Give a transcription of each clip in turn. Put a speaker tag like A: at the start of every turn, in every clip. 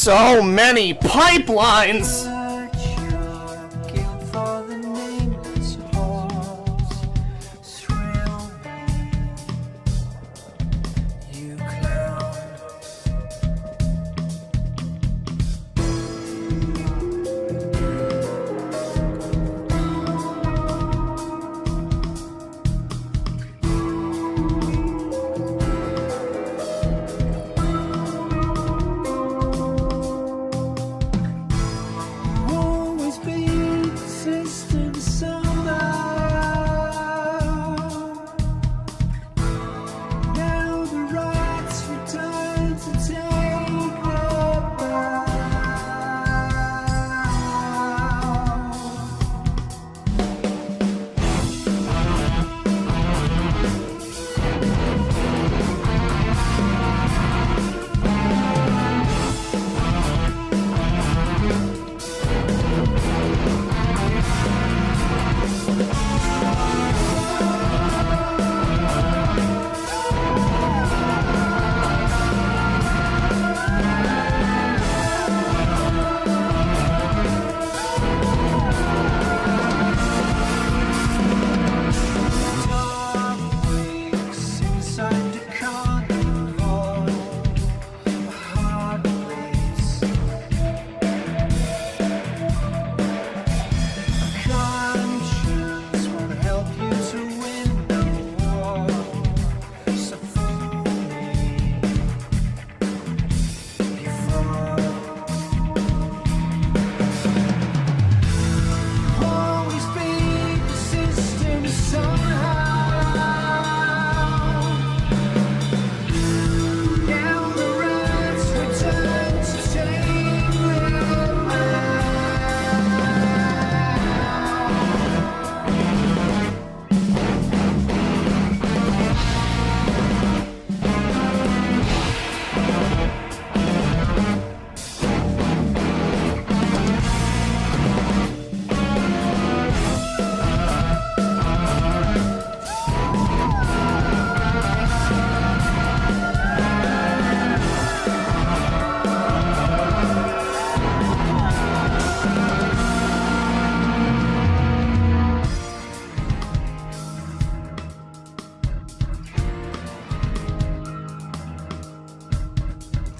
A: So many pipelines!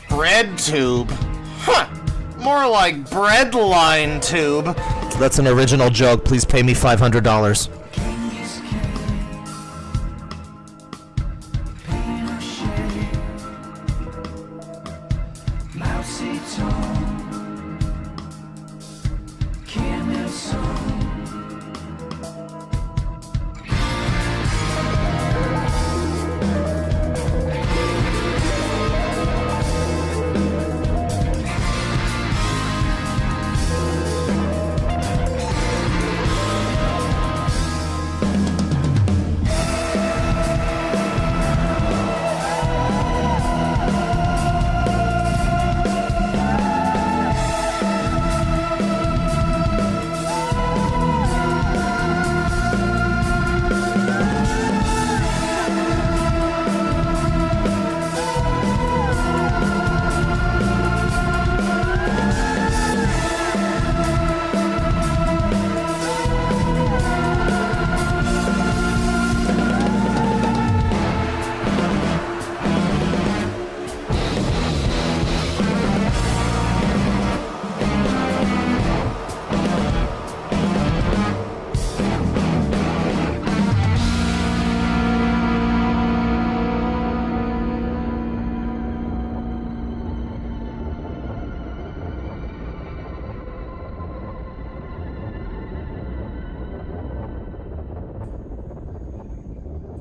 A: Bread tube? Huh. More like breadline tube. That's an original joke. Please pay me $500.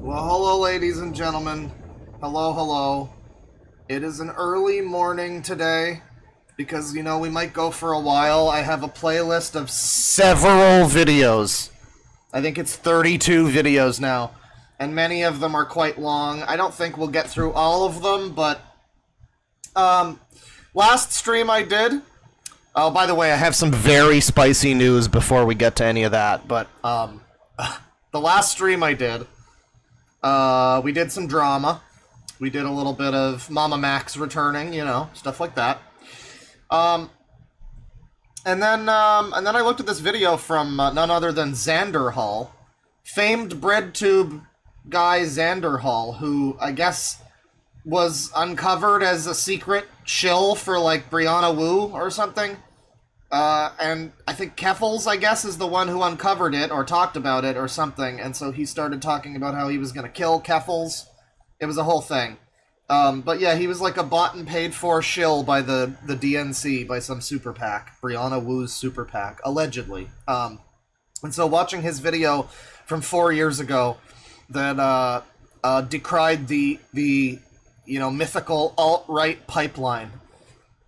A: Well, hello, ladies and gentlemen. Hello, hello. It is an early morning today because, you know, we might go for a while. I have a playlist of several videos. I think it's 32 videos now, and many of them are quite long. I don't think we'll get through all of them, but last stream I did... Oh, by the way, I have some very spicy news before we get to any of that, but the last stream I did... we did some drama. We did a little bit of Mama Max returning, you know, stuff like that. And then I looked at this video from none other than Xander Hall, famed BreadTube guy Xander Hall, who I guess was uncovered as a secret shill for like Brianna Wu or something. And I think Keffels, I guess, is the one who uncovered it or talked about it or something. And so he started talking about how he was going to kill Keffels. It was a whole thing. But yeah, he was like a bought and paid for shill by the DNC, by some super PAC, Brianna Wu's super PAC, allegedly. And so watching his video from 4 years ago that decried the mythical alt-right pipeline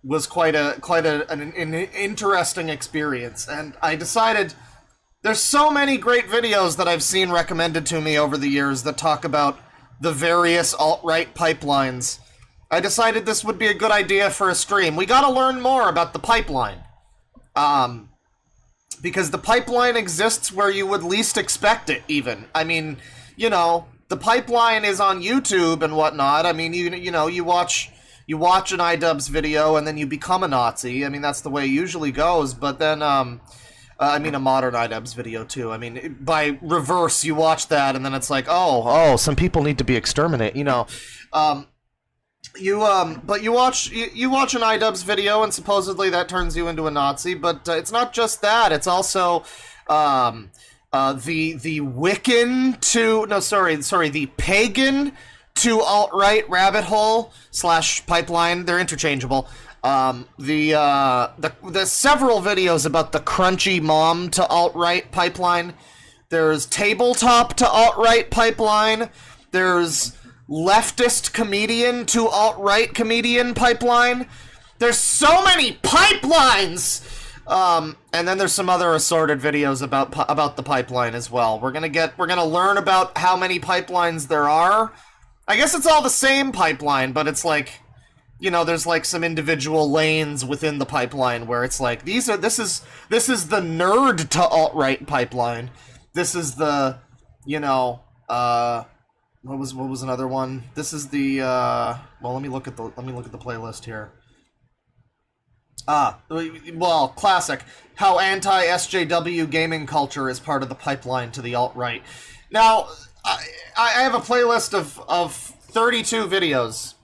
A: was quite an interesting experience. And I decided there's so many great videos that I've seen recommended to me over the years that talk about the various alt-right pipelines. I decided this would be a good idea for a stream. We gotta learn more about the pipeline. Because the pipeline exists where you would least expect it, even. I mean, the pipeline is on YouTube and whatnot. I mean, you watch an iDubbbz video and then you become a Nazi. I mean, that's the way it usually goes. But then, I mean, a modern iDubbbz video, too. I mean, by reverse, you watch that, and then it's like, oh, some people need to be exterminated, But you watch an iDubbbz video, and supposedly that turns you into a Nazi, but it's not just that. It's also, the Wiccan to... No, sorry, the pagan to alt-right rabbit hole / pipeline. They're interchangeable. The several videos about the crunchy mom to alt-right pipeline. There's tabletop to alt-right pipeline. There's leftist comedian to alt-right comedian pipeline. There's so many pipelines! And then there's some other assorted videos about the pipeline as well. We're gonna learn about how many pipelines there are. I guess it's all the same pipeline, but it's like, there's like some individual lanes within the pipeline where it's like, this is the nerd to alt-right pipeline. This is the, what was another one? This is the, let me look at the playlist here. Classic. How anti-SJW gaming culture is part of the pipeline to the alt-right. Now, I have a playlist of 32 videos.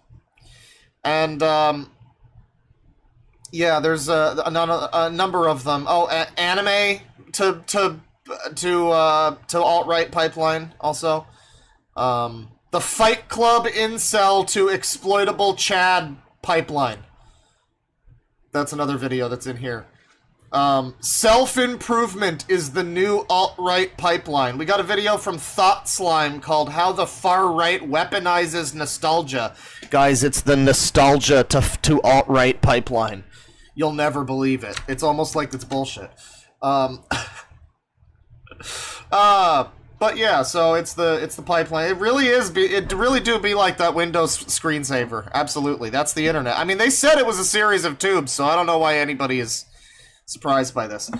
A: And, there's a number of them. Anime to alt-right pipeline, also. The Fight Club incel to exploitable Chad pipeline. That's another video that's in here. Self-improvement is the new alt-right pipeline. We got a video from Thought Slime called How the Far-Right Weaponizes Nostalgia. Guys, it's the nostalgia to alt-right pipeline. You'll never believe it. It's almost like it's bullshit. But yeah, so it's the pipeline. It really is. It really do be like that Windows screensaver. Absolutely, that's the internet. I mean, they said it was a series of tubes, so I don't know why anybody is surprised by this.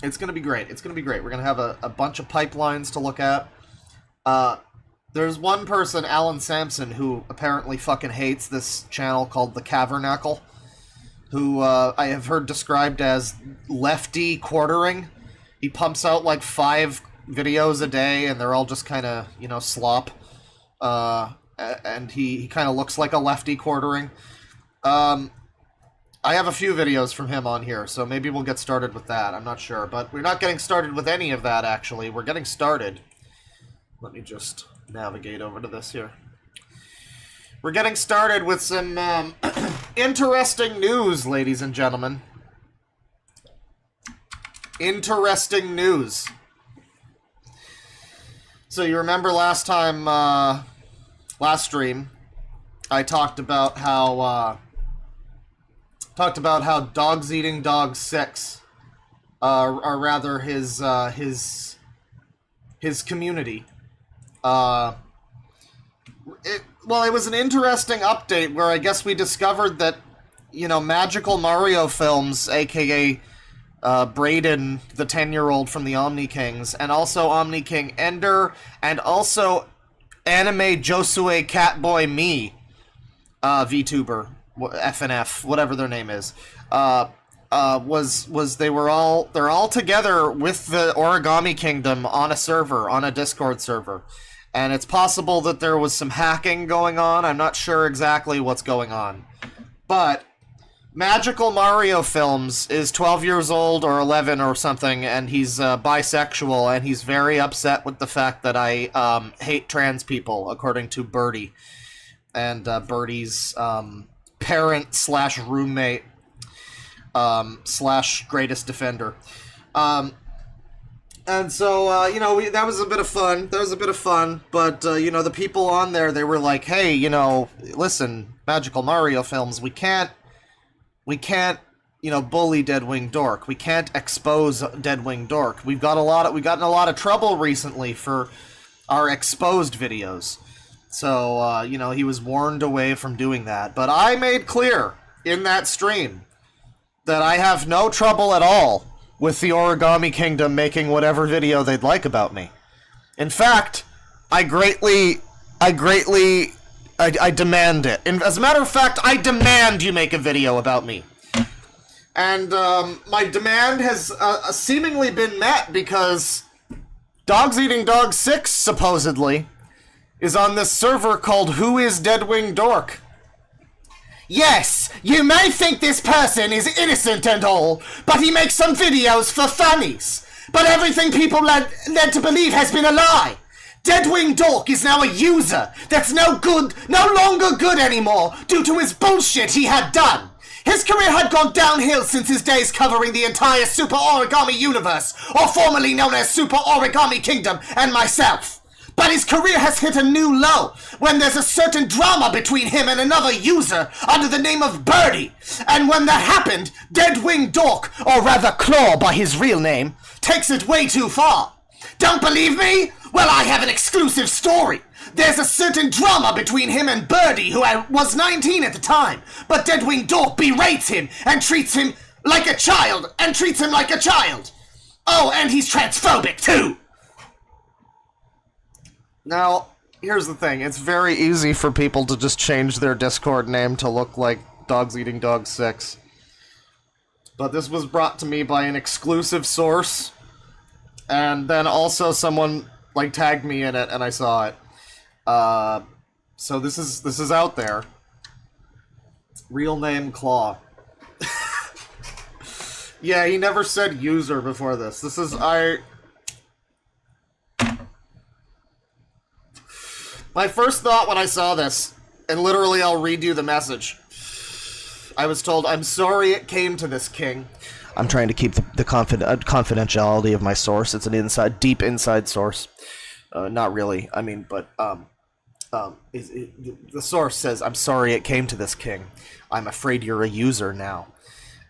A: It's gonna be great. It's gonna be great. We're gonna have a bunch of pipelines to look at. There's one person, Alan Sampson, who apparently fucking hates this channel called The Cavernacle, who I have heard described as lefty quartering. He pumps out like 5 videos a day, and they're all just kind of, slop. And he kind of looks like a lefty quartering. I have a few videos from him on here, so maybe we'll get started with that. I'm not sure, but we're not getting started with any of that, actually. We're getting started. Let me just navigate over to this here. We're getting started with some interesting news, ladies and gentlemen. Interesting news. So you remember last time, last stream, I talked about how Dogs Eating Dogs 6, or rather his community. It was an interesting update where I guess we discovered that, Magical Mario Films, aka Brayden, the 10-year-old from the Omni Kings, and also Omni King Ender, and also anime Josue Catboy Me, VTuber, FNF, whatever their name is, was they're all together with the Origami Kingdom on a server, on a Discord server. And it's possible that there was some hacking going on. I'm not sure exactly what's going on. But Magical Mario Films is 12 years old or 11 or something, and he's bisexual, and he's very upset with the fact that I hate trans people, according to Birdie. And Birdie's parent slash roommate slash greatest defender. And so, you know, that was a bit of fun. But, you know, the people on there, they were like, hey, you know, listen, Magical Mario Films, we can't, you know, bully Deadwing Dork. We can't expose Deadwing Dork. We've gotten a lot of trouble recently for our exposed videos. So, you know, he was warned away from doing that. But I made clear in that stream that I have no trouble at all with the Origami Kingdom making whatever video they'd like about me. In fact, I demand it. And as a matter of fact, I demand you make a video about me. And my demand has seemingly been met because Dogs Eating Dog 6, supposedly, is on this server called Who is Deadwing Dork? Yes, you may think this person is innocent and all, but he makes some videos for funnies. But everything people led to believe has been a lie. Deadwing Dork is now a user that's no longer good anymore due to his bullshit he had done. His career had gone downhill since his days covering the entire Super Origami Universe, or formerly known as Super Origami Kingdom, and myself. But his career has hit a new low when there's a certain drama between him and another user under the name of Birdie. And when that happened, Deadwing Dork, or rather Claw by his real name, takes it way too far. Don't believe me? Well, I have an exclusive story. There's a certain drama between him and Birdie, who was 19 at the time. But Deadwing Dork berates him and treats him like a child, Oh, and he's transphobic too. Now, here's the thing. It's very easy for people to just change their Discord name to look like Dogs Eating Dog 6. But this was brought to me by an exclusive source. And then also someone, like, tagged me in it, and I saw it. So this is out there. Real name Claw. Yeah, he never said user before this. My first thought when I saw this, and literally I'll read you the message. I was told, I'm sorry it came to this, King. I'm trying to keep the confidentiality of my source. It's an deep inside source. Not really. I mean, but the source says, I'm sorry it came to this, King. I'm afraid you're a user now.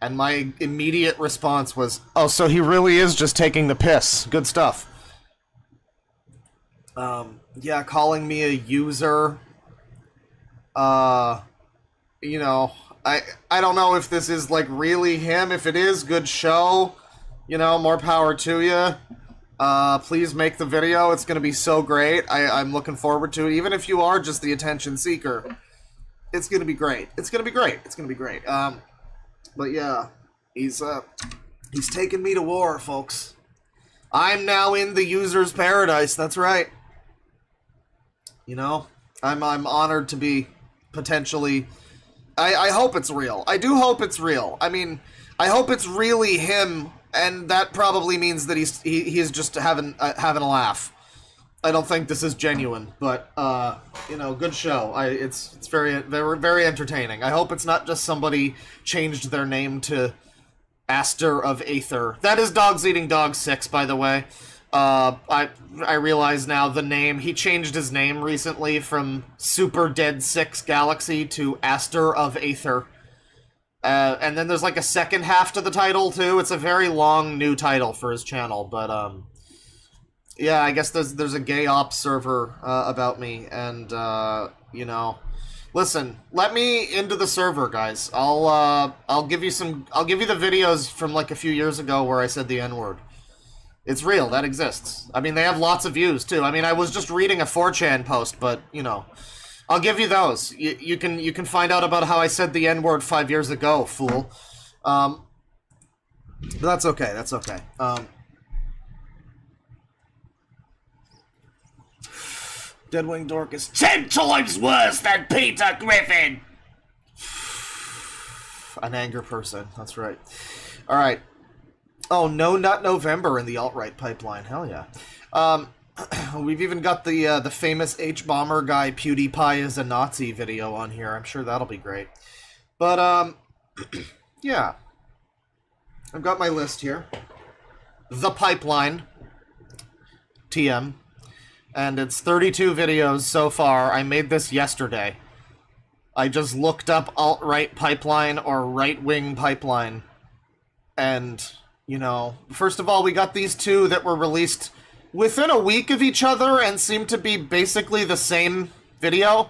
A: And my immediate response was, oh, so he really is just taking the piss. Good stuff. Yeah, calling me a user, you know, I don't know if this is, like, really him. If it is, good show, you know, more power to you. Please make the video. It's gonna be so great. I'm looking forward to it. Even if you are just the attention seeker, it's gonna be great. It's gonna be great. But yeah, he's taking me to war, folks. I'm now in the user's paradise. That's right. You know, I'm honored to be potentially. I hope it's real. I do hope it's real. I mean, I hope it's really him, and that probably means that he's just having a laugh. I don't think this is genuine, but you know, good show. It's very, very, very entertaining. I hope it's not just somebody changed their name to Aster of Aether. That is Dogs Eating Dog 6, by the way. I realize now the name. He changed his name recently from Super Dead 6 Galaxy to Aster of Aether. And then there's like a second half to the title too. It's a very long new title for his channel, but yeah, I guess there's a gay ops server about me, and you know, listen, let me into the server, guys. I'll give you the videos from like a few years ago where I said the N-word. It's real, that exists. I mean, they have lots of views too. I mean, I was just reading a 4chan post, but you know, I'll give you those. You can find out about how I said the N-word 5 years ago, fool. But that's okay. That's okay. Deadwing Dork is 10 times worse than Peter Griffin. An anger person. That's right. All right. Oh, no, not November in the alt-right pipeline. Hell yeah. We've even got the famous H-bomber guy PewDiePie is a Nazi video on here. I'm sure that'll be great. But, yeah. I've got my list here. The Pipeline. TM. And it's 32 videos so far. I made this yesterday. I just looked up alt-right pipeline or right-wing pipeline. And, you know, first of all, we got these two that were released within a week of each other and seem to be basically the same video.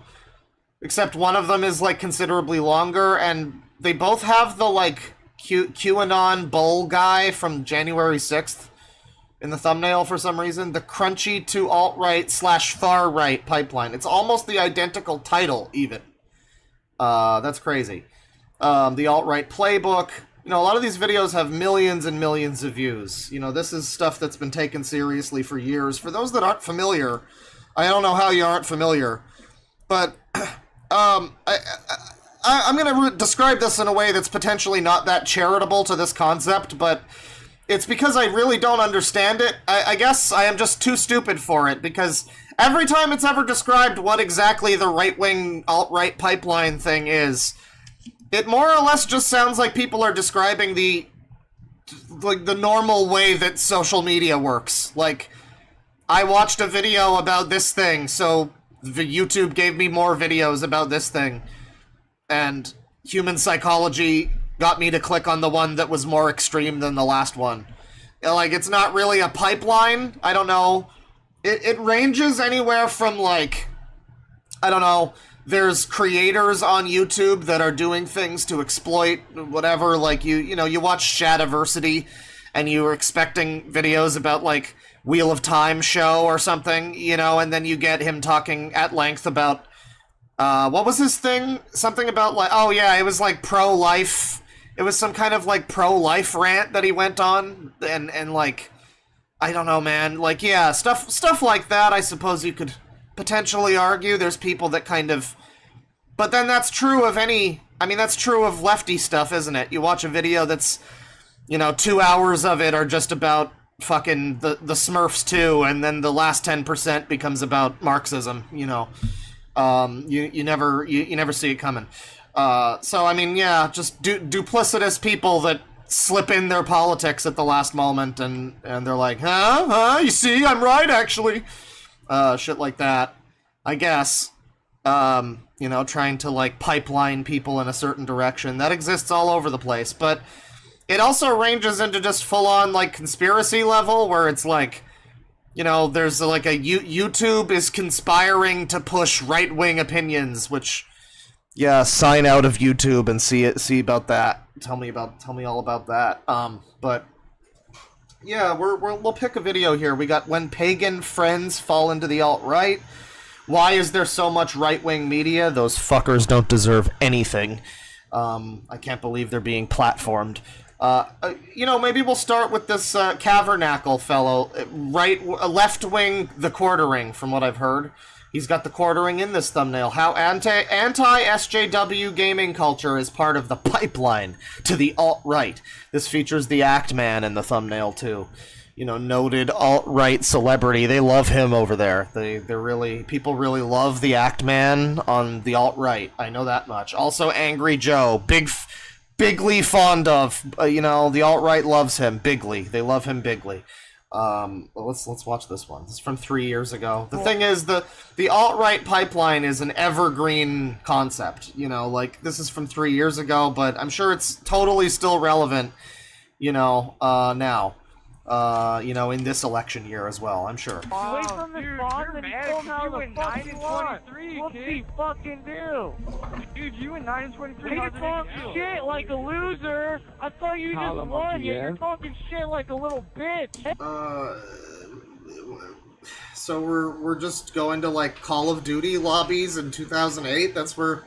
A: Except one of them is, like, considerably longer, and they both have the, like, QAnon bull guy from January 6th in the thumbnail for some reason. The crunchy to alt-right / far-right pipeline. It's almost the identical title, even. That's crazy. The alt-right playbook. You know, a lot of these videos have millions and millions of views. You know, this is stuff that's been taken seriously for years. For those that aren't familiar, I don't know how you aren't familiar, but I'm going to describe this in a way that's potentially not that charitable to this concept, but it's because I really don't understand it. I guess I am just too stupid for it, because every time it's ever described what exactly the right-wing alt-right pipeline thing is, it more or less just sounds like people are describing the normal way that social media works. Like, I watched a video about this thing, so YouTube gave me more videos about this thing. And human psychology got me to click on the one that was more extreme than the last one. Like, it's not really a pipeline. I don't know. It ranges anywhere from, like, I don't know, there's creators on YouTube that are doing things to exploit whatever, like, you know, you watch Shadiversity and you were expecting videos about, like, Wheel of Time show or something, you know, and then you get him talking at length about, what was his thing? Something about, like, oh yeah, it was, like, pro-life. It was some kind of, like, pro-life rant that he went on, and like, I don't know, man. Like, yeah, stuff like that, I suppose you could potentially argue. There's people that kind of... But then that's true of any... I mean, that's true of lefty stuff, isn't it? You watch a video that's, you know, 2 hours of it are just about fucking the Smurfs too, and then the last 10% becomes about Marxism, you know. You never see it coming. So, I mean, yeah, just duplicitous people that slip in their politics at the last moment, and they're like, you see, I'm right, actually. Shit like that, I guess. You know, trying to, like, pipeline people in a certain direction. That exists all over the place, but it also ranges into just full-on, like, conspiracy level, where it's like, you know, there's, like, YouTube is conspiring to push right-wing opinions, which... Yeah, sign out of YouTube and see about that. Tell me all about that. But yeah, we'll pick a video here. We got When Pagan Friends Fall into the Alt-Right. Why is there so much right-wing media? Those fuckers don't deserve anything. I can't believe they're being platformed. You know, maybe we'll start with this Cavernacle fellow, left-wing The Quartering, from what I've heard. He's got the quartering in this thumbnail. How anti-SJW gaming culture is part of the pipeline to the alt-right. This features the Act Man in the thumbnail, too. You know, noted alt-right celebrity. They love him over there. People really love the Act Man on the alt-right. I know that much. Also, Angry Joe. Bigly fond of. You know, the alt-right loves him. Bigly. They love him bigly. Let's watch this one. This is from 3 years ago. The thing is, the alt-right pipeline is an evergreen concept. You know, like, this is from 3 years ago, but I'm sure it's totally still relevant, you know, now. You know, in this election year as well, I'm sure.
B: Away from the bomb and told how the fuck you want. Whoopsie fucking do.
C: Dude, you and 9 and 23.
B: You talk shit like a loser. I thought you just won. You're talking shit like a little bitch.
A: So we're just going to like Call of Duty lobbies in 2008. That's where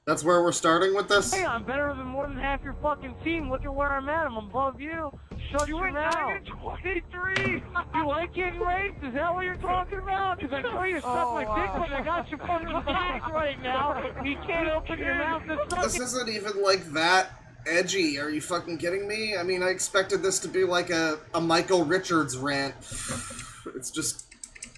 A: we're starting with this.
B: Hey, I'm better than more than half your fucking team. Look at where I'm at. I'm above you. Shut
C: You
B: your
C: went
B: mouth.
C: 9-23.
B: You like getting raped? Is that what you're talking about? Because I tell you to suck my dick, but I got you fucking back right now. You can't open your mouth to suck
A: This isn't even like that edgy. Are you fucking kidding me? I mean, I expected this to be like a Michael Richards rant. It's just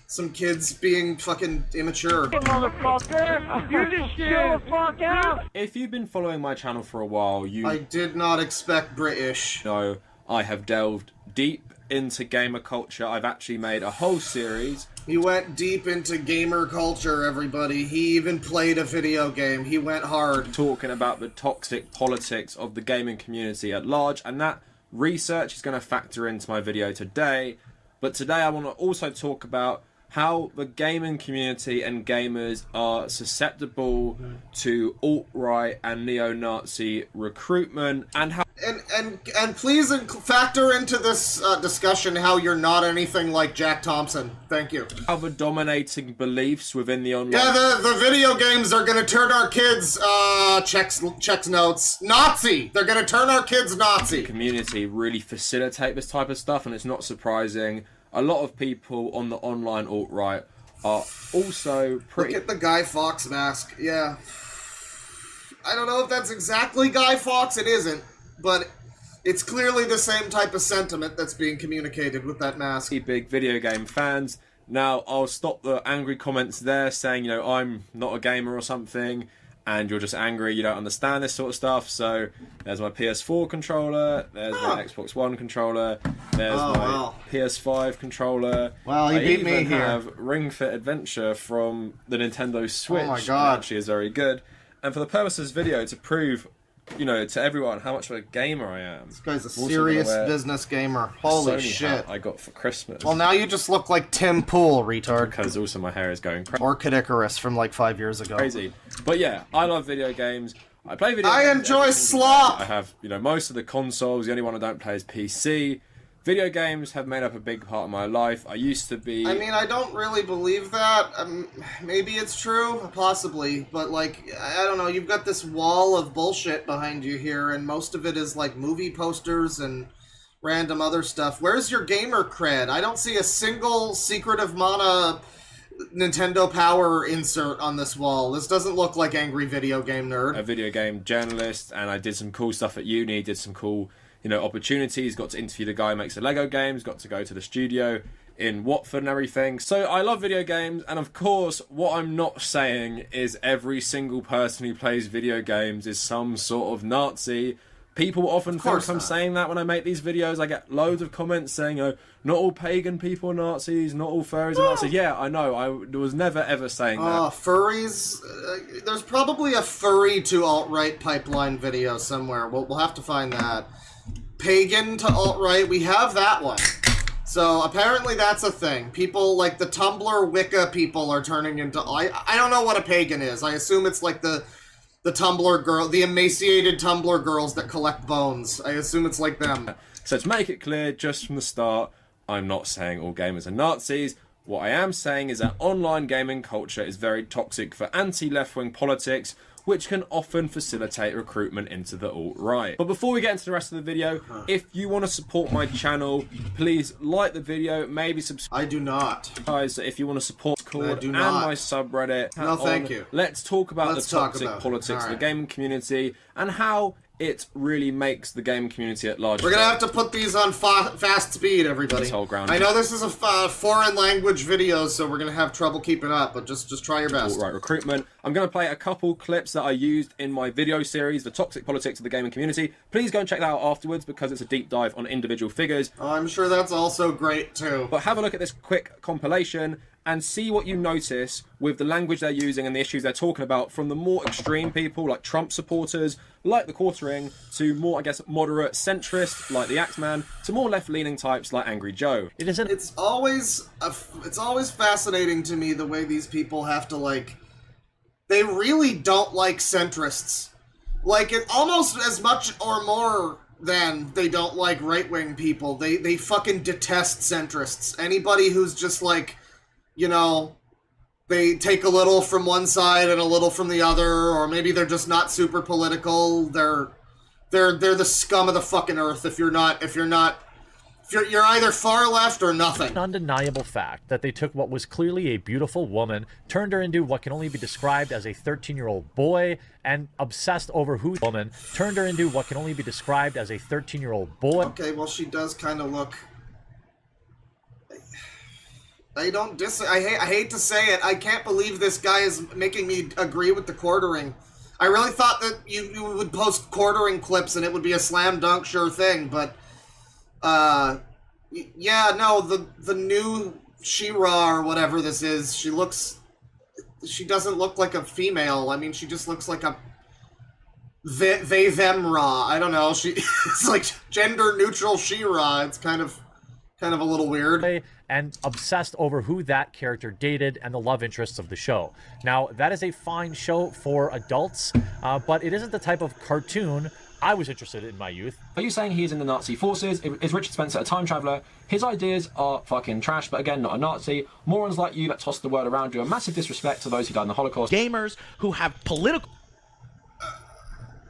A: some kids being fucking immature.
B: motherfucker. You just chill the fuck out.
D: If you've been following my channel for a while, you
A: I did not expect British.
D: know I have delved deep into gamer culture. I've actually made a whole series.
A: He went deep into gamer culture, everybody. He even played a video game. He went hard.
D: Talking about the toxic politics of the gaming community at large, and that research is going to factor into my video today. But today I want to also talk about how the gaming community and gamers are susceptible to alt-right and neo-Nazi recruitment, and how
A: And please factor into this discussion how you're not anything like Jack Thompson. Thank you.
D: the dominating beliefs within the online
A: Yeah, the video games are gonna turn our kids, checks notes, Nazi! They're gonna turn our kids Nazi!
D: community really facilitate this type of stuff, and it's not surprising. A lot of people on the online alt-right are also pretty...
A: Look at the Guy Fawkes mask, yeah. I don't know if that's exactly Guy Fawkes, it isn't, but it's clearly the same type of sentiment that's being communicated with that mask.
D: big video game fans. Now, I'll stop the angry comments there saying, you know, I'm not a gamer or something, and you're just angry, you don't understand this sort of stuff. So, there's my PS4 controller, there's my Xbox One controller, there's my PS5 controller.
A: Well, he beat me
D: even
A: here.
D: have Ring Fit Adventure from the Nintendo Switch.
A: Oh my God.
D: It actually is very good. And for the purpose of this video, to prove, you know, to everyone how much of a gamer I am.
A: This guy's a
D: I'm also
A: serious
D: gonna wear
A: business gamer.
D: the
A: Holy
D: Sony
A: shit.
D: hat I got for Christmas.
A: Well, now you just look like Tim Pool, retard.
D: Because also my hair is going
A: Or Kid Icarus from like 5 years ago.
D: crazy. But yeah, I love video games. I play video
A: I
D: games.
A: enjoy
D: every single
A: slop!
D: day. I have, you know, most of the consoles. The only one I don't play is PC. Video games have made up a big part of my life. I used to be...
A: I mean, I don't really believe that. Maybe it's true, possibly, but like, I don't know, you've got this wall of bullshit behind you here, and most of it is like movie posters and random other stuff. Where's your gamer cred? I don't see a single Secret of Mana Nintendo Power insert on this wall. This doesn't look like Angry Video Game Nerd.
D: a video game journalist, and I did some cool stuff at uni, did some cool, you know, opportunities, got to interview the guy who makes the Lego games, got to go to the studio in Watford and everything. So I love video games, and of course, what I'm not saying is every single person who plays video games is some sort of Nazi. People often think I'm saying that when I make these videos. I get loads of comments saying, oh, not all pagan people are Nazis, not all furries are Nazis. Yeah, I know, I was never ever saying that.
A: Furries? There's probably a furry to alt-right pipeline video somewhere. We'll have to find that. Pagan to alt-right, we have that one. So apparently that's a thing. People like the Tumblr Wicca people are turning into... I don't know what a pagan is. I assume it's like the Tumblr girl, the emaciated Tumblr girls that collect bones. I assume it's like them.
D: So to make it clear, just from the start, I'm not saying all gamers are Nazis. What I am saying is that online gaming culture is very toxic for anti-left-wing politics, which can often facilitate recruitment into the alt-right. But before we get into the rest of the video, if you want to support my channel, please like the video, maybe subscribe.
A: I do not.
D: Guys, if you want to support Discord
A: do
D: and
A: not.
D: my subreddit,
A: No, thank you.
D: Let's talk about
A: Let's
D: the
A: talk
D: toxic
A: about it.
D: politics of the
A: Alright.
D: gaming community and how it really makes the gaming community at large.
A: We're gonna have to put these on fast speed, everybody.
D: This whole ground.
A: I know this is a foreign language video, so we're gonna have trouble keeping up, but just try your best.
D: Right, recruitment. I'm going to play a couple clips that I used in my video series, The Toxic Politics of the Gaming Community. Please go and check that out afterwards because it's a deep dive on individual figures.
A: I'm sure that's also great, too.
D: But have a look at this quick compilation and see what you notice with the language they're using and the issues they're talking about, from the more extreme people like Trump supporters, like the Quartering, to more, I guess, moderate centrist like the Axeman, to more left-leaning types like Angry Joe.
A: It's always fascinating to me the way these people have to, like... They really don't like centrists. Like, it almost as much or more than they don't like right-wing people. They fucking detest centrists. Anybody who's just, like, you know, they take a little from one side and a little from the other, or maybe they're just not super political. They're the scum of the fucking earth if you're you're either far left or nothing.
E: An undeniable fact that they took what was clearly a beautiful woman, turned her into what can only be described as a 13-year-old boy, and obsessed over who woman turned her into what can only be described as a 13-year-old boy.
A: Okay, well, she does kind of look. I hate to say it. I can't believe this guy is making me agree with the quartering. I really thought that you would post quartering clips and it would be a slam dunk sure thing, but yeah, no, the new She-Ra or whatever this is, she doesn't look like a female. I mean, she just looks like a they them Ra. I don't know. It's like gender neutral She-Ra. It's kind of a little weird.
E: And obsessed over who that character dated and the love interests of the show. Now, that is a fine show for adults, but it isn't the type of cartoon I was interested in my youth.
F: Are you saying he's in the Nazi forces? Is Richard Spencer a time traveller? His ideas are fucking trash, but again, not a Nazi. Morons like you that toss the word around do a massive disrespect to those who died in the Holocaust.
G: Gamers who have political...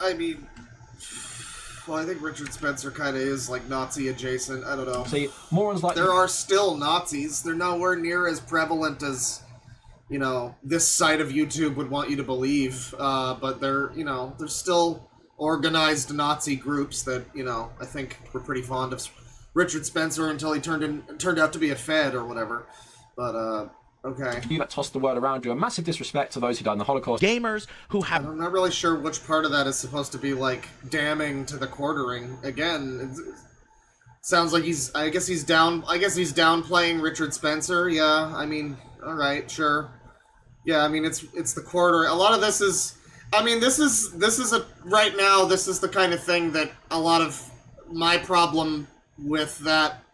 A: I mean... Well, I think Richard Spencer kind of is, like, Nazi adjacent. I don't know.
F: See, morons like...
A: There are still Nazis. They're nowhere near as prevalent as, you know, this side of YouTube would want you to believe. But they're still organized Nazi groups that, you know, I think were pretty fond of Richard Spencer until he turned out to be a Fed or whatever. But, okay.
F: You that toss the word around do a massive disrespect to those who died in the Holocaust.
G: Gamers who have...
A: I'm not really sure which part of that is supposed to be, like, damning to the quartering. Again, it sounds like I guess he's downplaying Richard Spencer. Yeah, I mean, alright, sure. Yeah, I mean, it's the quarter. A lot of this is... I mean, this is right now, this is the kind of thing that a lot of my problem with that,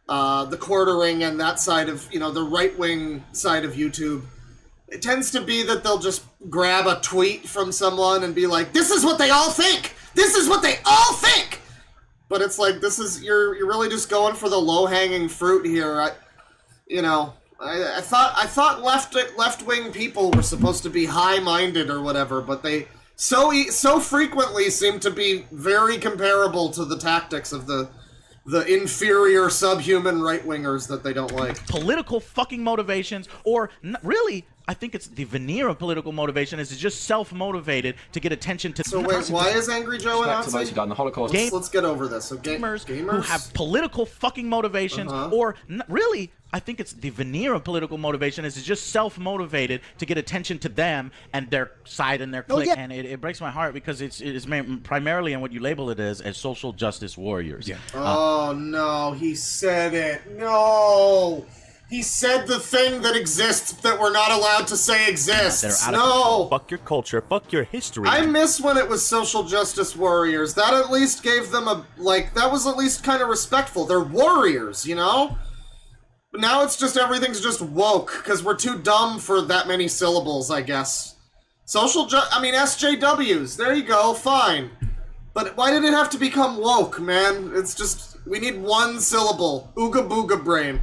A: the quartering and that side of, you know, the right-wing side of YouTube, it tends to be that they'll just grab a tweet from someone and be like, this is what they all think! This is what they all think! But it's like, you're really just going for the low-hanging fruit here. I thought left-wing people were supposed to be high-minded or whatever, but they so frequently seem to be very comparable to the tactics of the inferior subhuman right-wingers that they don't like.
G: Political fucking motivations, or really, I think it's the veneer of political motivation is just self-motivated to get attention to...
A: So wait, why is Angry Joe a Nazi?
F: To those who died in the Holocaust.
A: Let's get over this. So
G: gamers who have political fucking motivations, or really, I think it's the veneer of political motivation is just self-motivated to get attention to them and their side and their clique. And it breaks my heart because it's primarily in what you label it as social justice warriors. Yeah.
A: Oh no, he said it. No. He said the thing that exists that we're not allowed to say exists. No!
H: Fuck your culture, fuck your history.
A: I miss when it was social justice warriors. That at least gave them that was at least kind of respectful. They're warriors, you know? But now it's just, everything's just woke, because we're too dumb for that many syllables, I guess. SJWs, there you go, fine. But why did it have to become woke, man? It's just, we need one syllable. Ooga booga brain.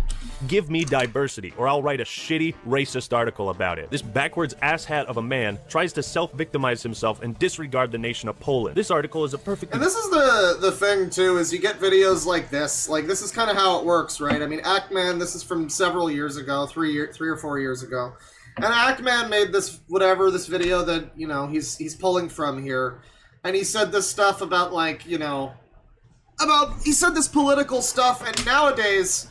H: Give me diversity, or I'll write a shitty, racist article about it. This backwards asshat of a man tries to self-victimize himself and disregard the nation of Poland. This article is a perfect...
A: And this is the thing, too, is you get videos like this. Like, this is kind of how it works, right? I mean, Ackman, this is from several years ago, 3 or 4 years ago. And Ackman made this video that, you know, he's pulling from here. And he said this stuff about, like, you know... he said this political stuff, and nowadays...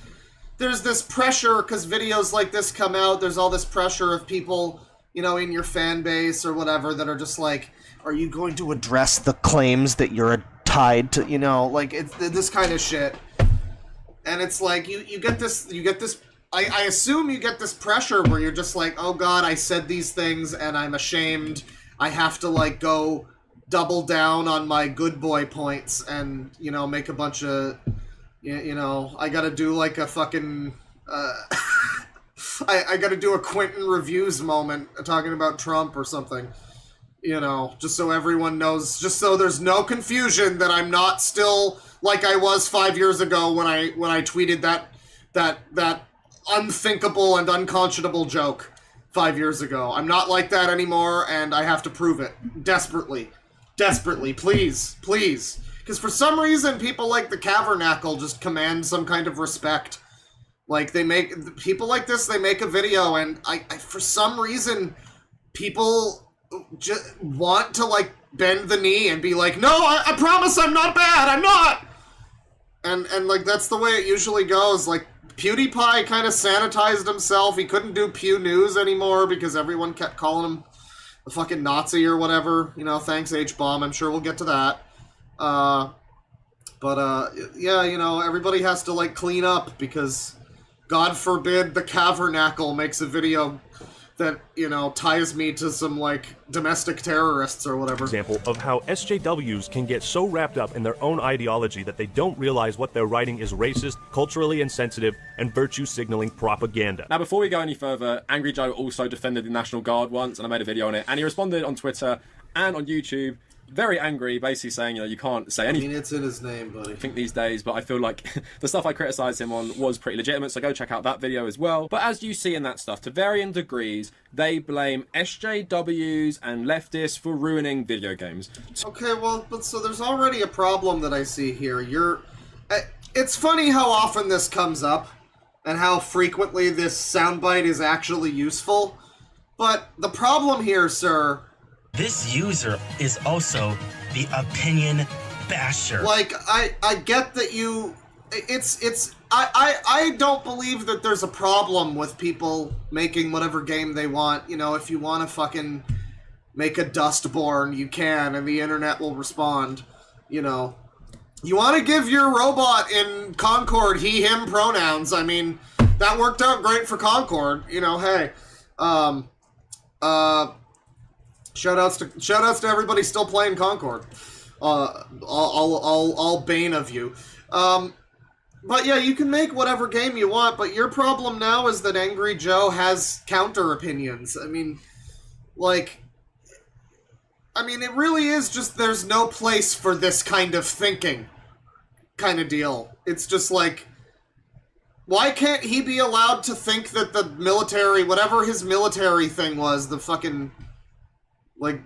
A: There's this pressure, because videos like this come out, there's all this pressure of people, you know, in your fan base or whatever that are just like, are you going to address the claims that you're tied to, you know, like, it's this kind of shit. And it's like, you get this, I assume you get this pressure where you're just like, oh god, I said these things and I'm ashamed, I have to, like, go double down on my good boy points and, you know, make a bunch of... You know, I gotta do like a fucking, I gotta do a Quentin Reviews moment talking about Trump or something. You know, just so everyone knows, just so there's no confusion that I'm not still like I was 5 years ago when I tweeted that unthinkable and unconscionable joke 5 years ago. I'm not like that anymore, and I have to prove it. Desperately. Desperately. Please. Please. Because for some reason, people like the Cavernacle just command some kind of respect. Like, people like this, they make a video, and I for some reason, people just want to, like, bend the knee and be like, no, I promise I'm not bad, I'm not! And like, that's the way it usually goes. Like, PewDiePie kind of sanitized himself. He couldn't do Pew News anymore because everyone kept calling him a fucking Nazi or whatever. You know, thanks H-Bomb. I'm sure we'll get to that. Yeah, you know, everybody has to, like, clean up because, God forbid, the Cavernacle makes a video that, you know, ties me to some, like, domestic terrorists or whatever.
H: Example of how SJWs can get so wrapped up in their own ideology that they don't realize what they're writing is racist, culturally insensitive, and virtue-signaling propaganda.
D: Now, before we go any further, Angry Joe also defended the National Guard once, and I made a video on it, and he responded on Twitter and on YouTube, very angry, basically saying, you know, you can't say anything.
A: I mean, it's in his name, buddy.
D: I think these days, but I feel like the stuff I criticised him on was pretty legitimate, so go check out that video as well. But as you see in that stuff, to varying degrees, they blame SJWs and leftists for ruining video games.
A: Okay, well, but so there's already a problem that I see here. It's funny how often this comes up, and how frequently this soundbite is actually useful, but the problem here, sir...
I: This user is also the opinion basher.
A: Like, I get that you... I don't believe that there's a problem with people making whatever game they want. You know, if you want to fucking make a Dustborn, you can, and the internet will respond. You know. You want to give your robot in Concord he, him pronouns. I mean, that worked out great Concord. You know, hey. Shoutouts to everybody still playing Concord. All bane of you. But yeah, you can make whatever game you want, but your problem now is that Angry Joe has counter opinions. I mean, it really is just there's no place for this kind of thinking kind of deal. It's just like, why can't he be allowed to think that the military, whatever his military thing was, the fucking... Like,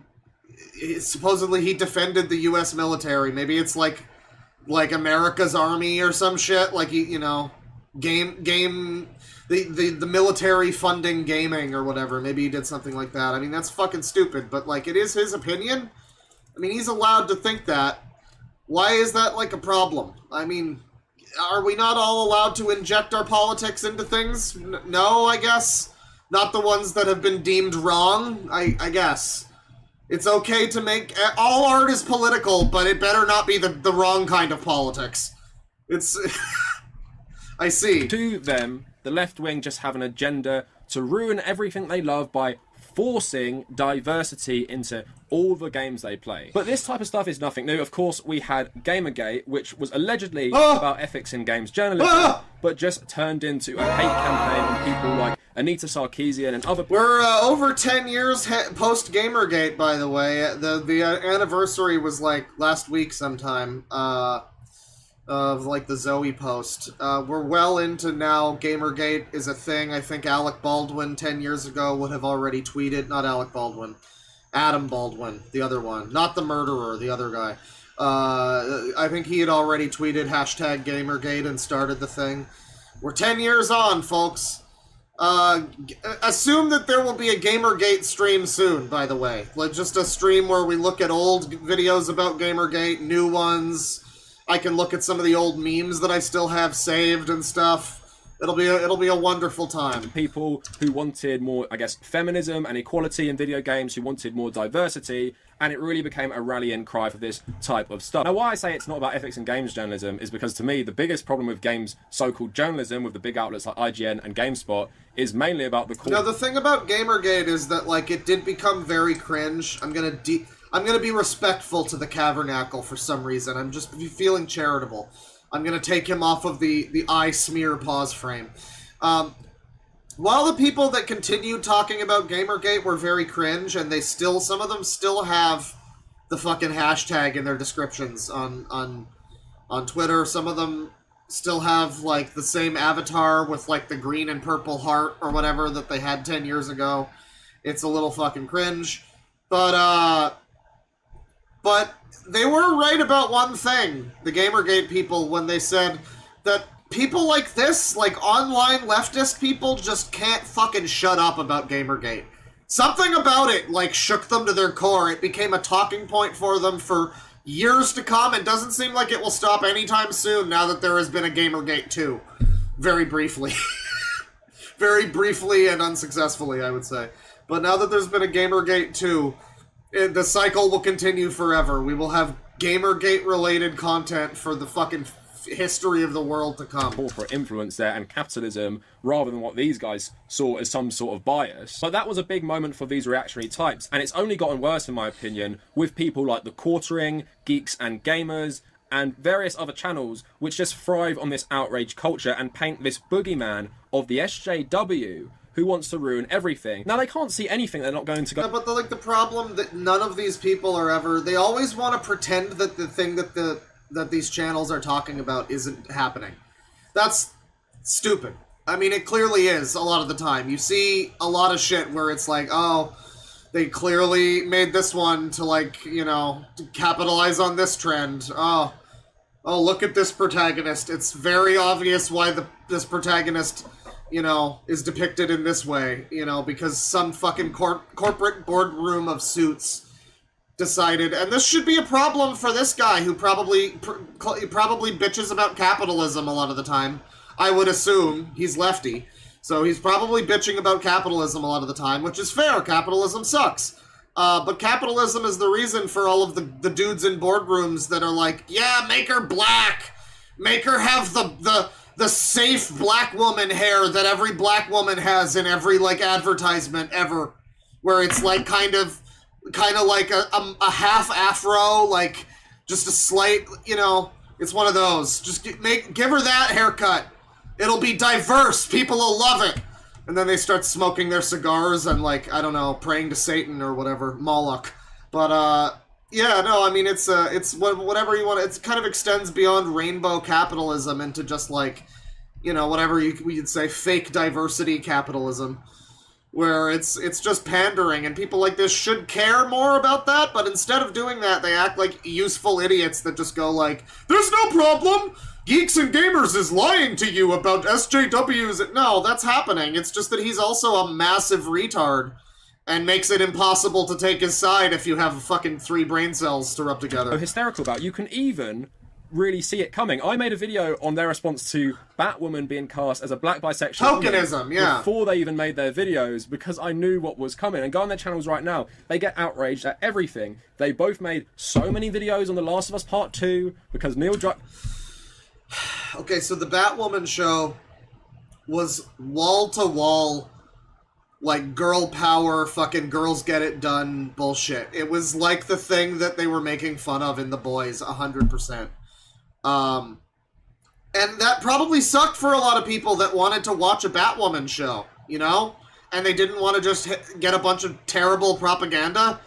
A: supposedly he defended the U.S. military. Maybe it's like America's Army or some shit. Like, you know, the military funding gaming or whatever. Maybe he did something like that. I mean, that's fucking stupid. But, like, it is his opinion. I mean, he's allowed to think that. Why is that, like, a problem? I mean, are we not all allowed to inject our politics into things? No, I guess. Not the ones that have been deemed wrong, I guess. It's okay to make... All art is political, but it better not be the wrong kind of politics. It's... I see.
D: To them, the left wing just have an agenda to ruin everything they love by forcing diversity into all the games they play. But this type of stuff is nothing new. Of course, we had Gamergate, which was allegedly about ethics in games journalism, but just turned into a hate campaign on people like Anita Sarkeesian and other...
A: We're over 10 years post-Gamergate, by the way. The anniversary was, like, last week sometime, of, like, the Zoe post. We're well into now. Gamergate is a thing. I think Alec Baldwin 10 years ago would have already tweeted... Not Alec Baldwin. Adam Baldwin, the other one. Not the murderer, the other guy. I think he had already tweeted #Gamergate and started the thing. We're 10 years on, folks. Assume that there will be a Gamergate stream soon, by the way. Like, just a stream where we look at old videos about Gamergate, new ones. I can look at some of the old memes that I still have saved and stuff. It'll be a wonderful time.
D: People who wanted more, I guess, feminism and equality in video games, who wanted more diversity, and it really became a rallying cry for this type of stuff. Now, why I say it's not about ethics in games journalism is because, to me, the biggest problem with games so-called journalism, with the big outlets like IGN and GameSpot, is mainly about the...
A: No, the thing about Gamergate is that, like, it did become very cringe. I'm gonna be respectful to the Cavernacle for some reason. I'm just feeling charitable. I'm gonna take him off of the eye smear pause frame. While the people that continued talking about Gamergate were very cringe, and some of them still have the fucking hashtag in their descriptions on Twitter. Some of them still have, like, the same avatar with, like, the green and purple heart or whatever that they had 10 years ago. It's a little fucking cringe. But they were right about one thing, the Gamergate people, when they said that people like this, like online leftist people, just can't fucking shut up about Gamergate. Something about it, like, shook them to their core. It became a talking point for them for years to come, and doesn't seem like it will stop anytime soon now that there has been a Gamergate 2. Very briefly. Very briefly and unsuccessfully, I would say. But now that there's been a Gamergate 2, the cycle will continue forever. We will have Gamergate-related content for the fucking history of the world to come.
D: Corporate influence there and capitalism, rather than what these guys saw as some sort of bias. But that was a big moment for these reactionary types, and it's only gotten worse, in my opinion, with people like The Quartering, Geeks and Gamers, and various other channels which just thrive on this outrage culture and paint this boogeyman of the SJW who wants to ruin everything. Now, they can't see anything they're not going to go...
A: No, but the problem that none of these people are ever... They always want to pretend that the thing that these channels are talking about isn't happening. That's stupid. I mean, it clearly is a lot of the time. You see a lot of shit where it's like, oh, they clearly made this one to, like, you know, to capitalize on this trend. Oh, look at this protagonist. It's very obvious why this protagonist, you know, is depicted in this way, you know, because some fucking corporate boardroom of suits decided, and this should be a problem for this guy who probably bitches about capitalism a lot of the time. I would assume he's lefty, so he's probably bitching about capitalism a lot of the time, which is fair. Capitalism sucks. But capitalism is the reason for all of the dudes in boardrooms that are like, yeah, make her black, make her have the safe black woman hair that every black woman has in every, like, advertisement ever, where it's like kind of like a half afro, like just a slight, you know, it's one of those. Just give her that haircut. It'll be diverse. People will love it. And then they start smoking their cigars and, like, I don't know, praying to Satan or whatever, Moloch. But yeah, no, I mean, it's whatever you want. It kind of extends beyond rainbow capitalism into just, like, you know, whatever we'd say, fake diversity capitalism, where it's just pandering, and people like this should care more about that, but instead of doing that, they act like useful idiots that just go like, there's no problem! Geeks and Gamers is lying to you about SJWs. No, that's happening. It's just that he's also a massive retard, and makes it impossible to take his side if you have fucking 3 brain cells to rub together.
D: Hysterical about. You can even really see it coming. I made a video on their response to Batwoman being cast as a black bisexual
A: tokenism, yeah,
D: before they even made their videos, because I knew what was coming. And go on their channels right now, they get outraged at everything. They both made so many videos on The Last of Us Part 2 because Neil Druckmann...
A: Okay, so the Batwoman show was wall-to-wall, like, girl power, fucking girls get it done bullshit. It was like the thing that they were making fun of in The Boys, 100%. And that probably sucked for a lot of people that wanted to watch a Batwoman show, you know? And they didn't want to just get a bunch of terrible propaganda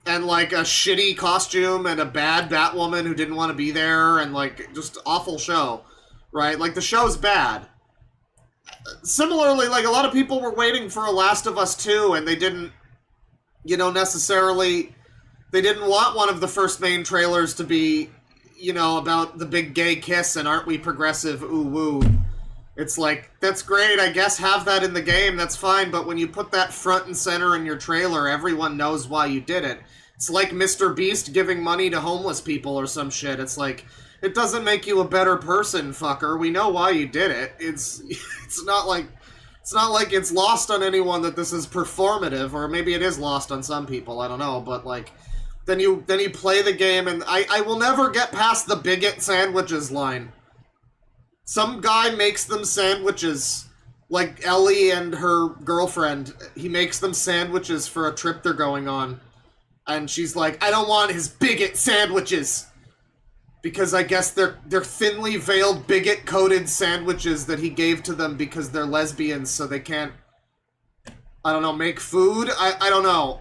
A: and, like, a shitty costume and a bad Batwoman who didn't want to be there and, like, just awful show, right? Like, the show's bad. Similarly, like, a lot of people were waiting for a Last of Us 2, and they didn't, you know, necessarily... They didn't want one of the first main trailers to be, you know, about the big gay kiss and aren't we progressive, ooh woo. It's like, that's great, I guess have that in the game, that's fine, but when you put that front and center in your trailer, everyone knows why you did it. It's like Mr. Beast giving money to homeless people or some shit. It's like, it doesn't make you a better person, fucker. We know why you did it. It's not like it's lost on anyone that this is performative, or maybe it is lost on some people, I don't know, but like, then you play the game, and I will never get past the bigot sandwiches line. Some guy makes them sandwiches, like Ellie and her girlfriend. He makes them sandwiches for a trip they're going on. And she's like, I don't want his bigot sandwiches. Because I guess they're thinly veiled bigot-coated sandwiches that he gave to them because they're lesbians, so they can't, I don't know, make food? I don't know.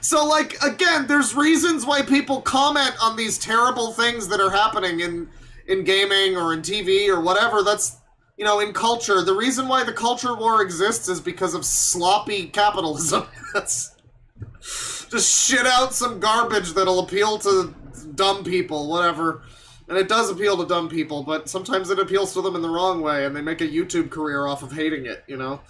A: So, like, again, there's reasons why people comment on these terrible things that are happening in gaming or in TV or whatever. That's, you know, in culture. The reason why the culture war exists is because of sloppy capitalism. That's just shit out some garbage that'll appeal to dumb people, whatever. And it does appeal to dumb people, but sometimes it appeals to them in the wrong way, and they make a YouTube career off of hating it, you know?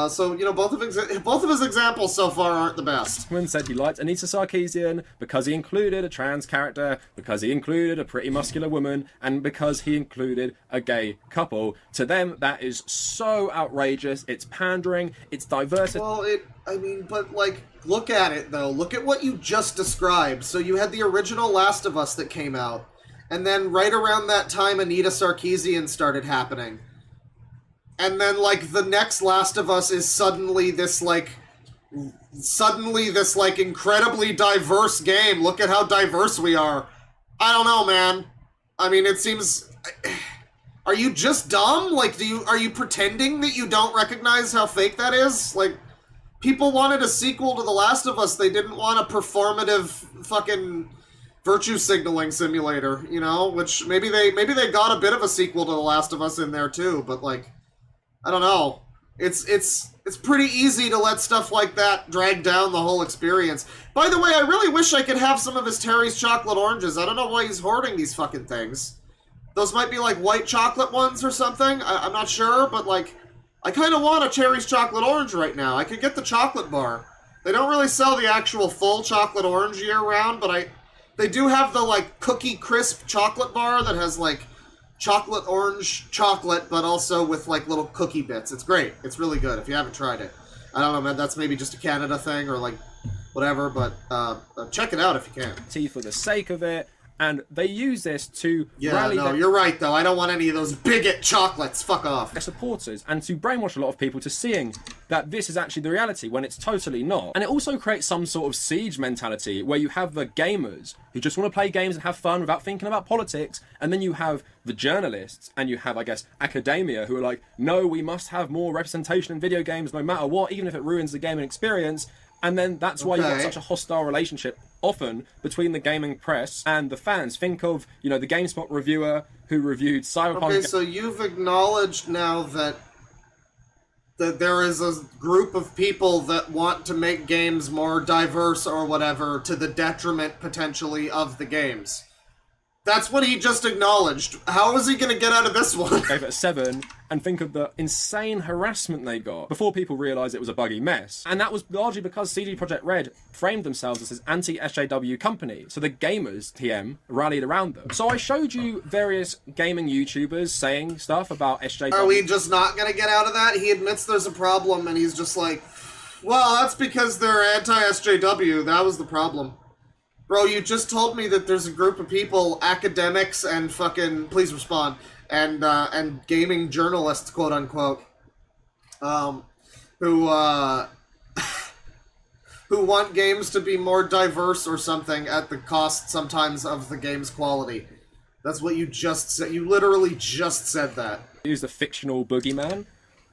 A: So, you know, both of his examples so far aren't the best.
D: When said he liked Anita Sarkeesian because he included a trans character, because he included a pretty muscular woman, and because he included a gay couple. To them, that is so outrageous. It's pandering. It's diversity.
A: Well, but, like, look at it, though. Look at what you just described. So you had the original Last of Us that came out, and then right around that time, Anita Sarkeesian started happening. And then, like, the next Last of Us is suddenly this, incredibly diverse game. Look at how diverse we are. I don't know, man. I mean, it seems... Are you just dumb? Like, are you pretending that you don't recognize how fake that is? Like, people wanted a sequel to The Last of Us. They didn't want a performative fucking virtue signaling simulator, you know? Which, maybe they got a bit of a sequel to The Last of Us in there, too, but, like... I don't know. It's pretty easy to let stuff like that drag down the whole experience. By the way, I really wish I could have some of his Terry's chocolate oranges. I don't know why he's hoarding these fucking things. Those might be like white chocolate ones or something. I'm not sure, but like, I kind of want a Terry's chocolate orange right now. I could get the chocolate bar. They don't really sell the actual full chocolate orange year round, but they do have the like cookie crisp chocolate bar that has like chocolate orange chocolate, but also with like little cookie bits. It's great. It's really good if you haven't tried it. I don't know, man. That's maybe just a Canada thing or like whatever, but check it out if you can.
D: For the sake of it, and they use this to rally
A: no, you're right though. I don't want any of those bigot chocolates. Fuck off.
D: Their supporters, and to brainwash a lot of people to seeing that this is actually the reality when it's totally not. And it also creates some sort of siege mentality where you have the gamers who just want to play games and have fun without thinking about politics, and then you have the journalists and you have, I guess, academia who are like, no, we must have more representation in video games no matter what, even if it ruins the gaming experience. And then that's why you've got such a hostile relationship often between the gaming press and the fans. Think of, you know, the GameSpot reviewer who reviewed Cyberpunk.
A: Okay, so you've acknowledged now that there is a group of people that want to make games more diverse or whatever to the detriment, potentially, of the games. That's what he just acknowledged. How is he going to get out of this one?
D: Gave it a 7, and think of the insane harassment they got before people realised it was a buggy mess. And that was largely because CD Projekt Red framed themselves as this anti-SJW company. So the gamers, TM, rallied around them. So I showed you various gaming YouTubers saying stuff about SJW.
A: Are we just not going to get out of that? He admits there's a problem, and he's just like, well, that's because they're anti-SJW. That was the problem. Bro, you just told me that there's a group of people, academics and fucking, please respond, and gaming journalists, quote unquote, who want games to be more diverse or something at the cost sometimes of the game's quality. That's what you just said. You literally just said that.
D: Use the fictional boogeyman.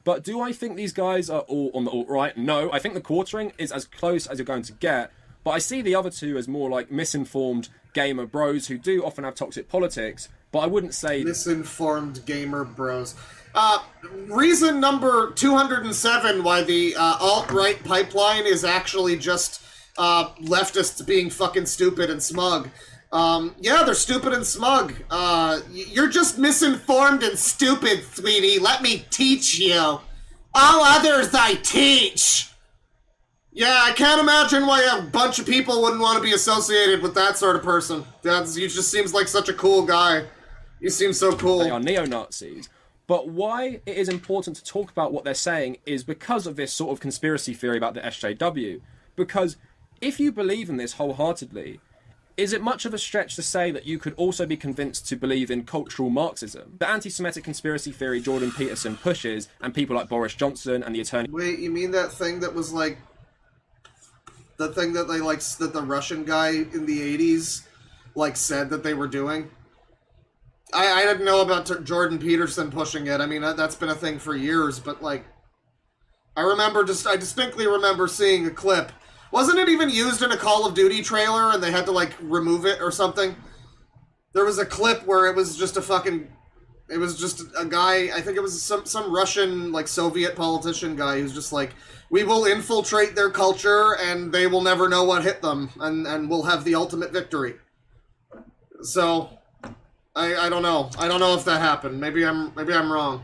D: But do I think these guys are all on the alt-right? No, I think the quartering is as close as you're going to get. But I see the other two as more like misinformed gamer bros who do often have toxic politics, but I wouldn't say...
A: Misinformed gamer bros. Reason number 207 why the alt-right pipeline is actually just leftists being fucking stupid and smug. Yeah, they're stupid and smug. You're just misinformed and stupid, sweetie. Let me teach you. All others I teach. Yeah, I can't imagine why a bunch of people wouldn't want to be associated with that sort of person. You just seems like such a cool guy. You seem so cool.
D: They are neo-Nazis. But why it is important to talk about what they're saying is because of this sort of conspiracy theory about the SJW. Because if you believe in this wholeheartedly, is it much of a stretch to say that you could also be convinced to believe in cultural Marxism? The anti-Semitic conspiracy theory Jordan Peterson pushes, and people like Boris Johnson and the attorney...
A: Wait, you mean that thing that was like... The thing that they like, that the Russian guy in the 80s, like, said that they were doing? I didn't know about Jordan Peterson pushing it. I mean, that's been a thing for years, but, like, I distinctly remember seeing a clip. Wasn't it even used in a Call of Duty trailer and they had to, like, remove it or something? there was a clip where it was just it was just a guy, I think it was some Russian, like, Soviet politician guy who's just like, we will infiltrate their culture and they will never know what hit them, and we'll have the ultimate victory. So, I don't know. I don't know if that happened. Maybe I'm wrong.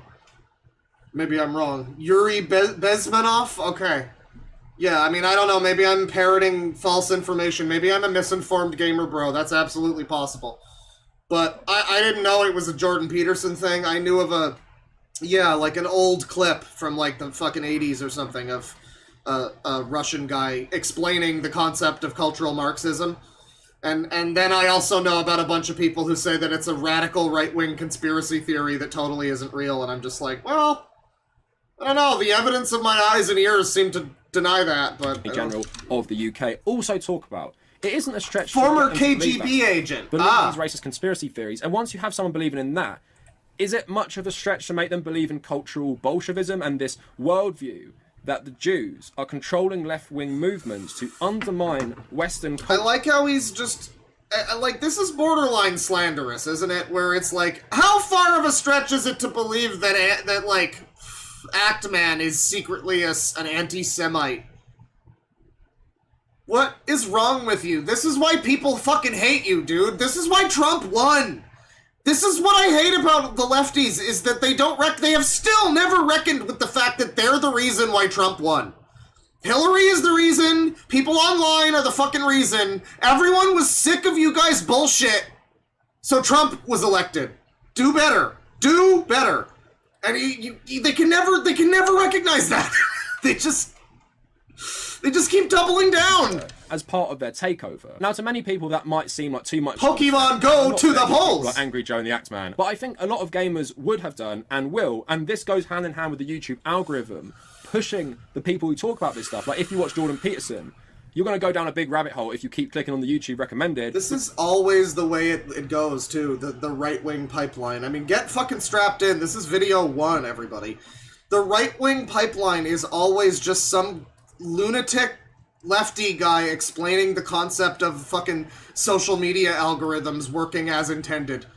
A: Maybe I'm wrong. Yuri Bezmenov? Okay. Yeah, I mean, I don't know. Maybe I'm parroting false information. Maybe I'm a misinformed gamer bro. That's absolutely possible. But I didn't know it was a Jordan Peterson thing. I knew of like an old clip from like the fucking 80s or something of a Russian guy explaining the concept of cultural Marxism. And then I also know about a bunch of people who say that it's a radical right-wing conspiracy theory that totally isn't real, and I'm just like, well, I don't know, the evidence of my eyes and ears seem to deny that, but...
D: In general of the UK also talk about. It isn't a stretch
A: Former
D: to get them to
A: KGB agent.
D: believe these racist conspiracy theories, and once you have someone believing in that, is it much of a stretch to make them believe in cultural Bolshevism and this worldview that the Jews are controlling left-wing movements to undermine Western culture?
A: I like how he's just... like, this is borderline slanderous, isn't it? Where it's like, how far of a stretch is it to believe that like, Actman is secretly an anti-Semite? What is wrong with you? This is why people fucking hate you, dude. This is why Trump won. This is what I hate about the lefties, is that they have still never reckoned with the fact that they're the reason why Trump won. Hillary is the reason, people online are the fucking reason, everyone was sick of you guys' bullshit, so Trump was elected. Do better. Do better. And they can never recognize that. They just keep doubling down.
D: As part of their takeover. Now, to many people, that might seem like too much.
A: Pokemon Go to the polls!
D: Like Angry Joe and the Axe Man. But I think a lot of gamers would have done and will, and this goes hand in hand with the YouTube algorithm, pushing the people who talk about this stuff. Like, if you watch Jordan Peterson, you're going to go down a big rabbit hole if you keep clicking on the YouTube recommended.
A: This is always the way it goes, too, the right-wing pipeline. I mean, get fucking strapped in. This is video 1, everybody. The right-wing pipeline is always just some lunatic lefty guy explaining the concept of fucking social media algorithms working as intended.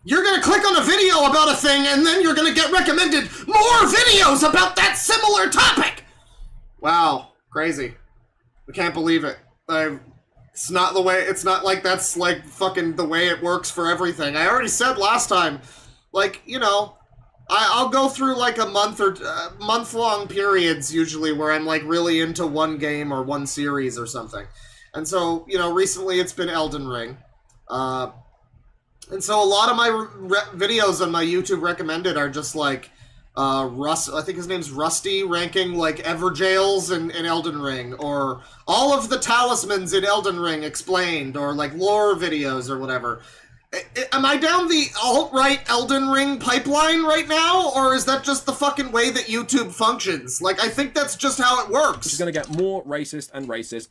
A: You're gonna click on a video about a thing, and then you're gonna get recommended more videos about that similar topic! Wow. Crazy. I can't believe it. It's not like that's, like, fucking the way it works for everything. I already said last time, like, you know, I'll go through, like, a month or month-long periods, usually, where I'm, like, really into one game or one series or something. And so, you know, recently it's been Elden Ring. And so a lot of my videos on my YouTube recommended are just, like, I think his name's Rusty, ranking, like, Everjails in Elden Ring, or all of the talismans in Elden Ring explained, or, like, lore videos or whatever. Am I down the alt-right Elden Ring pipeline right now, or is that just the fucking way that YouTube functions? Like, I think that's just how it works.
D: Which is going to get more racist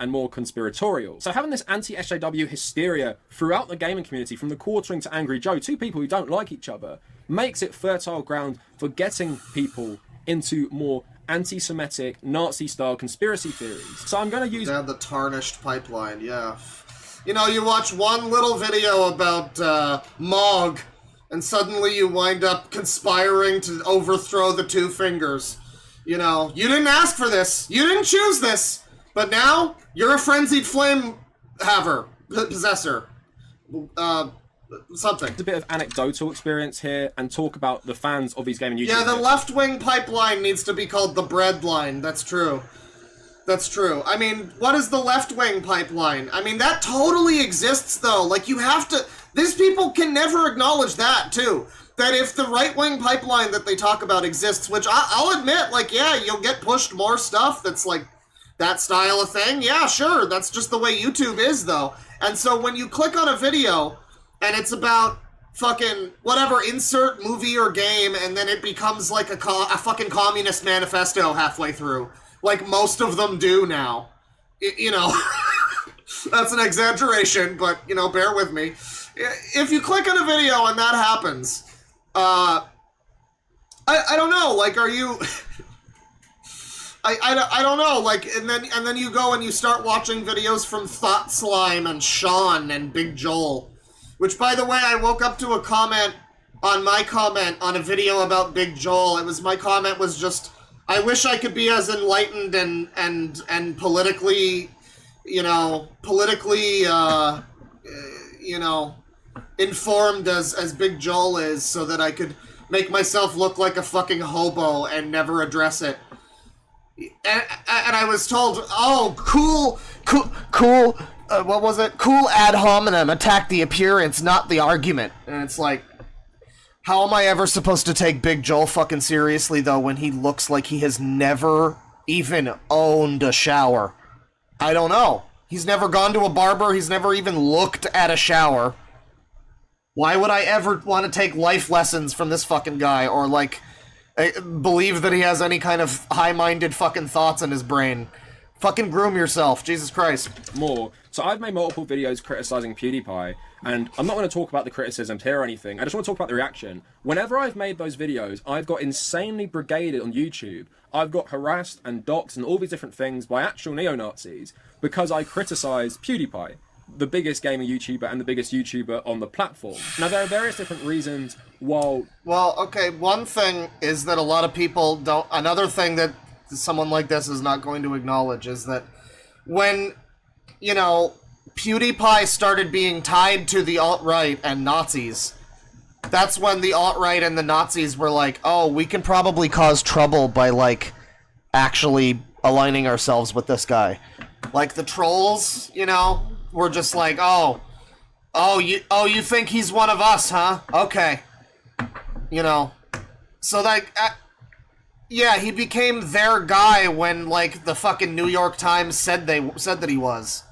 D: and more conspiratorial. So having this anti-SJW hysteria throughout the gaming community, from the Quartering to Angry Joe, two people who don't like each other, makes it fertile ground for getting people into more anti-Semitic, Nazi-style conspiracy theories. So I'm going to use...
A: Yeah, the tarnished pipeline, yeah. You know, you watch one little video about Mog, and suddenly you wind up conspiring to overthrow the Two Fingers. You know, you didn't ask for this, you didn't choose this, but now you're a frenzied flame possessor. Something.
D: A bit of anecdotal experience here, and talk about the fans of these gaming YouTubers.
A: Yeah, the left-wing pipeline needs to be called the bread line, that's true. That's true. I mean, what is the left-wing pipeline? I mean, that totally exists, though. Like, you have to... These people can never acknowledge that, too. That if the right-wing pipeline that they talk about exists, which I'll admit, like, yeah, you'll get pushed more stuff that's, like, that style of thing. Yeah, sure, that's just the way YouTube is, though. And so when you click on a video, and it's about fucking whatever, insert movie or game, and then it becomes, like, a fucking communist manifesto halfway through. Like most of them do now. You know, that's an exaggeration, but, you know, bear with me. If you click on a video and that happens, I don't know, like, are you... I don't know, like, and then you go and you start watching videos from Thought Slime and Sean and Big Joel, Which, by the way, I woke up to a comment on my comment on a video about Big Joel. My comment was just, I wish I could be as enlightened and politically, informed as Big Joel is, so that I could make myself look like a fucking hobo and never address it. And I was told, oh, cool, what was it? Cool ad hominem, attack the appearance, not the argument. And it's like, how am I ever supposed to take Big Joel fucking seriously, though, when he looks like he has never even owned a shower? I don't know. He's never gone to a barber, he's never even looked at a shower. Why would I ever want to take life lessons from this fucking guy, or, like, believe that he has any kind of high-minded fucking thoughts in his brain? Fucking groom yourself, Jesus Christ.
D: More. So I've made multiple videos criticizing PewDiePie, and I'm not going to talk about the criticisms here or anything. I just want to talk about the reaction. Whenever I've made those videos, I've got insanely brigaded on YouTube. I've got harassed and doxxed and all these different things by actual neo-Nazis because I criticize PewDiePie, the biggest gamer YouTuber and the biggest YouTuber on the platform. Now, there are various different reasons Well,
A: okay, one thing is that a lot of people don't... Another thing that someone like this is not going to acknowledge is that when, PewDiePie started being tied to the alt-right and Nazis, that's when the alt-right and the Nazis were like, oh, we can probably cause trouble by, like, actually aligning ourselves with this guy. Like, the trolls, were just like, oh, you think he's one of us, huh? Okay. So, like, yeah, he became their guy when, like, the fucking New York Times said that he was.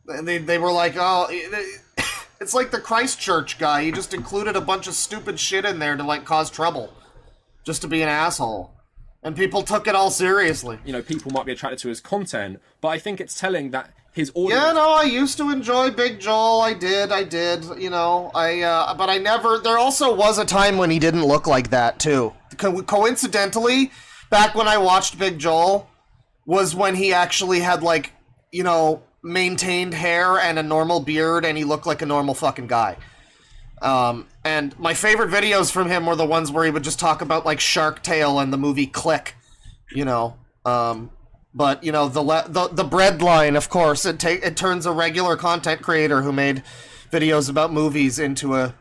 A: And they were like, oh, it's like the Christchurch guy. He just included a bunch of stupid shit in there to, like, cause trouble. Just to be an asshole. And people took it all seriously.
D: People might be attracted to his content, but I think it's telling that his audience...
A: Yeah, no, I used to enjoy Big Joel. I did, but I never... There also was a time when he didn't look like that, too. Coincidentally, back when I watched Big Joel, was when he actually had, like, maintained hair and a normal beard, and he looked like a normal fucking guy. And my favorite videos from him were the ones where he would just talk about, like, Shark Tale and the movie Click, But, the bread line, of course, it turns a regular content creator who made videos about movies into an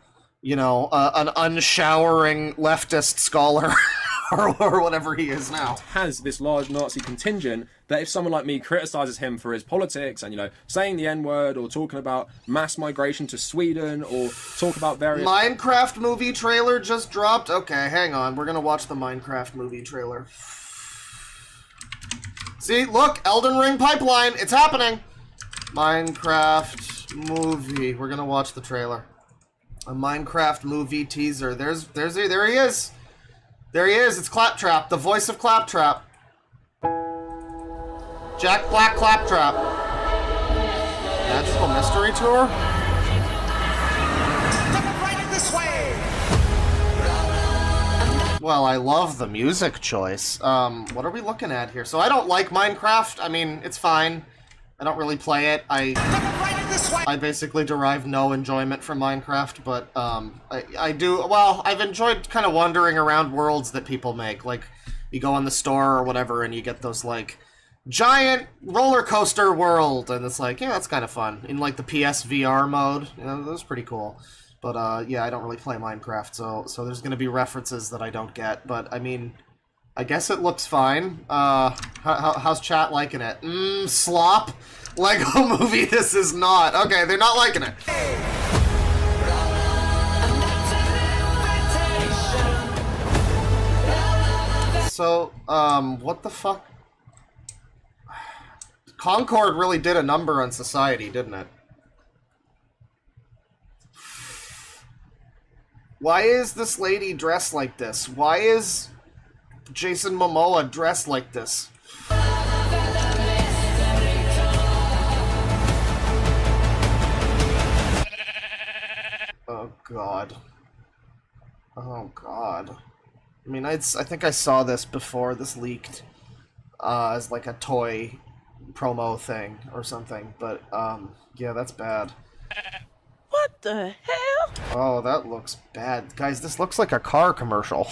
A: unshowering leftist scholar or whatever he is now.
D: Has this large Nazi contingent that if someone like me criticizes him for his politics and, saying the N-word or talking about mass migration to Sweden or talk about various...
A: Minecraft movie trailer just dropped? Okay, hang on. We're gonna watch the Minecraft movie trailer. See, look, Elden Ring pipeline. It's happening. Minecraft movie. We're gonna watch the trailer. A Minecraft movie teaser. There he is. There he is. It's Claptrap, the voice of Claptrap. Jack Black Claptrap. Magical Mystery Tour.
J: Right this way.
A: Well, I love the music choice. What are we looking at here? So I don't like Minecraft. I mean, it's fine. I don't really play it. I basically derive no enjoyment from Minecraft, but I do. Well, I've enjoyed kind of wandering around worlds that people make. Like, you go in the store or whatever, and you get those like giant roller coaster world, and it's like, yeah, that's kind of fun in like the PSVR mode. That was pretty cool. But yeah, I don't really play Minecraft, so there's gonna be references that I don't get. But I mean, I guess it looks fine. How's chat liking it? Slop? Lego movie this is not. Okay, they're not liking it. So, what the fuck? Concord really did a number on society, didn't it? Why is this lady dressed like this? Why is Jason Momoa dressed like this? Oh god. Oh god. I mean, I think I saw this before this leaked as like a toy promo thing or something, but yeah, that's bad.
J: What the hell?
A: Oh, that looks bad. Guys, this looks like a car commercial.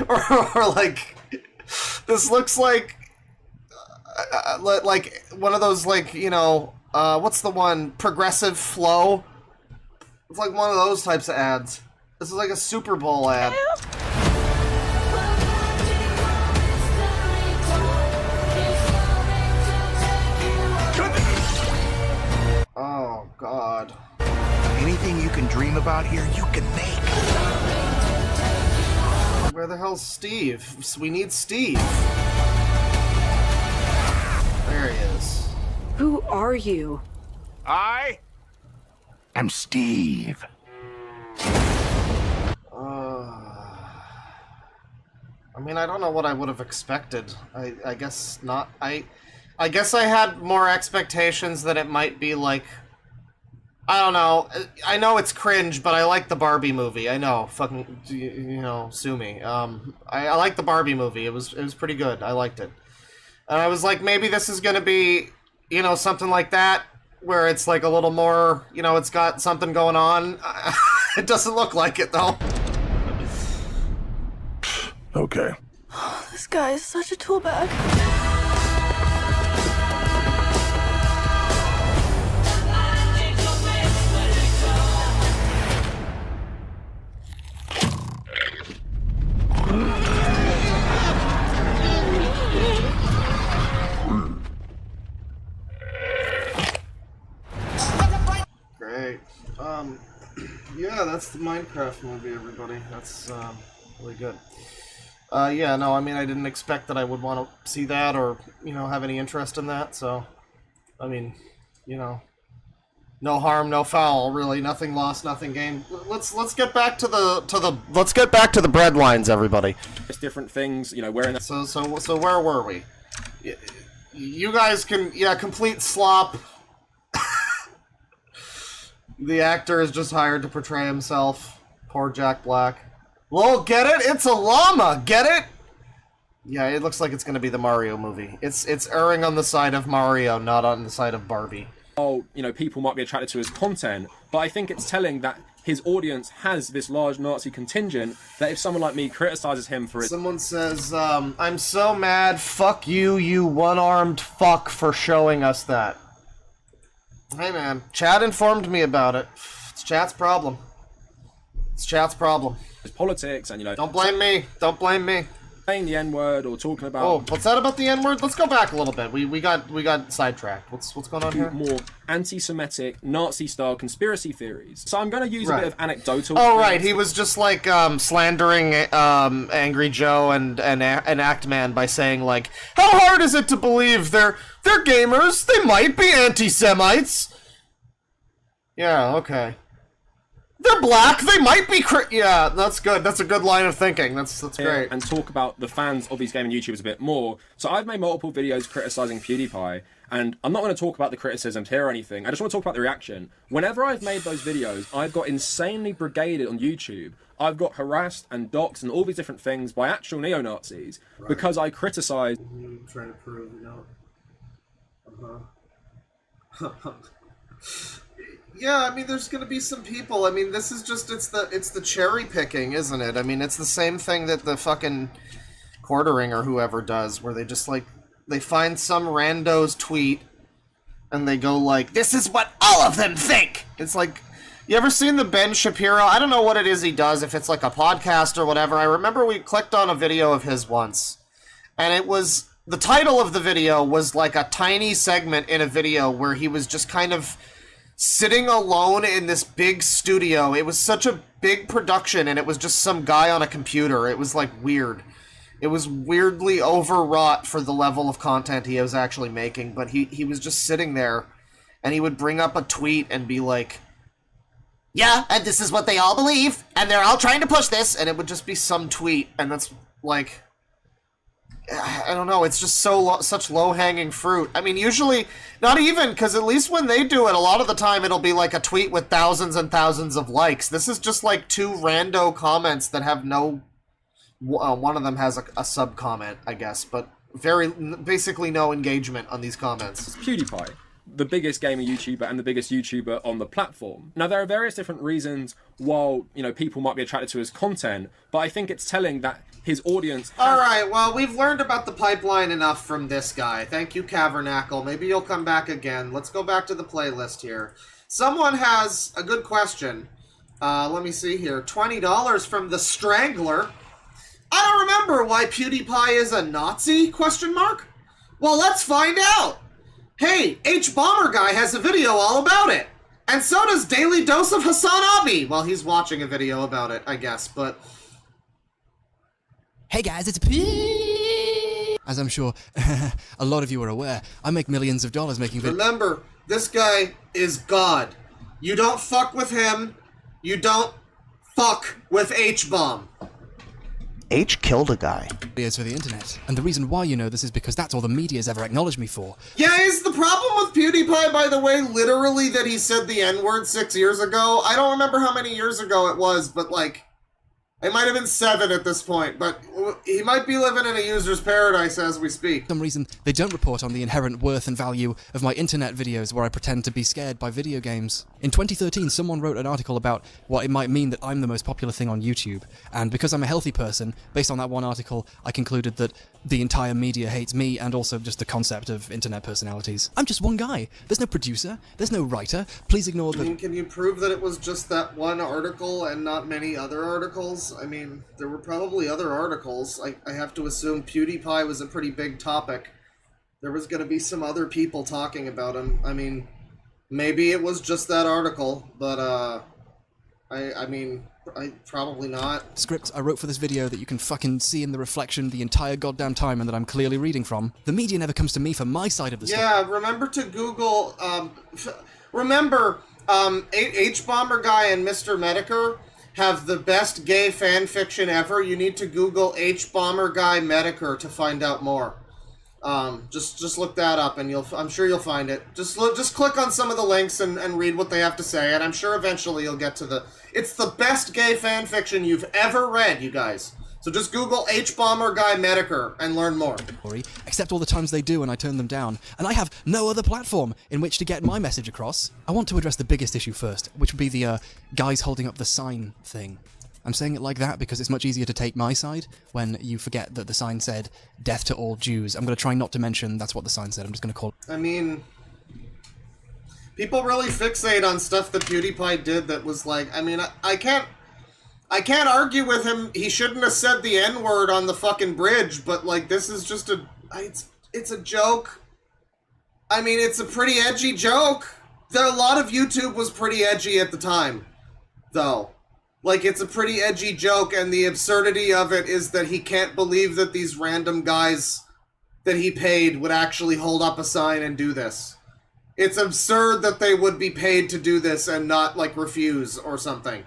A: or like... This looks like one of those, like, you know, what's the one? Progressive Flow? It's like one of those types of ads. This is like a Super Bowl ad. Oh, God.
K: Anything you can dream about here, you can make.
A: Where the hell's Steve? We need Steve. There he is.
J: Who are you?
K: I am Steve.
A: I mean, I don't know what I would have expected. I guess not. I guess I had more expectations that it might be like... I don't know. I know it's cringe, but I like the Barbie movie. I know. Fucking, you know, sue me. I like the Barbie movie. It was pretty good. I liked it. And I was like, maybe this is gonna be, you know, something like that, where it's like a little more, you know, it's got something going on. It doesn't look like it, though.
K: Okay.
J: This guy is such a tool bag.
A: Great. Yeah, that's the Minecraft movie, everybody. That's, really good. Yeah, no, I mean, I didn't expect that I would want to see that or, you know, have any interest in that, so, I mean, you know, no harm, no foul, really, nothing lost, nothing gained. Let's get back to let's get back to the bread lines, everybody.
D: It's different things, you know, we're in...
A: So where were we? You guys can, yeah, complete slop. The actor is just hired to portray himself. Poor Jack Black. Lol, get it? It's a llama! Get it? Yeah, it looks like it's gonna be the Mario movie. It's erring on the side of Mario, not on the side of Barbie.
D: Oh, you know, people might be attracted to his content, but I think it's telling that his audience has this large Nazi contingent that if someone like me criticizes him for it...
A: Someone says, I'm so mad, fuck you, you one-armed fuck, for showing us that. Hey man, Chad informed me about it. It's Chat's problem. It's Chat's problem.
D: His politics and, you know...
A: Don't blame me. Don't blame me.
D: Saying the N-word or talking about...
A: Oh, what's that about the N-word? Let's go back a little bit. We got sidetracked. What's going on here?
D: More anti-Semitic, Nazi-style conspiracy theories. So I'm going to use a bit of anecdotal...
A: Oh, right. He was just, like, slandering Angry Joe and Actman by saying, like, how hard is it to believe they're gamers? They might be anti-Semites. Yeah, okay. They're black. They might be. Yeah, that's good. That's a good line of thinking. That's great.
D: And talk about the fans of these gaming YouTubers a bit more. So I've made multiple videos criticizing PewDiePie, and I'm not going to talk about the criticisms here or anything. I just want to talk about the reaction. Whenever I've made those videos, I've got insanely brigaded on YouTube. I've got harassed and doxxed and all these different things by actual neo-Nazis because I criticize.
A: I'm trying to prove, you know. Yeah, I mean, there's gonna be some people. I mean, this is just, it's the cherry picking, isn't it? I mean, it's the same thing that the fucking Quartering or whoever does, where they just, like, they find some rando's tweet, and they go like, this is what all of them think! It's like, you ever seen the Ben Shapiro? I don't know what it is he does, if it's like a podcast or whatever. I remember we clicked on a video of his once, and it was, the title of the video was like a tiny segment in a video where he was just kind of sitting alone in this big studio. It was such a big production, and it was just some guy on a computer. It was, like, weird. It was weirdly overwrought for the level of content he was actually making, but he was just sitting there, and he would bring up a tweet and be like, yeah, and this is what they all believe, and they're all trying to push this, and it would just be some tweet, and that's, like... I don't know, it's just such low-hanging fruit. I mean, usually, not even, because at least when they do it, a lot of the time it'll be like a tweet with thousands and thousands of likes. This is just like two rando comments that have no... one of them has a sub-comment, I guess, but basically no engagement on these comments.
D: PewDiePie. the biggest gamer YouTuber and the biggest YouTuber on the platform. Now, there are various different reasons why, you know, people might be attracted to his content, but I think it's telling that his audience...
A: Alright, well, we've learned about the pipeline enough from this guy. Thank you, Cavernacle. Maybe you'll come back again. Let's go back to the playlist here. Someone has a good question. Let me see here. $20 from the Strangler. I don't remember why PewDiePie is a Nazi? Question mark? Well, let's find out. Hey, H-Bomber Guy has a video all about it. And so does Daily Dose of Hassan Abi. Well, he's watching a video about it, I guess, but...
L: Hey guys, it's P. As I'm sure a lot of you are aware, I make millions of dollars making videos.
A: Remember, this guy is God. You don't fuck with him. You don't fuck with H-Bomb.
K: H killed a guy.
L: Videos for the internet. And the reason why you know this is because that's all the media's ever acknowledged me for.
A: Yeah, is the problem with PewDiePie, by the way, literally that he said the N-word 6 years ago? I don't remember how many years ago it was, but like... It might have been 7 at this point, but he might be living in a user's paradise as we speak.
L: For some reason, they don't report on the inherent worth and value of my internet videos where I pretend to be scared by video games. In 2013, someone wrote an article about what it might mean that I'm the most popular thing on YouTube, and because I'm a healthy person, based on that one article, I concluded that the entire media hates me and also just the concept of internet personalities. I'm just one guy. There's no producer. There's no writer. Please ignore the...
A: I mean, can you prove that it was just that one article and not many other articles? I mean, there were probably other articles. I have to assume PewDiePie was a pretty big topic. There was going to be some other people talking about him. I mean, maybe it was just that article, but, I mean, probably not.
L: Script I wrote for this video that you can fucking see in the reflection the entire goddamn time and that I'm clearly reading from. The media never comes to me for my side of the story.
A: Yeah, remember to Google, remember, H-Bomber Guy and Mr. Medicare have the best gay fanfiction ever. You need to Google H-Bomber Guy Medicare to find out more. Just look that up and I'm sure you'll find it. Just click on some of the links and read what they have to say, and I'm sure eventually you'll get to it's the best gay fanfiction you've ever read, you guys. So just Google H-Bomber Guy Medicare and learn more.
L: Except all the times they do and I turn them down. And I have no other platform in which to get my message across. I want to address the biggest issue first, which would be the guys holding up the sign thing. I'm saying it like that because it's much easier to take my side when you forget that the sign said, "Death to all Jews." I'm going to try not to mention that's what the sign said. I'm just going to call it.
A: I mean, people really fixate on stuff that PewDiePie did that was like, I mean, I can't argue with him. He shouldn't have said the N-word on the fucking bridge, but like, this is just it's a joke. I mean, it's a pretty edgy joke. A lot of YouTube was pretty edgy at the time, though. Like, it's a pretty edgy joke, and the absurdity of it is that he can't believe that these random guys that he paid would actually hold up a sign and do this. It's absurd that they would be paid to do this and not, like, refuse or something.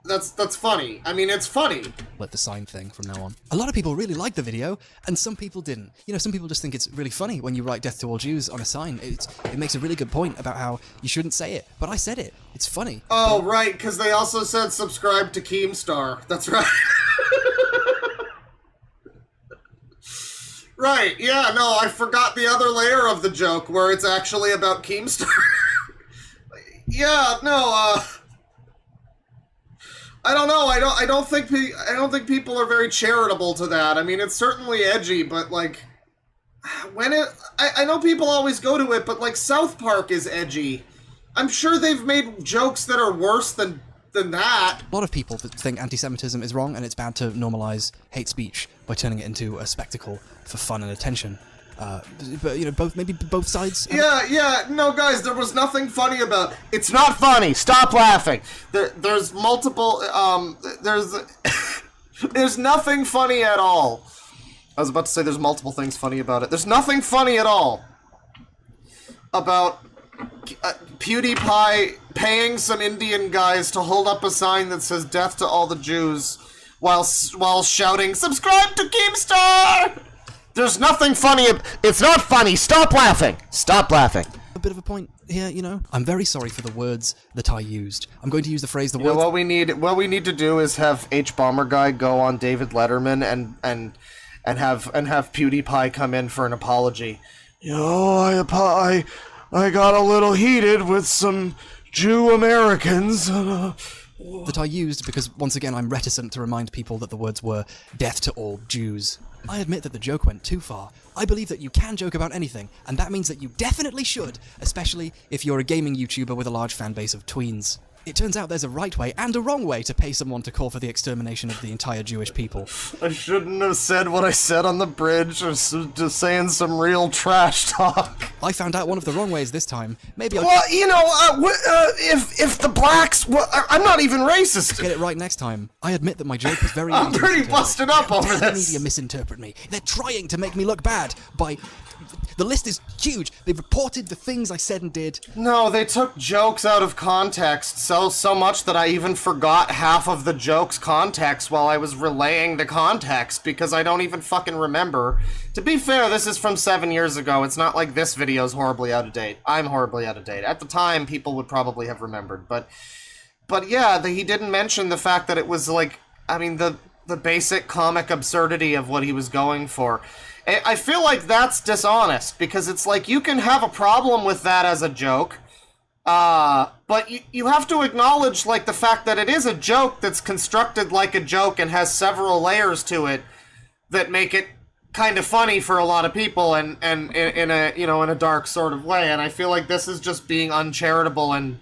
A: That's funny. I mean, it's funny.
L: Let the sign thing from now on. A lot of people really liked the video, and some people didn't. You know, some people just think it's really funny when you write "Death to all Jews" on a sign. It makes a really good point about how you shouldn't say it, but I said it. It's funny.
A: Oh, right, because they also said subscribe to Keemstar. That's right. Right, yeah, no, I forgot the other layer of the joke where it's actually about Keemstar. Yeah, no, I don't know. I don't think people are very charitable to that. I mean, it's certainly edgy, but like, I know people always go to it, but like South Park is edgy. I'm sure they've made jokes that are worse than that.
L: A lot of people think anti-Semitism is wrong, and it's bad to normalize hate speech by turning it into a spectacle for fun and attention. But, you know, maybe both sides.
A: Yeah, no, guys, there was nothing funny about... It's not funny! Stop laughing! There's multiple, there's nothing funny at all. I was about to say there's multiple things funny about it. There's nothing funny at all about PewDiePie paying some Indian guys to hold up a sign that says "Death to all the Jews" while shouting, "Subscribe to Keemstar!" There's nothing funny. It's not funny. Stop laughing. Stop laughing.
L: A bit of a point here, you know. I'm very sorry for the words that I used. I'm going to use the phrase
A: What we need to do is have H-Bomber Guy go on David Letterman and have PewDiePie come in for an apology, you know, I got a little heated with some Jew Americans.
L: That I used because, once again, I'm reticent to remind people that the words were death to all Jews. I admit that the joke went too far. I believe that you can joke about anything, and that means that you definitely should, especially if you're a gaming YouTuber with a large fan base of tweens. It turns out there's a right way and a wrong way to pay someone to call for the extermination of the entire Jewish people.
A: I shouldn't have said what I said on the bridge, or just saying some real trash talk.
L: I found out one of the wrong ways this time. Maybe I'll...
A: Well, you know, if the blacks... Well, I'm not even racist.
L: Get it right next time. I admit that my joke was very...
A: I'm pretty busted up over
L: The
A: this.
L: media misinterpret me. They're trying to make me look bad by... The list is huge. They've reported the things I said and did.
A: No, they took jokes out of context so much that I even forgot half of the joke's context while I was relaying the context, because I don't even fucking remember. To be fair, this is from 7 years ago. It's not like this video's horribly out of date. I'm horribly out of date. At the time, people would probably have remembered, but yeah, he didn't mention the fact that it was like, I mean, the basic comic absurdity of what he was going for. I feel like that's dishonest, because it's like, you can have a problem with that as a joke, but you have to acknowledge, like, the fact that it is a joke that's constructed like a joke and has several layers to it that make it kind of funny for a lot of people, and in a, you know, in a dark sort of way. And I feel like this is just being uncharitable and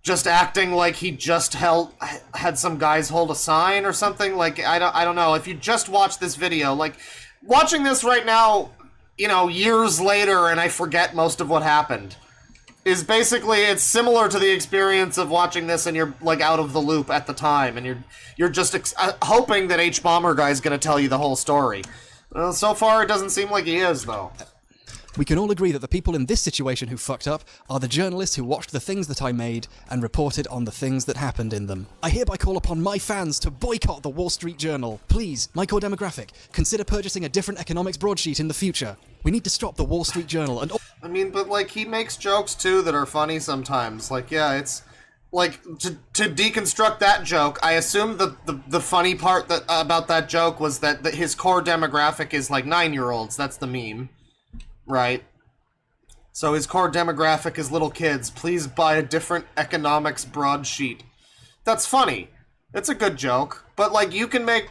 A: just acting like he just had some guys hold a sign or something. Like, I don't know. If you just watch this video, like, watching this right now, you know, years later, and I forget most of what happened, is basically, it's similar to the experience of watching this and you're, like, out of the loop at the time, and you're just hoping that H-Bomber Guy's gonna tell you the whole story. So far, it doesn't seem like he is, though.
L: We can all agree that the people in this situation who fucked up are the journalists who watched the things that I made and reported on the things that happened in them. I hereby call upon my fans to boycott the Wall Street Journal. Please, my core demographic, consider purchasing a different economics broadsheet in the future. We need to stop the Wall Street Journal and...
A: I mean, but, like, he makes jokes, too, that are funny sometimes. Like, yeah, it's... Like, to deconstruct that joke, I assume the funny part about that joke was that his core demographic is, like, 9-year-olds. That's the meme. Right? So his core demographic is little kids. Please buy a different economics broadsheet. That's funny. It's a good joke. But, like, you can make...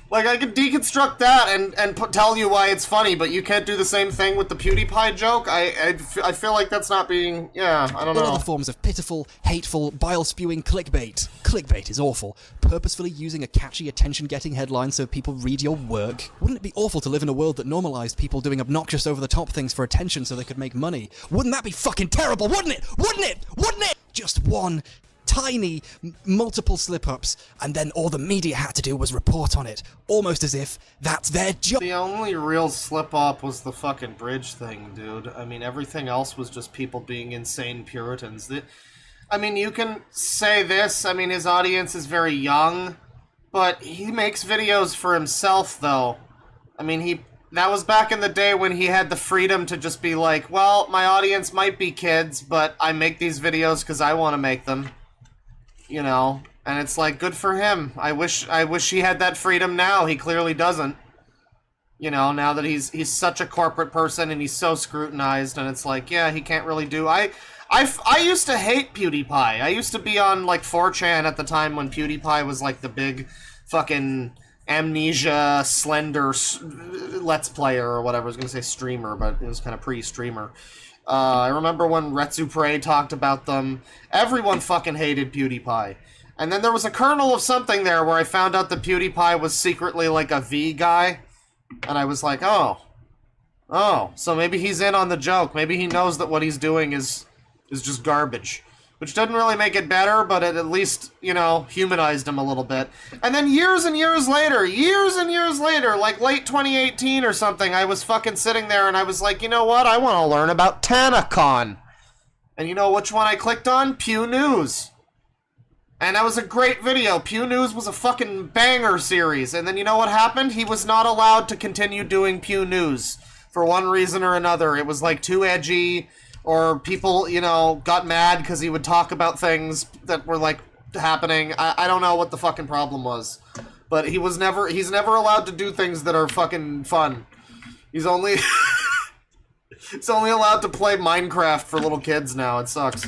A: like, I can deconstruct that and tell you why it's funny, but you can't do the same thing with the PewDiePie joke? I feel like that's not being... Yeah, I don't know.
L: All other forms of pitiful, hateful, bile-spewing clickbait. Clickbait is awful. Purposefully using a catchy, attention-getting headline so people read your work. Wouldn't it be awful to live in a world that normalized people doing obnoxious, over-the-top things for attention so they could make money? Wouldn't that be fucking terrible? Wouldn't it? Wouldn't it? Wouldn't it? Just one tiny, multiple slip-ups, and then all the media had to do was report on it, almost as if that's their job.
A: The only real slip-up was the fucking bridge thing, dude. I mean, everything else was just people being insane Puritans. I mean, you can say this, I mean, his audience is very young, but he makes videos for himself, though. I mean, that was back in the day when he had the freedom to just be like, well, my audience might be kids, but I make these videos because I want to make them. You know, and it's like, good for him. I wish he had that freedom now. He clearly doesn't. You know, now that he's such a corporate person and he's so scrutinized, and it's like, yeah, he can't really do... I used to hate PewDiePie. I used to be on, like, 4chan at the time when PewDiePie was, like, the big fucking Amnesia Slender Let's Player or whatever. I was gonna say streamer, but it was kind of pre-streamer. I remember when Retsupre talked about them. Everyone fucking hated PewDiePie. And then there was a kernel of something there where I found out that PewDiePie was secretly like a V guy. And I was like, oh, so maybe he's in on the joke. Maybe he knows that what he's doing is just garbage. Which didn't really make it better, but it at least, you know, humanized him a little bit. And then years and years later, like late 2018 or something, I was fucking sitting there and I was like, you know what? I want to learn about TanaCon. And you know which one I clicked on? Pew News. And that was a great video. Pew News was a fucking banger series. And then you know what happened? He was not allowed to continue doing Pew News for one reason or another. It was like too edgy, or people, you know, got mad because he would talk about things that were like happening. I don't know what the fucking problem was. But he's never allowed to do things that are fucking fun. He's only It's only allowed to play Minecraft for little kids now. It sucks.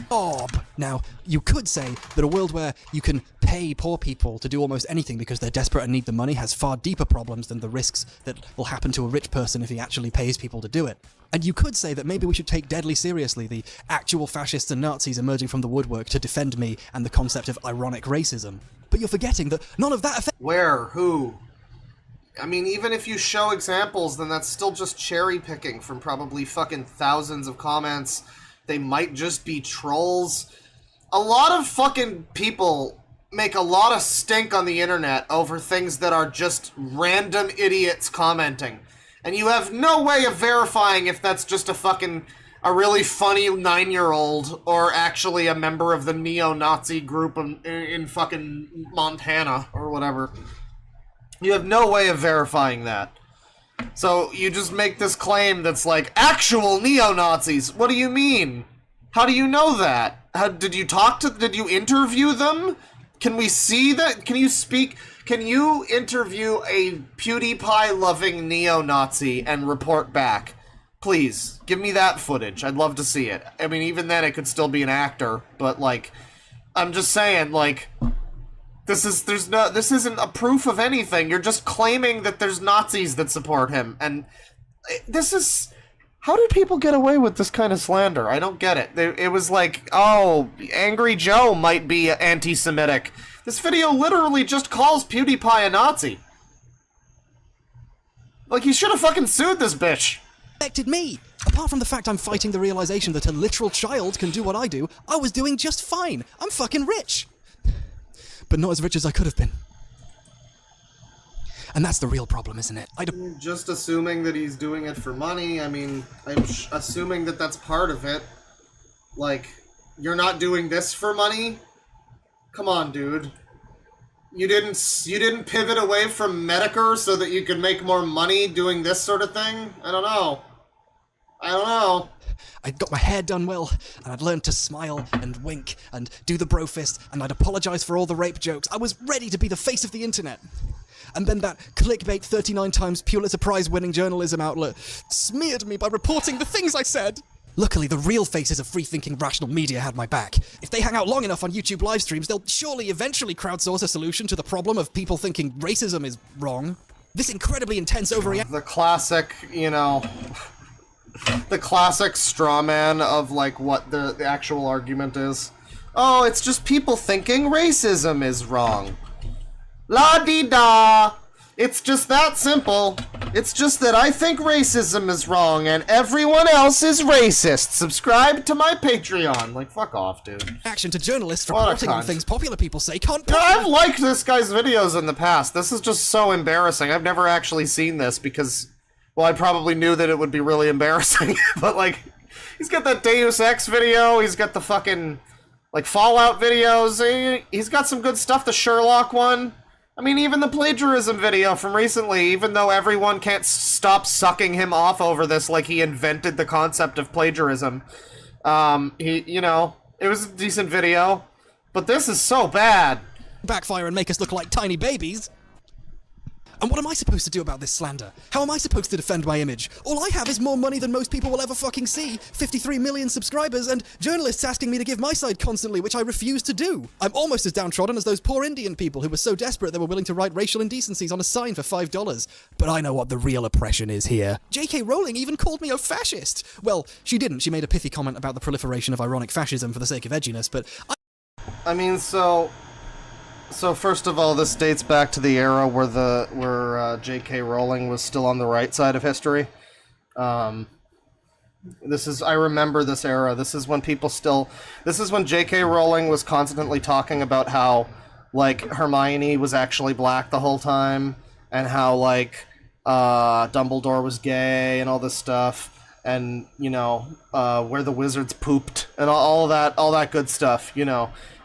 L: Now, you could say that a world where you can pay poor people to do almost anything because they're desperate and need the money has far deeper problems than the risks that will happen to a rich person if he actually pays people to do it. And you could say that maybe we should take deadly seriously the actual fascists and Nazis emerging from the woodwork to defend me and the concept of ironic racism. But you're forgetting that none of that affects—
A: Where? Who? I mean, even if you show examples, then that's still just cherry picking from probably fucking thousands of comments. They might just be trolls. A lot of fucking people make a lot of stink on the internet over things that are just random idiots commenting. And you have no way of verifying if that's just a really funny 9-year-old or actually a member of the neo-Nazi group in fucking Montana or whatever. You have no way of verifying that. So you just make this claim that's like, actual neo-Nazis. What do you mean? How do you know that? Did you interview them? Can we see that? Can you interview a PewDiePie-loving neo-Nazi and report back? Please, give me that footage. I'd love to see it. I mean, even then it could still be an actor, but like, I'm just saying, like, this isn't a proof of anything. You're just claiming that there's Nazis that support him, and how do people get away with this kind of slander? I don't get it. It was like, oh, Angry Joe might be anti-Semitic. This video literally just calls PewDiePie a Nazi. Like, he should have fucking sued this bitch.
L: Affected me. Apart from the fact I'm fighting the realization that a literal child can do what I do, I was doing just fine. I'm fucking rich. But not as rich as I could have been. And that's the real problem, isn't it?
A: Just assuming that he's doing it for money, I mean, I'm assuming that that's part of it. Like, you're not doing this for money? Come on, dude. You didn't pivot away from Medicare so that you could make more money doing this sort of thing? I don't know.
L: I'd got my hair done well, and I'd learned to smile and wink and do the bro fist, and I'd apologize for all the rape jokes. I was ready to be the face of the internet. And then that clickbait 39 times Pulitzer Prize winning journalism outlet smeared me by reporting the things I said. Luckily, the real faces of free-thinking rational media had my back. If they hang out long enough on YouTube live streams, they'll surely eventually crowdsource a solution to the problem of people thinking racism is wrong. This incredibly intense overreaction—
A: The classic, the classic straw man of, like, what the actual argument is. Oh, it's just people thinking racism is wrong. La-dee-da! It's just that simple. It's just that I think racism is wrong and everyone else is racist. Subscribe to my Patreon. Like, fuck off, dude.
L: Action to journalists reporting on things popular people say can't—
A: I've liked this guy's videos in the past. This is just so embarrassing. I've never actually seen this because, well, I probably knew that it would be really embarrassing. But, like, he's got that Deus Ex video. He's got the fucking, like, Fallout videos. He's got some good stuff. The Sherlock one. I mean, even the plagiarism video from recently, even though everyone can't stop sucking him off over this like he invented the concept of plagiarism, it was a decent video, but this is so bad.
L: Backfire and make us look like tiny babies. And what am I supposed to do about this slander? How am I supposed to defend my image? All I have is more money than most people will ever fucking see, 53 million subscribers, and journalists asking me to give my side constantly, which I refuse to do. I'm almost as downtrodden as those poor Indian people who were so desperate they were willing to write racial indecencies on a sign for $5. But I know what the real oppression is here. J.K. Rowling even called me a fascist. Well, she didn't. She made a pithy comment about the proliferation of ironic fascism for the sake of edginess, but
A: So first of all, this dates back to the era where J.K. Rowling was still on the right side of history. I remember this era. This is when J.K. Rowling was constantly talking about how, like, Hermione was actually black the whole time, and how, like, Dumbledore was gay and all this stuff, and, where the wizards pooped, and all that good stuff,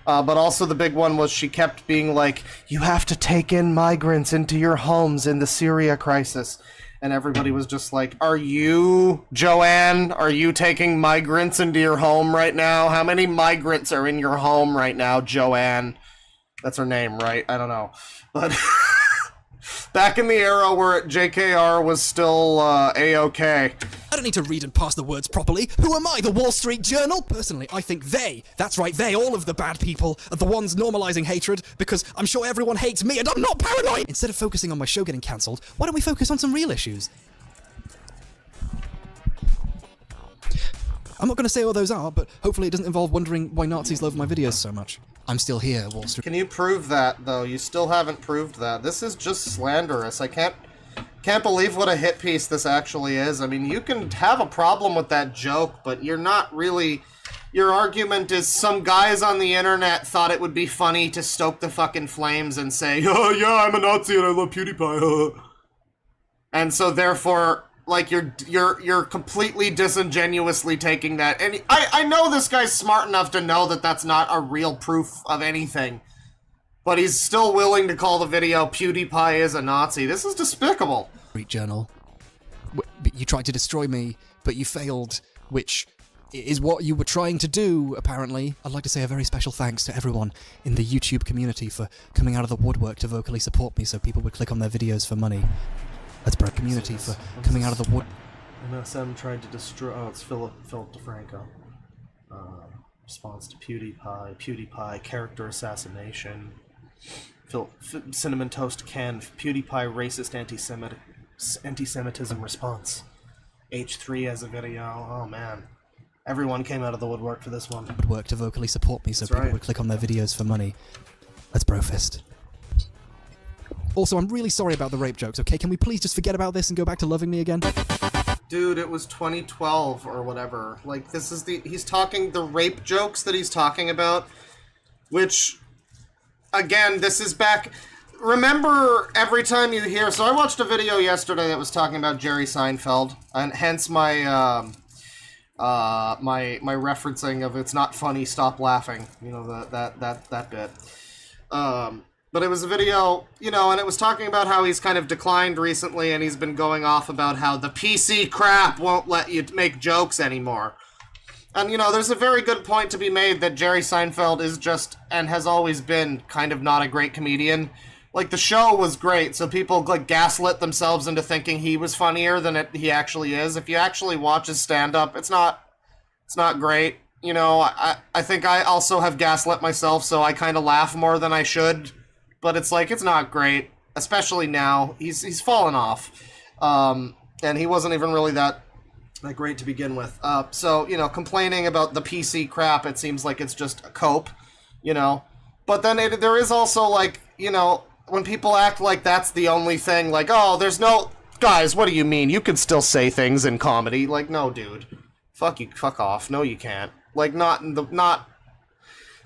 A: But also the big one was she kept being like, you have to take in migrants into your homes in the Syria crisis. And everybody was just like, are you, Joanne, are you taking migrants into your home right now? How many migrants are in your home right now, Joanne? That's her name, right? I don't know. But Back in the era where JKR was still A-OK.
L: I don't need to read and parse the words properly. Who am I, the Wall Street Journal? Personally, I think they, that's right, they, all of the bad people, are the ones normalizing hatred, because I'm sure everyone hates me and I'm not paranoid! Instead of focusing on my show getting cancelled, why don't we focus on some real issues? I'm not going to say what those are, but hopefully it doesn't involve wondering why Nazis love my videos so much. I'm still here, Wall Street.
A: Can you prove that, though? You still haven't proved that. This is just slanderous. I can't believe what a hit piece this actually is. I mean, you can have a problem with that joke, but you're not really... Your argument is some guys on the internet thought it would be funny to stoke the fucking flames and say, oh yeah, I'm a Nazi and I love PewDiePie. And so therefore... Like, you're completely disingenuously taking that. And I know this guy's smart enough to know that that's not a real proof of anything. But he's still willing to call the video PewDiePie is a Nazi. This is despicable.
L: Street Journal. You tried to destroy me, but you failed, which is what you were trying to do, apparently. I'd like to say a very special thanks to everyone in the YouTube community for coming out of the woodwork to vocally support me so people would click on their videos for money. Let's break community for coming out of the wood.
A: MSM tried to destroy... Oh, it's Philip DeFranco. Response to PewDiePie, character assassination. Cinnamon Toast Ken, PewDiePie racist anti-Semitism response. H3 has a video. Oh man. Everyone came out of the woodwork for this one.
L: Woodwork to vocally support me so people would click on their videos for money. Let's brofist. Also, I'm really sorry about the rape jokes, okay? Can we please just forget about this and go back to loving me again?
A: Dude, it was 2012 or whatever. Like, this is he's talking, the rape jokes that he's talking about, which, again, this is back... Remember, every time you hear... So I watched a video yesterday that was talking about Jerry Seinfeld, and hence my, my referencing of it's not funny, stop laughing. You know, that bit. But it was a video, you know, and it was talking about how he's kind of declined recently, and he's been going off about how the PC crap won't let you make jokes anymore. And, you know, there's a very good point to be made that Jerry Seinfeld is just, and has always been, kind of not a great comedian. Like, the show was great, so people, like, gaslit themselves into thinking he was funnier than he actually is. If you actually watch his stand-up, it's not great. You know, I think I also have gaslit myself, so I kind of laugh more than I should. But it's like, it's not great, especially now. He's fallen off. And he wasn't even really that great to begin with. So, you know, complaining about the PC crap, it seems like it's just a cope, you know. But then there is also, like, you know, when people act like that's the only thing, like, oh, there's no... Guys, what do you mean? You can still say things in comedy. Like, no, dude. Fuck you, fuck off. No, you can't. Like,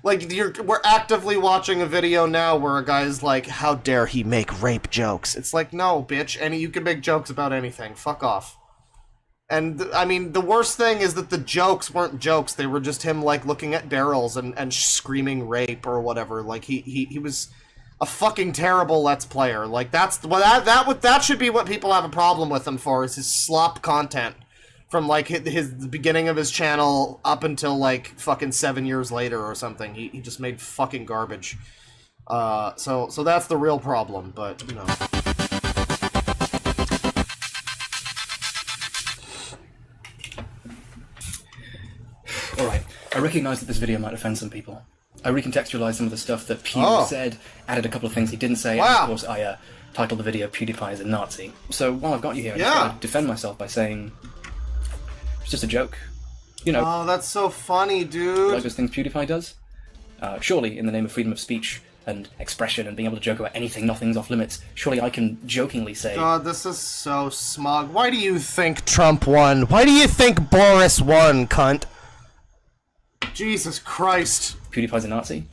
A: Like, we're actively watching a video now where a guy's like, how dare he make rape jokes? It's like, no, bitch, you can make jokes about anything. Fuck off. And, I mean, the worst thing is that the jokes weren't jokes. They were just him, like, looking at barrels and screaming rape or whatever. Like, he was a fucking terrible Let's Player. Like, that should be what people have a problem with him for, is his slop content. From, like, the beginning of his channel up until, like, fucking 7 years later or something. He just made fucking garbage. So that's the real problem, but, you know.
M: Alright, I recognize that this video might offend some people. I recontextualized some of the stuff that Pew said, added a couple of things he didn't say, and of course I titled the video PewDiePie is a Nazi. So while I've got you here, I just want to defend myself by saying... It's just a joke. You know.
A: Oh, that's so funny, dude.
M: Like those things PewDiePie does. Surely, in the name of freedom of speech and expression and being able to joke about anything, nothing's off limits, surely I can jokingly say...
A: God, this is so smug. Why do you think Trump won? Why do you think Boris won, cunt? Jesus Christ.
M: PewDiePie's a Nazi,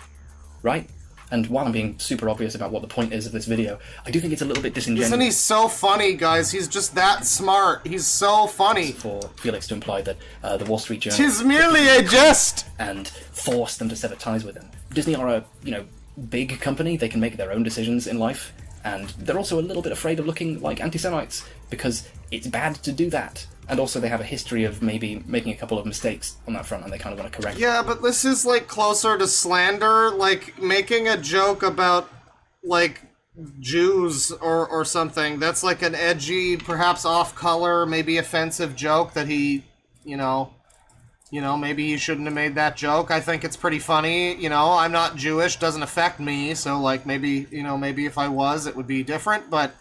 M: right? And while I'm being super obvious about what the point is of this video, I do think it's a little bit disingenuous.
A: Isn't he so funny, guys? He's just that smart. He's so funny.
M: For Felix to imply that the Wall Street Journal...
A: 'Tis merely a jest!
M: And force them to sever ties with him. Disney are a, you know, big company. They can make their own decisions in life. And they're also a little bit afraid of looking like anti-Semites, because it's bad to do that. And also they have a history of maybe making a couple of mistakes on that front, and they kind of want to correct
A: Yeah, but this is, like, closer to slander, like, making a joke about, like, Jews or something. That's like an edgy, perhaps off-color, maybe offensive joke that he, maybe he shouldn't have made that joke. I think it's pretty funny. I'm not Jewish, doesn't affect me, so like maybe if I was, it would be different. But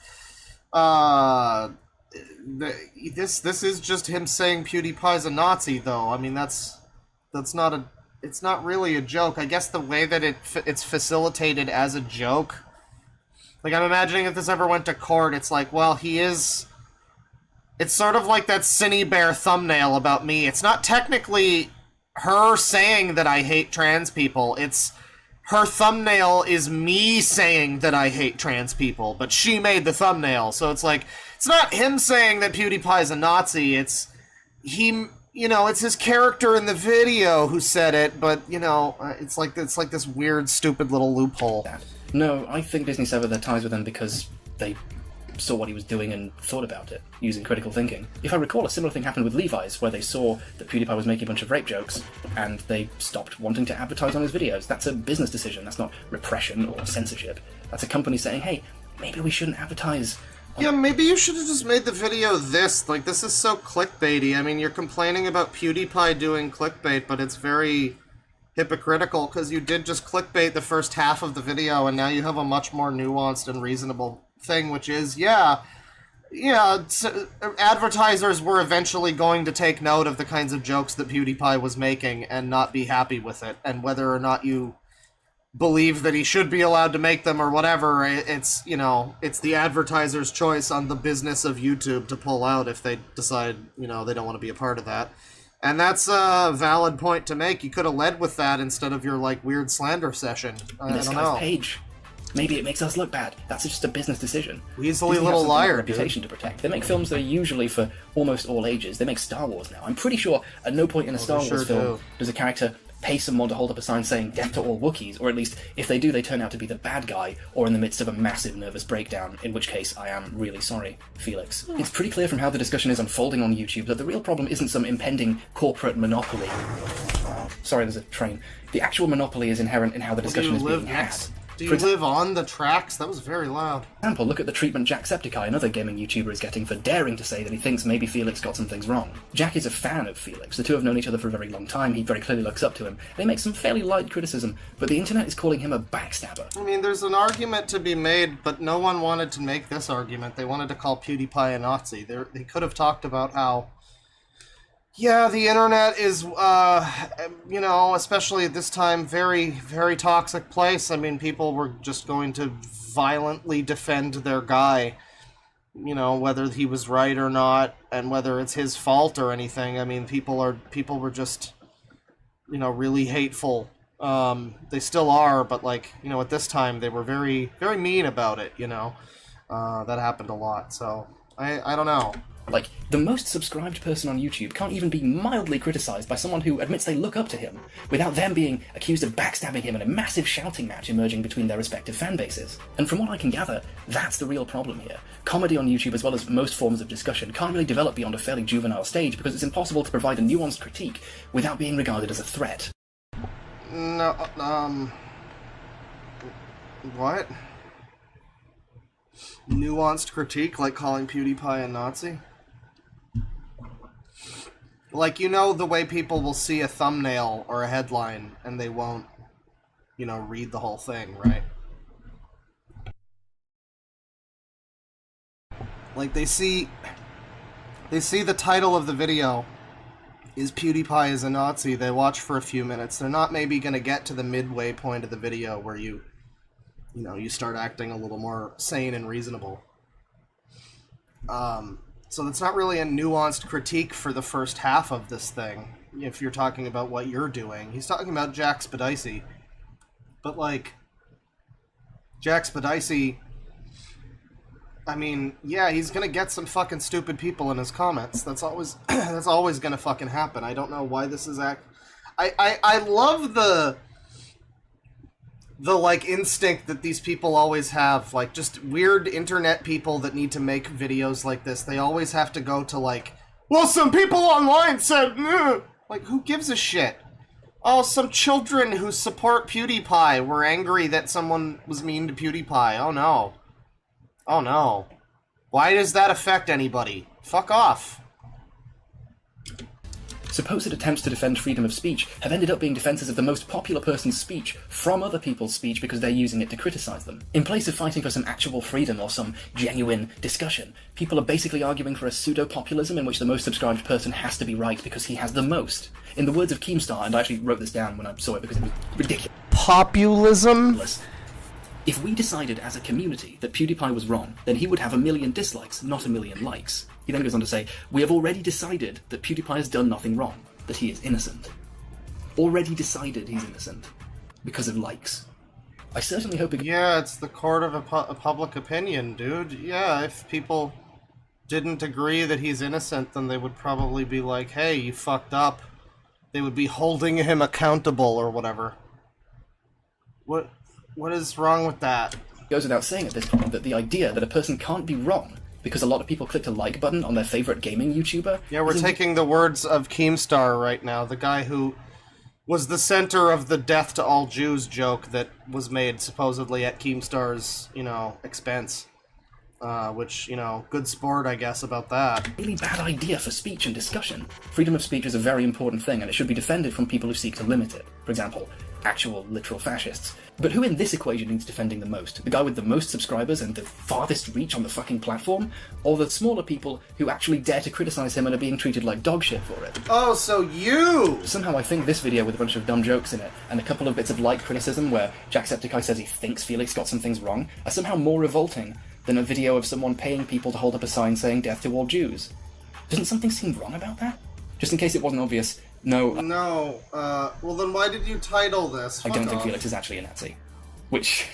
A: this is just him saying PewDiePie's a Nazi, though. I mean, it's not really a joke. I guess the way that it's facilitated as a joke, like I'm imagining if this ever went to court, it's like, well, it's sort of like that Cinny Bear thumbnail about me. It's not technically her saying that I hate trans people. It's her thumbnail is me saying that I hate trans people, but she made the thumbnail. So it's like, it's not him saying that PewDiePie's a Nazi. It's he, it's his character in the video who said it, but, it's like this weird, stupid little loophole.
M: No, I think Disney severed their ties with him because they saw what he was doing and thought about it, using critical thinking. If I recall, a similar thing happened with Levi's, where they saw that PewDiePie was making a bunch of rape jokes, and they stopped wanting to advertise on his videos. That's a business decision, that's not repression or censorship. That's a company saying, hey, maybe we shouldn't advertise.
A: Yeah, maybe you should have just made the video this. Like, this is so clickbaity. I mean, you're complaining about PewDiePie doing clickbait, but it's very hypocritical, because you did just clickbait the first half of the video, and now you have a much more nuanced and reasonable thing, which is, advertisers were eventually going to take note of the kinds of jokes that PewDiePie was making and not be happy with it, and whether or not you believe that he should be allowed to make them or whatever, it's the advertiser's choice on the business of YouTube to pull out if they decide, they don't want to be a part of that. And that's a valid point to make. You could have led with that instead of your, like, weird slander session. I don't know.
M: Page. Maybe it makes us look bad. That's just a business decision.
A: Weaselly little liar,
M: reputation to protect. They make films that are usually for almost all ages. They make Star Wars now. I'm pretty sure at no point in a Star Wars film does a character pay someone to hold up a sign saying death to all Wookiees, or at least if they do, they turn out to be the bad guy or in the midst of a massive nervous breakdown, in which case I am really sorry, Felix. It's pretty clear from how the discussion is unfolding on YouTube that the real problem isn't some impending corporate monopoly. Sorry, there's a train. The actual monopoly is inherent in how the discussion is being had.
A: Do you live on the tracks? That was very loud.
M: For example, look at the treatment Jacksepticeye, another gaming YouTuber, is getting for daring to say that he thinks maybe Felix got some things wrong. Jack is a fan of Felix. The two have known each other for a very long time. He very clearly looks up to him. They make some fairly light criticism, but the internet is calling him a backstabber.
A: I mean, there's an argument to be made, but no one wanted to make this argument. They wanted to call PewDiePie a Nazi. They could have talked about how, yeah, the internet is, especially at this time, very, very toxic place. I mean, people were just going to violently defend their guy, whether he was right or not, and whether it's his fault or anything. I mean, people were just, really hateful. They still are, but at this time they were very, very mean about it, that happened a lot. So I don't know.
M: Like, the most subscribed person on YouTube can't even be mildly criticized by someone who admits they look up to him, without them being accused of backstabbing him in a massive shouting match emerging between their respective fan bases. And from what I can gather, that's the real problem here. Comedy on YouTube, as well as most forms of discussion, can't really develop beyond a fairly juvenile stage because it's impossible to provide a nuanced critique without being regarded as a threat.
A: No, what? Nuanced critique, like calling PewDiePie a Nazi? Like, the way people will see a thumbnail or a headline and they won't, read the whole thing, right? Like, they see the title of the video is PewDiePie is a Nazi. They watch for a few minutes. They're not maybe going to get to the midway point of the video where you start acting a little more sane and reasonable. So that's not really a nuanced critique for the first half of this thing, if you're talking about what you're doing. He's talking about Jack Spadici. But, Jack Spadici, I mean, yeah, he's gonna get some fucking stupid people in his comments. That's always gonna fucking happen. I don't know why this is I love the instinct that these people always have, just weird internet people that need to make videos like this. They always have to go to, well, some people online said, ugh. Who gives a shit? Oh, some children who support PewDiePie were angry that someone was mean to PewDiePie. Oh, no. Oh no. Why does that affect anybody? Fuck off.
M: Supposed attempts to defend freedom of speech have ended up being defenses of the most popular person's speech from other people's speech because they're using it to criticize them. In place of fighting for some actual freedom or some genuine discussion, people are basically arguing for a pseudo-populism in which the most subscribed person has to be right because he has the most. In the words of Keemstar, and I actually wrote this down when I saw it because it was ridiculous.
A: Populism?
M: If we decided as a community that PewDiePie was wrong, then he would have 1 million dislikes, not 1 million likes. He then goes on to say, we have already decided that PewDiePie has done nothing wrong, that he is innocent. Already decided he's innocent. Because of likes. I certainly hope it...
A: Yeah, it's the court of a public opinion, dude. Yeah, if people didn't agree that he's innocent, then they would probably be like, hey, you fucked up. They would be holding him accountable or whatever. What is wrong with that?
M: It goes without saying at this point that the idea that a person can't be wrong because a lot of people clicked a like button on their favorite gaming YouTuber...
A: Yeah, we're taking the words of Keemstar right now, the guy who was the center of the death to all Jews joke that was made supposedly at Keemstar's, expense. Which, good sport, I guess, about that.
M: Really bad idea for speech and discussion. Freedom of speech is a very important thing, and it should be defended from people who seek to limit it. For example, actual, literal fascists. But who in this equation needs defending the most? The guy with the most subscribers and the farthest reach on the fucking platform? Or the smaller people who actually dare to criticize him and are being treated like dog shit for it?
A: Oh, so you!
M: Somehow I think this video with a bunch of dumb jokes in it, and a couple of bits of light criticism where Jacksepticeye says he thinks Felix got some things wrong, are somehow more revolting than a video of someone paying people to hold up a sign saying death to all Jews. Doesn't something seem wrong about that? Just in case it wasn't obvious, no...
A: well then why did you title this?
M: I don't think Felix is actually a Nazi. Which,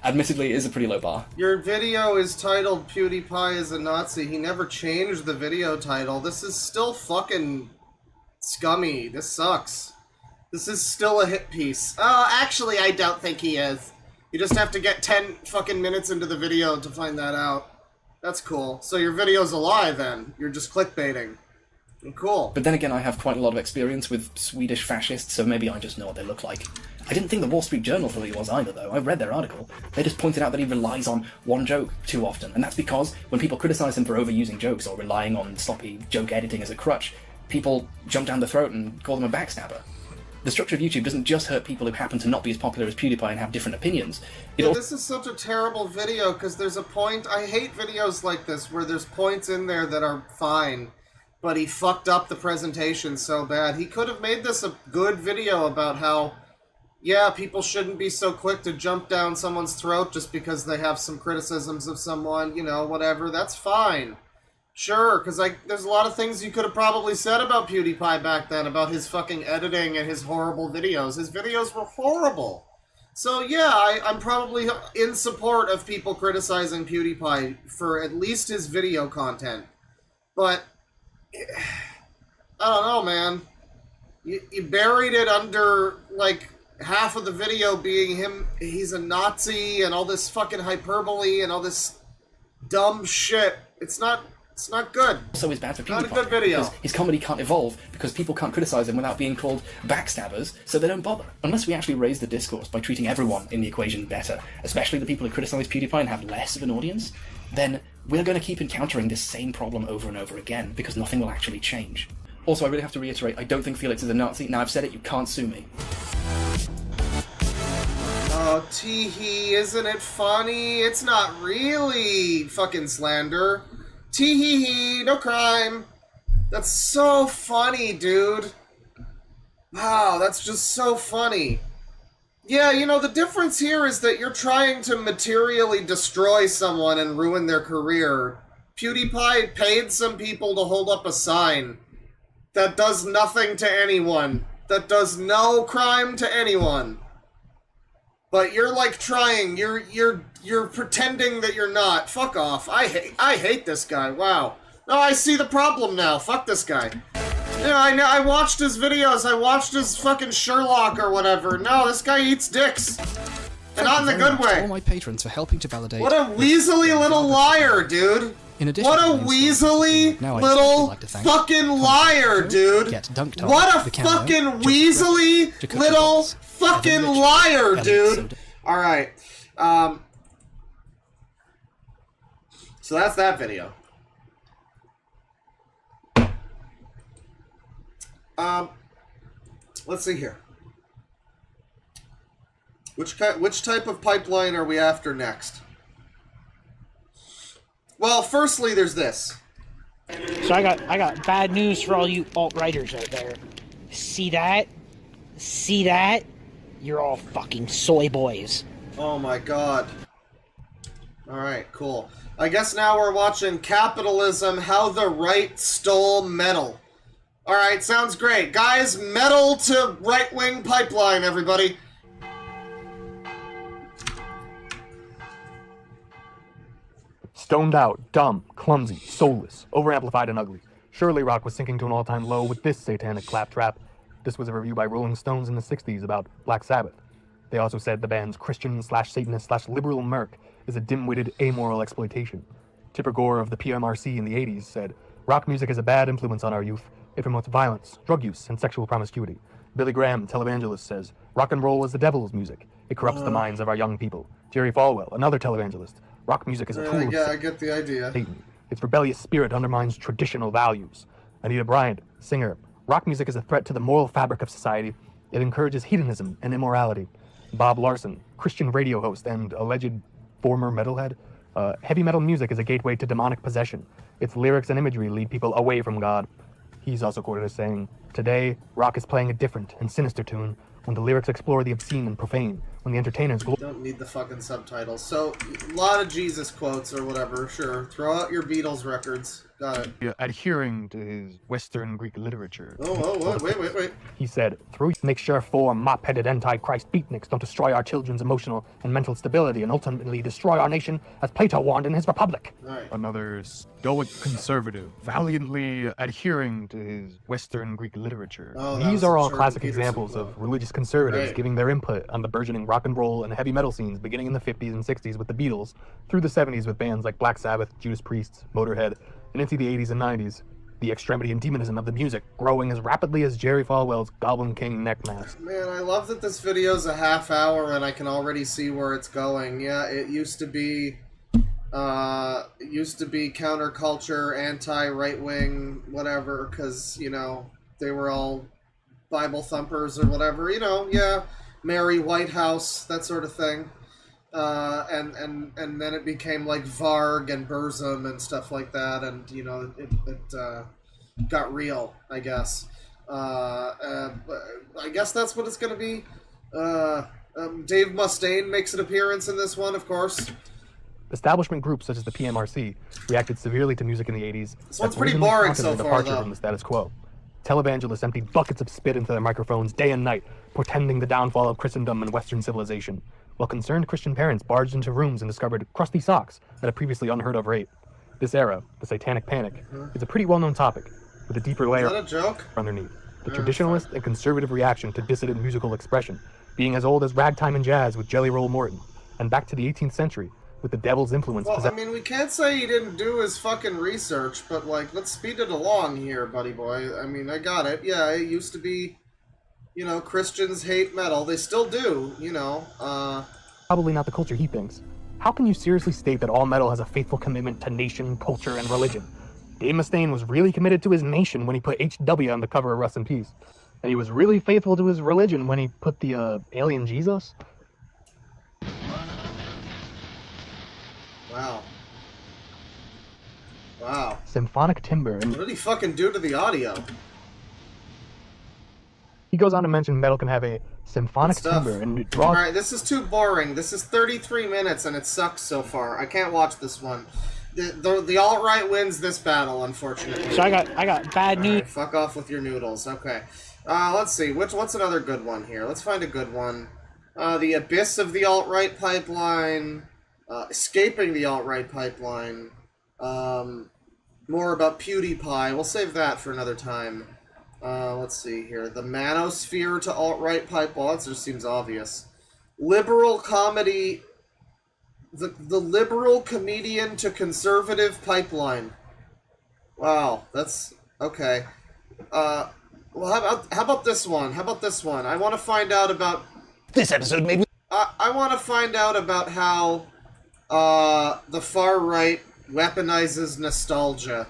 M: admittedly, is a pretty low bar.
A: Your video is titled PewDiePie is a Nazi. He never changed the video title. This is still fucking scummy. This sucks. This is still a hit piece. Actually, I don't think he is. You just have to get 10 fucking minutes into the video to find that out. That's cool. So your video's a lie, then. You're just clickbaiting. Cool.
M: But then again, I have quite a lot of experience with Swedish fascists, so maybe I just know what they look like. I didn't think the Wall Street Journal thought he was either, though. I read their article. They just pointed out that he relies on one joke too often, and that's because when people criticize him for overusing jokes or relying on sloppy joke editing as a crutch, people jump down the throat and call them a backstabber. The structure of YouTube doesn't just hurt people who happen to not be as popular as PewDiePie and have different opinions.
A: This is such a terrible video, because there's a point... I hate videos like this, where there's points in there that are fine, but he fucked up the presentation so bad. He could have made this a good video about how, yeah, people shouldn't be so quick to jump down someone's throat just because they have some criticisms of someone, whatever. That's fine. Sure, because there's a lot of things you could have probably said about PewDiePie back then, about his fucking editing and his horrible videos. His videos were horrible. So yeah, I'm probably in support of people criticizing PewDiePie for at least his video content. But, I don't know, man. You buried it under, like, half of the video being he's a Nazi, and all this fucking hyperbole, and all this dumb shit. It's not good.
M: Also is bad for PewDiePie.
A: Not a good video.
M: Because his comedy can't evolve because people can't criticize him without being called backstabbers, so they don't bother. Unless we actually raise the discourse by treating everyone in the equation better, especially the people who criticize PewDiePie and have less of an audience, then we're going to keep encountering this same problem over and over again because nothing will actually change. Also, I really have to reiterate, I don't think Felix is a Nazi. Now I've said it, you can't sue me.
A: Oh, tee-hee, isn't it funny? It's not really fucking slander. Tee-hee-hee, no crime. That's so funny, dude. Wow, that's just so funny. Yeah, the difference here is that you're trying to materially destroy someone and ruin their career. PewDiePie paid some people to hold up a sign that does nothing to anyone. That does no crime to anyone. But you're like trying, you're pretending that you're not. Fuck off. I hate this guy. Wow. No, I see the problem now. Fuck this guy. I watched his videos. I watched his fucking Sherlock or whatever. No, this guy eats dicks. And not in the good way.
L: All my patrons for helping to validate.
A: What a weaselly little liar, dude.
L: In addition,
A: what a weaselly little fucking liar, dude. What a fucking weaselly little fucking liar, dude. Alright. So that's that video. Let's see here. Which type of pipeline are we after next? Well, firstly, there's this.
N: So I got bad news for all you alt-righters out there. See that? See that? You're all fucking soy boys.
A: Oh my god. Alright, cool. I guess now we're watching Capitalism, How the Right Stole Metal. Alright, sounds great. Guys, metal to right-wing pipeline, everybody.
O: Stoned out, dumb, clumsy, soulless, overamplified and ugly. Surely rock was sinking to an all-time low with this satanic claptrap. This was a review by Rolling Stones in the 60s about Black Sabbath. They also said the band's Christian/Satanist/liberal murk is a dim-witted, amoral exploitation. Tipper Gore of the PMRC in the 80s said, rock music is a bad influence on our youth. It promotes violence, drug use, and sexual promiscuity. Billy Graham, televangelist, says, rock and roll is the devil's music. It corrupts the minds of our young people. Jerry Falwell, another televangelist, rock music is a tool
A: I get the idea.
O: Satan. Its rebellious spirit undermines traditional values. Anita Bryant, singer, rock music is a threat to the moral fabric of society. It encourages hedonism and immorality. Bob Larson, Christian radio host and alleged former metalhead, heavy metal music is a gateway to demonic possession. Its lyrics and imagery lead people away from God. He's also quoted as saying, today, rock is playing a different and sinister tune when the lyrics explore the obscene and profane, when the entertainers...
A: Don't need the fucking subtitles. So, a lot of Jesus quotes or whatever, sure. Throw out your Beatles records. Got it.
O: Adhering to his Western Greek literature.
A: Wait.
O: He said, through make sure four mop-headed anti-Christ beatniks don't destroy our children's emotional and mental stability and ultimately destroy our nation as Plato warned in his Republic.
A: Right.
O: Another stoic conservative, valiantly adhering to his Western Greek literature. These are all classic examples of religious conservatives giving their input on the burgeoning rock and roll and heavy metal scenes beginning in the 50s and 60s with the Beatles, through the 70s with bands like Black Sabbath, Judas Priest, Motorhead, and into the 80s and 90s, the extremity and demonism of the music growing as rapidly as Jerry Falwell's Goblin King neck mask.
A: Man, I love that this video's a half hour and I can already see where it's going. Yeah, it used to be counterculture, anti-right-wing, whatever, because, you know, they were all Bible thumpers or whatever, you know, yeah, Mary Whitehouse, that sort of thing. And then it became like Varg and Burzum and stuff like that, and you know it got real, I guess. I guess that's what it's gonna be. Dave Mustaine makes an appearance in this one, of course.
O: Establishment groups such as the PMRC reacted severely to music in the 80s.
A: This one's pretty boring so far, though.
O: From the status quo. Televangelists emptied buckets of spit into their microphones day and night, portending the downfall of Christendom and Western civilization, while concerned Christian parents barged into rooms and discovered crusty socks at a previously unheard of rate. This era, the Satanic Panic, is a pretty well-known topic, with a deeper layer
A: Is that a joke?
O: underneath. The traditionalist and conservative reaction to dissident musical expression, being as old as ragtime and jazz with Jelly Roll Morton, and back to the 18th century, with the devil's influence.
A: Well, I mean, we can't say he didn't do his fucking research, but, like, let's speed it along here, buddy boy. I mean, I got it. Yeah, it used to be, you know, Christians hate metal. They still do, you know.
O: Probably not the culture he thinks. How can you seriously state that all metal has a faithful commitment to nation, culture, and religion? Dave Mustaine was really committed to his nation when he put HW on the cover of Rust in Peace. And he was really faithful to his religion when he put the, alien Jesus.
A: Wow. Wow.
O: Symphonic timbre. And
A: what did he fucking do to the audio?
O: He goes on to mention metal can have a symphonic timbre and draws...
A: Alright, this is too boring. This is 33 minutes and it sucks so far. I can't watch this one. The alt-right wins this battle, unfortunately.
N: So I got bad news.
A: Right, fuck off with your noodles. Okay. Let's see. What's another good one here? Let's find a good one. The abyss of the alt-right pipeline. Escaping the alt-right pipeline. More about PewDiePie. We'll save that for another time. Let's see here. The manosphere to alt-right pipe. Well, that just seems obvious. Liberal comedy. The liberal comedian to conservative pipeline. Wow, that's okay. Well, how about this one? How about this one? I want to find out about
K: this episode made.
A: I want to find out about how the far right weaponizes nostalgia.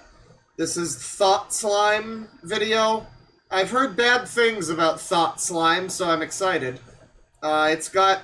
A: This is Thought Slime video. I've heard bad things about Thought Slime, so I'm excited. It's got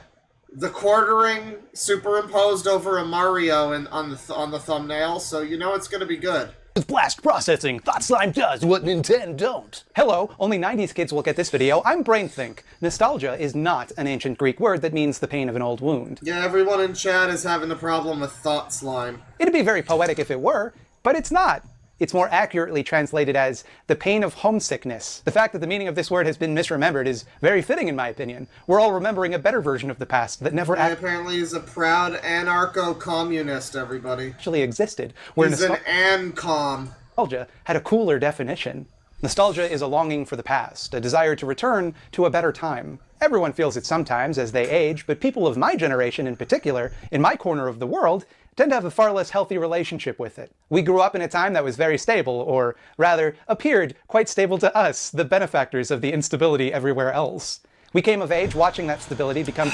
A: the quartering superimposed over a Mario on the thumbnail, so you know it's gonna be good.
P: With blast processing, Thought Slime does what Nintendo don't. Hello, only 90s kids will get this video. I'm BrainThink. Nostalgia is not an ancient Greek word that means the pain of an old wound.
A: Yeah, everyone in chat is having the problem with Thought Slime.
P: It'd be very poetic if it were, but it's not. It's more accurately translated as the pain of homesickness. The fact that the meaning of this word has been misremembered is very fitting in my opinion. We're all remembering a better version of the past that never
A: apparently is a proud anarcho-communist, everybody.
P: Actually existed. Where
A: He's an ancom.
P: Nostalgia had a cooler definition. Nostalgia is a longing for the past, a desire to return to a better time. Everyone feels it sometimes as they age, but people of my generation in particular, in my corner of the world, tend to have a far less healthy relationship with it. We grew up in a time that was very stable, or rather, appeared quite stable to us, the benefactors of the instability everywhere else. We came of age watching that stability become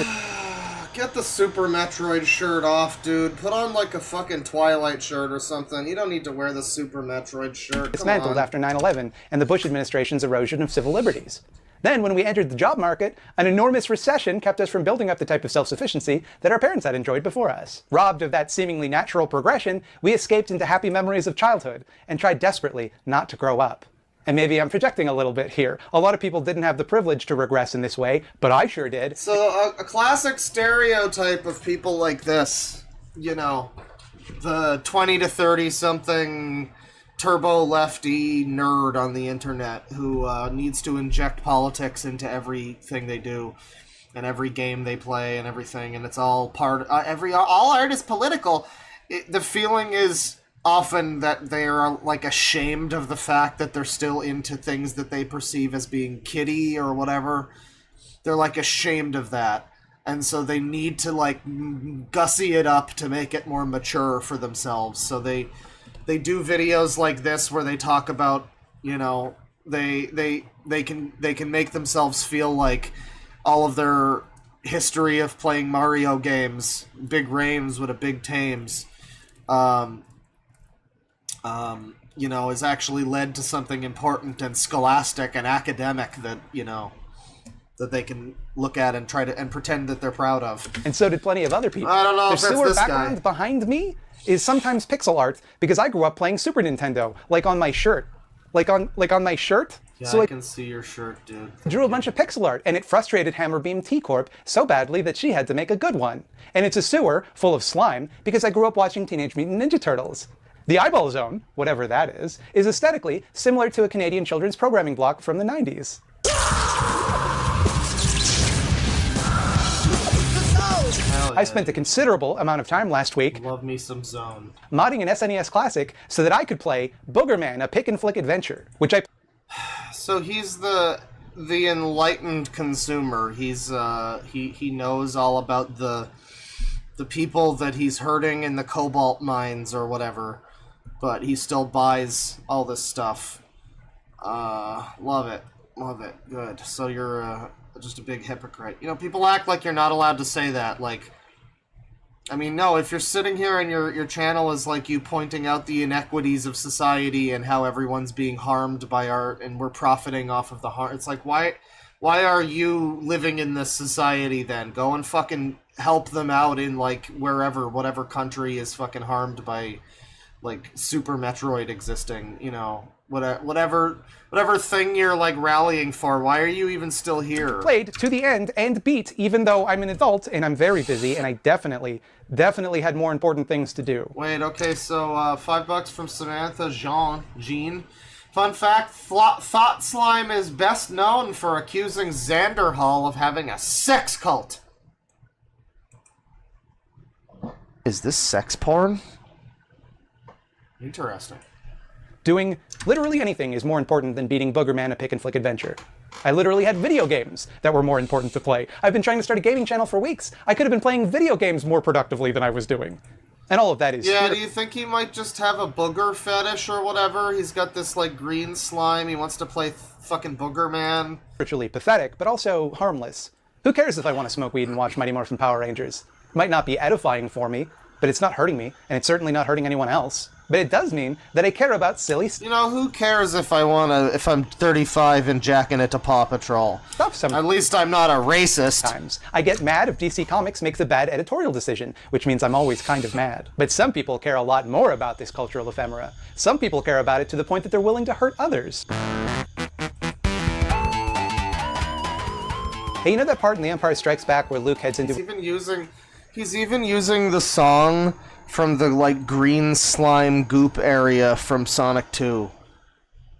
A: Get the Super Metroid shirt off, dude. Put on like a fucking Twilight shirt or something. You don't need to wear the Super Metroid shirt.
P: dismantled after 9/11 and the Bush administration's erosion of civil liberties. Then, when we entered the job market, an enormous recession kept us from building up the type of self-sufficiency that our parents had enjoyed before us. Robbed of that seemingly natural progression, we escaped into happy memories of childhood and tried desperately not to grow up. And maybe I'm projecting a little bit here. A lot of people didn't have the privilege to regress in this way, but I sure did.
A: So a classic stereotype of people like this, you know, the 20 to 30 something turbo lefty nerd on the internet who needs to inject politics into everything they do and every game they play and everything, and it's all part all art is political. The feeling is often that they are like ashamed of the fact that they're still into things that they perceive as being kiddie or whatever. They're like ashamed of that, and so they need to like gussy it up to make it more mature for themselves. So they do videos like this where they talk about, you know, they can make themselves feel like all of their history of playing Mario games, big Rames with a big Tames, you know, is actually led to something important and scholastic and academic that, you know, that they can look at and try to and pretend that they're proud of.
P: And so did plenty of other people.
A: I don't know if
P: the
A: that's
P: sewer
A: this
P: background
A: guy.
P: behind me is sometimes pixel art because I grew up playing Super Nintendo, like on my shirt. Like on my shirt.
A: Yeah,
P: so
A: I can see your shirt, dude.
P: drew a bunch of pixel art, and it frustrated Hammerbeam T-Corp so badly that she had to make a good one. And it's a sewer full of slime because I grew up watching Teenage Mutant Ninja Turtles. The Eyeball Zone, whatever that is aesthetically similar to a Canadian children's programming block from the 90s. I spent a considerable amount of time last week
A: Love me some Zone.
P: modding an SNES Classic so that I could play Boogerman, a pick-and-flick adventure, which I...
A: So he's the enlightened consumer. He's he knows all about the people that he's hurting in the cobalt mines or whatever, but he still buys all this stuff. Love it, good. So you're just a big hypocrite. You know, people act like you're not allowed to say that. Like, I mean, no, if you're sitting here and your channel is like you pointing out the inequities of society and how everyone's being harmed by art and we're profiting off of the harm, it's like, why are you living in this society then? Go and fucking help them out in like whatever country is fucking harmed by like Super Metroid existing, you know, whatever thing you're like rallying for. Why are you even still here?
P: Played to the end and beat, even though I'm an adult and I'm very busy and I definitely had more important things to do.
A: Wait, okay, so $5 from Samantha Jean. Fun fact, Thought Slime is best known for accusing Xander Hall of having a sex cult. Is this sex porn? Interesting.
P: Doing literally anything is more important than beating Boogerman, a pick-and-flick adventure. I literally had video games that were more important to play. I've been trying to start a gaming channel for weeks. I could have been playing video games more productively than I was doing. And all of that is...
A: Yeah, do you think he might just have a booger fetish or whatever? He's got this, like, green slime. He wants to play fucking Boogerman.
P: Spiritually pathetic, but also harmless. Who cares if I want to smoke weed and watch Mighty Morphin Power Rangers? It might not be edifying for me, but it's not hurting me, and it's certainly not hurting anyone else. But it does mean that I care about silly
A: You know, who cares if I'm 35 and jacking it to Paw Patrol?
P: stuff.
A: At least I'm not a racist.
P: Sometimes I get mad if DC Comics makes a bad editorial decision, which means I'm always kind of mad. But some people care a lot more about this cultural ephemera. Some people care about it to the point that they're willing to hurt others. Hey, you know that part in The Empire Strikes Back where Luke heads into...
A: He's even using the song from the, like, green slime goop area from Sonic 2.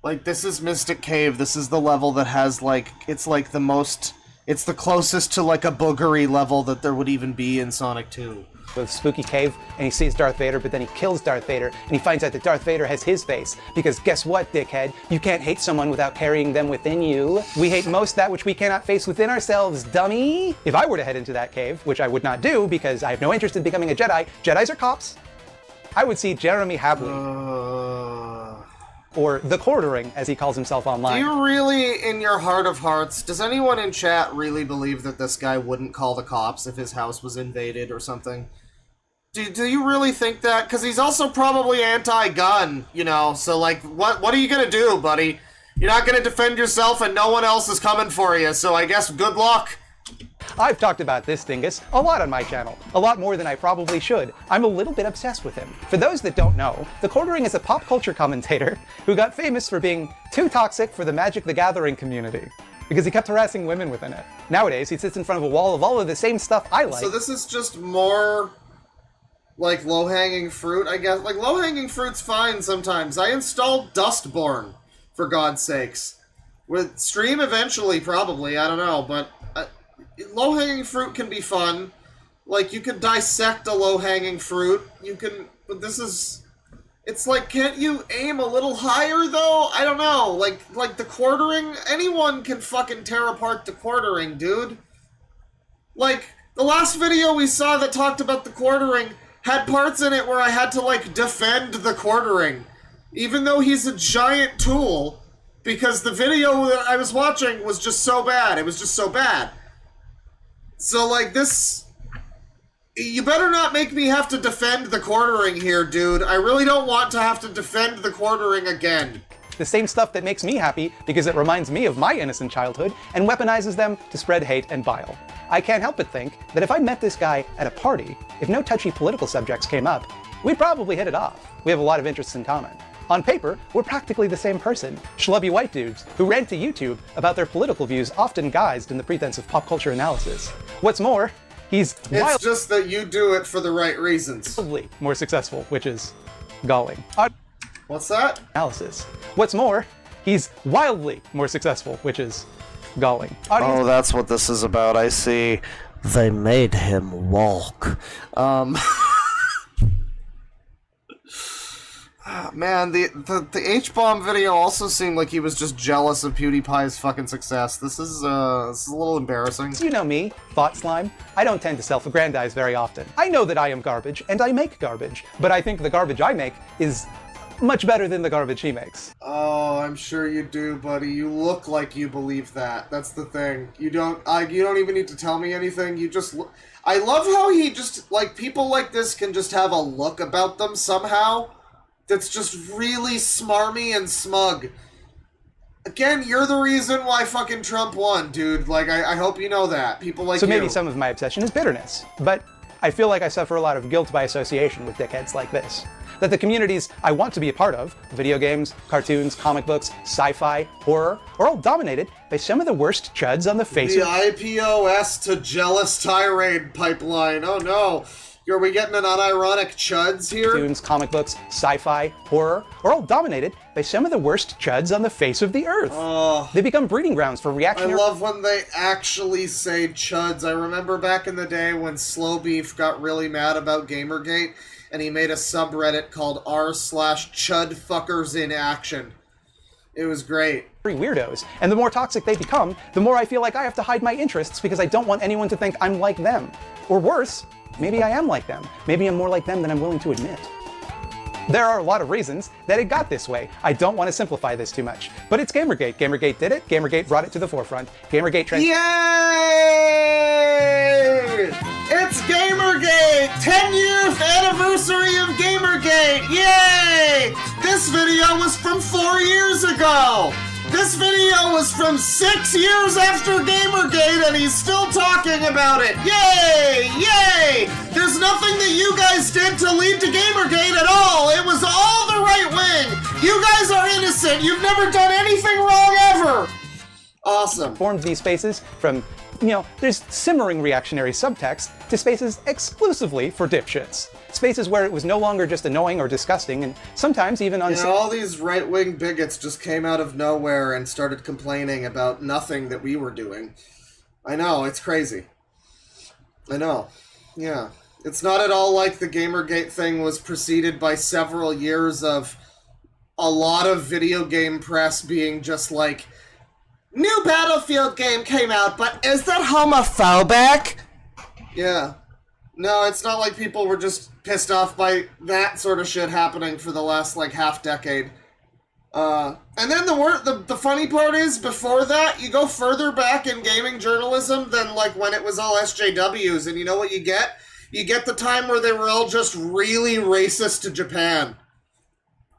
A: Like, this is Mystic Cave. This is the level that has, like, it's like the most... It's the closest to, like, a boogery level that there would even be in Sonic 2.
P: With Spooky Cave, and he sees Darth Vader, but then he kills Darth Vader, and he finds out that Darth Vader has his face. Because guess what, dickhead? You can't hate someone without carrying them within you. We hate most that which we cannot face within ourselves, dummy! If I were to head into that cave, which I would not do because I have no interest in becoming a Jedi, Jedis are cops, I would see Jeremy Habley. Or The Quartering, as he calls himself online.
A: Do you really, in your heart of hearts, does anyone in chat really believe that this guy wouldn't call the cops if his house was invaded or something? Do you really think that? Because he's also probably anti-gun, you know, so, like, what are you gonna do, buddy? You're not gonna defend yourself and no one else is coming for you, so I guess good luck.
P: I've talked about this dingus a lot on my channel, a lot more than I probably should. I'm a little bit obsessed with him. For those that don't know, The Quartering is a pop culture commentator who got famous for being too toxic for the Magic the Gathering community, because he kept harassing women within it. Nowadays, he sits in front of a wall of all of the same stuff I like.
A: So this is just more... like, low-hanging fruit, I guess. Like, low-hanging fruit's fine sometimes. I installed Dustborn, for God's sakes. With stream eventually, probably, I don't know, but low-hanging fruit can be fun. Like, you can dissect a low-hanging fruit. You can... But this is... It's like, can't you aim a little higher, though? I don't know. Like The Quartering... Anyone can fucking tear apart The Quartering, dude. Like, the last video we saw that talked about The Quartering had parts in it where I had to, like, defend The Quartering. Even though he's a giant tool, because the video that I was watching was just so bad. It was just so bad. So, like, this... You better not make me have to defend The Quartering here, dude. I really don't want to have to defend The Quartering again.
P: The same stuff that makes me happy because it reminds me of my innocent childhood and weaponizes them to spread hate and bile. I can't help but think that if I met this guy at a party, if no touchy political subjects came up, we'd probably hit it off. We have a lot of interests in common. On paper, we're practically the same person, schlubby white dudes who rant to YouTube about their political views, often guised in the pretense of pop culture analysis. What's more, he's
A: It's just that you do it for the right reasons.
P: wildly more successful, which is galling.
A: What's that?
P: Analysis. What's more, he's wildly more successful, which is galling.
A: Oh, that's what this is about, I see. They made him walk. Man, the H-Bomb video also seemed like he was just jealous of PewDiePie's fucking success. This is a little embarrassing.
P: You know me, Thought Slime. I don't tend to self-aggrandize very often. I know that I am garbage, and I make garbage, but I think the garbage I make is much better than the garbage he makes.
A: Oh, I'm sure you do, buddy. You look like you believe that. That's the thing. You don't even need to tell me anything. You just I love how he just, like, people like this can just have a look about them somehow that's just really smarmy and smug. Again, you're the reason why fucking Trump won, dude. Like, I hope you know that. People like you.
P: So maybe some of my obsession is bitterness, but I feel like I suffer a lot of guilt by association with dickheads like this. That the communities I want to be a part of, video games, cartoons, comic books, sci-fi, horror, are all dominated by some of the worst chuds on the face of...
A: The IPOS to jealous tirade pipeline. Oh no. Are we getting an unironic chuds here?
P: Cartoons, comic books, sci-fi, horror, are all dominated by some of the worst chuds on the face of the earth.
A: Oh,
P: they become breeding grounds for reactionary...
A: I love when they actually say chuds. I remember back in the day when Slow Beef got really mad about Gamergate, and he made a subreddit called r/chudfuckers in action. It was great.
P: Weirdos. And the more toxic they become, the more I feel like I have to hide my interests because I don't want anyone to think I'm like them. Or worse, maybe I am like them. Maybe I'm more like them than I'm willing to admit. There are a lot of reasons that it got this way. I don't want to simplify this too much. But it's Gamergate. Gamergate did it. Gamergate brought it to the forefront. Gamergate...
A: Yay! It's Gamergate! 10th anniversary of Gamergate! Yay! This video was from 4 years ago! This video was from 6 years after Gamergate, and he's still talking about it! Yay! Yay! There's nothing that you guys did to lead to Gamergate at all! It was all the right wing! You guys are innocent! You've never done anything wrong ever! Awesome.
P: Formed these spaces from, there's simmering reactionary subtext to spaces exclusively for dipshits. Spaces where it was no longer just annoying or disgusting, and sometimes even unsafe.
A: All these right-wing bigots just came out of nowhere and started complaining about nothing that we were doing. I know, it's crazy. I know. Yeah. It's not at all like the Gamergate thing was preceded by several years of a lot of video game press being just like, new Battlefield game came out, but is that homophobic? Yeah. No, it's not like people were just pissed off by that sort of shit happening for the last, half decade. And then the funny part is, before that, you go further back in gaming journalism than, when it was all SJWs, and you know what you get? You get the time where they were all just really racist to Japan.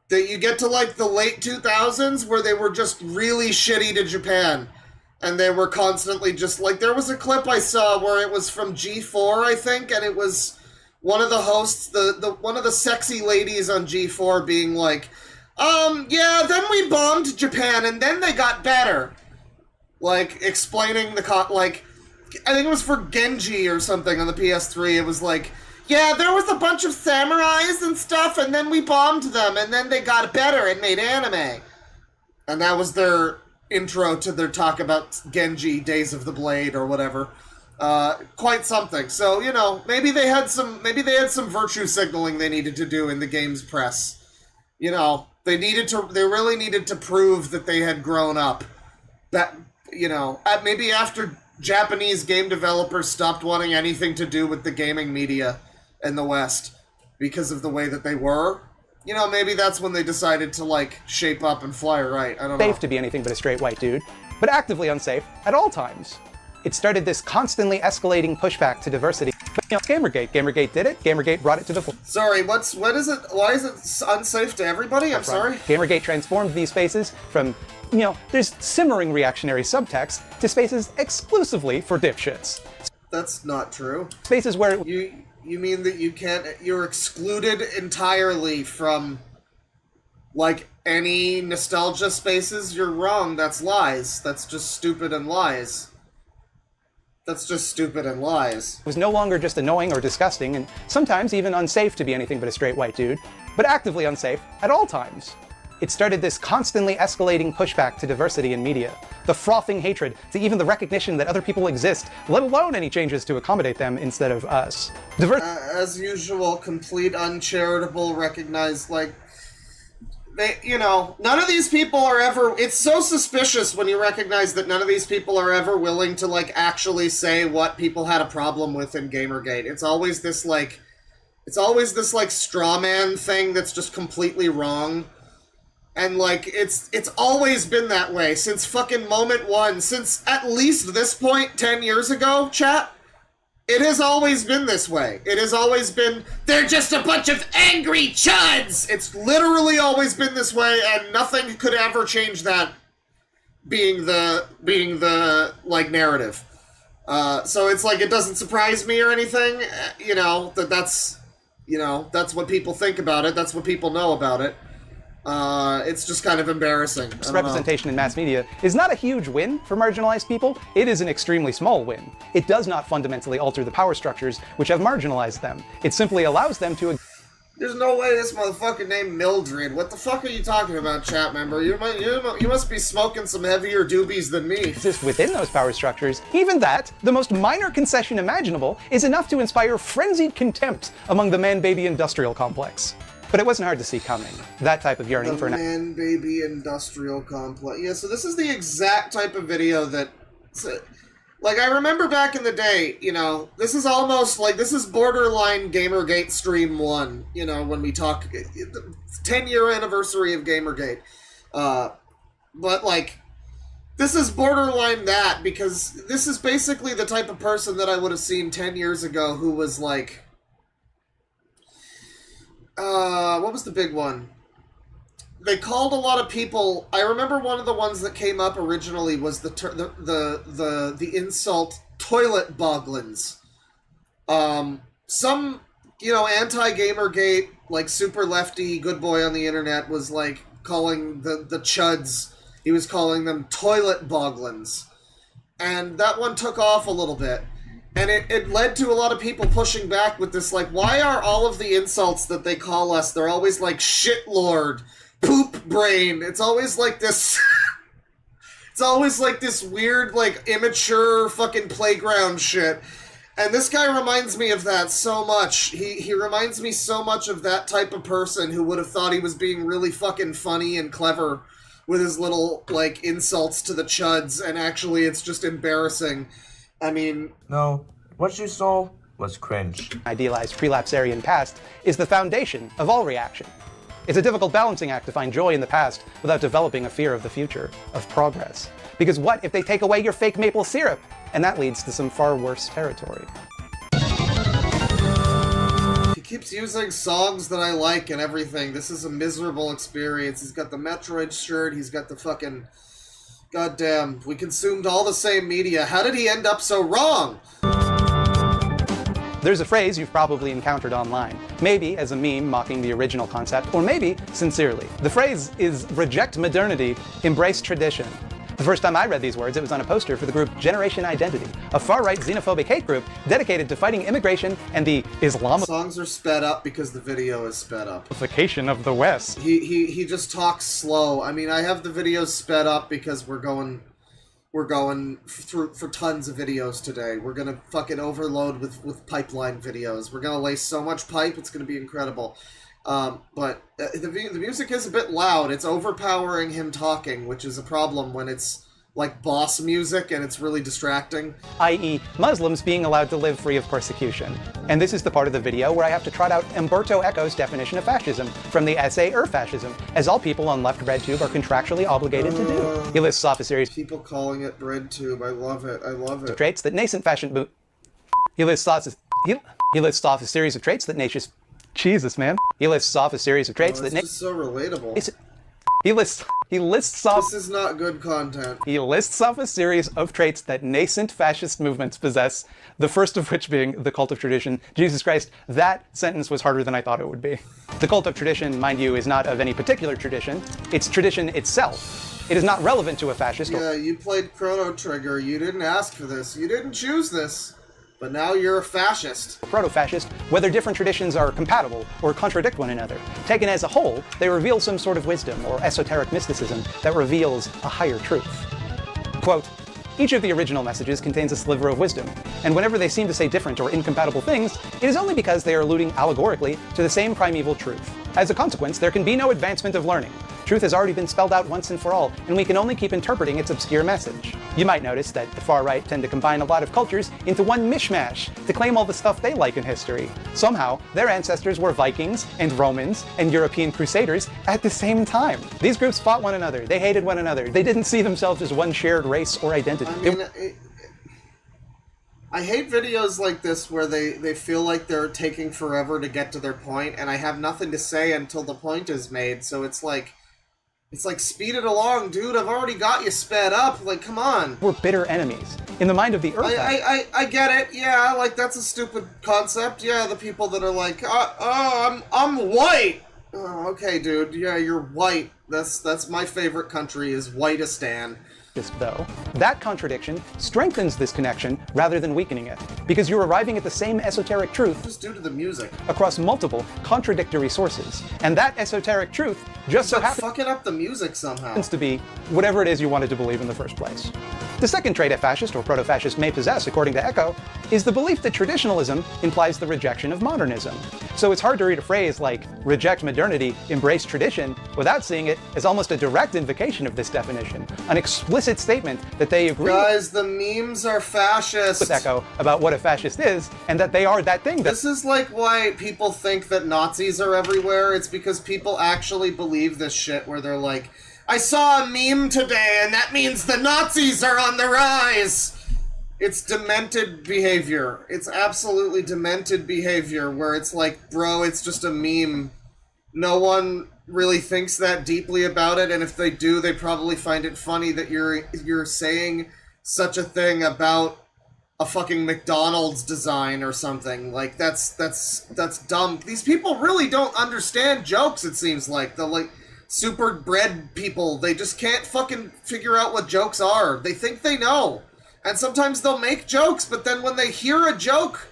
A: That you get to, the late 2000s, where they were just really shitty to Japan. And they were constantly just, there was a clip I saw where it was from G4, I think, and it was one of the hosts, one of the sexy ladies on G4 being like, yeah, then we bombed Japan, and then they got better. Explaining I think it was for Genji or something on the PS3, it was yeah, there was a bunch of samurais and stuff, and then we bombed them, and then they got better and made anime. And that was their intro to their talk about Genji, Days of the Blade, or whatever. Quite something. So, maybe they had some virtue signaling they needed to do in the game's press. They really needed to prove that they had grown up. That, maybe after Japanese game developers stopped wanting anything to do with the gaming media in the West because of the way that they were. Maybe that's when they decided to, shape up and fly right. I don't know.
P: Safe to be anything but a straight white dude, but actively unsafe at all times. It started this constantly escalating pushback to diversity. But, Gamergate. Gamergate did it. Gamergate brought it to the fore.
A: Sorry, what is it? Why is it unsafe to everybody? I'm sorry?
P: Gamergate transformed these spaces from, there's simmering reactionary subtext to spaces exclusively for dipshits.
A: That's not true.
P: Spaces where...
A: You mean that you're excluded entirely from, any nostalgia spaces? You're wrong. That's lies. That's just stupid and lies. That's just stupid and lies.
P: It was no longer just annoying or disgusting, and sometimes even unsafe to be anything but a straight white dude, but actively unsafe at all times. It started this constantly escalating pushback to diversity in media, the frothing hatred to even the recognition that other people exist, let alone any changes to accommodate them instead of us.
A: As usual, complete uncharitable, recognized, none of these people are ever, it's so suspicious when you recognize that none of these people are ever willing to, actually say what people had a problem with in Gamergate. It's always this, straw man thing that's just completely wrong. And, it's always been that way since fucking moment one. Since at least this point 10 years ago, chat, it has always been this way. It has always been, they're just a bunch of angry chuds! It's literally always been this way, and nothing could ever change that being the narrative. So it's it doesn't surprise me or anything, that's what people think about it, that's what people know about it. It's just kind of embarrassing.
P: Representation in mass media is not a huge win for marginalized people. It is an extremely small win. It does not fundamentally alter the power structures which have marginalized them. It simply allows them to...
A: There's no way this motherfucker named Mildred. What the fuck are you talking about, chat member? You must be smoking some heavier doobies than me.
P: Exist within those power structures. Even that, the most minor concession imaginable, is enough to inspire frenzied contempt among the man-baby industrial complex. But it wasn't hard to see coming. That type of yearning for...
A: The man-baby industrial complex. Yeah, so this is the exact type of video that... I remember back in the day, this is almost this is borderline Gamergate Stream 1, when we talk 10-year anniversary of Gamergate. But, This is borderline that, because this is basically the type of person that I would have seen 10 years ago who was like... what was the big one? They called a lot of people... I remember one of the ones that came up originally was the insult toilet boglins. Some, you know, anti-Gamergate, like super lefty good boy on the internet was like calling the chuds... He was calling them toilet boglins. And that one took off a little bit. And it led to a lot of people pushing back with this, like, why are all of the insults that they call us, they're always like shitlord, poop brain. It's always like this... it's always like this weird, like, immature fucking playground shit. And this guy reminds me of that so much. He reminds me so much of that type of person who would have thought he was being really fucking funny and clever with his little, like, insults to the chuds, and actually it's just embarrassing. I mean...
Q: No, what you saw was cringe.
P: Idealized prelapsarian past is the foundation of all reaction. It's a difficult balancing act to find joy in the past without developing a fear of the future, of progress. Because what if they take away your fake maple syrup? And that leads to some far worse territory.
A: He keeps using songs that I like and everything. This is a miserable experience. He's got the Metroid shirt, he's got the fucking... Goddamn, we consumed all the same media. How did he end up so wrong?
P: There's a phrase you've probably encountered online, maybe as a meme mocking the original concept, or maybe sincerely. The phrase is reject modernity, embrace tradition. The first time I read these words, it was on a poster for the group Generation Identity, a far-right xenophobic hate group dedicated to fighting immigration and the
A: Songs are sped up because the video is sped up.
P: Islamification of the West.
A: He just talks slow. I mean, I have the videos sped up because we're going through for tons of videos today. We're gonna fucking overload with pipeline videos. We're gonna lay so much pipe, it's gonna be incredible. But the music is a bit loud. It's overpowering him talking, which is a problem when it's like boss music and it's really distracting.
P: I.e., Muslims being allowed to live free of persecution. And this is the part of the video where I have to trot out Umberto Eco's definition of fascism from the essay Fascism, as all people on left BreadTube are contractually obligated to do. He lists off a series
A: people calling it BreadTube. I love it. I love it.
P: Traits that nascent fashion he lists off a series of traits that nascent Jesus, man. He lists off a series of traits that...
A: It's so relatable.
P: He lists off...
A: This is not good content.
P: He lists off a series of traits that nascent fascist movements possess, the first of which being the cult of tradition. Jesus Christ, that sentence was harder than I thought it would be. The cult of tradition, mind you, is not of any particular tradition. It's tradition itself. It is not relevant to a fascist...
A: Yeah, you played Chrono Trigger. You didn't ask for this. You didn't choose this. But now you're a fascist.
P: Proto-fascist, whether different traditions are compatible or contradict one another. Taken as a whole, they reveal some sort of wisdom or esoteric mysticism that reveals a higher truth. Quote, each of the original messages contains a sliver of wisdom, and whenever they seem to say different or incompatible things, it is only because they are alluding allegorically to the same primeval truth. As a consequence, there can be no advancement of learning. Truth has already been spelled out once and for all, and we can only keep interpreting its obscure message. You might notice that the far right tend to combine a lot of cultures into one mishmash to claim all the stuff they like in history. Somehow, their ancestors were Vikings and Romans and European Crusaders at the same time. These groups fought one another, they hated one another, they didn't see themselves as one shared race or identity.
A: I mean, I hate videos like this where they feel like they're taking forever to get to their point, and I have nothing to say until the point is made, so it's like, speed it along, dude. I've already got you sped up. Like, come on.
P: We're bitter enemies. In the mind of the Earth...
A: I get it. Yeah, like, that's a stupid concept. Yeah, the people that are like, I'm white. Oh, okay, dude. Yeah, you're white. That's my favorite country is Whiteistan.
P: Though, that contradiction strengthens this connection rather than weakening it, because you're arriving at the same esoteric truth
A: just due to the music
P: across multiple contradictory sources, and that esoteric truth just so happens
A: fucking up the music somehow
P: to be whatever it is you wanted to believe in the first place. The second trait a fascist or proto-fascist may possess, according to Eco, is the belief that traditionalism implies the rejection of modernism. So it's hard to read a phrase like reject modernity, embrace tradition, without seeing it as almost a direct invocation of this definition, an explicit statement that they agree
A: Guys, the memes are fascist.
P: With Eco about what a fascist is, and that they are that thing.
A: This is like why people think that Nazis are everywhere. It's because people actually believe this shit where they're like, I saw a meme today, and that means the Nazis are on the rise. It's demented behavior. It's absolutely demented behavior where it's like, bro, it's just a meme. No one really thinks that deeply about it, and if they do, they probably find it funny that you're saying such a thing about a fucking McDonald's design or something. Like, that's dumb. These people really don't understand jokes, it seems like. The, like, super bred people, they just can't fucking figure out what jokes are. They think they know. And sometimes they'll make jokes, but then when they hear a joke,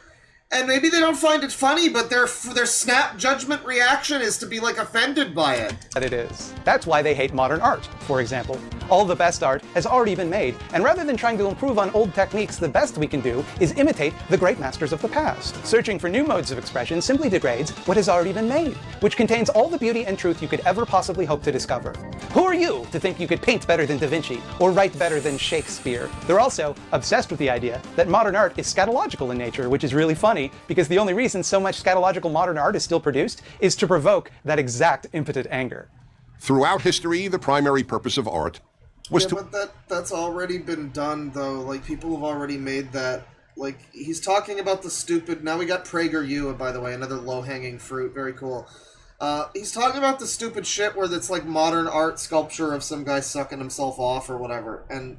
A: and maybe they don't find it funny, but their snap judgment reaction is to be, like, offended by it.
P: That it is. That's why they hate modern art, for example. All the best art has already been made, and rather than trying to improve on old techniques, the best we can do is imitate the great masters of the past. Searching for new modes of expression simply degrades what has already been made, which contains all the beauty and truth you could ever possibly hope to discover. Who are you to think you could paint better than Da Vinci, or write better than Shakespeare? They're also obsessed with the idea that modern art is scatological in nature, which is really funny, because the only reason so much scatological modern art is still produced is to provoke that exact impotent anger.
R: Throughout history, the primary purpose of art was to...
A: But that's already been done, though. Like, people have already made that. Like, he's talking about the stupid... Now we got PragerU, by the way, another low-hanging fruit. Very cool. He's talking about the stupid shit where it's, like, modern art sculpture of some guy sucking himself off or whatever. And...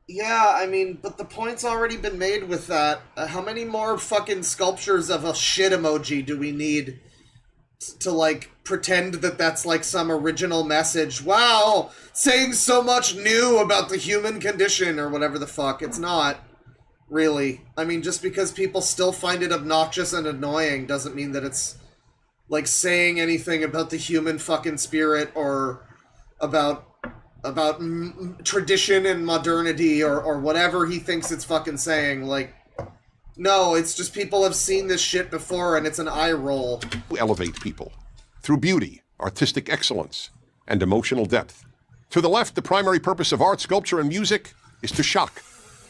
A: yeah, I mean, but the point's already been made with that. How many more fucking sculptures of a shit emoji do we need to, like, pretend that that's, like, some original message? Wow, saying so much new about the human condition or whatever the fuck. It's not, really. I mean, just because people still find it obnoxious and annoying doesn't mean that it's, like, saying anything about the human fucking spirit or about tradition and modernity or whatever he thinks it's fucking saying. Like, no, it's just people have seen this shit before and it's an eye roll.
R: Elevate people through beauty, artistic excellence, and emotional depth. To the left, the primary purpose of art, sculpture, and music is to shock.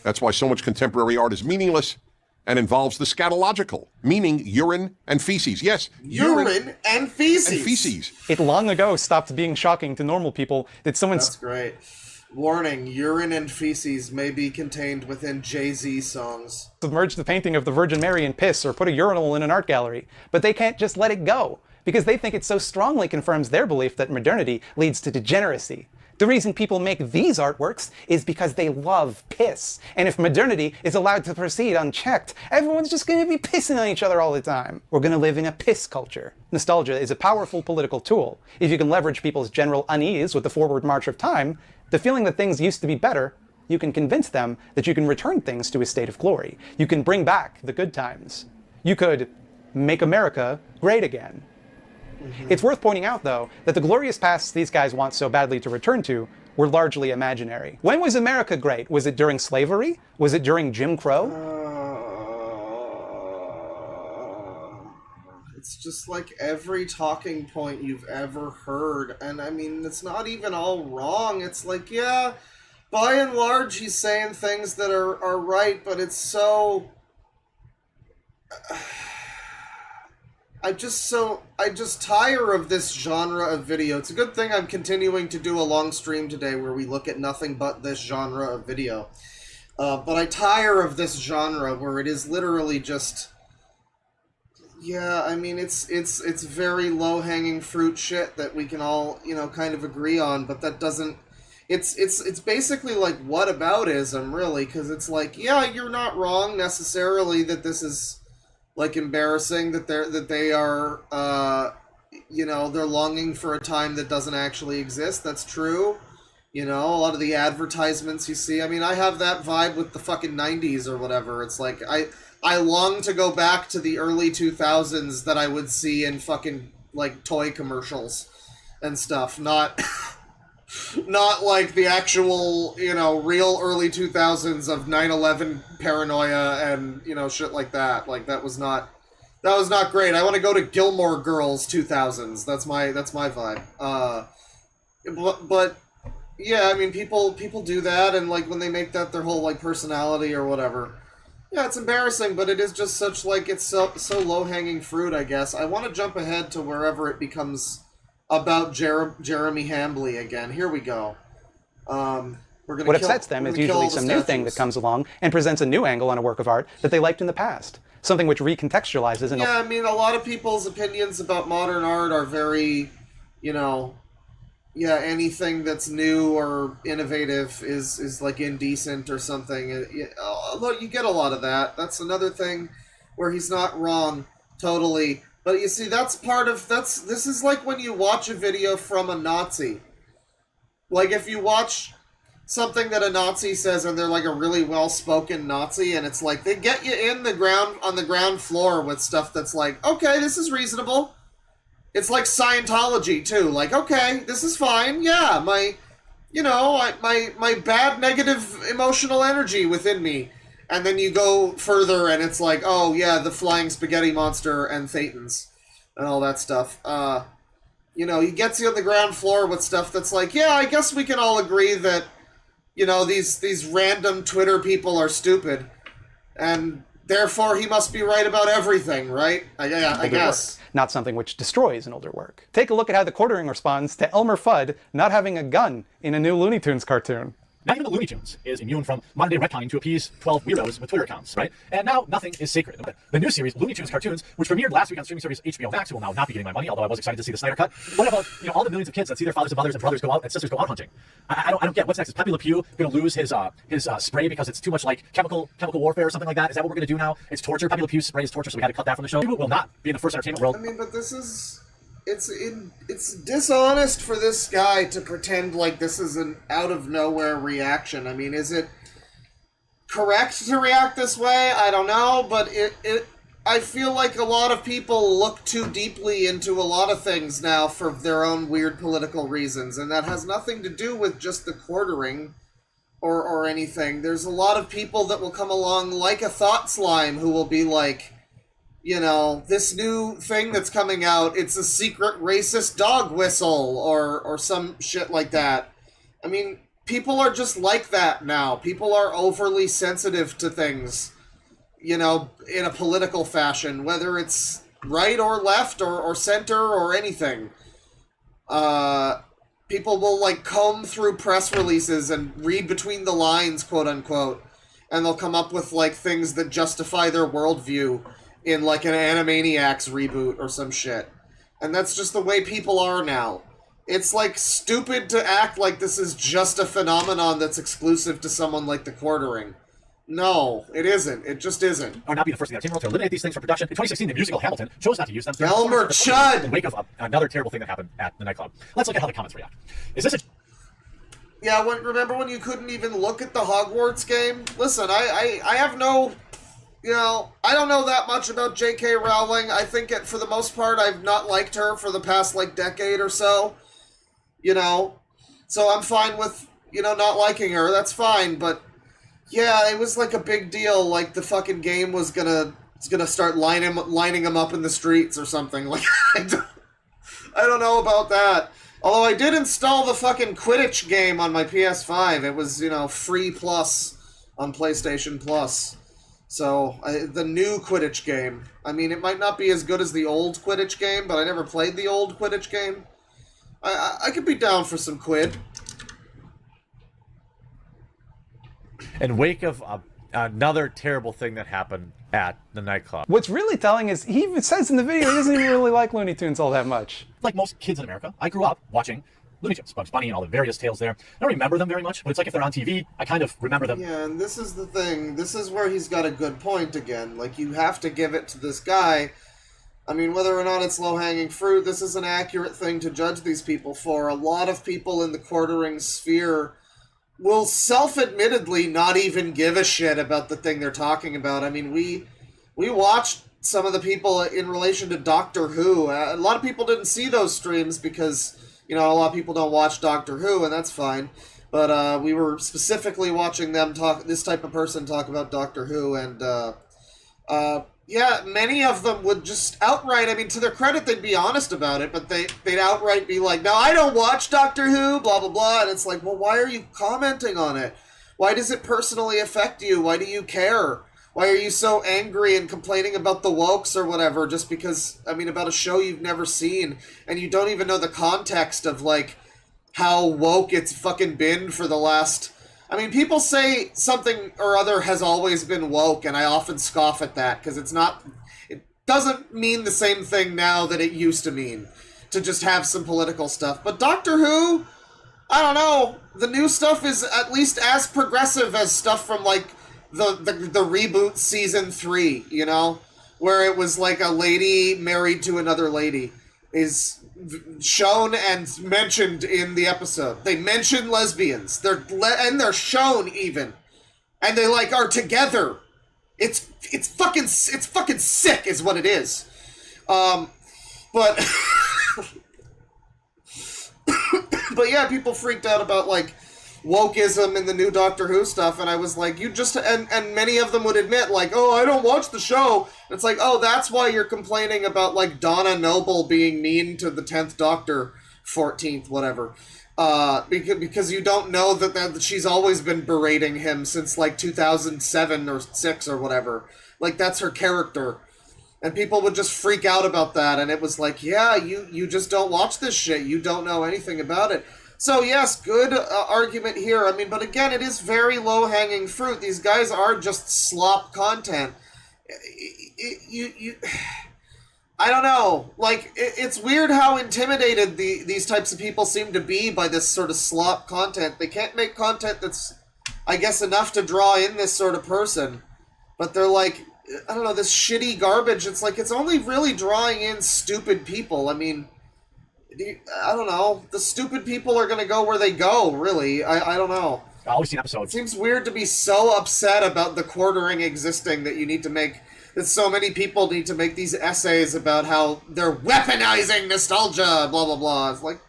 R: That's why so much contemporary art is meaningless and involves the scatological, meaning urine and feces. Yes,
A: urine and feces.
R: And feces.
P: It long ago stopped being shocking to normal people that someone...
A: That's great. Warning, urine and feces may be contained within Jay-Z songs.
P: Submerge the painting of the Virgin Mary in piss or put a urinal in an art gallery, but they can't just let it go, because they think it so strongly confirms their belief that modernity leads to degeneracy. The reason people make these artworks is because they love piss. And if modernity is allowed to proceed unchecked, everyone's just going to be pissing on each other all the time. We're going to live in a piss culture. Nostalgia is a powerful political tool. If you can leverage people's general unease with the forward march of time, the feeling that things used to be better, you can convince them that you can return things to a state of glory. You can bring back the good times. You could make America great again. It's worth pointing out, though, that the glorious pasts these guys want so badly to return to were largely imaginary. When was America great? Was it during slavery? Was it during Jim Crow?
A: It's just like every talking point you've ever heard. And I mean, it's not even all wrong. It's like, yeah, by and large, he's saying things that are right, but it's so... I just tire of this genre of video. It's a good thing I'm continuing to do a long stream today where we look at nothing but this genre of video. But I tire of this genre where it is literally just... yeah, I mean, it's very low-hanging fruit shit that we can all, you know, kind of agree on, but that doesn't... It's basically like whataboutism, really, because it's like, yeah, you're not wrong necessarily that this is... like embarrassing that they are you know, they're longing for a time that doesn't actually exist. That's true. You know, a lot of the advertisements you see. I mean, I have that vibe with the fucking 90s or whatever. It's like I long to go back to the early 2000s that I would see in fucking like toy commercials and stuff. Not like the actual, you know, real early 2000s of 9/11 paranoia and, you know, shit like that. Like, that was not great. I want to go to Gilmore Girls 2000s. That's my vibe. But yeah, I mean, people do that, and like when they make that their whole like personality or whatever. Yeah, it's embarrassing, but it is just such like it's so low-hanging fruit, I guess. I want to jump ahead to wherever it becomes about Jeremy Hambley again. Here we go.
P: What upsets them is usually some new thing that comes along and presents a new angle on a work of art that they liked in the past. Something which recontextualizes and...
A: Yeah, I mean, a lot of people's opinions about modern art are very, anything that's new or innovative is like indecent or something. Although you get a lot of that. That's another thing where he's not wrong, totally. But you see, this is like when you watch a video from a Nazi. Like if you watch something that a Nazi says and they're like a really well-spoken Nazi, and it's like they get you on the ground floor with stuff that's like, okay, this is reasonable. It's like Scientology too. Like, okay, this is fine. Yeah, my bad negative emotional energy within me. And then you go further and it's like, oh yeah, the flying spaghetti monster and Thetans and all that stuff. He gets you on the ground floor with stuff that's like, yeah, I guess we can all agree that these random Twitter people are stupid, and therefore he must be right about everything, right? I guess.
P: Not something which destroys an older work. Take a look at how the Quartering responds to Elmer Fudd not having a gun in a new Looney Tunes cartoon.
E: Not even the Looney Tunes is immune from modern-day retconning to appease 12 weirdos with Twitter accounts, right? And now nothing is sacred. The new series, Looney Tunes Cartoons, which premiered last week on streaming service HBO Max, who will now not be getting my money, although I was excited to see the Snyder Cut. What about all the millions of kids that see their fathers and mothers and brothers go out and sisters go out hunting? I don't get what's next. Is Pepe Le Pew going to lose his spray because it's too much like chemical warfare or something like that? Is that what we're going to do now? It's torture. Pepe Le Pew's spray is torture, so we had to cut that from the show. It will not be in the first entertainment world.
A: I mean, but this is... It's dishonest for this guy to pretend like this is an out-of-nowhere reaction. I mean, is it correct to react this way? I don't know, but I feel like a lot of people look too deeply into a lot of things now for their own weird political reasons, and that has nothing to do with just the Quartering or anything. There's a lot of people that will come along like a Thought Slime who will be like, this new thing that's coming out, it's a secret racist dog whistle or some shit like that. I mean, people are just like that now. People are overly sensitive to things, in a political fashion, whether it's right or left or center or anything. People will, comb through press releases and read between the lines, quote unquote, and they'll come up with, things that justify their worldview in an Animaniacs reboot or some shit. And that's just the way people are now. It's stupid to act like this is just a phenomenon that's exclusive to someone like the Quartering. No, it isn't. It just isn't.
E: Or not be the first in the entertainment world to eliminate these things from production. In 2016, the musical Hamilton chose not to use them.
A: Elmer Chud!
E: In the wake of another terrible thing that happened at the nightclub. Let's look at how the comments react. Is this a...
A: Yeah, remember when you couldn't even look at the Hogwarts game? Listen, I have no... I don't know that much about J.K. Rowling. I think for the most part, I've not liked her for the past, decade or so. So I'm fine with, not liking her. That's fine, but... Yeah, it was a big deal. The fucking game was gonna start lining them up in the streets or something. I don't know about that. Although I did install the fucking Quidditch game on my PS5. It was, free plus on PlayStation Plus. So, the new Quidditch game. I mean, it might not be as good as the old Quidditch game, but I never played the old Quidditch game. I could be down for some Quid.
E: In wake of another terrible thing that happened at the nightclub.
P: What's really telling is he even says in the video he doesn't even really like Looney Tunes all that much.
E: Like most kids in America, I grew up watching Looney Tunes, Bugs Bunny, and all the various tales there. I don't remember them very much, but it's like if they're on TV, I kind of remember them.
A: Yeah, and this is the thing. This is where he's got a good point again. You have to give it to this guy. I mean, whether or not it's low-hanging fruit, this is an accurate thing to judge these people for. A lot of people in the Quartering sphere will self-admittedly not even give a shit about the thing they're talking about. I mean, we watched some of the people in relation to Doctor Who. A lot of people didn't see those streams because, a lot of people don't watch Doctor Who, and that's fine. But we were specifically watching this type of person talk about Doctor Who, and yeah, many of them would just outright, I mean, to their credit, they'd be honest about it, but they'd outright be like, no, I don't watch Doctor Who, blah, blah, blah, and it's like, well, why are you commenting on it? Why does it personally affect you? Why do you care? Why are you so angry and complaining about the wokes or whatever just because, I mean, about a show you've never seen and you don't even know the context of, like, how woke it's fucking been for the last... I mean, people say something or other has always been woke, and I often scoff at that because it's not... It doesn't mean the same thing now that it used to mean, to just have some political stuff. But Doctor Who, I don't know, the new stuff is at least as progressive as stuff from, like, the reboot season 3, you know, where it was like a lady married to another lady is shown and mentioned in the episode. They mention lesbians. They're shown even, and they like are together. It's fucking sick, is what it is. But but yeah, people freaked out about like wokeism in the new Doctor Who stuff, and I was like, you just, and many of them would admit, like, oh, I don't watch the show. And it's like, oh, that's why you're complaining about, like, Donna Noble being mean to the 10th Doctor, 14th, whatever. Because you don't know that she's always been berating him since, like, 2007 or 6 or whatever. Like, that's her character. And people would just freak out about that, and it was like, yeah, you just don't watch this shit. You don't know anything about it. So yes, good argument here. I mean, but again, it is very low-hanging fruit. These guys are just slop content. I don't know. Like, it's weird how intimidated these types of people seem to be by this sort of slop content. They can't make content that's, I guess, enough to draw in this sort of person. But they're like, I don't know, this shitty garbage. It's like, it's only really drawing in stupid people. I mean... I don't know. The stupid people are going to go where they go, really. I don't know.
E: I've always seen episodes.
A: It seems weird to be so upset about the quartering existing that you need to make... That so many people need to make these essays about how they're weaponizing nostalgia, blah, blah, blah. It's like...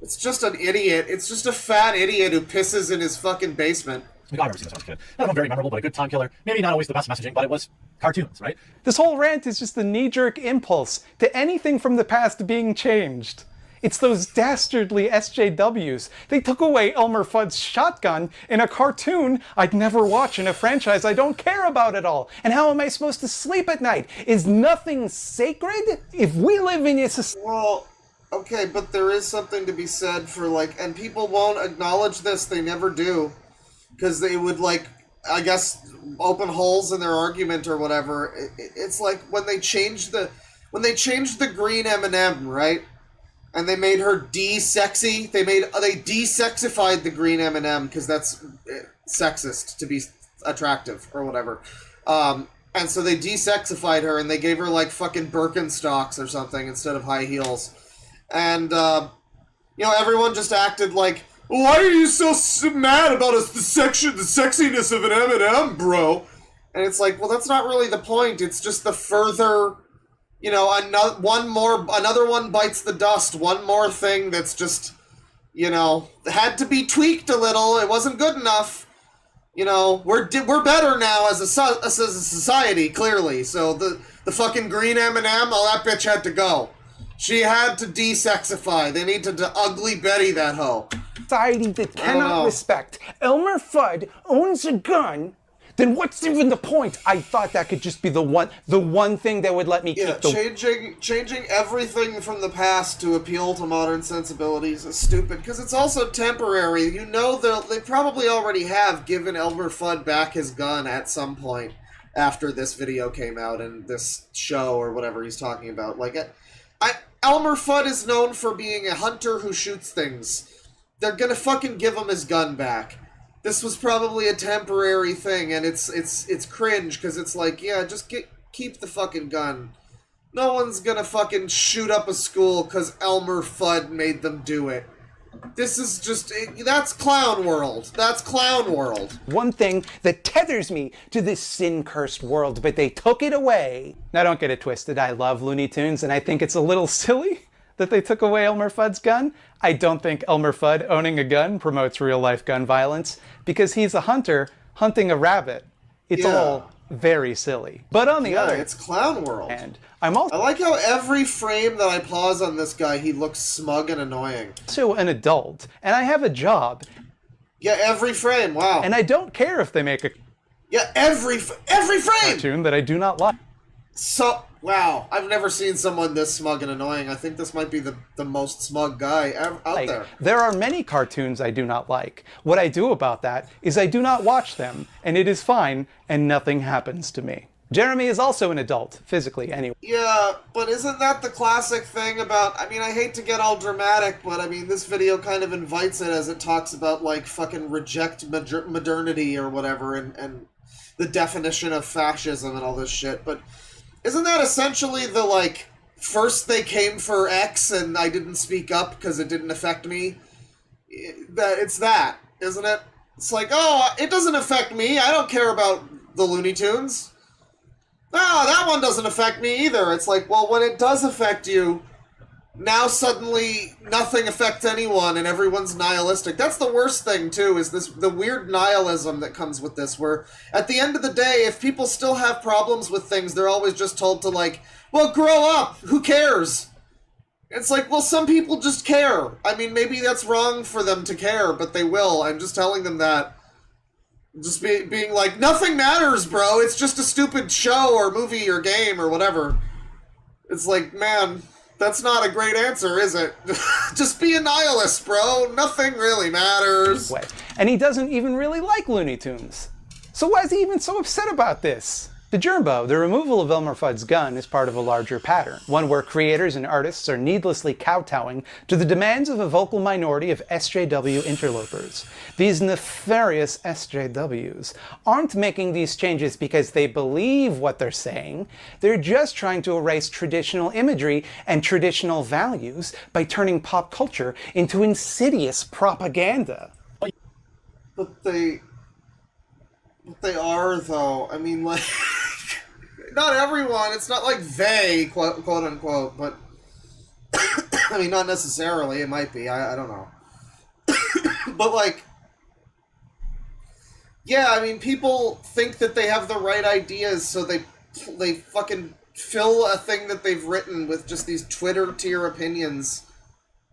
A: It's just an idiot. It's just a fat idiot who pisses in his fucking basement.
E: I remember seeing this when I was a kid. Not one very memorable, but a good time killer. Maybe not always the best messaging, but it was cartoons, right?
P: This whole rant is just the knee-jerk impulse to anything from the past being changed. It's those dastardly SJWs. They took away Elmer Fudd's shotgun in a cartoon I'd never watch in a franchise I don't care about at all. And how am I supposed to sleep at night? Is nothing sacred? If we live in a society...
A: Well, okay, but there is something to be said for, like... And people won't acknowledge this. They never do. Because they would, like, I guess, open holes in their argument or whatever. It's like when they changed the green M&M, right? And they made her de-sexy. They de-sexified the green M&M because that's sexist to be attractive or whatever. And so they de-sexified her and they gave her like fucking Birkenstocks or something instead of high heels. And everyone just acted like, why are you so mad about the sexiness of an M&M, bro? And it's like, well, that's not really the point. It's just the further, another one bites the dust. One more thing that's just, had to be tweaked a little. It wasn't good enough. We're better now as a society, clearly. So the fucking green M&M, that bitch had to go. She had to de-sexify. They need to ugly Betty that hoe.
P: Society that cannot respect Elmer Fudd owns a gun, then what's even the point? I thought that could just be the one thing that would let me keep the...
A: Changing everything from the past to appeal to modern sensibilities is stupid, because it's also temporary. They probably already have given Elmer Fudd back his gun at some point after this video came out and this show or whatever he's talking about. Like, Elmer Fudd is known for being a hunter who shoots things. They're gonna fucking give him his gun back. This was probably a temporary thing, and it's cringe, because it's like, yeah, just keep the fucking gun. No one's gonna fucking shoot up a school because Elmer Fudd made them do it. This is just... That's Clown World. That's Clown World.
P: One thing that tethers me to this sin-cursed world, but they took it away. Now, don't get it twisted. I love Looney Tunes, and I think it's a little silly that they took away Elmer Fudd's gun. I don't think Elmer Fudd owning a gun promotes real-life gun violence, because he's a hunter hunting a rabbit. It's all very silly. But on the other...
A: it's Clown World.
P: And
A: I like how every frame that I pause on this guy, he looks smug and annoying.
P: So an adult, and I have a job.
A: Yeah, every frame, wow.
P: And I don't care if they make a
A: Yeah, every frame!
P: Cartoon that I do not like.
A: So, wow, I've never seen someone this smug and annoying. I think this might be the most smug guy out there.
P: There are many cartoons I do not like. What I do about that is I do not watch them, and it is fine, and nothing happens to me. Jeremy is also an adult, physically, anyway.
A: Yeah, but isn't that the classic thing about, I mean, I hate to get all dramatic, but I mean, this video kind of invites it as it talks about, like, fucking reject modernity or whatever, and the definition of fascism and all this shit, but isn't that essentially the, like, first they came for X and I didn't speak up because it didn't affect me? It's that, isn't it? It's like, oh, it doesn't affect me. I don't care about the Looney Tunes. No, that one doesn't affect me either. It's like, well, when it does affect you, now suddenly nothing affects anyone and everyone's nihilistic. That's the worst thing, too, is the weird nihilism that comes with this, where at the end of the day, if people still have problems with things, they're always just told to, like, well, grow up, who cares? It's like, well, some people just care. I mean, maybe that's wrong for them to care, but they will. I'm just telling them that. Just being like, nothing matters, bro, it's just a stupid show or movie or game or whatever. It's like, man, that's not a great answer, is it? Just be a nihilist, bro. Nothing really matters.
P: And he doesn't even really like Looney Tunes. So why is he even so upset about this? The Jumbo, the removal of Elmer Fudd's gun, is part of a larger pattern, one where creators and artists are needlessly kowtowing to the demands of a vocal minority of SJW interlopers. These nefarious SJWs aren't making these changes because they believe what they're saying. They're just trying to erase traditional imagery and traditional values by turning pop culture into insidious propaganda.
A: But they are, though. I mean, like, not everyone. It's not like they, quote unquote, but I mean, not necessarily. It might be. I don't know. But, like, yeah, I mean, people think that they have the right ideas, so they fucking fill a thing that they've written with just these Twitter tier opinions,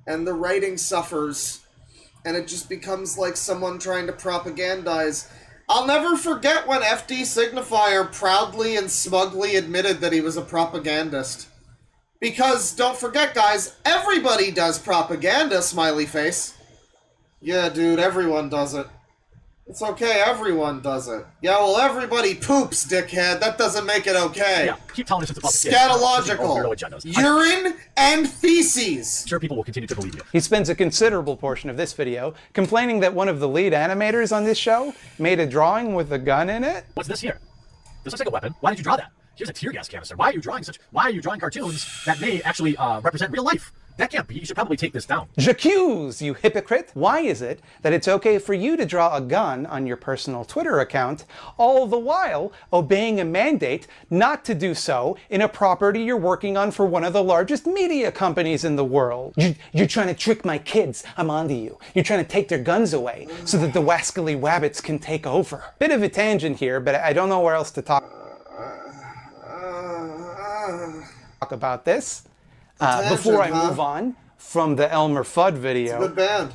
A: and the writing suffers, and it just becomes like someone trying to propagandize. I'll never forget when FD Signifier proudly and smugly admitted that he was a propagandist. Because, don't forget, guys, everybody does propaganda, smiley face. Yeah, dude, everyone does it. It's okay, everyone does it. Yeah, well, everybody poops, dickhead. That doesn't make it okay.
E: Yeah, keep telling us it's about
A: Scatological. Urine and feces.
E: Sure, people will continue to believe you.
P: He spends a considerable portion of this video complaining that one of the lead animators on this show made a drawing with a gun in it.
E: What's this here? This looks like a weapon. Why did you draw that? Here's a tear gas canister. Why are you drawing cartoons that may actually represent real life? That can't be. You should probably take this down.
P: J'accuse, you hypocrite. Why is it that it's okay for you to draw a gun on your personal Twitter account, all the while obeying a mandate not to do so in a property you're working on for one of the largest media companies in the world? You're trying to trick my kids. I'm onto you. You're trying to take their guns away so that the wascally wabbits can take over. Bit of a tangent here, but I don't know where else to talk about this. Before I move on from the Elmer Fudd video,
A: it's a good band.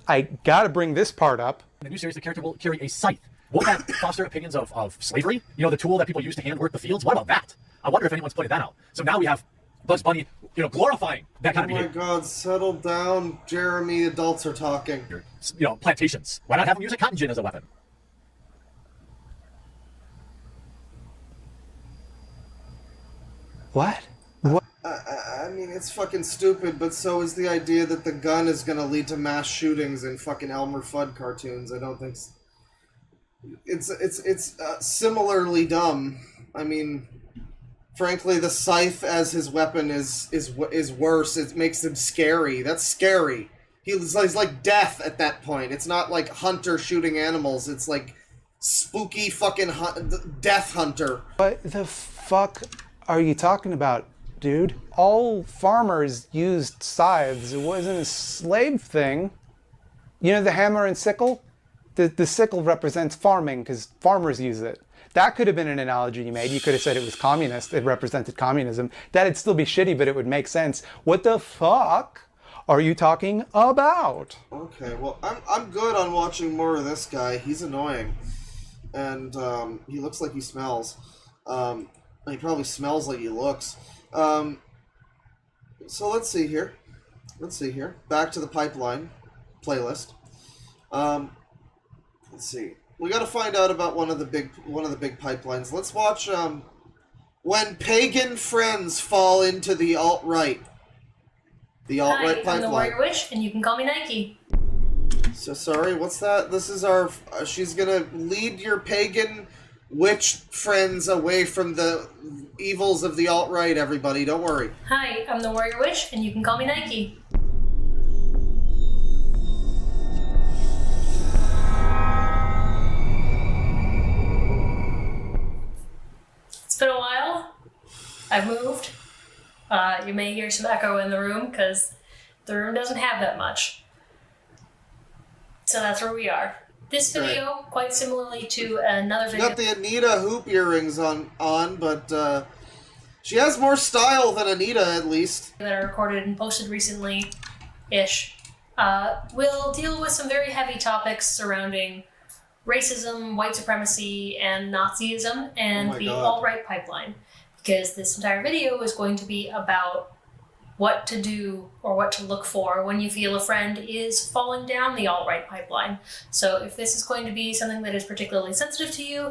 P: I gotta bring this part up.
E: The new series, the character will carry a scythe. Won't that foster opinions of slavery? You know, the tool that people use to handwork the fields? What about that? I wonder if anyone's pointed that out. So now we have Bugs Bunny, glorifying that kind of behavior.
A: Oh my God, settle down, Jeremy. Adults are talking.
E: Plantations. Why not have them use a cotton gin as a weapon?
P: What?
A: I mean, it's fucking stupid, but so is the idea that the gun is gonna lead to mass shootings in fucking Elmer Fudd cartoons. I don't think it's similarly dumb. I mean, frankly, the scythe as his weapon is worse. It makes him scary. That's scary. He's like death at that point. It's not like Hunter shooting animals. It's like spooky fucking death hunter.
P: What the fuck are you talking about, dude? All farmers used scythes. It wasn't a slave thing. You know the hammer and sickle? The sickle represents farming because farmers use it. That could have been an analogy you made. You could have said it was communist. It represented communism. That'd still be shitty, but it would make sense. What the fuck are you talking about?
A: Okay, well, I'm good on watching more of this guy. He's annoying. and he looks like he smells. He probably smells like he looks. So let's see here. Back to the pipeline playlist. Let's see. We got to find out about one of the big pipelines. Let's watch When Pagan Friends Fall into the Alt-Right. The Alt-Right pipeline.
S: I'm the Warrior Witch, and you can call me Nike.
A: So sorry, what's that? This is our. She's gonna lead your pagan witch friends away from the evils of the alt-right. Everybody, don't worry.
S: Hi, I'm the Warrior Witch, and you can call me Nike. It's been a while. I've moved. You may hear some echo in the room because the room doesn't have that much. So that's where we are. This video, quite similarly to another video.
A: Got the Anita hoop earrings on, but she has more style than Anita, at least.
S: That are recorded and posted recently-ish. Will deal with some very heavy topics surrounding racism, white supremacy, and Nazism, and the alt-right pipeline. Because this entire video is going to be about what to do or what to look for when you feel a friend is falling down the alt-right pipeline. So if this is going to be something that is particularly sensitive to you...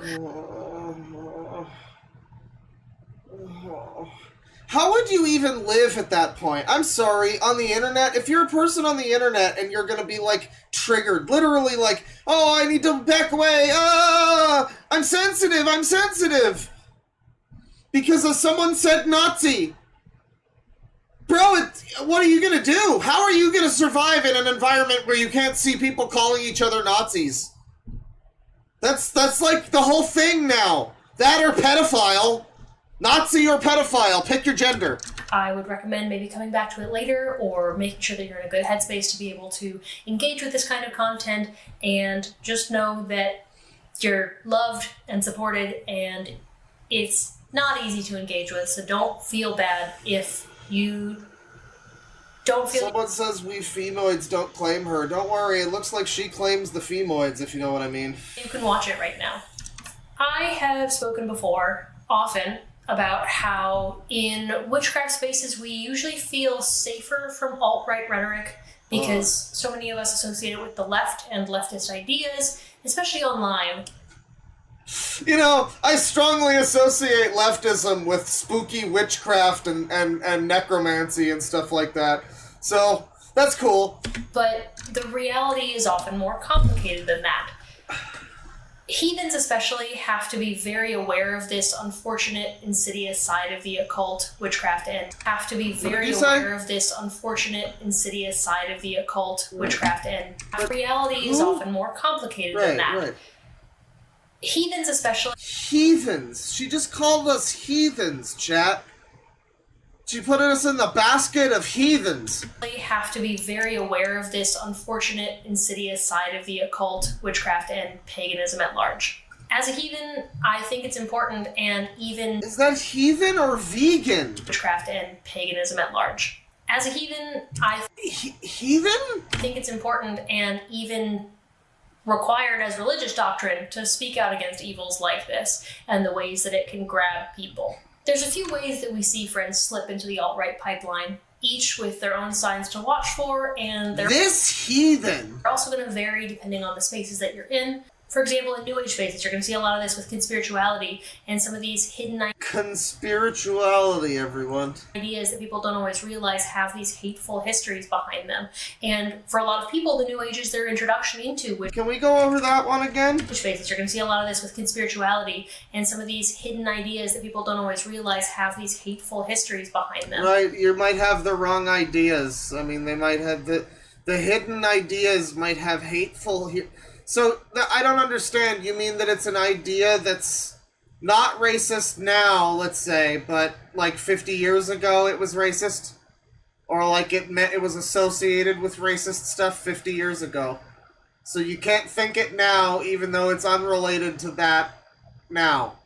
A: How would you even live at that point? I'm sorry, on the internet, if you're a person on the internet and you're gonna be, like, triggered, literally like, oh, I need to back away, I'm sensitive! Because someone said Nazi! Bro, what are you gonna do? How are you gonna survive in an environment where you can't see people calling each other Nazis? That's like the whole thing now. That or pedophile. Nazi or pedophile, pick your gender.
S: I would recommend maybe coming back to it later or making sure that you're in a good headspace to be able to engage with this kind of content, and just know that you're loved and supported, and it's not easy to engage with, so don't feel bad if you don't feel...
A: Someone says we femoids don't claim her. Don't worry, it looks like she claims the femoids, if you know what I mean.
S: You can watch it right now. I have spoken before, often, about how in witchcraft spaces we usually feel safer from alt-right rhetoric because so many of us associate it with the left and leftist ideas, especially online.
A: You know, I strongly associate leftism with spooky witchcraft and necromancy and stuff like that. So, that's cool.
S: But the reality is often more complicated than that. Heathens especially have to be very aware of this unfortunate, insidious side of the occult, witchcraft, and have to be very aware of this unfortunate, insidious side of the occult, witchcraft, and reality is often more complicated than that.
A: Right.
S: Heathens especially...
A: Heathens! She just called us heathens, chat. She put us in the basket of heathens.
S: Have to be very aware of this unfortunate, insidious side of the occult, witchcraft, and paganism at large. As a heathen, I think it's important and even...
A: Is that heathen or vegan?
S: Witchcraft and paganism at large. As a heathen, I...
A: Heathen?
S: think it's important and even required as religious doctrine to speak out against evils like this and the ways that it can grab people. There's a few ways that we see friends slip into the alt-right pipeline, each with their own signs to watch for, and they're...
A: This heathen!
S: They're also going to vary depending on the spaces that you're in. For example, in New Age spaces, you're going to see a lot of this with conspirituality and some of these hidden
A: conspirituality, everyone.
S: Ideas that people don't always realize have these hateful histories behind them. And for a lot of people, the New Age is their introduction into which...
A: Can we go over that one again?
S: Spaces, you're going to see a lot of this with conspirituality and some of these hidden ideas that people don't always realize have these hateful histories behind them.
A: Right, you might have the wrong ideas. I mean, they might have the hidden ideas might have hateful... So, I don't understand. You mean that it's an idea that's not racist now, let's say, but like 50 years ago it was racist? Or like it was associated with racist stuff 50 years ago. So you can't think it now, even though it's unrelated to that now.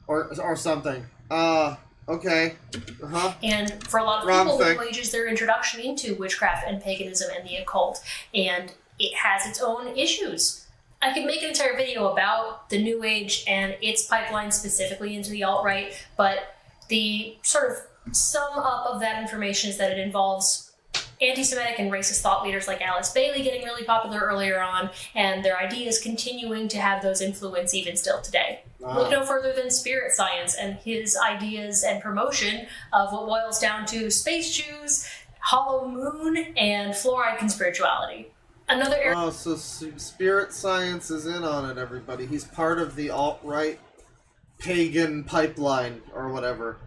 A: Or something. Okay. Uh-huh.
S: And for a lot of people, the New Age is their introduction into witchcraft and paganism and the occult. And it has its own issues. I could make an entire video about the New Age and its pipeline specifically into the alt-right, but the sort of sum up of that information is that it involves anti-Semitic and racist thought leaders like Alice Bailey getting really popular earlier on, and their ideas continuing to have those influence even still today. Look no further than Spirit Science and his ideas and promotion of what boils down to space Jews, Hollow Moon, and fluoride conspirituality. Another area.
A: Oh, so Spirit Science is in on it, everybody. He's part of the alt-right pagan pipeline, or whatever.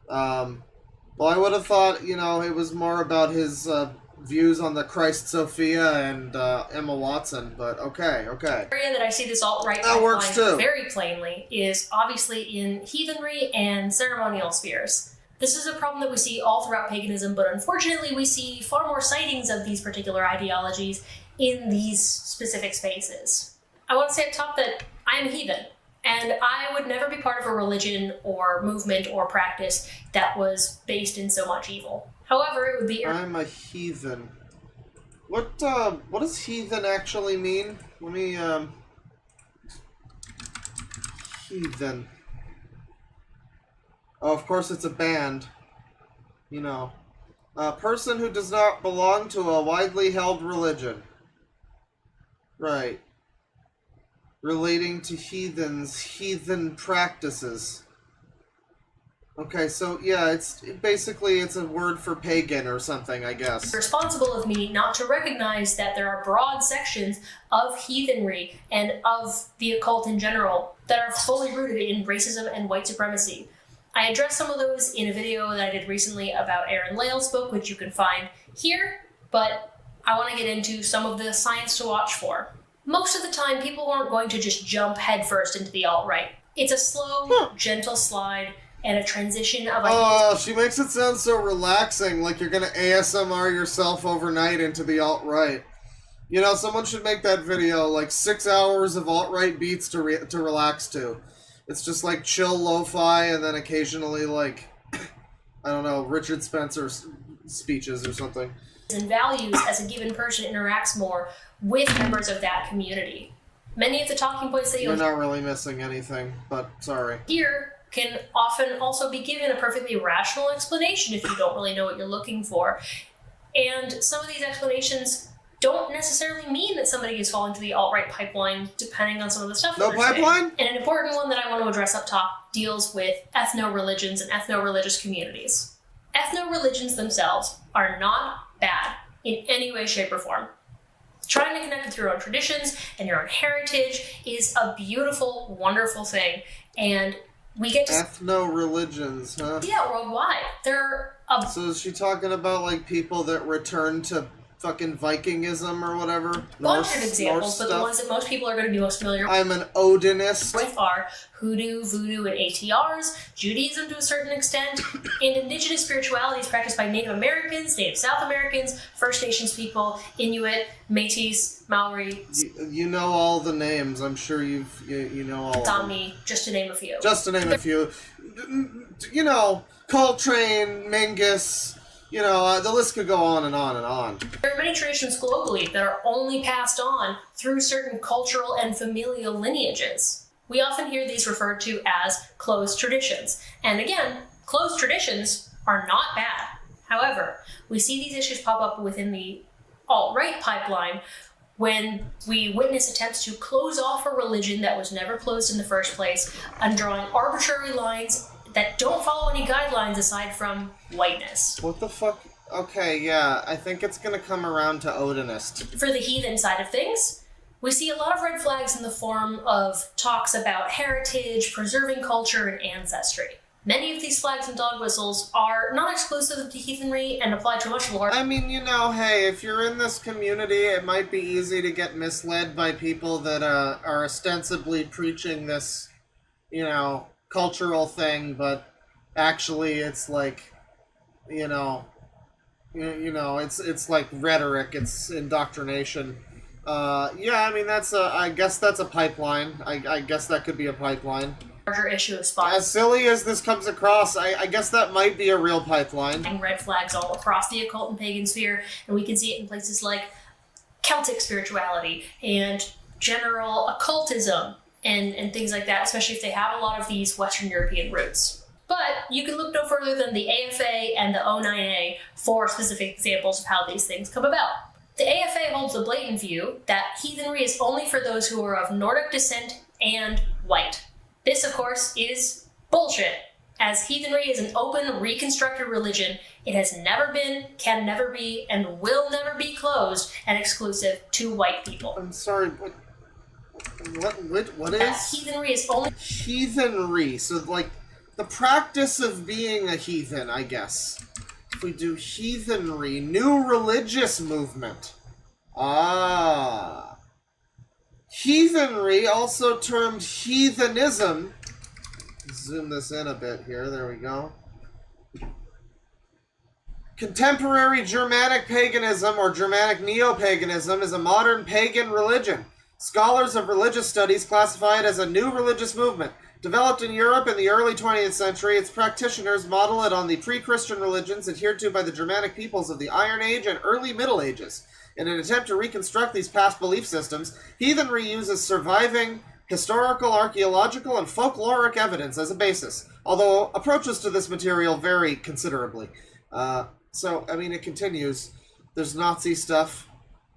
A: Well, I would have thought, you know, it was more about his views on the Christ Sophia and Emma Watson, but okay.
S: The area that I see this alt-right
A: that works too.
S: Very plainly is obviously in heathenry and ceremonial spheres. This is a problem that we see all throughout paganism, but unfortunately we see far more sightings of these particular ideologies in these specific spaces. I want to say up top that I am a heathen, and I would never be part of a religion or movement or practice that was based in so much evil. However, it would be...
A: I'm a heathen. What does heathen actually mean? Let me, heathen. Oh, of course it's a band. You know. A person who does not belong to a widely held religion. Right. Relating to heathens, heathen practices. Okay, so yeah, it's a word for pagan or something, I guess.
S: Responsible of me not to recognize that there are broad sections of heathenry and of the occult in general that are fully rooted in racism and white supremacy. I addressed some of those in a video that I did recently about Aaron Lale's book, which you can find here, but I want to get into some of the science to watch for. Most of the time, people aren't going to just jump headfirst into the alt-right. It's a slow, gentle slide and a transition of ideas.
A: Oh, she makes it sound so relaxing, like you're gonna ASMR yourself overnight into the alt-right. You know, someone should make that video, like 6 hours of alt-right beats to relax to. It's just like chill lo-fi and then occasionally like, I don't know, Richard Spencer speeches or something.
S: And values as a given person interacts more with members of that community. Many of the talking points that
A: you're not really missing anything, but sorry.
S: Here can often also be given a perfectly rational explanation if you don't really know what you're looking for. And some of these explanations don't necessarily mean that somebody is falling to the alt-right pipeline, depending on some of the stuff that
A: No pipeline?
S: saying. And an important one that I want to address up top deals with ethno-religions and ethno-religious communities. Ethno-religions themselves are not bad in any way, shape, or form. Trying to connect with your own traditions and your own heritage is a beautiful, wonderful thing. And we get to...
A: Ethno-religions, huh?
S: Yeah, worldwide. There are...
A: So is she talking about, like, people that return to fucking Vikingism or whatever?
S: Bunch of examples, but the ones that most people are going to be most familiar
A: I'm an Odinist.
S: with are Hoodoo, Voodoo, and ATRs, Judaism to a certain extent, and indigenous spiritualities practiced by Native Americans, Native South Americans, First Nations people, Inuit, Métis, Maori,
A: You know all the names. I'm sure you know all of them.
S: Sami, just to name a few.
A: Just to name a few. You know, Coltrane, Mingus, you know, the list could go on and on and on.
S: There are many traditions globally that are only passed on through certain cultural and familial lineages. We often hear these referred to as closed traditions. And again, closed traditions are not bad. However, we see these issues pop up within the alt-right pipeline when we witness attempts to close off a religion that was never closed in the first place and drawing arbitrary lines that don't follow any guidelines aside from whiteness.
A: What the fuck? Okay, yeah, I think it's gonna come around to Odinist.
S: For the heathen side of things, we see a lot of red flags in the form of talks about heritage, preserving culture, and ancestry. Many of these flags and dog whistles are not exclusive to heathenry and apply to much more.
A: I mean, you know, hey, if you're in this community, it might be easy to get misled by people that are ostensibly preaching this, you know, cultural thing, but actually it's like, you know, it's like rhetoric, it's indoctrination. Yeah, I mean, I guess that's a pipeline. I guess that could be a pipeline.
S: Larger issue of spots.
A: As silly as this comes across, I guess that might be a real pipeline.
S: And red flags all across the occult and pagan sphere, and we can see it in places like Celtic spirituality and general occultism and things like that, especially if they have a lot of these Western European roots. But you can look no further than the AFA and the O9A for specific examples of how these things come about. The AFA holds the blatant view that heathenry is only for those who are of Nordic descent and white. This, of course, is bullshit, as heathenry is an open, reconstructed religion. It has never been, can never be, and will never be closed and exclusive to white people.
A: I'm sorry, what is?
S: Heathenry is only...
A: Heathenry, so like, the practice of being a heathen, I guess. If we do heathenry, new religious movement. Ah. Heathenry, also termed heathenism. Zoom this in a bit here, there we go. Contemporary Germanic paganism, or Germanic neo-paganism, is a modern pagan religion. Scholars of religious studies classify it as a new religious movement. Developed in Europe in the early 20th century, its practitioners model it on the pre-Christian religions adhered to by the Germanic peoples of the Iron Age and early Middle Ages. In an attempt to reconstruct these past belief systems, heathenry uses surviving historical, archaeological, and folkloric evidence as a basis, although approaches to this material vary considerably. So, I mean, it continues. There's Nazi stuff.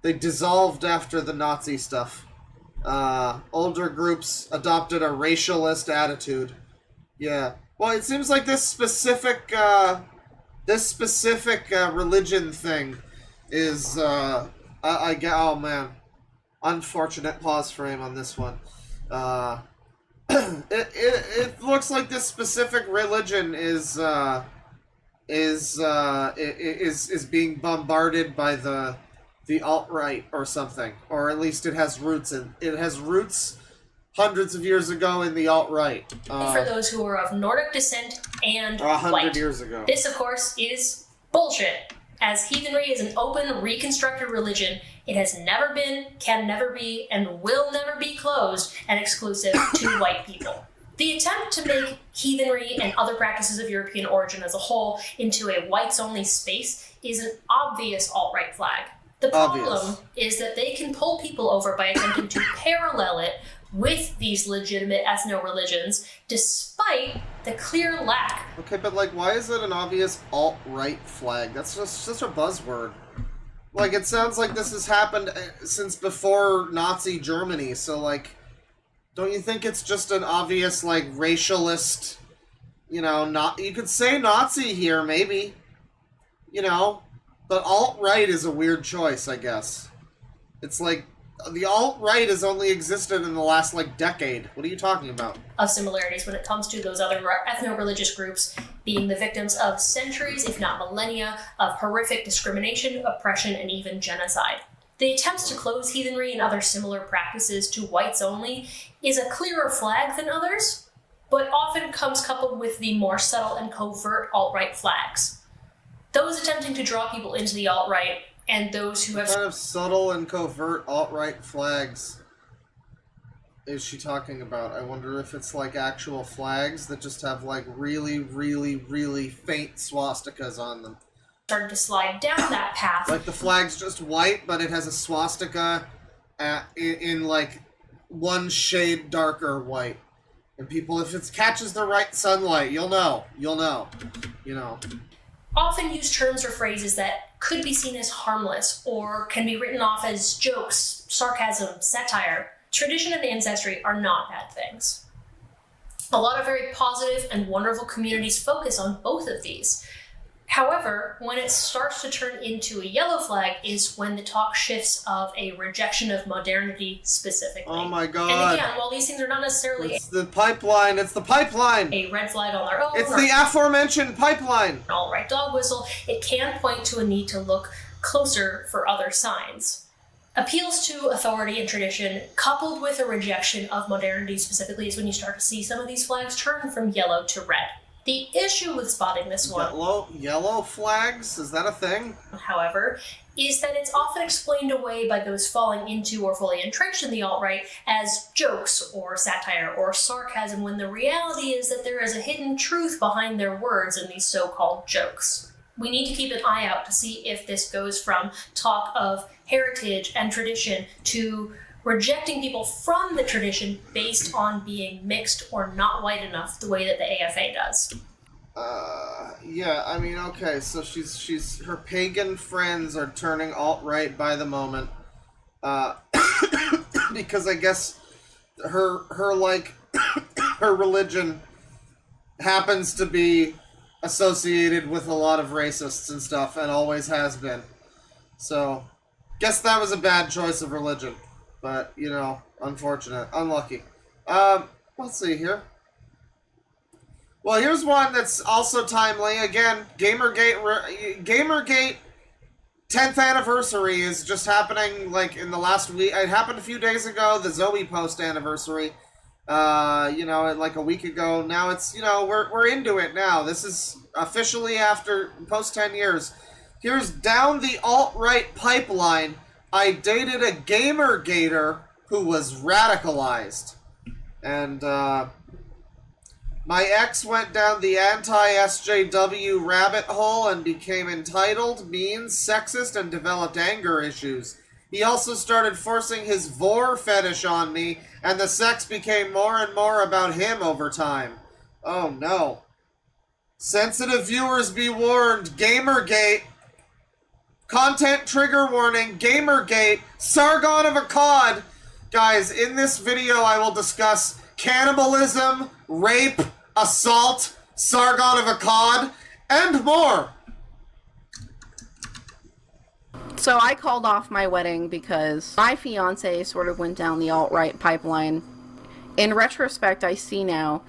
A: They dissolved after the Nazi stuff. Older groups adopted a racialist attitude. Yeah. Well, it seems like this specific religion thing is, oh man. Unfortunate pause frame on this one. It looks like this specific religion is being bombarded by the alt-right or something, or at least it has roots hundreds of years ago in the alt-right.
S: For those who are of Nordic descent and
A: 100
S: white.
A: years ago.
S: This, of course, is bullshit, as heathenry is an open, reconstructed religion. It has never been, can never be, and will never be closed and exclusive to white people. The attempt to make heathenry and other practices of European origin as a whole into a whites-only space is an obvious alt-right flag. The problem is that they can pull people over by attempting to parallel it with these legitimate ethno-religions, despite the clear lack.
A: Okay, but like, why is it an obvious alt-right flag? That's just such a buzzword. Like, it sounds like this has happened since before Nazi Germany, so like, don't you think it's just an obvious, like, racialist, you know, you could say Nazi here, maybe, you know, but alt-right is a weird choice, I guess. It's like, the alt-right has only existed in the last, like, decade. What are you talking about?
S: Of similarities when it comes to those other ethno-religious groups being the victims of centuries, if not millennia, of horrific discrimination, oppression, and even genocide. The attempts to close heathenry and other similar practices to whites only is a clearer flag than others, but often comes coupled with the more subtle and covert alt-right flags. Those attempting to draw people into the alt-right and those who have...
A: What kind of subtle and covert alt-right flags is she talking about? I wonder if it's like actual flags that just have like really, really, really faint swastikas on them.
S: Started to slide down that path.
A: Like the flag's just white, but it has a swastika in like one shade darker white. And people, if it catches the right sunlight, you'll know. You know.
S: Often use terms or phrases that could be seen as harmless or can be written off as jokes, sarcasm, satire. Tradition and ancestry are not bad things. A lot of very positive and wonderful communities focus on both of these. However, when it starts to turn into a yellow flag is when the talk shifts of a rejection of modernity specifically.
A: Oh my god.
S: And again, while these things are not necessarily
A: It's the pipeline!
S: a red flag on their own,
A: It's the aforementioned pipeline!
S: An alt-right dog whistle, it can point to a need to look closer for other signs. Appeals to authority and tradition, coupled with a rejection of modernity specifically, is when you start to see some of these flags turn from yellow to red. The issue with spotting this one,
A: Yellow flags? Is that a thing?
S: however, is that it's often explained away by those falling into or fully entrenched in the alt-right as jokes or satire or sarcasm, when the reality is that there is a hidden truth behind their words in these so-called jokes. We need to keep an eye out to see if this goes from talk of heritage and tradition to rejecting people from the tradition based on being mixed or not white enough, the way that the AFA does.
A: Yeah, I mean, okay, so she's her pagan friends are turning alt-right by the moment, because I guess her like, her religion happens to be associated with a lot of racists and stuff, and always has been. So, guess that was a bad choice of religion, but, you know, unfortunate, unlucky. Let's see here. Well, here's one that's also timely. Again, Gamergate 10th anniversary is just happening, like, in the last week. It happened a few days ago, the Zoe post anniversary. You know, like a week ago. Now it's, you know, we're into it now. This is officially after post 10 years. Here's down the alt-right pipeline. I dated a Gamergator who was radicalized. And, my ex went down the anti-SJW rabbit hole and became entitled, mean, sexist, and developed anger issues. He also started forcing his vor fetish on me, and the sex became more and more about him over time. Oh no. Sensitive viewers be warned, Gamergate. Content trigger warning, Gamergate, Sargon of Akkad. Guys, in this video I will discuss cannibalism, rape, assault, Sargon of Akkad, and more.
T: So I called off my wedding because my fiance sort of went down the alt-right pipeline. In retrospect, I see now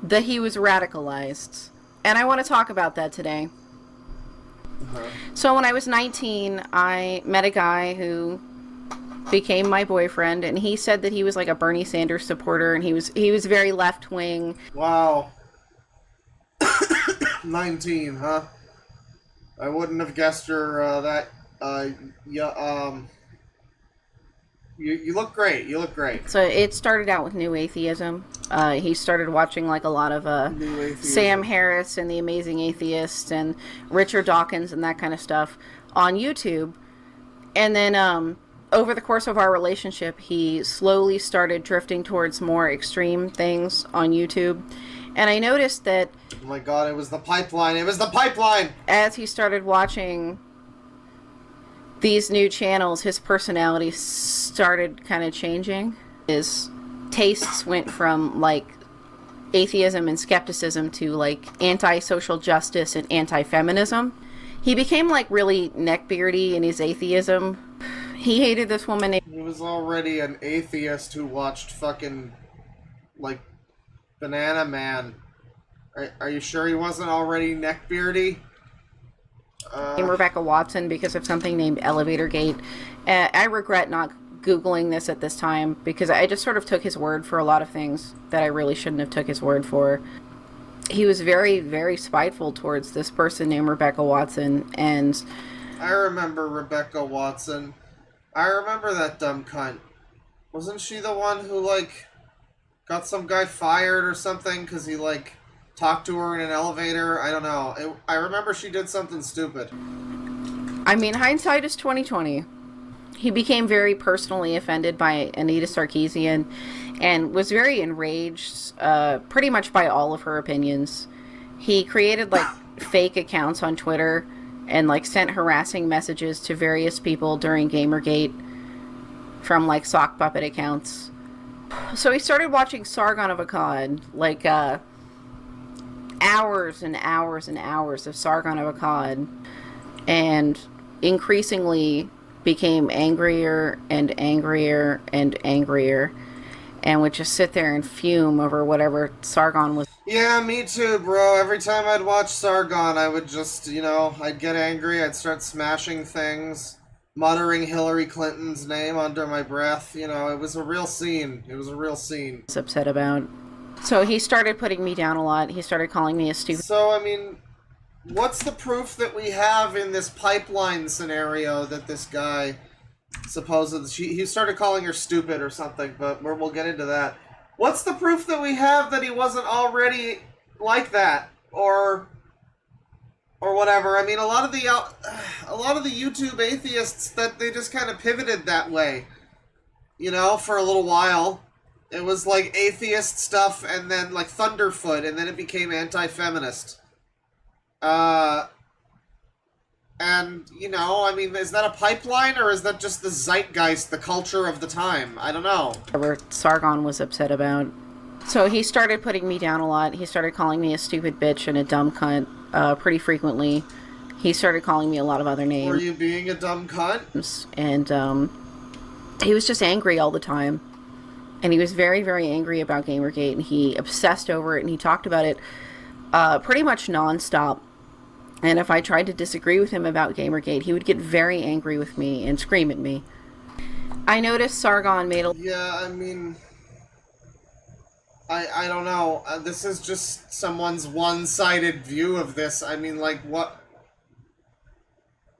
T: that he was radicalized. And I want to talk about that today. So when I was 19, I met a guy who became my boyfriend, and he said that he was like a Bernie Sanders supporter, and he was very left-wing.
A: Wow. 19, huh? I wouldn't have guessed your, you look great. You look great.
T: So it started out with New Atheism. He started watching like a lot of Sam Harris and the Amazing Atheist and Richard Dawkins and that kind of stuff on YouTube. And then over the course of our relationship, he slowly started drifting towards more extreme things on YouTube. And I noticed that...
A: Oh my god, it was the pipeline! It was the pipeline!
T: As he started watching these new channels, his personality started kind of changing. His tastes went from, like, atheism and skepticism to, like, anti-social justice and anti-feminism. He became, like, really neckbeardy in his atheism. He hated this woman.
A: He was already an atheist who watched fucking, like, Banana Man. Are you sure he wasn't already neckbeardy?
T: Rebecca Watson because of something named Elevator Gate. I regret not Googling this at this time because I just sort of took his word for a lot of things that I really shouldn't have took his word for. He was very, very spiteful towards this person named Rebecca Watson, and...
A: I remember Rebecca Watson. I remember that dumb cunt. Wasn't she the one who, like, got some guy fired or something because he, like, talked to her in an elevator? I don't know. I remember she did something stupid.
T: I mean, hindsight is 20/20. He became very personally offended by Anita Sarkeesian and was very enraged pretty much by all of her opinions. He created, like, fake accounts on Twitter and, like, sent harassing messages to various people during Gamergate from, like, sock puppet accounts. So he started watching Sargon of Akkad, like, hours and hours and hours of Sargon of Akkad, and increasingly became angrier and angrier and angrier, and would just sit there and fume over whatever Sargon was.
A: Yeah, me too, bro. Every time I'd watch Sargon, I would just, you know, I'd get angry, I'd start smashing things, muttering Hillary Clinton's name under my breath. You know, it was a real scene. It was a real scene.
T: Was upset about. So he started putting me down a lot. He started calling me a stupid...
A: So, I mean, what's the proof that we have in this pipeline scenario that this guy supposedly... He started calling her stupid or something, but we'll get into that. What's the proof that we have that he wasn't already like that? Or whatever. I mean, a lot of the YouTube atheists, that they just kind of pivoted that way. You know, for a little while. It was like atheist stuff and then like Thunderfoot, and then it became anti-feminist. And, you know, I mean, is that a pipeline or is that just the zeitgeist, the culture of the time? I don't know.
T: Whatever Sargon was upset about. So he started putting me down a lot. He started calling me a stupid bitch and a dumb cunt pretty frequently. He started calling me a lot of other names.
A: Were you being a dumb cunt?
T: And he was just angry all the time. And he was very, very angry about Gamergate, and he obsessed over it, and he talked about it pretty much nonstop. And if I tried to disagree with him about Gamergate, he would get very angry with me and scream at me. I noticed Sargon made a...
A: Yeah, I mean... I don't know. This is just someone's one-sided view of this. I mean, like, what...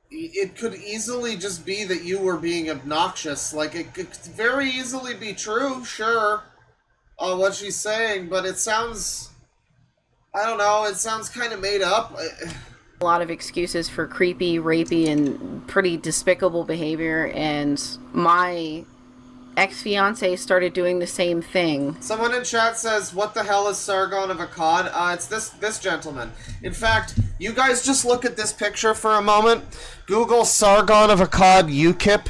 A: It could easily just be that you were being obnoxious. Like, it could very easily be true, sure, what she's saying, but it sounds... I don't know, it sounds kind of made up.
T: A lot of excuses for creepy, rapey, and pretty despicable behavior, and my ex-fiance started doing the same thing.
A: Someone in chat says, what the hell is Sargon of Akkad? It's this gentleman. In fact, you guys just look at this picture for a moment. Google Sargon of Akkad UKIP.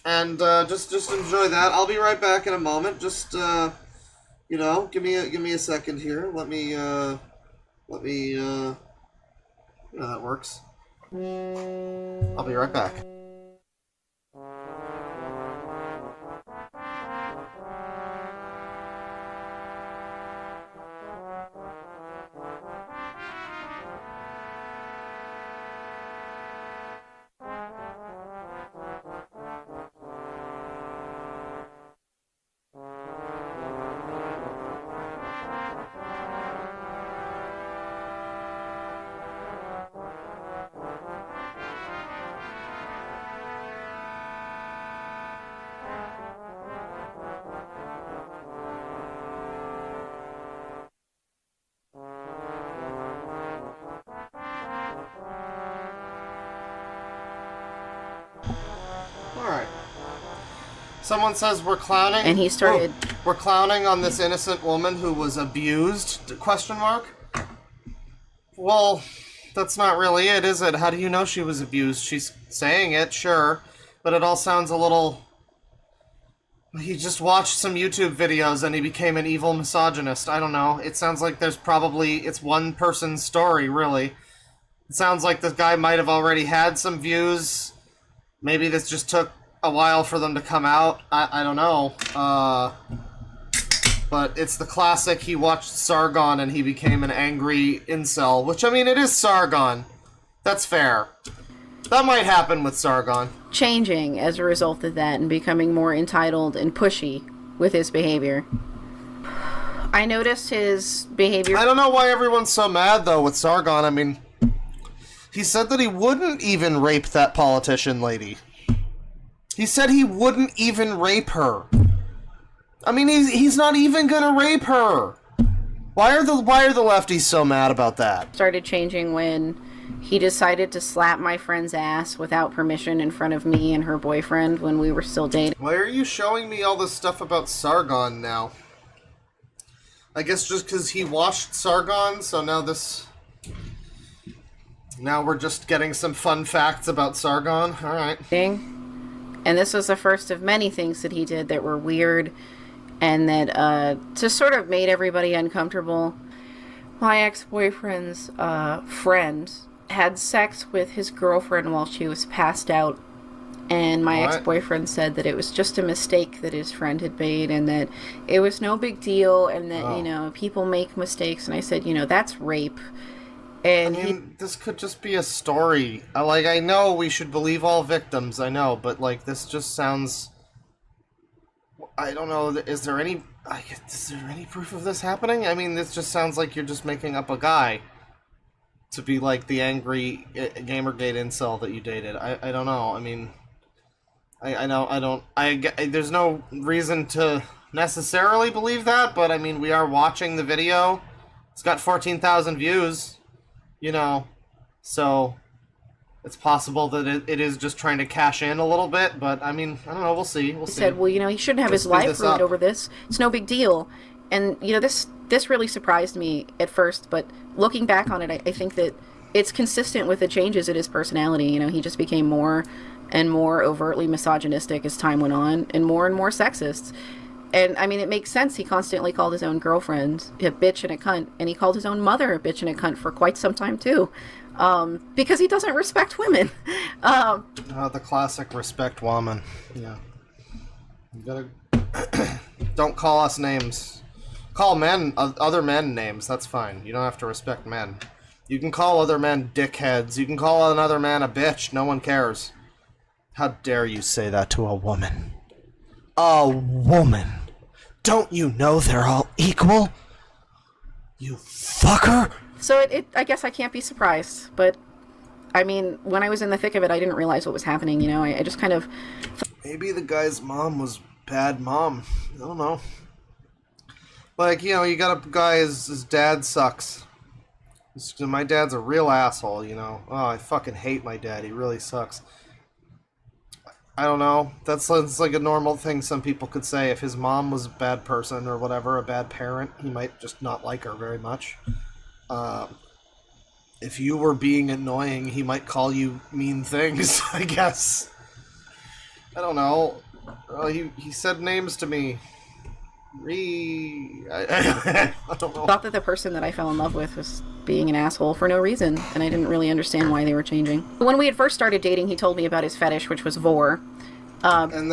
A: And just enjoy that. I'll be right back in a moment. Just, you know, give me a second here. Let me, yeah, that works. I'll be right back. Someone says we're clowning,
T: and he started.
A: We're clowning on this innocent woman who was abused? Question mark. Well, that's not really it, is it? How do you know she was abused? She's saying it, sure, but it all sounds a little. He just watched some YouTube videos and he became an evil misogynist. I don't know. It sounds like it's one person's story, really. It sounds like this guy might have already had some views. Maybe this just took a while for them to come out. I don't know. But it's the classic, he watched Sargon and he became an angry incel, which, I mean, it is Sargon. That's fair. That might happen with Sargon.
T: Changing as a result of that and becoming more entitled and pushy with his behavior. I noticed his behavior...
A: I don't know why everyone's so mad, though, with Sargon. I mean, he said that he wouldn't even rape that politician lady. He said he wouldn't even rape her. I mean, he's not even gonna rape her. Why are the lefties so mad about that?
T: Started changing when he decided to slap my friend's ass without permission in front of me and her boyfriend when we were still dating.
A: Why are you showing me all this stuff about Sargon now? I guess just because he watched Sargon, so now we're just getting some fun facts about Sargon. All right.
T: And this was the first of many things that he did that were weird and that just sort of made everybody uncomfortable. My ex-boyfriend's friend had sex with his girlfriend while she was passed out, and my ex-boyfriend said that it was just a mistake that his friend had made and that it was no big deal and that, you know, people make mistakes. And I said, you know, that's rape. And
A: I mean, this could just be a story. I know we should believe all victims, I know, but, like, this just sounds... I don't know, is there any proof of this happening? I mean, this just sounds like you're just making up a guy to be, like, the angry Gamergate incel that you dated. I don't know, I mean... there's no reason to necessarily believe that, but, I mean, we are watching the video. It's got 14,000 views. You know, so It's possible that it is just trying to cash in a little bit, but I mean, I don't know. We'll see. We'll see.
T: Said, well, he shouldn't have his life ruined over this. It's no big deal. And this really surprised me at first, but looking back on it, I think that it's consistent with the changes in his personality. He just became more and more overtly misogynistic as time went on, and more sexist. And I mean, it makes sense. He constantly called his own girlfriend a bitch and a cunt, and he called his own mother a bitch and a cunt for quite some time too. Because he doesn't respect women.
A: The classic respect woman. Yeah. You gotta don't call us names. Call other men names. That's fine. You don't have to respect men. You can call other men dickheads. You can call another man a bitch. No one cares. How dare you say that to a woman? A woman. Don't you know they're all equal? You fucker.
T: So I guess I can't be surprised, but I mean, when I was in the thick of it, I didn't realize what was happening, I just kind of...
A: Maybe the guy's mom was bad mom. I don't know. Like, you got a guy, his dad sucks. My dad's a real asshole, Oh, I fucking hate my dad. He really sucks. I don't know. That's like a normal thing some people could say. If his mom was a bad person or whatever, a bad parent, he might just not like her very much. If you were being annoying, he might call you mean things, I guess. I don't know. He said names to me. I don't know.
T: Thought that the person that I fell in love with was being an asshole for no reason, and I didn't really understand why they were changing. When we had first started dating, he told me about his fetish, which was vor.
A: And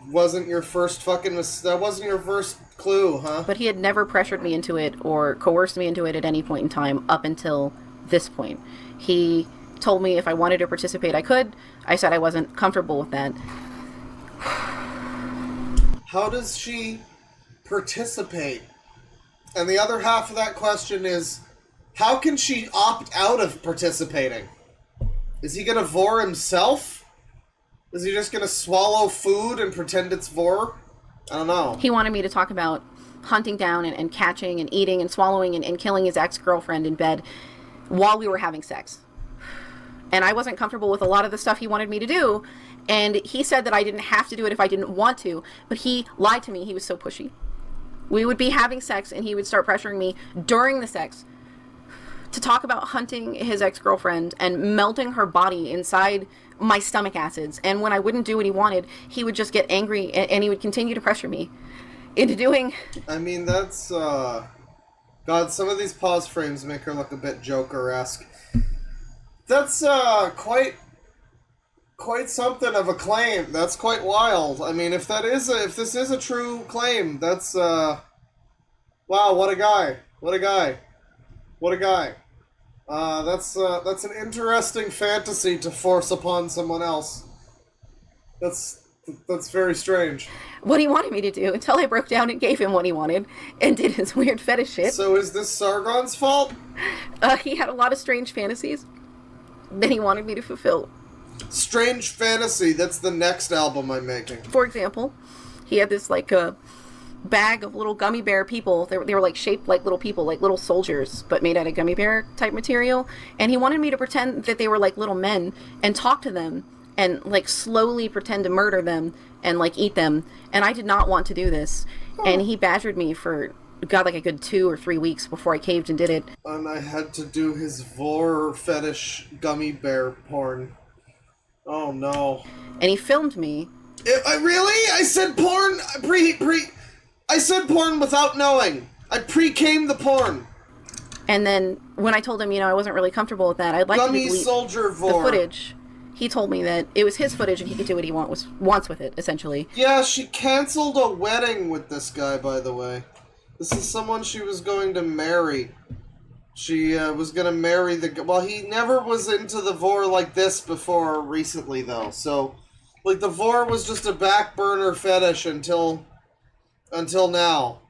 A: wasn't your first that wasn't your first clue, huh?
T: But he had never pressured me into it or coerced me into it at any point in time up until this point. He told me if I wanted to participate, I could. I said I wasn't comfortable with that.
A: How does she participate? And the other half of that question is, how can she opt out of participating? Is he gonna vor himself? Is he just gonna swallow food and pretend it's vor? I don't know.
T: He wanted me to talk about hunting down and catching and eating and swallowing and killing his ex-girlfriend in bed while we were having sex. And I wasn't comfortable with a lot of the stuff he wanted me to do. And he said that I didn't have to do it if I didn't want to. But he lied to me. He was so pushy. We would be having sex and he would start pressuring me during the sex to talk about hunting his ex-girlfriend and melting her body inside my stomach acids. And when I wouldn't do what he wanted, he would just get angry and he would continue to pressure me into doing...
A: I mean, that's, God, some of these pause frames make her look a bit Joker-esque. That's, quite something of a claim. That's quite wild. I mean, if this is a true claim, that's, wow, what a guy. What a guy. What a guy. That's an interesting fantasy to force upon someone else. That's very strange.
T: What he wanted me to do until I broke down and gave him what he wanted and did his weird fetish shit.
A: So is this Sargon's fault?
T: He had a lot of strange fantasies that he wanted me to fulfill.
A: Strange Fantasy, that's the next album I'm making.
T: For example, he had this bag of little gummy bear people. They were like shaped like little people, like little soldiers, but made out of gummy bear type material. And he wanted me to pretend that they were like little men and talk to them and like slowly pretend to murder them and like eat them. And I did not want to do this. And he badgered me for like a good 2 or 3 weeks before I caved and did it.
A: And I had to do his vor fetish gummy bear porn. Oh no.
T: And he filmed me.
A: I said porn I said porn without knowing. I pre-came the porn.
T: And then when I told him, I wasn't really comfortable with that, I'd like
A: Gummy
T: to delete
A: soldier
T: the
A: vor.
T: footage. He told me that it was his footage and he could do what he wants with it, essentially.
A: Yeah, she canceled a wedding with this guy, by the way. This is someone she was going to marry. She was going to marry well, he never was into the vor like this before recently, though. So, like, the vor was just a back burner fetish until now.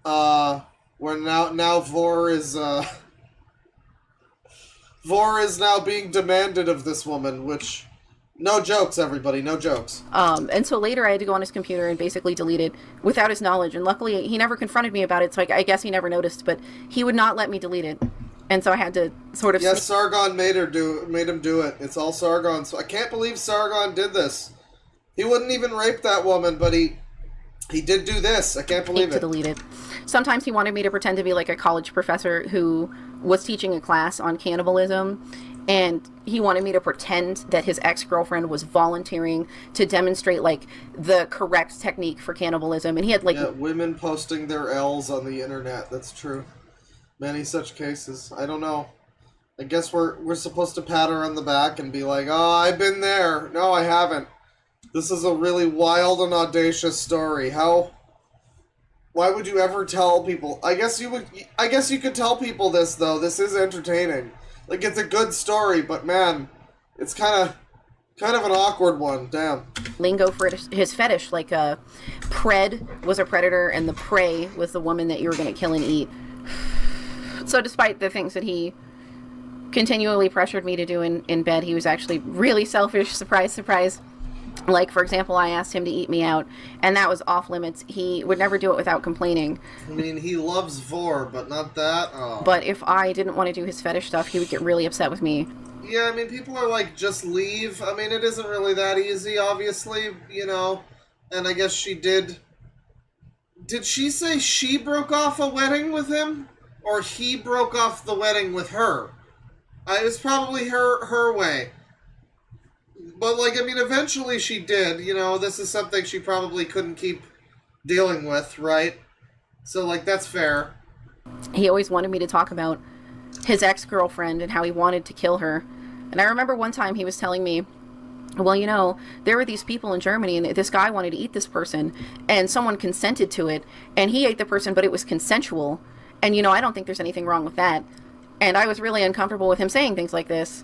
A: Where now vor is now being demanded of this woman, which, no jokes, everybody, no jokes.
T: And so later I had to go on his computer and basically delete it without his knowledge. And luckily he never confronted me about it, so I guess he never noticed, but he would not let me delete it. And so I had to sort of...
A: Yes, Sargon made him do it. It's all Sargon. So I can't believe Sargon did this. He wouldn't even rape that woman, but he did do this. I can't believe it.
T: To delete it. Sometimes he wanted me to pretend to be like a college professor who was teaching a class on cannibalism, and he wanted me to pretend that his ex-girlfriend was volunteering to demonstrate like the correct technique for cannibalism, and he had like...
A: Yeah, women posting their L's on the internet. That's true. Many such cases. I don't know. I guess we're supposed to pat her on the back and be like, oh, I've been there. No, I haven't. This is a really wild and audacious story. Why would you ever tell people? I guess you could tell people this, though. This is entertaining. Like, it's a good story, but man, it's kind of an awkward one. Damn.
T: Lingo for his fetish, like pred was a predator and the prey was the woman that you were going to kill and eat. So despite the things that he continually pressured me to do in bed, he was actually really selfish. Surprise, surprise. Like, for example, I asked him to eat me out, and that was off limits. He would never do it without complaining.
A: I mean, he loves vor, but not that. Oh.
T: But if I didn't want to do his fetish stuff, he would get really upset with me.
A: Yeah, I mean, people are like, just leave. I mean, it isn't really that easy, obviously, you know. And I guess she did... Did she say she broke off a wedding with him? Or he broke off the wedding with her? It was probably her way. But, like, I mean, eventually she did. You know, this is something she probably couldn't keep dealing with, right? So, like, that's fair.
T: He always wanted me to talk about his ex-girlfriend and how he wanted to kill her. And I remember one time he was telling me, well, you know, there were these people in Germany, and this guy wanted to eat this person, and someone consented to it, and he ate the person, but it was consensual. And, you know, I don't think there's anything wrong with that. And I was really uncomfortable with him saying things like this.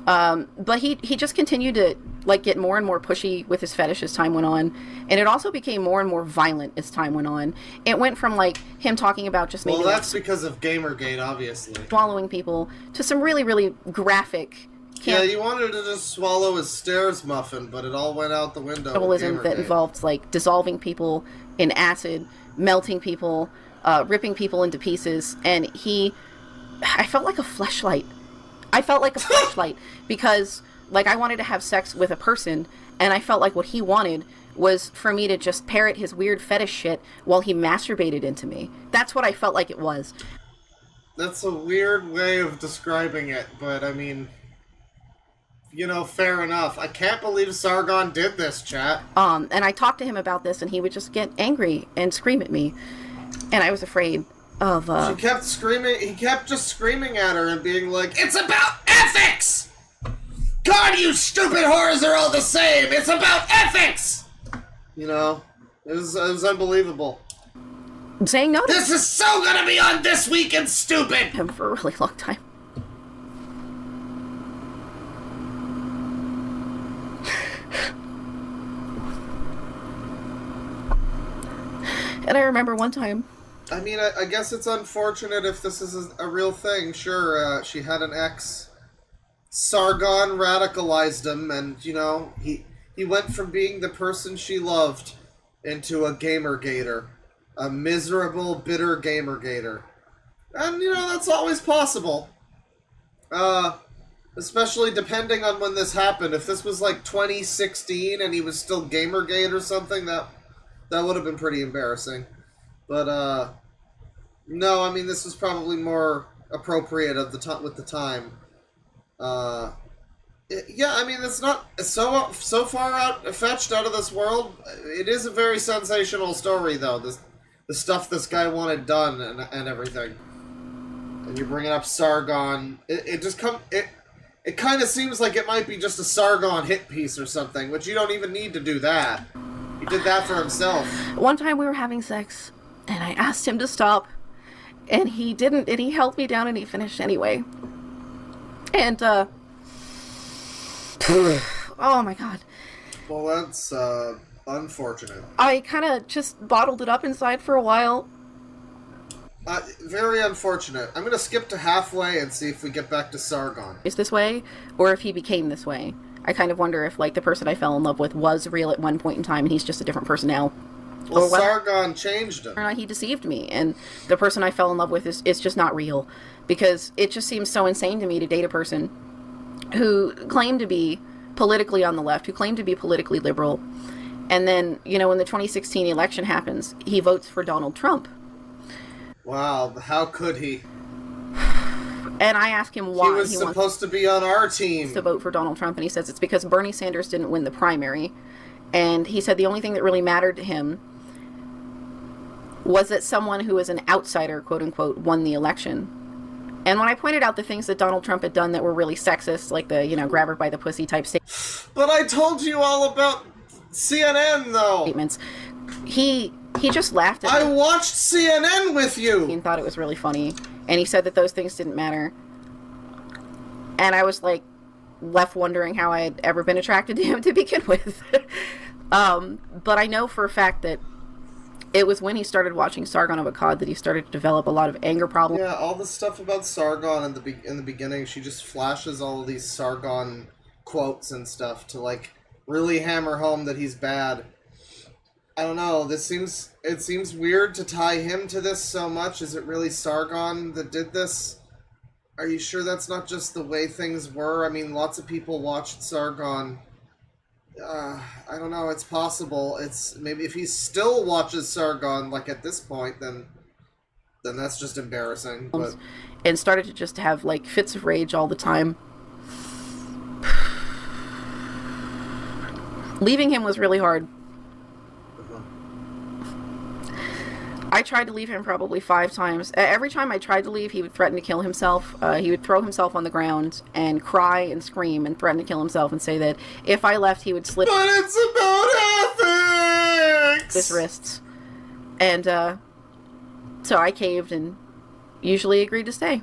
T: But he just continued to, like, get more and more pushy with his fetish as time went on. And it also became more and more violent as time went on. It went from, like, him talking about just maybe...
A: Well, that's because of Gamergate, obviously.
T: Swallowing people to some really, really graphic...
A: Yeah, you wanted to just swallow his stairs muffin, but it all went out the window.
T: Cannibalism that involved, like, dissolving people in acid, melting people, ripping people into pieces. And I felt like a fleshlight. Because, like, I wanted to have sex with a person, and I felt like what he wanted was for me to just parrot his weird fetish shit while he masturbated into me. That's what I felt like it was.
A: That's a weird way of describing it, but I mean, you know, fair enough. I can't believe Sargon did this, chat.
T: And I talked to him about this, and he would just get angry and scream at me, and I was afraid of,
A: She kept screaming, he kept just screaming at her and being like, it's about ethics! God, you stupid whores are all the same! It's about ethics! You know, it was unbelievable.
T: I'm saying no to
A: this is so gonna be on This Week in Stupid!
T: Him for a really long time. And I remember one time...
A: I mean, I guess it's unfortunate if this is a real thing. Sure, she had an ex. Sargon radicalized him, and, you know, he went from being the person she loved into a gamergator. A miserable, bitter gamergator. And, you know, that's always possible. Especially depending on when this happened. If this was, like, 2016 and he was still gamergate or something, that would have been pretty embarrassing. But, no, I mean, this was probably more appropriate with the time. Yeah, I mean, it's not so far fetched out of this world. It is a very sensational story, though. The stuff this guy wanted done and everything. And you're bringing up Sargon. It kind of seems like it might be just a Sargon hit piece or something, which you don't even need to do that. He did that for himself.
T: One time we were having sex, and I asked him to stop, and he didn't, and he held me down, and he finished anyway. And, oh my god.
A: Well, that's, unfortunate.
T: I kind of just bottled it up inside for a while.
A: Very unfortunate. I'm gonna skip to halfway and see if we get back to Sargon.
T: Is this way, or if he became this way. I kind of wonder if, like, the person I fell in love with was real at one point in time, and he's just a different person now.
A: Well, Sargon changed him.
T: Or not, he deceived me, and the person I fell in love with is just not real, because it just seems so insane to me to date a person who claimed to be politically on the left, who claimed to be politically liberal, and then, you know, when the 2016 election happens, he votes for Donald Trump.
A: Wow, how could he?
T: And I asked him why
A: he was supposed to be on our team
T: to vote for Donald Trump, and he says it's because Bernie Sanders didn't win the primary, and he said the only thing that really mattered to him was that someone who was an outsider, quote unquote, won the election. And when I pointed out the things that Donald Trump had done that were really sexist, like the, you know, grab her by the pussy type statements.
A: But I told you all about CNN, though.
T: Statements. He just laughed at
A: I watched CNN with you!
T: And thought it was really funny. And he said that those things didn't matter. And I was, like, left wondering how I had ever been attracted to him to begin with. But I know for a fact that it was when he started watching Sargon of Akkad that he started to develop a lot of anger problems.
A: Yeah, all the stuff about Sargon in the beginning, she just flashes all of these Sargon quotes and stuff to, like, really hammer home that he's bad. I don't know, it seems weird to tie him to this so much. Is it really Sargon that did this? Are you sure that's not just the way things were? I mean, lots of people watched Sargon. I don't know, it's possible. It's maybe if he still watches Sargon, like at this point, then that's just embarrassing. But
T: and started to just have like fits of rage all the time. Leaving him was really hard. I tried to leave him probably 5 times. Every time I tried to leave, he would threaten to kill himself. He would throw himself on the ground and cry and scream and threaten to kill himself and say that if I left, he would slip.
A: But it's about ethics!
T: His wrists. And so I caved and usually agreed to stay.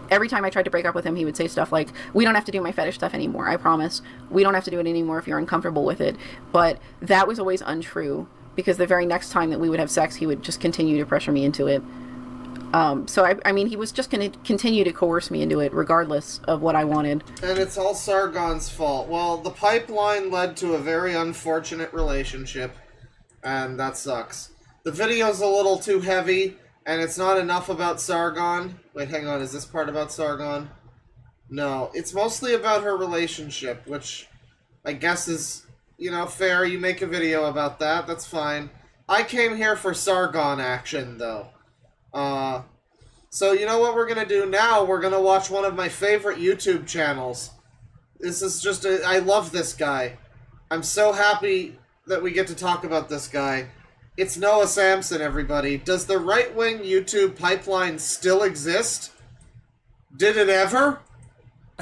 T: Every time I tried to break up with him, he would say stuff like, we don't have to do my fetish stuff anymore, I promise. We don't have to do it anymore if you're uncomfortable with it. But that was always untrue. Because the very next time that we would have sex, he would just continue to pressure me into it. So, I mean, he was just going to continue to coerce me into it, regardless of what I wanted.
A: And it's all Sargon's fault. Well, the pipeline led to a very unfortunate relationship, and that sucks. The video's a little too heavy, and it's not enough about Sargon. Wait, hang on, is this part about Sargon? No, it's mostly about her relationship, which I guess is... You know, fair, you make a video about that, that's fine. I came here for Sargon action, though. So you know what we're gonna do now? We're gonna watch one of my favorite YouTube channels. This is just I love this guy. I'm so happy that we get to talk about this guy. It's Noah Samsen, everybody. Does the right-wing YouTube pipeline still exist? Did it ever?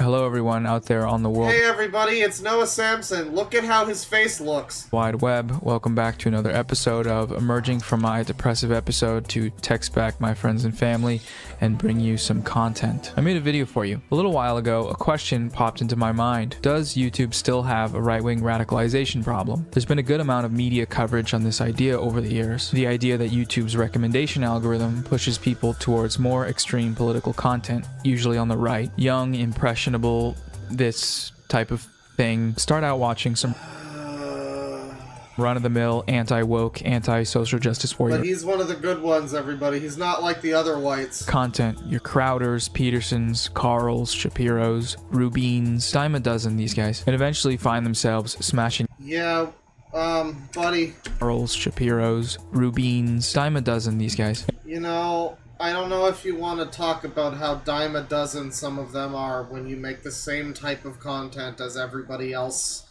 U: Hello everyone out there on the world.
A: Hey everybody, it's Noah Samsen. Look at how his face looks.
U: Wide web. Welcome back to another episode of emerging from my depressive episode to text back my friends and family and bring you some content. I made a video for you. A little while ago, a question popped into my mind. Does YouTube still have a right-wing radicalization problem? There's been a good amount of media coverage on this idea over the years. The idea that YouTube's recommendation algorithm pushes people towards more extreme political content, usually on the right. Young, impressionable, this type of thing. Start out watching some run-of-the-mill, anti-woke, anti-social justice warrior.
A: But he's one of the good ones, everybody. He's not like the other whites.
U: Content. Your Crowders, Petersons, Carls, Shapiros, Rubins, dime a dozen, these guys. And eventually find themselves smashing...
A: Yeah, buddy.
U: Carls, Shapiros, Rubins, dime a dozen, these guys.
A: You know... I don't know if you want to talk about how dime a dozen some of them are when you make the same type of content as everybody else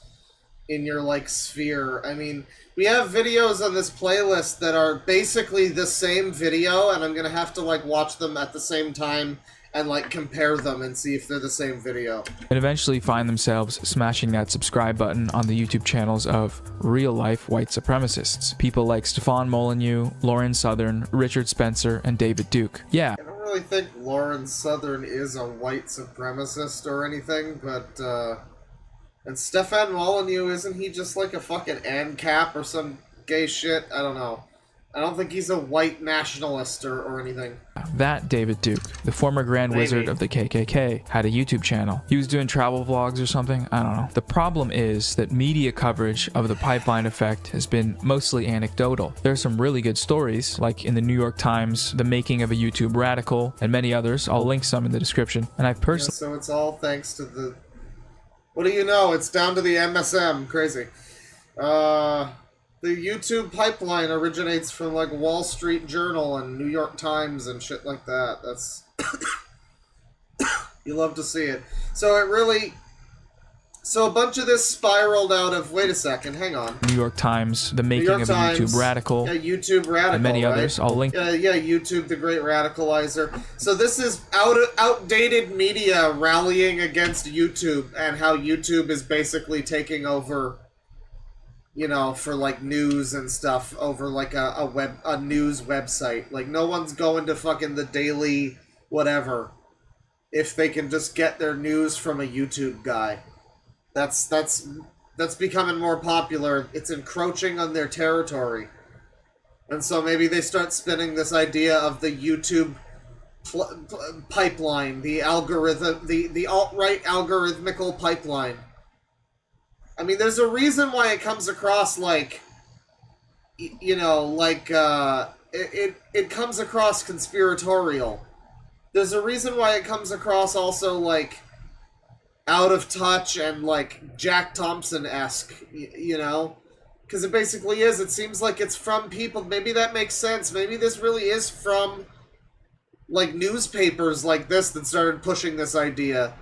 A: in your, like, sphere. I mean, we have videos on this playlist that are basically the same video, and I'm gonna have to, like, watch them at the same time and, like, compare them and see if they're the same video.
U: And eventually find themselves smashing that subscribe button on the YouTube channels of real-life white supremacists. People like Stefan Molyneux, Lauren Southern, Richard Spencer, and David Duke. Yeah.
A: I don't really think Lauren Southern is a white supremacist or anything, but, and Stefan Molyneux, isn't he just like a fucking ANCAP or some gay shit? I don't know. I don't think he's a white nationalist or anything.
U: That David Duke, the former Grand Wizard of the KKK, had a YouTube channel. He was doing travel vlogs or something, I don't know. The problem is that media coverage of the pipeline effect has been mostly anecdotal. There are some really good stories, like in the New York Times, The Making of a YouTube Radical, and many others. I'll link some in the description. And I've personally...
A: So it's all thanks to the... What do you know? It's down to the MSM. Crazy. The YouTube pipeline originates from like Wall Street Journal and New York Times and shit like that. That's you love to see it. So it really, so a bunch of this spiraled out of. Wait a second, hang on.
U: New York Times, The Making of a YouTube Radical,
A: yeah, YouTube Radical,
U: and many
A: right?
U: others. I'll link.
A: Yeah, YouTube, the Great Radicalizer. So this is outdated media rallying against YouTube and how YouTube is basically taking over. You know, for like news and stuff over like a news website. Like no one's going to fucking the Daily whatever if they can just get their news from a YouTube guy. That's becoming more popular. It's encroaching on their territory. And so maybe they start spinning this idea of the YouTube pipeline, the algorithm, the alt-right algorithmical pipeline. I mean, there's a reason why it comes across like, you know, like, it comes across conspiratorial. There's a reason why it comes across also, like, out of touch and, like, Jack Thompson-esque, you know? Because it basically is. It seems like it's from people. Maybe that makes sense. Maybe this really is from, like, newspapers like this that started pushing this idea.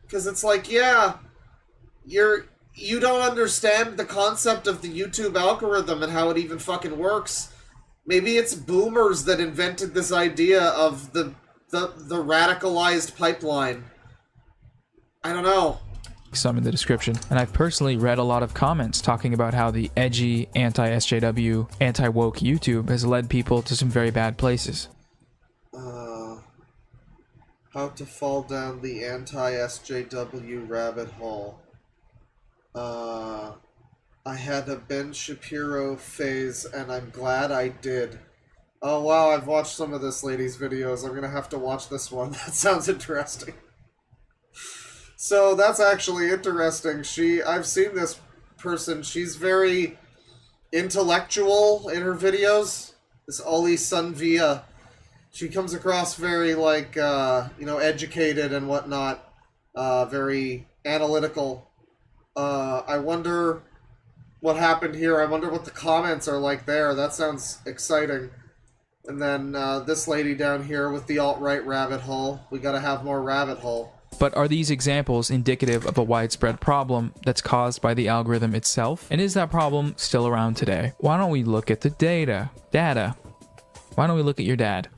A: Because it's like, yeah, you don't understand the concept of the YouTube algorithm and how it even fucking works. Maybe it's boomers that invented this idea of the radicalized pipeline. I don't know.
U: Some in the description. And I've personally read a lot of comments talking about how the edgy, anti-SJW, anti-woke YouTube has led people to some very bad places.
A: How to fall down the anti-SJW rabbit hole. I had a Ben Shapiro phase, and I'm glad I did. Oh wow, I've watched some of this lady's videos. I'm gonna have to watch this one. That sounds interesting. So that's actually interesting. I've seen this person. She's very intellectual in her videos. This Oli Sunvia. She comes across very, like, you know, educated and whatnot. Very analytical. I wonder what happened here. I wonder what the comments are like there. That sounds exciting. And then this lady down here with the alt-right rabbit hole. We gotta have more rabbit hole.
U: But are these examples indicative of a widespread problem that's caused by the algorithm itself? And is that problem still around today? Why don't we look at the data? Why don't we look at your dad?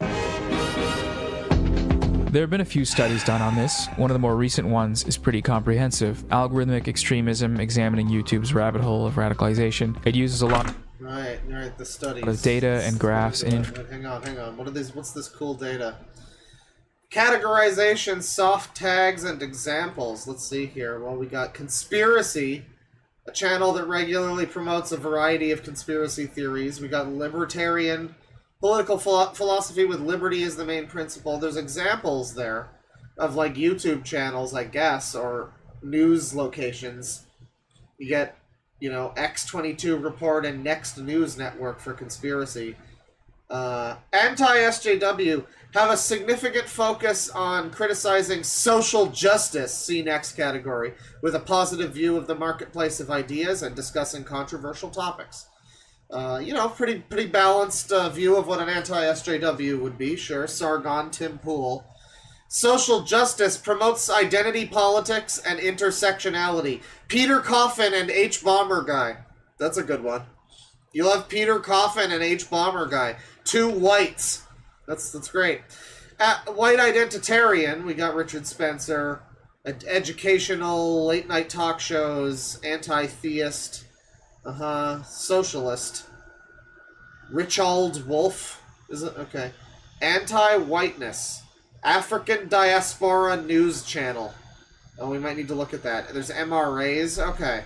U: There have been a few studies done on this. One of the more recent ones is pretty comprehensive. Algorithmic Extremism, Examining YouTube's Rabbit Hole of Radicalization. It uses a lot
A: Right, the studies.
U: of data and graphs and
A: Hang on. What's this cool data? Categorization, soft tags, and examples. Let's see here. Well, we got Conspiracy, a channel that regularly promotes a variety of conspiracy theories. We got Libertarian, political philosophy with liberty as the main principle. There's examples there of, like, YouTube channels, I guess, or news locations. You get, you know, X22 Report and Next News Network for conspiracy. Anti-SJW have a significant focus on criticizing social justice, see next category, with a positive view of the marketplace of ideas and discussing controversial topics. You know, pretty balanced view of what an anti-SJW would be, sure. Sargon, Tim Pool. Social justice promotes identity politics and intersectionality. Peter Coffin and H. Bomber Guy. That's a good one. You love Peter Coffin and H. Bomber Guy. Two whites. That's great. White Identitarian, we got Richard Spencer. Educational, late-night talk shows. Anti-theist. Socialist. Richard Wolf. Is it? Okay. Anti-whiteness. African Diaspora News Channel. Oh, we might need to look at that. There's MRAs. Okay.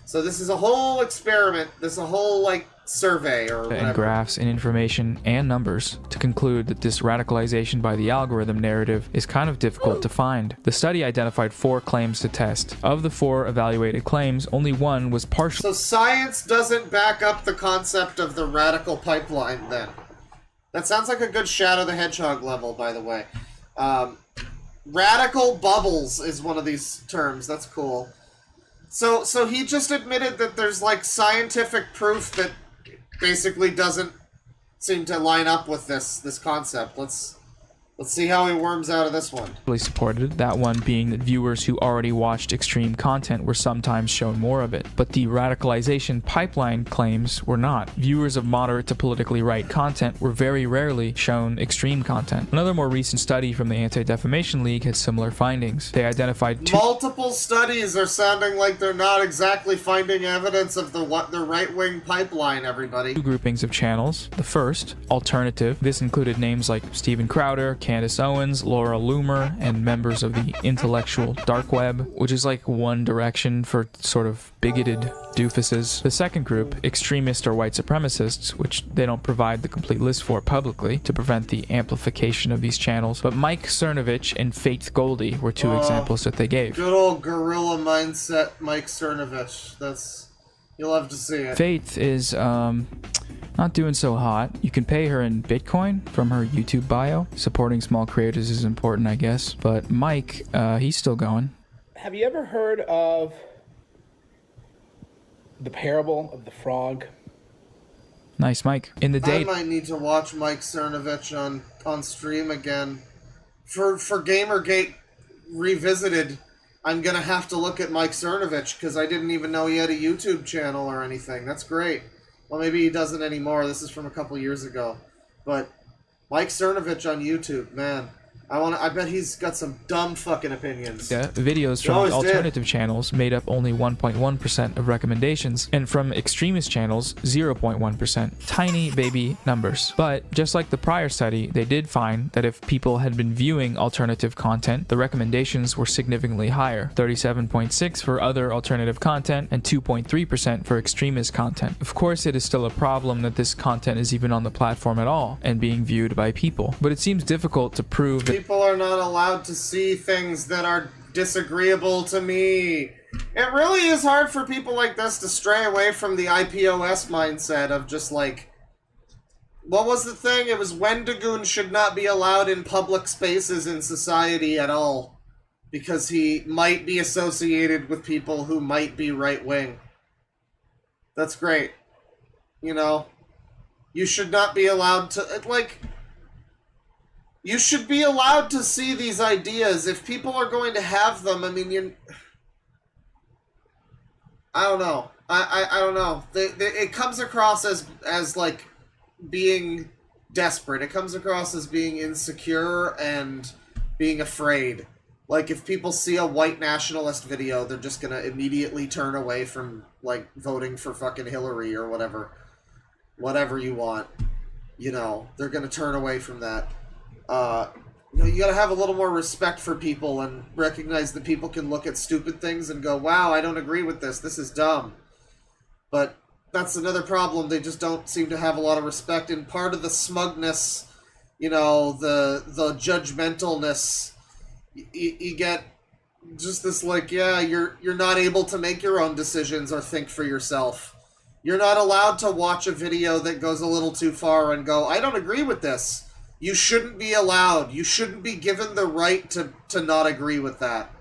A: So this is a whole experiment. This is a whole, like, survey or whatever.
U: And graphs and information and numbers to conclude that this radicalization by the algorithm narrative is kind of difficult to find. The study identified 4 claims to test. Of the 4 evaluated claims, only one was partial.
A: So science doesn't back up the concept of the radical pipeline, then. That sounds like a good Shadow the Hedgehog level, by the way. Radical bubbles is one of these terms. That's cool. So he just admitted that there's, like, scientific proof that basically doesn't seem to line up with this concept. Let's see how he worms out of this one.
U: Supported, that one being that viewers who already watched extreme content were sometimes shown more of it, but the radicalization pipeline claims were not. Viewers of moderate to politically right content were very rarely shown extreme content. Another more recent study from the Anti-Defamation League had similar findings. They identified
A: multiple studies are sounding like they're not exactly finding evidence of the right-wing pipeline, everybody.
U: 2 groupings of channels. The first, alternative. This included names like Steven Crowder, Candace Owens, Laura Loomer, and members of the intellectual dark web, which is like One Direction for sort of bigoted doofuses. The second group, extremist or white supremacists, which they don't provide the complete list for publicly to prevent the amplification of these channels, but Mike Cernovich and Faith Goldie were 2 examples that they gave.
A: Good old gorilla mindset Mike Cernovich. You'll have to see it.
U: Faith is not doing so hot. You can pay her in Bitcoin from her YouTube bio. Supporting small creators is important, I guess. But Mike, he's still going.
C: Have you ever heard of the parable of the frog?
U: Nice, Mike. In the day,
A: I might need to watch Mike Cernovich on stream again. For Gamergate Revisited, I'm gonna have to look at Mike Cernovich because I didn't even know he had a YouTube channel or anything. That's great. Well, maybe he doesn't anymore. This is from a couple years ago. But Mike Cernovich on YouTube, man. I bet he's got some dumb fucking opinions.
U: videos from alternative channels made up only 1.1% of recommendations, and from extremist channels, 0.1%. Tiny baby numbers. But just like the prior study, they did find that if people had been viewing alternative content, the recommendations were significantly higher. 37.6% for other alternative content, and 2.3% for extremist content. Of course, it is still a problem that this content is even on the platform at all, and being viewed by people. But it seems difficult to prove that
A: people are not allowed to see things that are disagreeable to me. It really is hard for people like this to stray away from the IPOS mindset of just like, what was the thing? It was Wendigoon should not be allowed in public spaces in society at all because he might be associated with people who might be right-wing. That's great. You know, you should not be allowed to, like, you should be allowed to see these ideas. If people are going to have them, I mean, I don't know. I don't know. It comes across as like being desperate. It comes across as being insecure and being afraid. Like if people see a white nationalist video, they're just gonna immediately turn away from like voting for fucking Hillary or whatever you want. You know, they're gonna turn away from that. You gotta have a little more respect for people and recognize that people can look at stupid things and go, wow, I don't agree with this. This is dumb. But that's another problem. They just don't seem to have a lot of respect. And part of the smugness, you know, the judgmentalness, you get just this like, yeah, you're not able to make your own decisions or think for yourself. You're not allowed to watch a video that goes a little too far and go, I don't agree with this. You shouldn't be allowed. You shouldn't be given the right to not agree with that.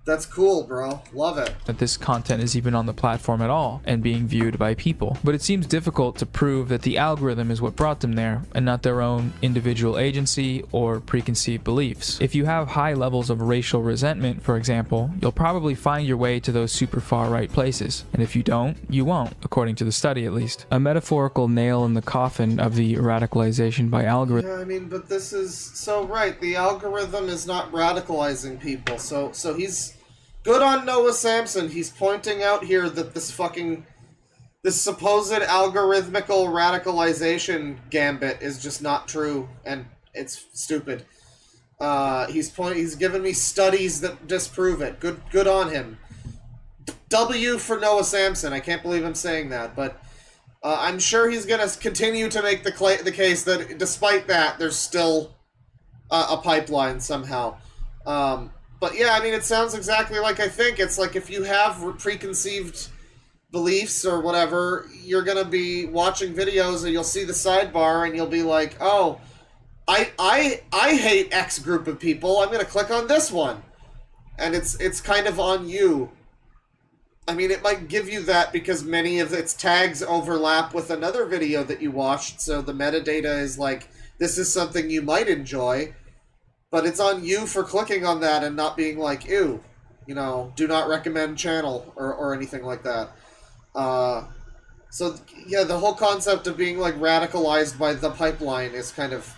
A: That's cool, bro. Love it.
U: That this content is even on the platform at all and being viewed by people. But it seems difficult to prove that the algorithm is what brought them there and not their own individual agency or preconceived beliefs. If you have high levels of racial resentment, for example, you'll probably find your way to those super far right places. And if you don't, you won't, according to the study at least. A metaphorical nail in the coffin of the radicalization by algorithm.
A: Yeah, I mean, but this is so right. The algorithm is not radicalizing people. So he's good on Noah Samson. He's pointing out here that this supposed algorithmical radicalization gambit is just not true, and it's stupid. He's given me studies that disprove it. Good on him. W for Noah Samsen. I can't believe I'm saying that, but I'm sure he's going to continue to make the case that despite that, there's still a pipeline somehow. But yeah, I mean, it sounds exactly like I think. It's like if you have preconceived beliefs or whatever, you're going to be watching videos and you'll see the sidebar and you'll be like, oh, I hate X group of people. I'm going to click on this one. And it's kind of on you. I mean, it might give you that because many of its tags overlap with another video that you watched, so the metadata is like, this is something you might enjoy, but it's on you for clicking on that and not being like, ew, you know, do not recommend channel or anything like that. So, yeah, the whole concept of being, like, radicalized by the pipeline is kind of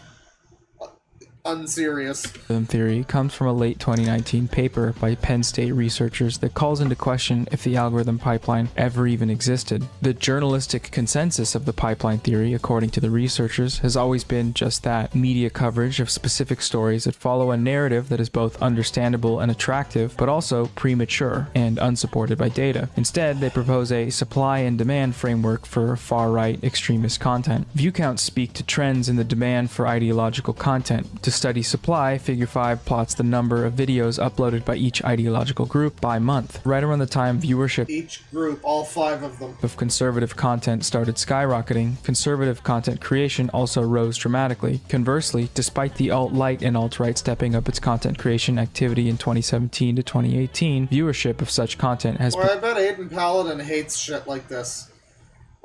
A: unserious.
U: Algorithm theory comes from a late 2019 paper by Penn State researchers that calls into question if the algorithm pipeline ever even existed. The journalistic consensus of the pipeline theory, according to the researchers, has always been just that: media coverage of specific stories that follow a narrative that is both understandable and attractive, but also premature and unsupported by data. Instead, they propose a supply and demand framework for far-right extremist content. View counts speak to trends in the demand for ideological content. To study supply, Figure 5 plots the number of videos uploaded by each ideological group by month. Right around the time viewership
A: each group, all 5 of them,
U: of conservative content started skyrocketing, conservative content creation also rose dramatically. Conversely, despite the alt-light and alt-right stepping up its content creation activity in 2017 to 2018, viewership of such content has
A: I bet Aiden Paladin hates shit like this.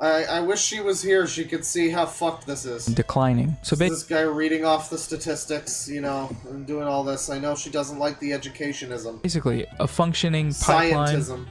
A: I wish she was here. She could see how fucked this is.
U: Declining. So
A: this guy reading off the statistics, you know, and doing all this. I know she doesn't like the educationism.
U: Basically, a functioning pipeline.
A: Scientism.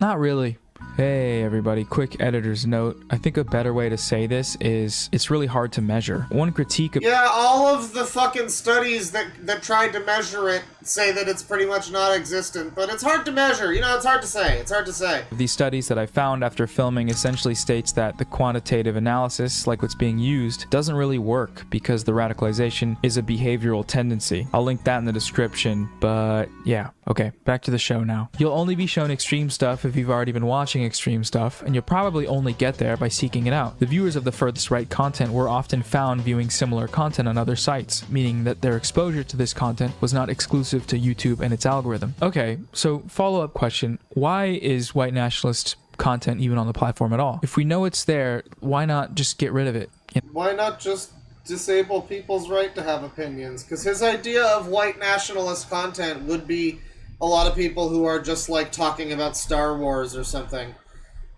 U: Not really. Hey everybody, quick editor's note. I think a better way to say this is it's really hard to measure. One critique of
A: yeah, all of the fucking studies that tried to measure it say that it's pretty much non-existent, but it's hard to measure. You know, it's hard to say. It's hard to say.
U: These studies that I found after filming essentially states that the quantitative analysis, like what's being used, doesn't really work because the radicalization is a behavioral tendency. I'll link that in the description, but yeah. Okay, back to the show now. You'll only be shown extreme stuff if you've already been watching extreme stuff, and you'll probably only get there by seeking it out. The viewers of the furthest right content were often found viewing similar content on other sites, meaning that their exposure to this content was not exclusive to YouTube and its algorithm. Okay, so follow-up question. Why is white nationalist content even on the platform at all? If we know it's there, why not just get rid of it?
A: Why not just disable people's right to have opinions? Because his idea of white nationalist content would be a lot of people who are just like talking about Star Wars or something.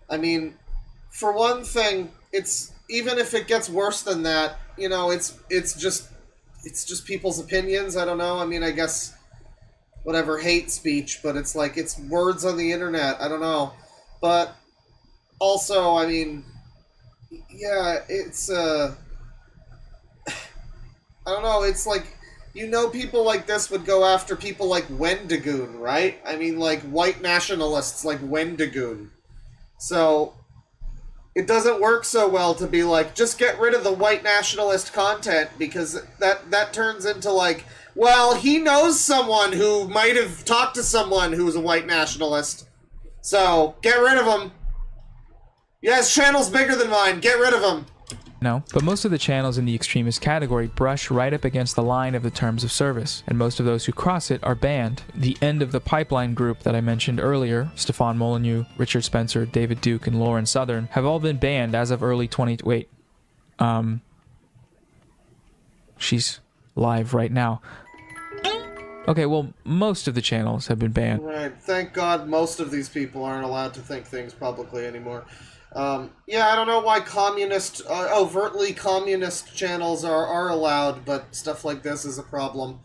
A: I mean, for one thing, it's even if it gets worse than that, you know, it's just people's opinions. I don't know. I mean, I guess whatever, hate speech, but it's like it's words on the internet. I don't know. But also, I mean, yeah, it's I don't know, it's like, you know, people like this would go after people like Wendigoon, right? I mean, like, white nationalists like Wendigoon. So, it doesn't work so well to be like, just get rid of the white nationalist content, because that turns into like, well, he knows someone who might have talked to someone who's a white nationalist. So, get rid of him. Yeah, his channel's bigger than mine. Get rid of him.
U: No, but most of the channels in the extremist category brush right up against the line of the terms of service, and most of those who cross it are banned. The end of the pipeline group that I mentioned earlier, Stefan Molyneux, Richard Spencer, David Duke, and Lauren Southern, have all been banned as of early 20... Wait. She's live right now. Okay, well, most of the channels have been banned.
A: Right, thank God most of these people aren't allowed to think things publicly anymore. Yeah, I don't know why overtly communist channels are allowed, but stuff like this is a problem.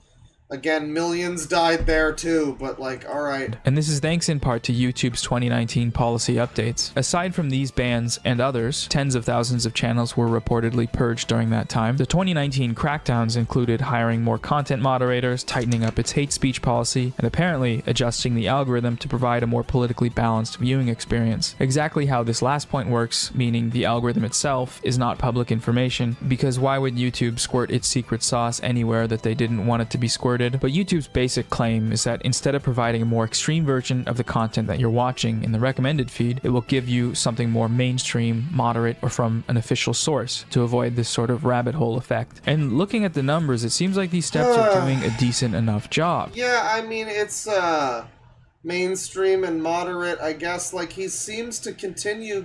A: Again, millions died there too, but like, alright.
U: And this is thanks in part to YouTube's 2019 policy updates. Aside from these bans and others, tens of thousands of channels were reportedly purged during that time. The 2019 crackdowns included hiring more content moderators, tightening up its hate speech policy, and apparently adjusting the algorithm to provide a more politically balanced viewing experience. Exactly how this last point works, meaning the algorithm itself, is not public information, because why would YouTube squirt its secret sauce anywhere that they didn't want it to be squirted? worded, but YouTube's basic claim is that instead of providing a more extreme version of the content that you're watching in the recommended feed, it will give you something more mainstream, moderate, or from an official source to avoid this sort of rabbit hole effect. And looking at the numbers, it seems like these steps are doing a decent enough job.
A: Yeah, I mean, it's mainstream and moderate, I guess. Like, he seems to continue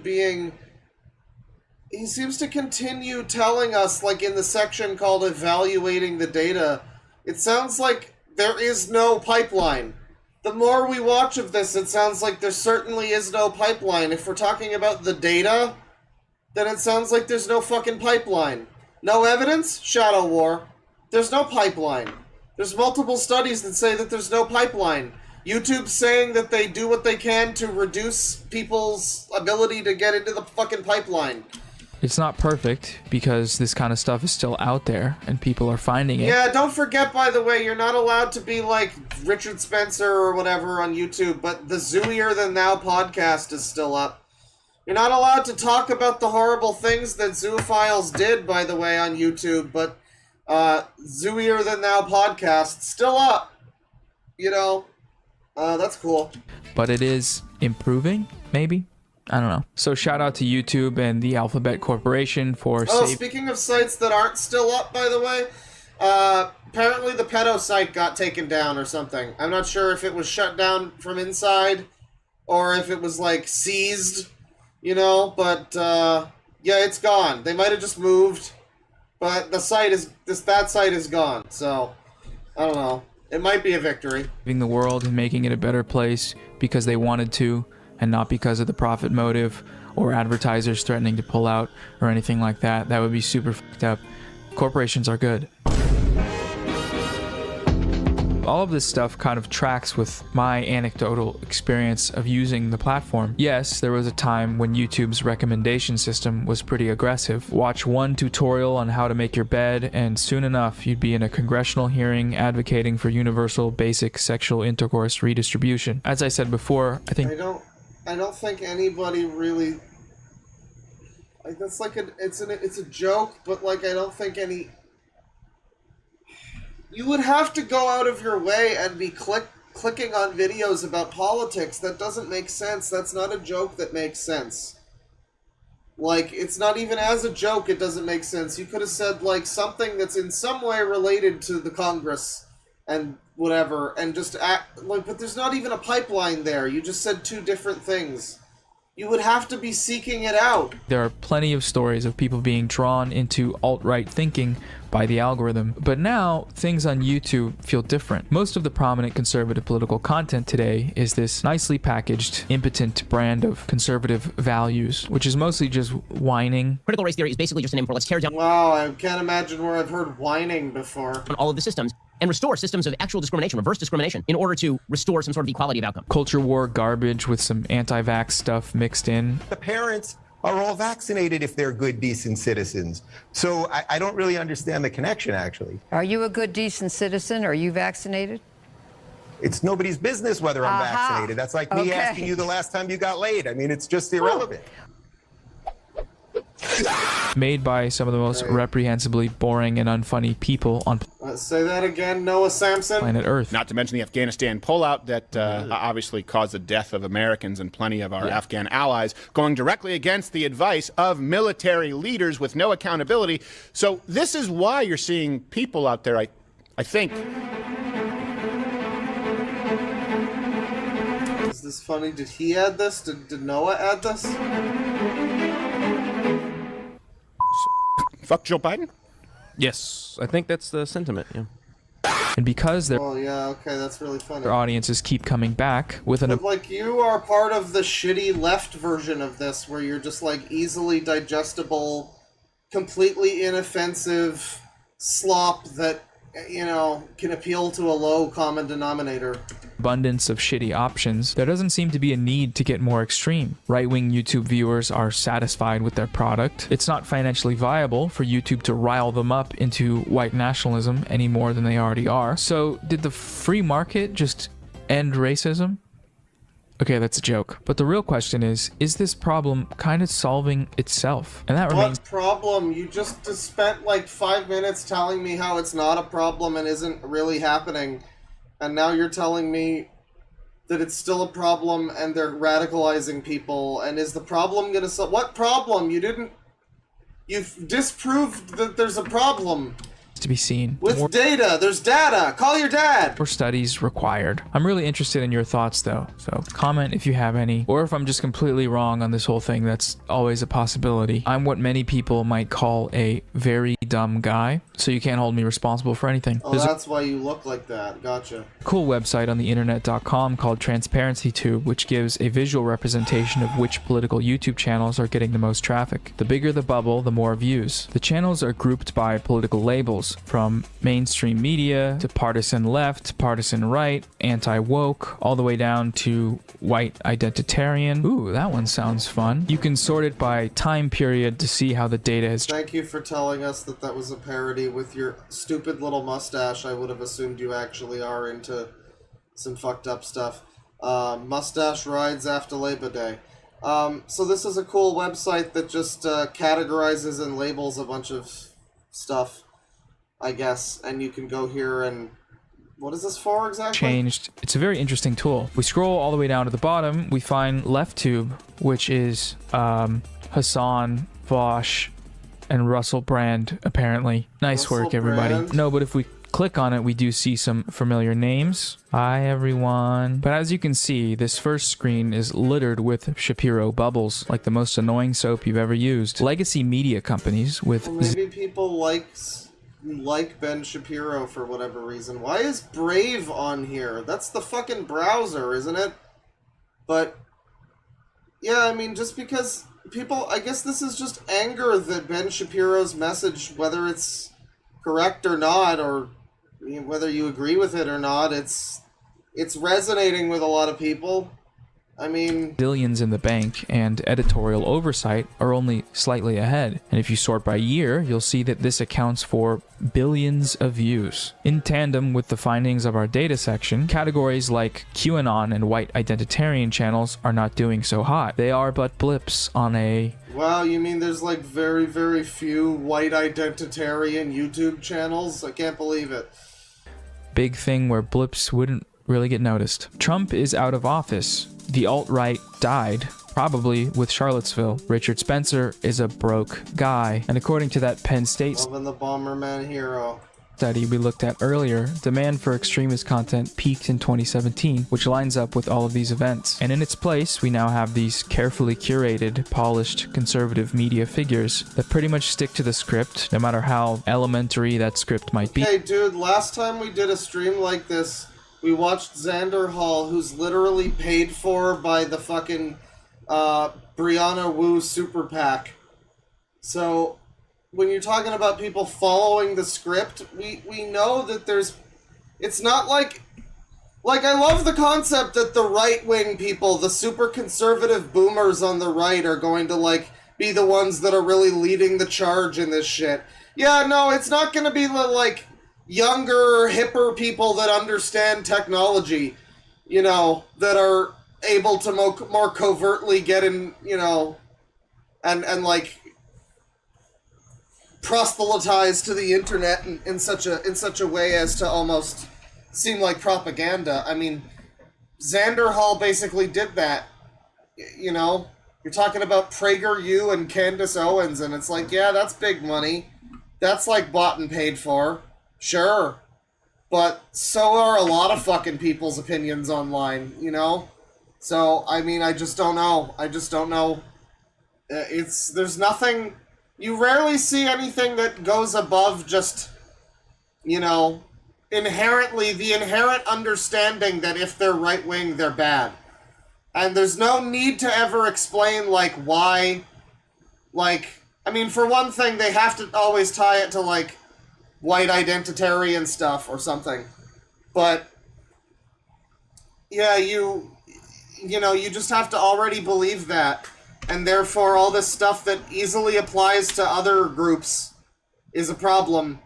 A: telling us, like in the section called Evaluating the Data, it sounds like there is no pipeline. The more we watch of this, it sounds like there certainly is no pipeline. If we're talking about the data, then it sounds like there's no fucking pipeline. No evidence? Shadow War. There's no pipeline. There's multiple studies that say that there's no pipeline. YouTube's saying that they do what they can to reduce people's ability to get into the fucking pipeline.
U: It's not perfect because this kind of stuff is still out there and people are finding it.
A: Yeah, don't forget, by the way, you're not allowed to be like Richard Spencer or whatever on YouTube, but the Zooier Than Thou podcast is still up. You're not allowed to talk about the horrible things that Zoophiles did, by the way, on YouTube, but Zooier Than Thou podcast still up. You know, that's cool.
U: But it is improving, maybe? I don't know. So shout out to YouTube and the Alphabet Corporation for
A: speaking of sites that aren't still up, by the way, apparently the pedo site got taken down or something. I'm not sure if it was shut down from inside or if it was, like, seized, you know, but, yeah, it's gone. They might have just moved, but the site is, that site is gone, so, I don't know. It might be a victory.
U: Saving the world and making it a better place because they wanted to, and not because of the profit motive or advertisers threatening to pull out or anything like that. That would be super fucked up. Corporations are good. All of this stuff kind of tracks with my anecdotal experience of using the platform. Yes, there was a time when YouTube's recommendation system was pretty aggressive. Watch one tutorial on how to make your bed, and soon enough, you'd be in a congressional hearing advocating for universal basic sexual intercourse redistribution. As I said before,
A: I don't think anybody really, like, that's like it's a joke, but like I don't think any. You would have to go out of your way and be clicking on videos about politics. That doesn't make sense. That's not a joke that makes sense. Like, it's not even as a joke it doesn't make sense. You could have said, like, something that's in some way related to the Congress and whatever, and just act, like, but there's not even a pipeline there. You just said two different things. You would have to be seeking it out.
U: There are plenty of stories of people being drawn into alt-right thinking by the algorithm, but now things on YouTube feel different. Most of the prominent conservative political content today is this nicely packaged, impotent brand of conservative values, which is mostly just whining.
B: Critical race theory is basically just an import. Let's tear down.
A: Wow, I can't imagine where I've heard whining before.
B: On all of the systems and restore systems of actual discrimination, reverse discrimination, in order to restore some sort of equality of outcome.
U: Culture war garbage with some anti-vax stuff mixed in.
V: The parents are all vaccinated if they're good, decent citizens. So I don't really understand the connection, actually.
W: Are you a good, decent citizen? Are you vaccinated?
V: It's nobody's business whether I'm vaccinated. That's like me asking you the last time you got laid. I mean, it's just irrelevant.
U: Made by some of the most reprehensibly boring and unfunny people on
A: say that again, Noah Samson.
U: Planet Earth.
X: Not to mention the Afghanistan pullout that obviously caused the death of Americans and plenty of our Afghan allies, going directly against the advice of military leaders with no accountability. So this is why you're seeing people out there, I think.
A: Is this funny? Did he add this? Did Noah add this?
X: Fuck Joe Biden?
Y: Yes, I think that's the sentiment, yeah.
U: And because
A: oh yeah, okay, that's really funny.
U: Their audiences keep coming back with an...
A: But, like, you are part of the shitty left version of this, where you're just, like, easily digestible, completely inoffensive slop that, you know, can appeal to a low common denominator.
U: Abundance of shitty options, there doesn't seem to be a need to get more extreme. Right-wing YouTube viewers are satisfied with their product. It's not financially viable for YouTube to rile them up into white nationalism any more than they already are. So did the free market just end racism? Okay, that's a joke. But the real question is this problem kind of solving itself? And that remains...
A: What problem? You just spent like 5 minutes telling me how it's not a problem and isn't really happening. And now you're telling me that it's still a problem and they're radicalizing people. And is the problem gonna solve... What problem? You've disproved that there's a problem.
U: To be seen.
A: With data. There's data. Call your dad.
U: More studies required. I'm really interested in your thoughts, though. So comment if you have any. Or if I'm just completely wrong on this whole thing, that's always a possibility. I'm what many people might call a very dumb guy. So you can't hold me responsible for anything.
A: Oh, that's why you look like that. Gotcha.
U: Cool website on the internet.com called TransparencyTube, which gives a visual representation of which political YouTube channels are getting the most traffic. The bigger the bubble, the more views. The channels are grouped by political labels, from mainstream media to partisan left, partisan right, anti-woke, all the way down to white identitarian. Ooh, that one sounds fun. You can sort it by time period to see how the data has...
A: Thank you for telling us that that was a parody. With your stupid little mustache, I would have assumed you actually are into some fucked up stuff. Mustache rides after Labor Day. So this is a cool website that just categorizes and labels a bunch of stuff, I guess, and you can go here and... What is this for exactly?
U: Changed. It's a very interesting tool. If we scroll all the way down to the bottom, we find LeftTube, which is Hassan, Vosh, and Russell Brand, apparently. Nice
A: Russell
U: work, everybody.
A: Brand?
U: No, but if we click on it, we do see some familiar names. Hi, everyone. But as you can see, this first screen is littered with Shapiro bubbles, like the most annoying soap you've ever used. Legacy media companies with...
A: Maybe people like Ben Shapiro for whatever reason. Why is Brave on here? That's the fucking browser, isn't it? But, yeah, I mean, just because people... I guess this is just anger that Ben Shapiro's message, whether it's correct or not, or whether you agree with it or not, it's resonating with a lot of people. I mean...
U: Billions in the bank and editorial oversight are only slightly ahead. And if you sort by year, you'll see that this accounts for billions of views. In tandem with the findings of our data section, categories like QAnon and white identitarian channels are not doing so hot. They are but blips on a...
A: Wow, you mean there's like very, very few white identitarian YouTube channels? I can't believe it.
U: Big thing where blips wouldn't really get noticed. Trump is out of office. The alt-right died, probably with Charlottesville. Richard Spencer is a broke guy. And according to that Penn State
A: Loving the Bomberman hero.
U: study we looked at earlier, demand for extremist content peaked in 2017, which lines up with all of these events. And in its place, we now have these carefully curated, polished, conservative media figures that pretty much stick to the script, no matter how elementary that script might be.
A: Hey, dude, last time we did a stream like this, we watched Xander Hall, who's literally paid for by the fucking Brianna Wu super PAC. So, when you're talking about people following the script, we know that there's... It's not like... Like, I love the concept that the right-wing people, the super conservative boomers on the right, are going to, like, be the ones that are really leading the charge in this shit. Yeah, no, it's not gonna be, like... younger, hipper people that understand technology, you know, that are able to more covertly get in, you know, and like proselytize to the internet in such a way as to almost seem like propaganda. I mean, Xander Hall basically did that. You know, you're talking about PragerU and Candace Owens, and it's like, yeah, that's big money. That's like bought and paid for. Sure, but so are a lot of fucking people's opinions online, you know? So, I mean, I just don't know. There's nothing, you rarely see anything that goes above just, you know, inherently, the inherent understanding that if they're right-wing, they're bad. And there's no need to ever explain, like, why, like, I mean, for one thing, they have to always tie it to, like, white identitarian stuff or something. But, yeah, you know, you just have to already believe that. And therefore, all this stuff that easily applies to other groups is a problem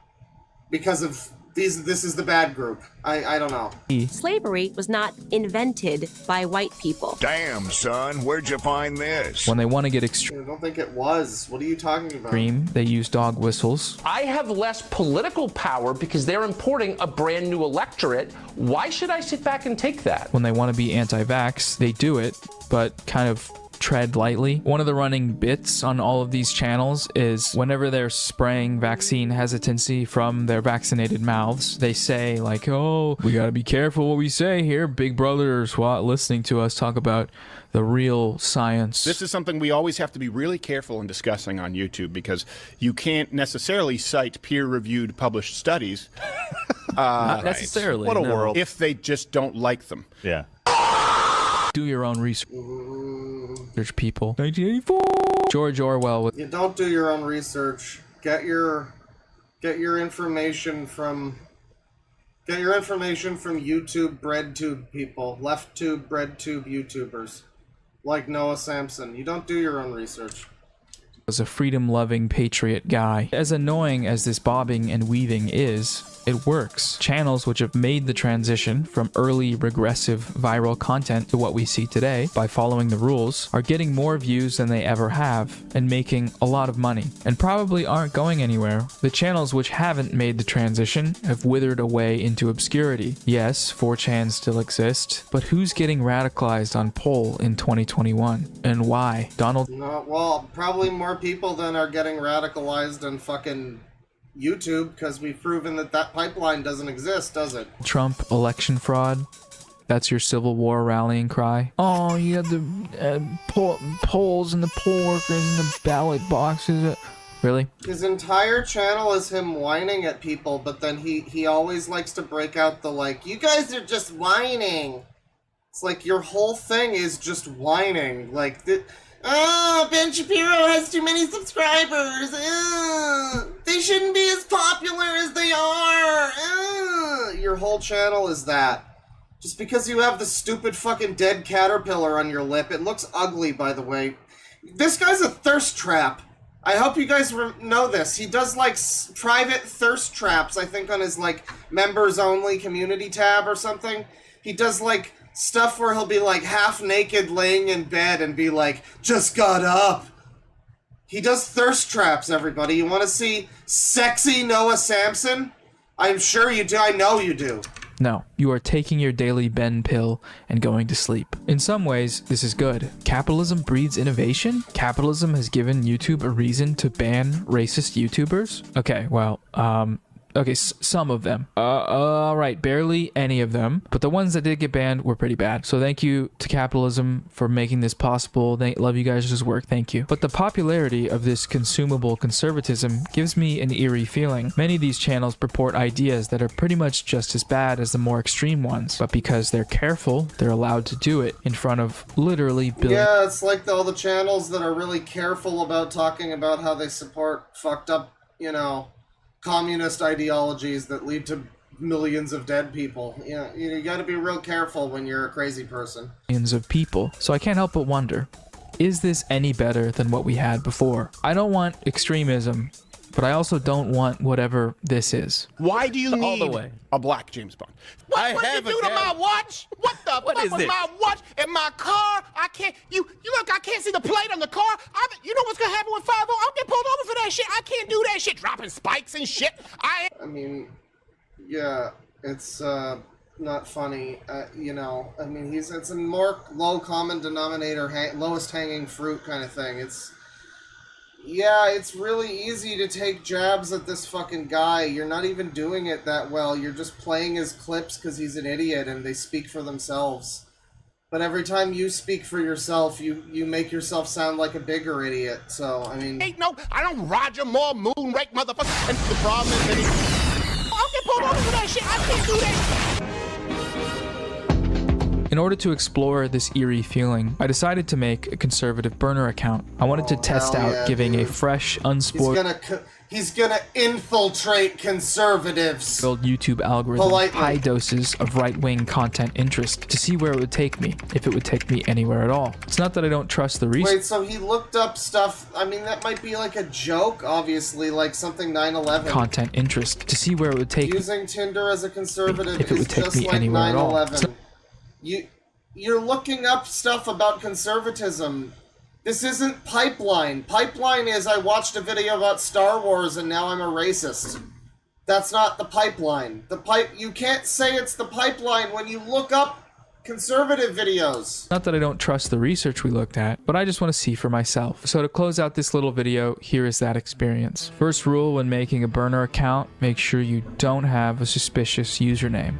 A: because of this is the bad group. I don't know.
F: Slavery was not invented by white people.
K: Damn, son, where'd you find this?
U: When they want to get extreme,
A: I don't think it was. What are you talking about?
U: they use dog whistles.
G: I have less political power because they're importing a brand new electorate. Why should I sit back and take that?
U: When they want to be anti-vax, they do it, but kind of tread lightly. One of the running bits on all of these channels is whenever they're spraying vaccine hesitancy from their vaccinated mouths, they say like, oh, we gotta be careful what we say here. Big Brother or SWAT listening to us talk about the real science.
X: This is something we always have to be really careful in discussing on YouTube because you can't necessarily cite peer-reviewed published studies.
U: Not necessarily.
X: What a
U: no.
X: world. If they just don't like them.
H: Yeah.
U: Do your own research, people. 1984. George Orwell.
A: You don't do your own research. Get your information from YouTube breadtube people, left tube breadtube YouTubers, like Noah Samson. You don't do your own research.
U: Was a freedom-loving patriot guy. As annoying as this bobbing and weaving is, it works. Channels which have made the transition from early regressive viral content to what we see today by following the rules are getting more views than they ever have and making a lot of money and probably aren't going anywhere. The channels which haven't made the transition have withered away into obscurity. Yes, 4chan still exists, but who's getting radicalized on Poll in 2021 and why? Donald?
A: No, well, probably more people than are getting radicalized on fucking YouTube, because we've proven that pipeline doesn't exist, does it?
U: Trump election fraud. That's your Civil War rallying cry. Oh, you have the polls and the poll workers and the ballot boxes. Really?
A: His entire channel is him whining at people, but then he always likes to break out the like, you guys are just whining. It's like your whole thing is just whining. Like, Ben Shapiro has too many subscribers. They shouldn't be as popular as they are. Your whole channel is that. Just because you have the stupid fucking dead caterpillar on your lip. It looks ugly, by the way. This guy's a thirst trap. I hope you guys know this. He does, like, private thirst traps, I think, on his, like, members-only community tab or something. He does, like, stuff where he'll be like half naked laying in bed and be like, just got up. He does thirst traps, everybody. You want to see sexy Noah Samson? I'm sure you do. I know you do.
U: No, you are taking your daily Ben pill and going to sleep. In some ways, this is good. Capitalism breeds innovation? Capitalism has given YouTube a reason to ban racist YouTubers? Okay, well, okay, some of them. Alright, barely any of them. But the ones that did get banned were pretty bad. So thank you to capitalism for making this possible. Love you guys' work, thank you. But the popularity of this consumable conservatism gives me an eerie feeling. Many of these channels purport ideas that are pretty much just as bad as the more extreme ones. But because they're careful, they're allowed to do it in front of literally billions.
A: Yeah, it's like all the channels that are really careful about talking about how they support fucked up, you know, communist ideologies that lead to millions of dead people. Yeah, you gotta be real careful when you're a crazy person.
U: Millions of people. So I can't help but wonder, is this any better than what we had before? I don't want extremism, but I also don't want whatever this is.
X: Why do you need a black James Bond? What did you do to my watch? What the fuck was my watch in my car? I can't, you look, I can't see the plate on the car. You know what's gonna happen with 5-0? I'll get pulled over for that shit. I can't do that shit. Dropping spikes and shit. I
A: mean, yeah, it's not funny. You know, I mean, it's a more low common denominator, lowest hanging fruit kind of thing. Yeah, it's really easy to take jabs at this fucking guy. You're not even doing it that well. You're just playing his clips because he's an idiot and they speak for themselves. But every time you speak for yourself, you make yourself sound like a bigger idiot. So, I mean...
X: Ain't no, I don't Roger Moore moonrake motherfucker. And the problem is that I'll get pulled over for that shit. I can't do that.
U: In order to explore this eerie feeling, I decided to make a conservative burner account. I wanted to test out giving a fresh, unspoiled...
A: He's gonna infiltrate conservatives.
U: Build YouTube algorithm
A: Politely.
U: high doses of right-wing content interest to see where it would take me, if it would take me anywhere at all. It's not that I don't trust the research.
A: Wait, so he looked up stuff. I mean, that might be like a joke, obviously, like something 9/11.
U: Content interest to see where it would take
A: Using Tinder as a conservative
U: if it
A: is
U: would take
A: just
U: me
A: like
U: anywhere at all.
A: 9/11. You're looking up stuff about conservatism. This isn't Pipeline. Pipeline is I watched a video about Star Wars and now I'm a racist. That's not the Pipeline. You can't say it's the Pipeline when you look up conservative videos.
U: Not that I don't trust the research we looked at, but I just want to see for myself. So to close out this little video, here is that experience. First rule when making a burner account, make sure you don't have a suspicious username.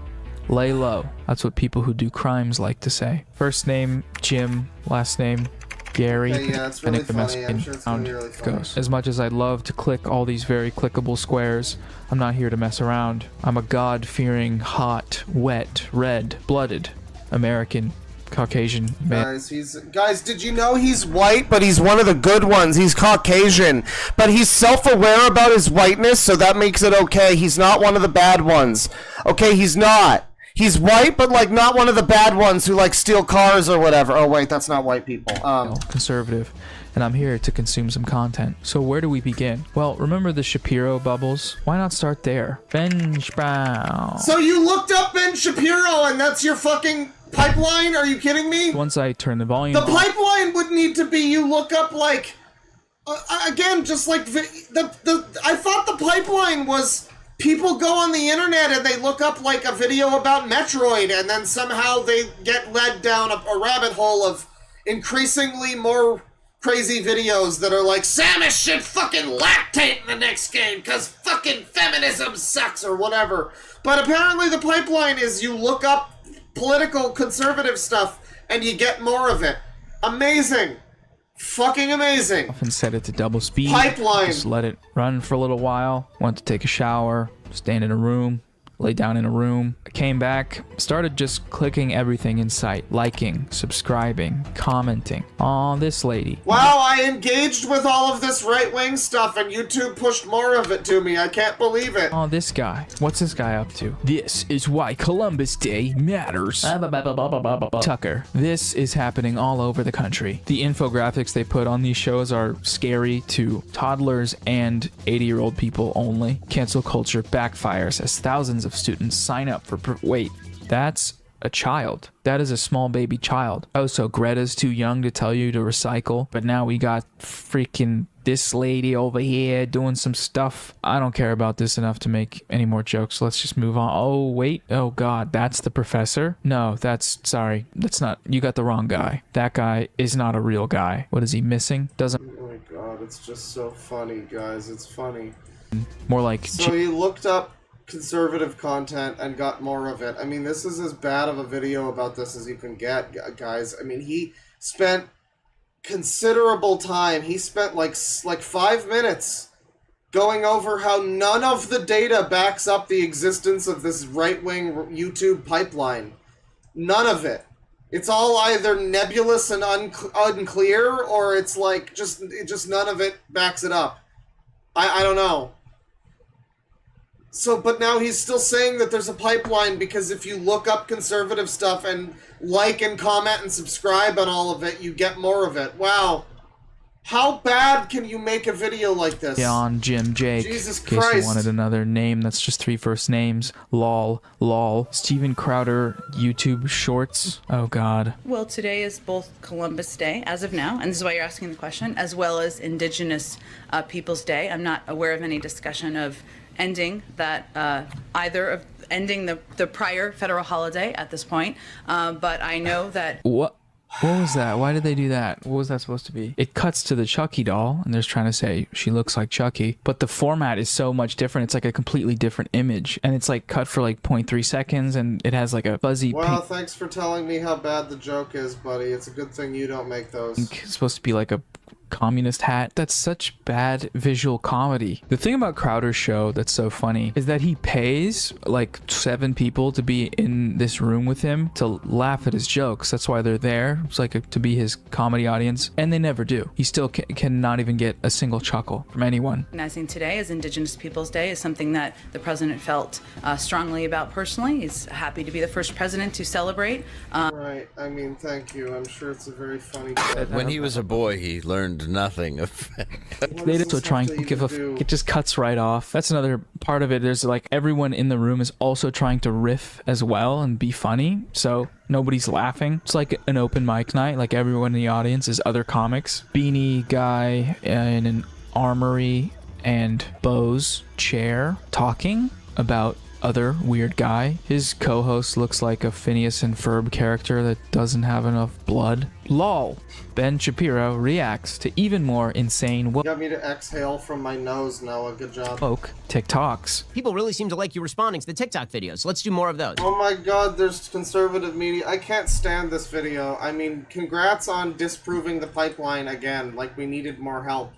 U: Lay low. That's what people who do crimes like to say. First name, Jim. Last name, Gary.
A: Okay, yeah, it's really
U: and if the
A: funny. I'm
U: message
A: sure it's gonna be really funny.
U: goes. As much as I'd love to click all these very clickable squares, I'm not here to mess around. I'm a God-fearing, hot, wet, red-blooded American Caucasian man.
A: Guys, did you know he's white, but he's one of the good ones? He's Caucasian, but he's self-aware about his whiteness, so that makes it okay. He's not one of the bad ones. Okay, he's not. He's white, but like not one of the bad ones who like steal cars or whatever. Oh wait, that's not white people.
U: Conservative, and I'm here to consume some content. So where do we begin? Well, remember the Shapiro bubbles? Why not start there? Ben Shapiro.
A: So you looked up Ben Shapiro, and that's your fucking Pipeline? Are you kidding me?
U: Once I turn the volume
A: The
U: down-
A: Pipeline would need to be you look up like again, just like I thought the Pipeline was people go on the internet and they look up like a video about Metroid, and then somehow they get led down a rabbit hole of increasingly more crazy videos that are like Samus should fucking lactate in the next game because fucking feminism sucks or whatever. But apparently the Pipeline is you look up political conservative stuff and you get more of it. Amazing. Fucking amazing.
U: Often set it to double speed.
A: Pipeline.
U: Just let it run for a little while. Went to take a shower, stand in a room, lay down in a room. I came back, started just clicking everything in sight, liking, subscribing, commenting. Aw, this lady.
A: Wow, I engaged with all of this right-wing stuff and YouTube pushed more of it to me. I can't believe it.
U: Oh, this guy. What's this guy up to? This is why Columbus Day matters. Tucker. This is happening all over the country. The infographics they put on these shows are scary to toddlers and 80-year-old people only. Cancel culture backfires as thousands of students sign up for wait, that's a child. That is a small baby child. Oh, so Greta's too young to tell you to recycle, but now we got freaking this lady over here doing some stuff. I don't care about this enough to make any more jokes. Let's just move on. Oh, wait. Oh, God. That's the professor? No, sorry. That's not, you got the wrong guy. That guy is not a real guy. What is he missing? Doesn't.
A: Oh my God, it's just so funny, guys. It's funny.
U: More like.
A: So he looked up conservative content and got more of it. I mean, this is as bad of a video about this as you can get, guys. I mean, he spent considerable time. He spent like 5 minutes going over how none of the data backs up the existence of this right-wing YouTube pipeline. None of it. It's all either nebulous and unclear, or it's like just none of it backs it up. I don't know. So, but now he's still saying that there's a pipeline because if you look up conservative stuff and like and comment and subscribe on all of it, you get more of it. Wow. How bad can you make a video like this?
U: John, Jim, Jake.
A: Jesus
U: in case
A: Christ.
U: you wanted another name that's just 3 first names. Lol. Steven Crowder YouTube Shorts. Oh, God.
D: Well, today is both Columbus Day, as of now, and this is why you're asking the question, as well as Indigenous Peoples Day. I'm not aware of any discussion of ending that ending the prior federal holiday at this point, but I know that
U: What was that? Why did they do that? What was that supposed to be? It cuts to the Chucky doll, and they're trying to say she looks like Chucky, but the format is so much different. It's like a completely different image, and it's like cut for like 0.3 seconds, and it has like a fuzzy
A: Well,
U: pink.
A: thanks for telling me how bad the joke is, buddy. It's a good thing you don't make those.
U: It's supposed to be like a communist hat. That's such bad visual comedy. The thing about Crowder's show that's so funny is that he pays like 7 people to be in this room with him to laugh at his jokes. That's why they're there. It's like to be his comedy audience, and they never do. He still cannot even get a single chuckle from anyone.
D: Recognizing today as Indigenous Peoples Day is something that the president felt strongly about personally. He's happy to be the first president to celebrate.
A: Right, I mean, thank you. I'm sure it's a very funny joke.
H: When he was a boy, he learned nothing of
U: They still trying to give it just cuts right off. That's another part of it. There's like everyone in the room is also trying to riff as well and be funny, so nobody's laughing. It's like an open mic night. Like everyone in the audience is other comics. Beanie guy in an armory and Bo's chair talking about other weird guy. His co-host looks like a Phineas and Ferb character that doesn't have enough blood. LOL. Ben Shapiro reacts to even more insane
A: You got me to exhale from my nose, Noah. Good job.
U: woke TikToks.
B: People really seem to like you responding to the TikTok videos. Let's do more of those.
A: Oh my god, there's conservative media. I can't stand this video. I mean, congrats on disproving the pipeline again. Like, we needed more help.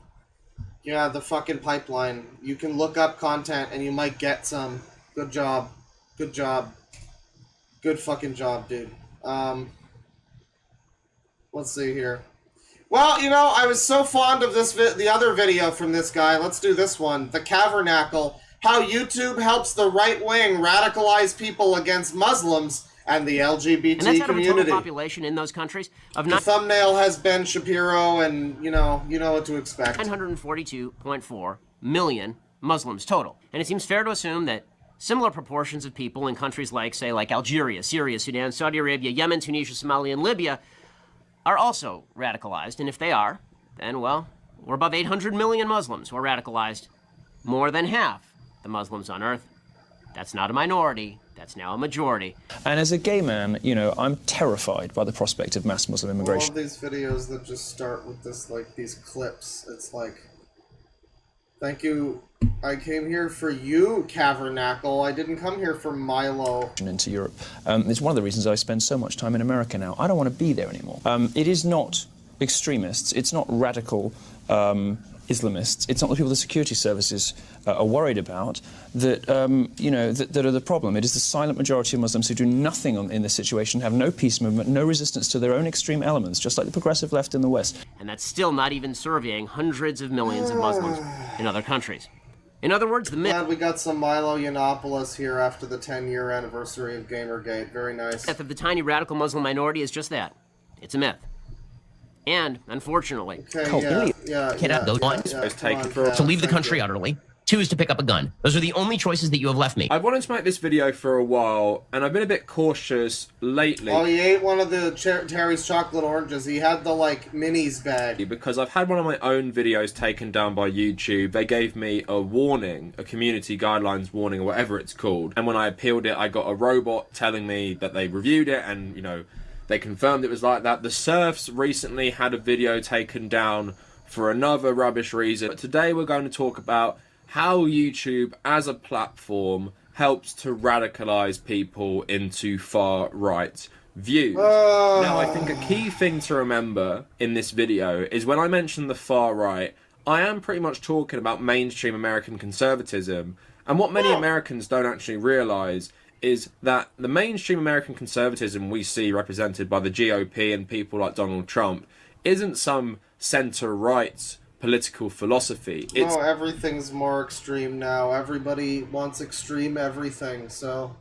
A: Yeah, the fucking pipeline. You can look up content and you might get some. Good job. Good job. Good fucking job, dude. Let's see here. Well, you know, I was so fond of this the other video from this guy. Let's do this one. The Cavernacle. How YouTube helps the right wing radicalize people against Muslims and the LGBT
B: And that's out of a total
A: community.
B: population in those countries of
A: The thumbnail has Ben Shapiro, and you know what to expect.
B: 942.4 million Muslims total. And it seems fair to assume that similar proportions of people in countries like, say, like Algeria, Syria, Sudan, Saudi Arabia, Yemen, Tunisia, Somalia, and Libya are also radicalized. And if they are, then, well, we're above 800 million Muslims who are radicalized. More than half the Muslims on Earth. That's not a minority. That's now a majority.
I: And as a gay man, you know, I'm terrified by the prospect of mass Muslim immigration.
A: All of these videos that just start with this, like, these clips, it's like, thank you. I came here for you, Cavernacle. I didn't come here for Milo.
I: Into Europe. It's one of the reasons I spend so much time in America now. I don't want to be there anymore. It is not extremists. It's not radical Islamists. It's not the people the security services are worried about that, you know, that are the problem. It is the silent majority of Muslims who do nothing in this situation, have no peace movement, no resistance to their own extreme elements, just like the progressive left in the West.
B: And that's still not even surveying hundreds of millions of Muslims in other countries. In other words, the myth...
A: Glad we got some Milo Yiannopoulos here after the 10-year anniversary of Gamergate. Very nice.
B: myth of the tiny radical Muslim minority is just that. It's a myth. And, unfortunately,
A: cannot
B: go on to leave the country utterly. 2 is to pick up a gun. Those are the only choices that you have left me.
Y: I've wanted to make this video for a while, and I've been a bit cautious lately.
A: Oh, he ate one of the Terry's chocolate oranges. He had the, like, minis bag.
Y: Because I've had one of my own videos taken down by YouTube. They gave me a warning, a community guidelines warning, or whatever it's called. And when I appealed it, I got a robot telling me that they reviewed it, and, you know, they confirmed it was like that. The Surfs recently had a video taken down for another rubbish reason. But today we're going to talk about how YouTube as a platform helps to radicalize people into far-right views. Now, I think a key thing to remember in this video is when I mention the far right, I am pretty much talking about mainstream American conservatism. And what many Americans don't actually realize is that the mainstream American conservatism we see represented by the GOP and people like Donald Trump isn't some center-right political philosophy.
A: No, everything's more extreme now. Everybody wants extreme everything, so...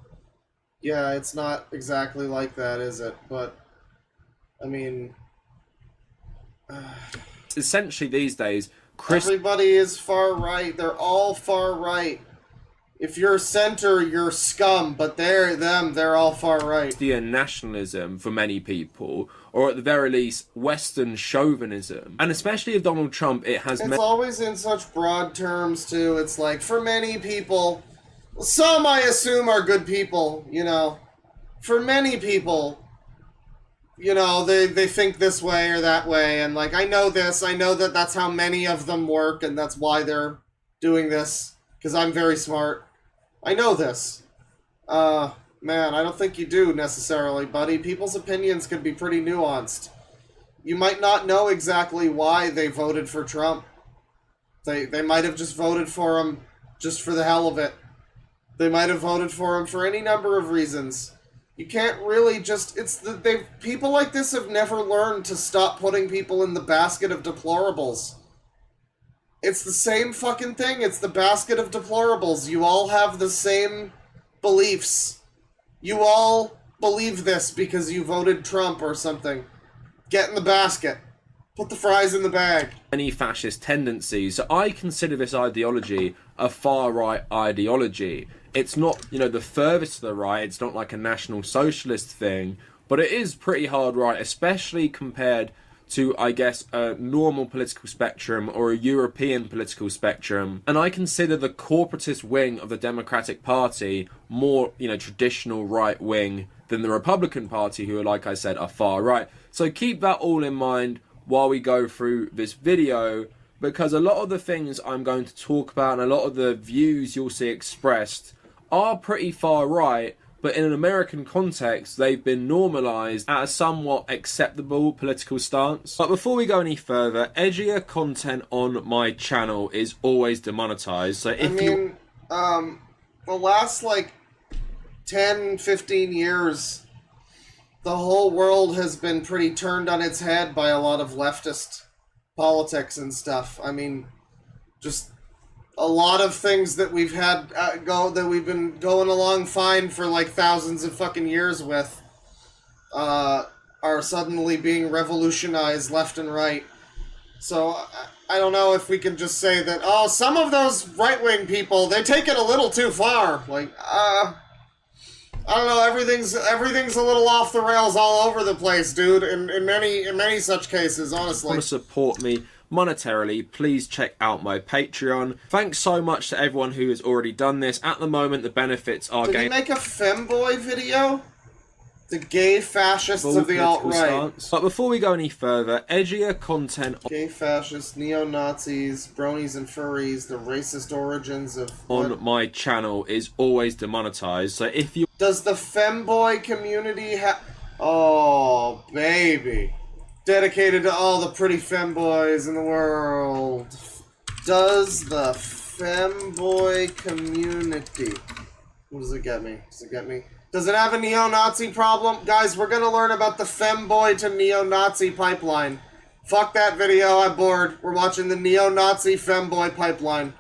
A: Yeah, it's not exactly like that, is it? But, I mean...
Y: essentially, these days...
A: Everybody is far-right. They're all far-right. If you're center, you're scum, but they're all far-right.
Y: The nationalism for many people, or at the very least, Western chauvinism. And especially of Donald Trump, it has...
A: It's always in such broad terms, too. It's like, for many people... Some, I assume, are good people, you know. For many people, you know, they think this way or that way, and, like, I know this, I know that that's how many of them work, and that's why they're doing this, because I'm very smart. I know this. Man, I don't think you do, necessarily, buddy. People's opinions can be pretty nuanced. you might not know exactly why they voted for Trump. They might have just voted for him just for the hell of it. They might have voted for him for any number of reasons. You can't really just... people like this have never learned to stop putting people in the basket of deplorables. It's the same fucking thing. It's the basket of deplorables. You all have the same beliefs. You all believe this because you voted Trump or something. Get in the basket. Put the fries in the bag.
Y: Any fascist tendencies. So I consider this ideology a far-right ideology. It's not, you know, the furthest to the right. It's not like a National Socialist thing. But it is pretty hard right, especially compared to, I guess, a normal political spectrum or a European political spectrum. And I consider the corporatist wing of the Democratic Party more, you know, traditional right wing than the Republican Party, who are, like I said, are far right. So keep that all in mind while we go through this video, because a lot of the things I'm going to talk about and a lot of the views you'll see expressed are pretty far right, but in an American context, they've been normalized at a somewhat acceptable political stance. But before we go any further, edgier content on my channel is always demonetized. So if
A: the last, 10, 15 years, the whole world has been pretty turned on its head by a lot of leftist politics and stuff. I mean, just a lot of things that we've had that we've been going along fine for thousands of fucking years with are suddenly being revolutionized left and right. So I don't know if we can just say that, oh, some of those right-wing people, they take it a little too far. I don't know, everything's a little off the rails all over the place, dude, in many such cases, honestly.
Y: Want to support me monetarily, please check out my Patreon. Thanks so much to everyone who has already done this. At the moment, the benefits are
A: Did he make a femboy video? The gay fascists of the alt-right.
Y: But before we go any further, edgier content...
A: Gay fascists, neo-Nazis, bronies and furries, the racist origins of...
Y: on my channel is always demonetized, so if you...
A: Does the femboy community have... Oh, baby. Dedicated to all the pretty femboys in the world. Does the femboy community... What does it get me? Does it have a neo-Nazi problem? Guys, we're gonna learn about the femboy to neo-Nazi pipeline. Fuck that video, I'm bored. We're watching the neo-Nazi femboy pipeline.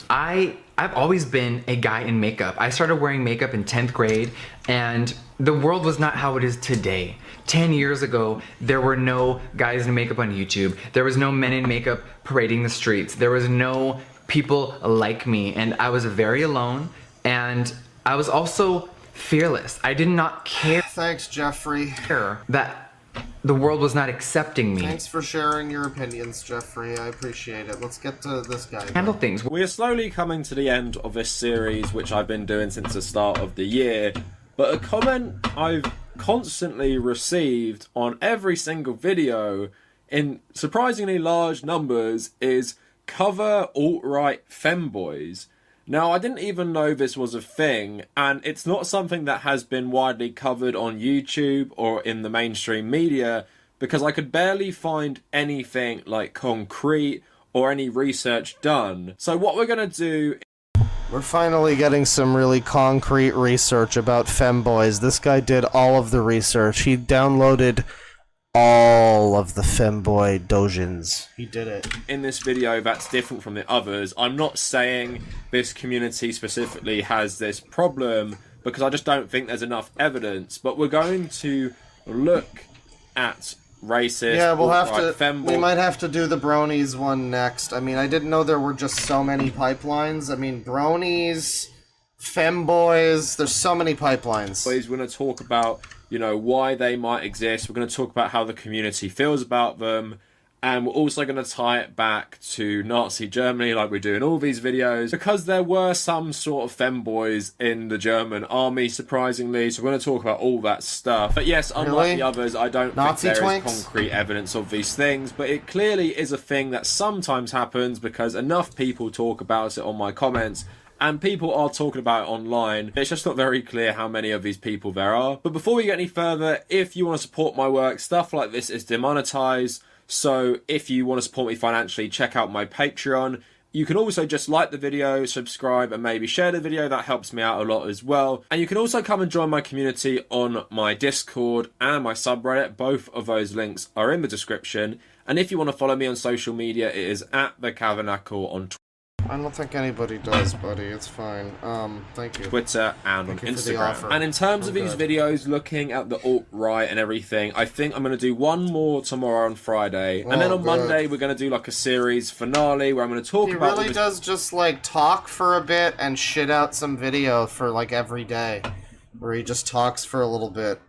J: I've always been a guy in makeup. I started wearing makeup in 10th grade, and the world was not how it is today. 10 years ago, there were no guys in makeup on YouTube. There was no men in makeup parading the streets. There was no people like me, and I was very alone, and I was also fearless. I did not care.
A: Thanks, Jeffrey.
J: That the world was not accepting me.
A: Thanks for sharing your opinions, Jeffrey. I appreciate it. Let's get to this guy.
J: Handle things.
Y: We are slowly coming to the end of this series, which I've been doing since the start of the year. But a comment I've constantly received on every single video in surprisingly large numbers is cover alt-right femboys. Now, I didn't even know this was a thing, and it's not something that has been widely covered on YouTube or in the mainstream media, because I could barely find anything concrete or any research done. So what we're going to do...
A: We're finally getting some really concrete research about femboys. This guy did all of the research. He downloaded all of the femboy dojins. He did it.
Y: In this video that's different from the others, I'm not saying this community specifically has this problem, because I just don't think there's enough evidence, but we're going to look at racist,
A: yeah, we'll have to.
Y: femboy.
A: We might have to do the bronies one next. I mean, I didn't know there were just so many pipelines. I mean, bronies, femboys. There's so many pipelines.
Y: We're going to talk about, you know, why they might exist. We're going to talk about how the community feels about them. And we're also going to tie it back to Nazi Germany, like we do in all these videos, because there were some sort of femboys in the German army, surprisingly. So we're going to talk about all that stuff. But yes, unlike the others, I don't think there is concrete evidence of these things. But it clearly is a thing that sometimes happens because enough people talk about it on my comments. and people are talking about it online. It's just not very clear how many of these people there are. But before we get any further, if you want to support my work, stuff like this is demonetized. So if you want to support me financially, check out my Patreon. You can also just like the video, subscribe, and maybe share the video. That helps me out a lot as well. And you can also come and join my community on my Discord and my subreddit. Both of those links are in the description. And if you want to follow me on social media, it is at The Cavernacle on Twitter.
A: I don't think anybody does, buddy. It's fine. Thank you.
Y: Twitter and on Instagram. And in terms of these videos looking at the alt-right and everything, I think I'm going to do one more tomorrow on Friday. And then on Monday, we're going to do like a series finale where I'm going to talk about...
A: He really does just like talk for a bit and shit out some video for like every day. Where he just talks for a little bit.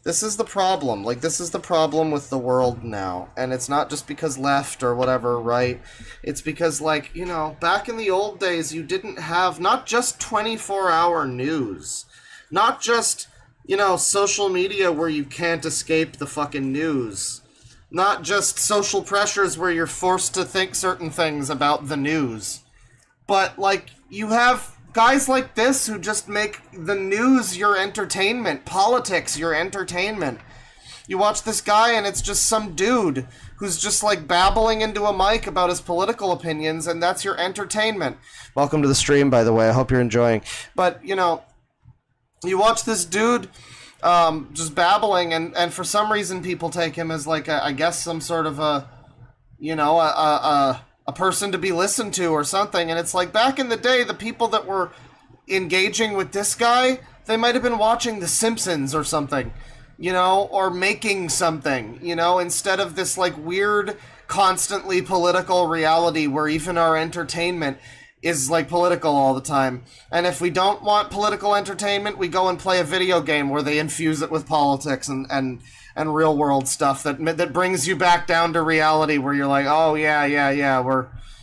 A: This is the problem. Like, this is the problem with the world now. And it's not just because left or whatever, right? It's because, like, you know, back in the old days, you didn't have not just 24-hour news. Not just, you know, social media where you can't escape the fucking news. Not just social pressures where you're forced to think certain things about the news. But, like, you have... guys like this who just make the news your entertainment, politics your entertainment. You watch this guy and it's just some dude who's just like babbling into a mic about his political opinions, and that's your entertainment. Welcome to the stream, by the way. I hope you're enjoying. But, you know, you watch this dude just babbling, and for some reason people take him as like, I guess, some sort of a, you know, a person to be listened to or something. And it's like, back in the day, the people that were engaging with this guy, they might have been watching The Simpsons or something, you know, or making something, you know, instead of this like weird, constantly political reality where even our entertainment is like political all the time. And if we don't want political entertainment, we go and play a video game where they infuse it with politics and real world stuff that brings you back down to reality, where you're like, oh yeah,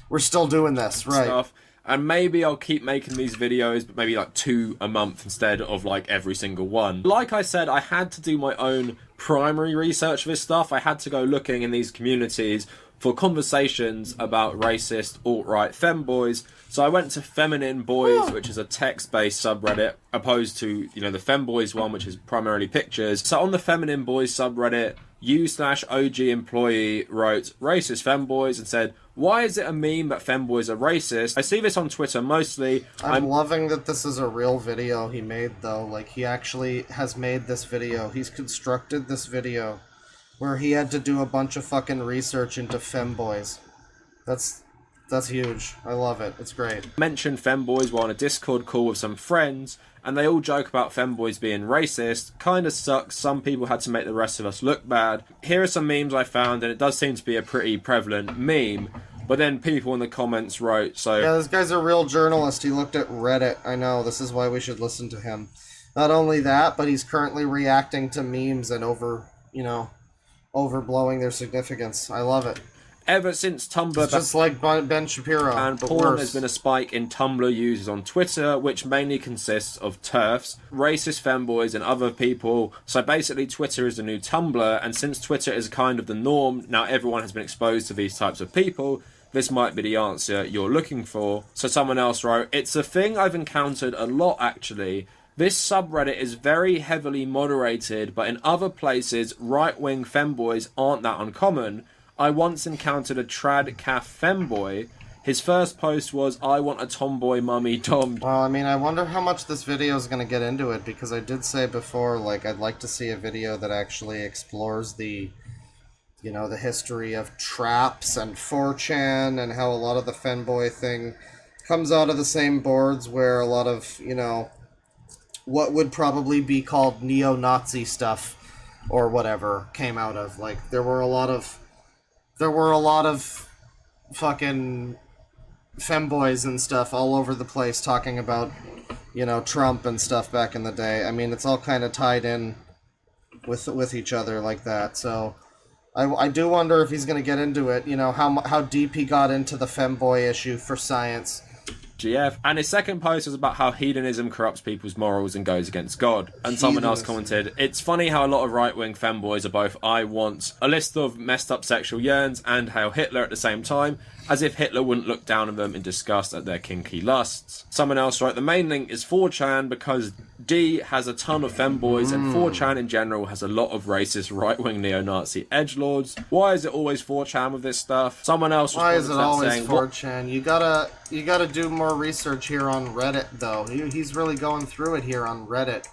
A: we're still doing this, right?
Y: Stuff. And maybe I'll keep making these videos, but maybe like 2 a month instead of like every single one. Like I said, I had to do my own primary research for this stuff. I had to go looking in these communities for conversations about racist alt-right femboys. So I went to Feminine Boys, which is a text-based subreddit, opposed to, you know, the Femboys one, which is primarily pictures. So on the Feminine Boys subreddit, u/OG employee wrote racist femboys and said, why is it a meme that femboys are racist? I see this on Twitter mostly.
A: I'm loving that this is a real video he made, though. Like, he actually has made this video. He's constructed this video where he had to do a bunch of fucking research into femboys. That's huge. I love it. It's great.
Y: Mentioned femboys while on a Discord call with some friends, and they all joke about femboys being racist. Kinda sucks. Some people had to make the rest of us look bad. Here are some memes I found, and it does seem to be a pretty prevalent meme. But then people in the comments wrote, so...
A: Yeah, this guy's a real journalist. He looked at Reddit. I know. This is why we should listen to him. Not only that, but he's currently reacting to memes and overblowing their significance. I love it.
Y: Ever since Tumblr...
A: It's just like Ben Shapiro,
Y: and
A: but
Y: porn,
A: worse.
Y: there's been a spike in Tumblr users on Twitter, which mainly consists of TERFs, racist femboys, and other people. So basically, Twitter is the new Tumblr, and since Twitter is kind of the norm, now everyone has been exposed to these types of people. This might be the answer you're looking for. So someone else wrote, it's a thing I've encountered a lot, actually. This subreddit is very heavily moderated, but in other places, right-wing femboys aren't that uncommon. I once encountered a trad calf femboy. His first post was, I want a tomboy mummy dom.
A: Well, I mean, I wonder how much this video is going to get into it, because I did say before, like, I'd like to see a video that actually explores the, you know, the history of traps and 4chan and how a lot of the femboy thing comes out of the same boards where a lot of, you know, what would probably be called neo-Nazi stuff or whatever came out of. Like, there were a lot of fucking femboys and stuff all over the place talking about, you know, Trump and stuff back in the day. I mean, it's all kind of tied in with each other like that. So I do wonder if he's going to get into it, you know, how deep he got into the femboy issue for science.
Y: GF. And his second post was about how hedonism corrupts people's morals and goes against God. And someone else commented, it's funny how a lot of right-wing femboys are both I want a list of messed up sexual yearns and Hail Hitler at the same time, as if Hitler wouldn't look down on them in disgust at their kinky lusts. Someone else wrote, the main link is 4chan because D has a ton of femboys and 4chan in general has a lot of racist right-wing neo-Nazi edgelords. Why is it always 4chan with this stuff? Someone else
A: Why is it always
Y: saying,
A: 4chan? You gotta do more research here on Reddit, though. He's really going through it here on Reddit.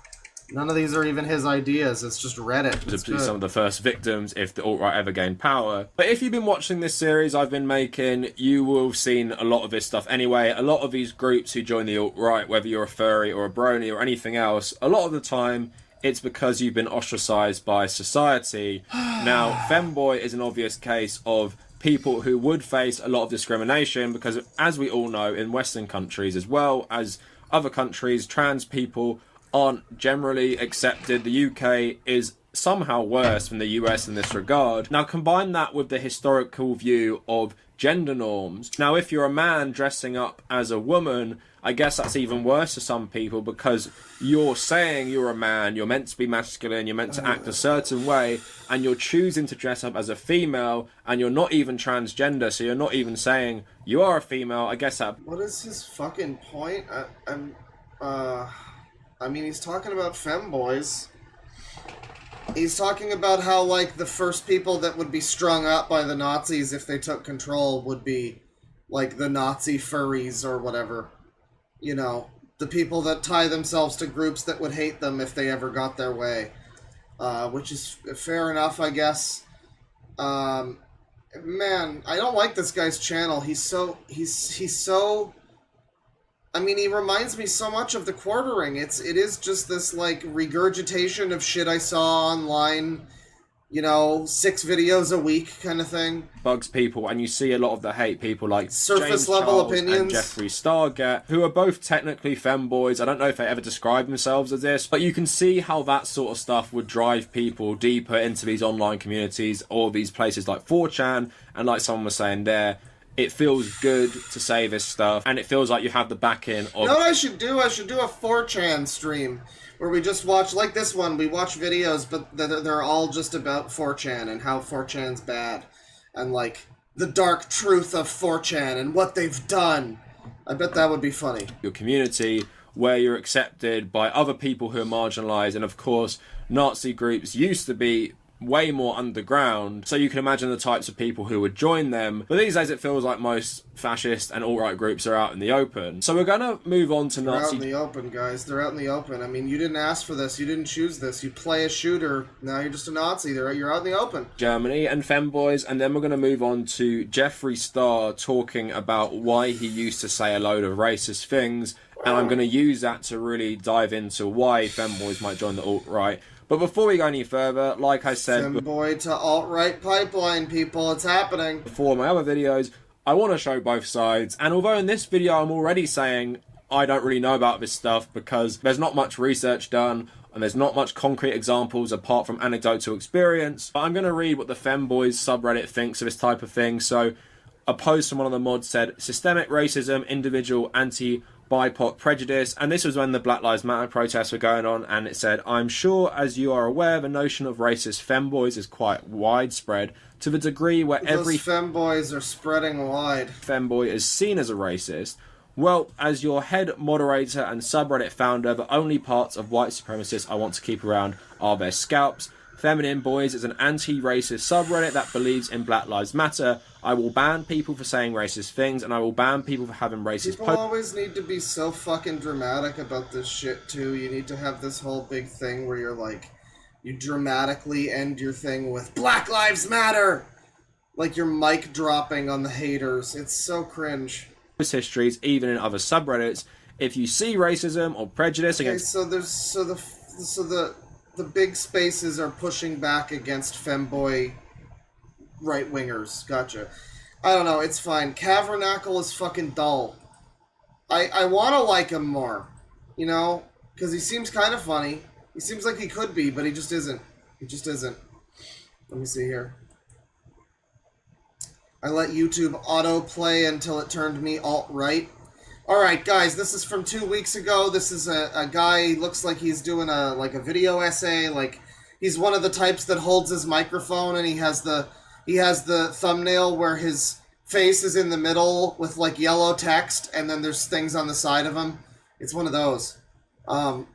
A: None of these are even his ideas, it's just Reddit.
Y: To be some of the first victims if the alt-right ever gained power. But if you've been watching this series I've been making, you will have seen a lot of this stuff anyway. A lot of these groups who join the alt-right, whether you're a furry or a brony or anything else, a lot of the time it's because you've been ostracized by society. Now, femboy is an obvious case of people who would face a lot of discrimination because, as we all know, in Western countries as well as other countries, trans people aren't generally accepted. The UK is somehow worse than the US in this regard. Now combine that with the historical view of gender norms. Now if you're a man dressing up as a woman, I guess that's even worse to some people because you're saying you're a man, you're meant to be masculine, you're meant to act a certain way, and you're choosing to dress up as a female, and you're not even transgender, so you're not even saying you are a female. I guess that...
A: What is his fucking point? I mean, he's talking about femboys. He's talking about how, like, the first people that would be strung up by the Nazis if they took control would be, like, the Nazi furries or whatever. You know, the people that tie themselves to groups that would hate them if they ever got their way. Which is fair enough, I guess. Man, I don't like this guy's channel. He's so... I mean, he reminds me so much of The Quartering. It is just this, like, regurgitation of shit I saw online, you know, 6 videos a week kind of thing.
Y: Bugs people, and you see a lot of the hate people like
A: surface
Y: James
A: level
Y: Charles
A: opinions
Y: and Jeffree Star get, who are both technically femboys. I don't know if they ever describe themselves as this, but you can see how that sort of stuff would drive people deeper into these online communities or these places like 4chan, and like someone was saying there, it feels good to say this stuff, and it feels like you have the backing of...
A: You know what I should do? I should do a 4chan stream, where we just watch, like this one, we watch videos, but they're all just about 4chan, and how 4chan's bad, and, like, the dark truth of 4chan, and what they've done. I bet that would be funny.
Y: Your community, where you're accepted by other people who are marginalised, and of course, Nazi groups used to be way more underground, so you can imagine the types of people who would join them. But these days it feels like most fascist and alt-right groups are out in the open. So we're gonna move on to
A: They're
Y: Nazi...
A: out in the open, guys. They're out in the open. I mean, you didn't ask for this. You didn't choose this. You play a shooter. Now you're just a Nazi. You're out in the open.
Y: Germany and femboys, and then we're gonna move on to Jeffree Star talking about why he used to say a load of racist things, and I'm gonna use that to really dive into why femboys might join the alt-right. But before we go any further, like I said...
A: Femboy to alt-right pipeline, people. It's happening.
Y: Before my other videos, I want to show both sides. And although in this video I'm already saying I don't really know about this stuff because there's not much research done and there's not much concrete examples apart from anecdotal experience, but I'm going to read what the Femboys subreddit thinks of this type of thing. So a post from one of the mods said, systemic racism, individual anti-BIPOC prejudice, and this was when the Black Lives Matter protests were going on, and it said, I'm sure as you are aware the notion of racist femboys is quite widespread to the degree where every
A: femboys are spreading wide.
Y: Femboy is seen as a racist. Well, as your head moderator and subreddit founder, the only parts of white supremacists I want to keep around are their scalps. Feminine Boys is an anti-racist subreddit that believes in Black Lives Matter. I will ban people for saying racist things, and I will ban people for having racist
A: People always need to be so fucking dramatic about this shit, too. You need to have this whole big thing where you're like, you dramatically end your thing with Black Lives Matter! Like you're mic dropping on the haters. It's so cringe.
Y: Histories, even in other subreddits, if you see racism or prejudice against...
A: So the big spaces are pushing back against femboy right-wingers. Gotcha. I don't know, it's fine. Cavernacle is fucking dull. I want to like him more, you know? Because he seems kind of funny. He seems like he could be, but he just isn't. He just isn't. Let me see here. I let YouTube autoplay until it turned me alt-right. Alright, guys, this is from 2 weeks ago. This is a guy, looks like he's doing a video essay. Like, he's one of the types that holds his microphone, and he has the thumbnail where his face is in the middle with, like, yellow text, and then there's things on the side of him. It's one of those.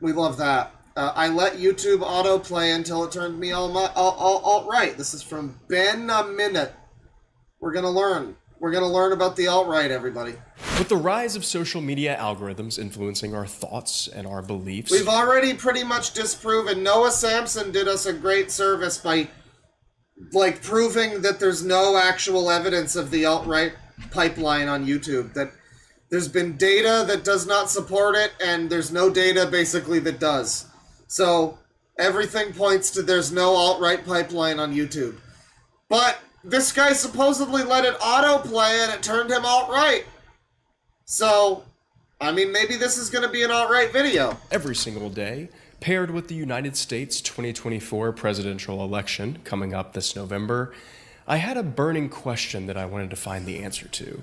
A: We love that. I let YouTube autoplay until it turned me alt-right. This is from Ben a Minute. We're gonna learn. We're gonna learn about the alt-right, everybody.
L: With the rise of social media algorithms influencing our thoughts and our beliefs...
A: We've already pretty much disproven. Noah Samson did us a great service by, like, proving that there's no actual evidence of the alt-right pipeline on YouTube. That there's been data that does not support it, and there's no data, basically, that does. So, everything points to there's no alt-right pipeline on YouTube. But this guy supposedly let it autoplay, and it turned him alt-right. So, I mean, maybe this is going to be an alt-right video.
L: Every single day, paired with the United States 2024 presidential election coming up this November, I had a burning question that I wanted to find the answer to.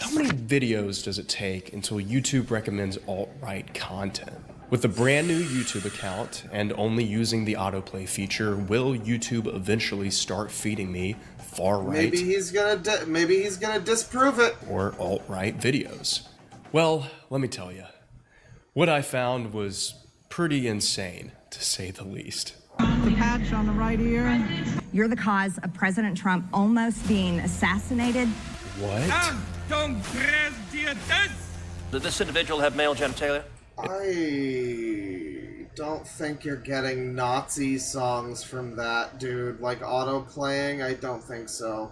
L: How many videos does it take until YouTube recommends alt-right content? With a brand new YouTube account and only using the autoplay feature, will YouTube eventually start feeding me far-right?
A: Maybe he's gonna disprove it.
L: Or alt-right videos. Well, let me tell you, what I found was pretty insane, to say the least.
M: The patch on the right ear. You're the cause of President Trump almost being assassinated.
L: What?
B: Did this individual have male genitalia?
A: I don't think you're getting Nazi songs from that, dude. Like, auto-playing, I don't think so.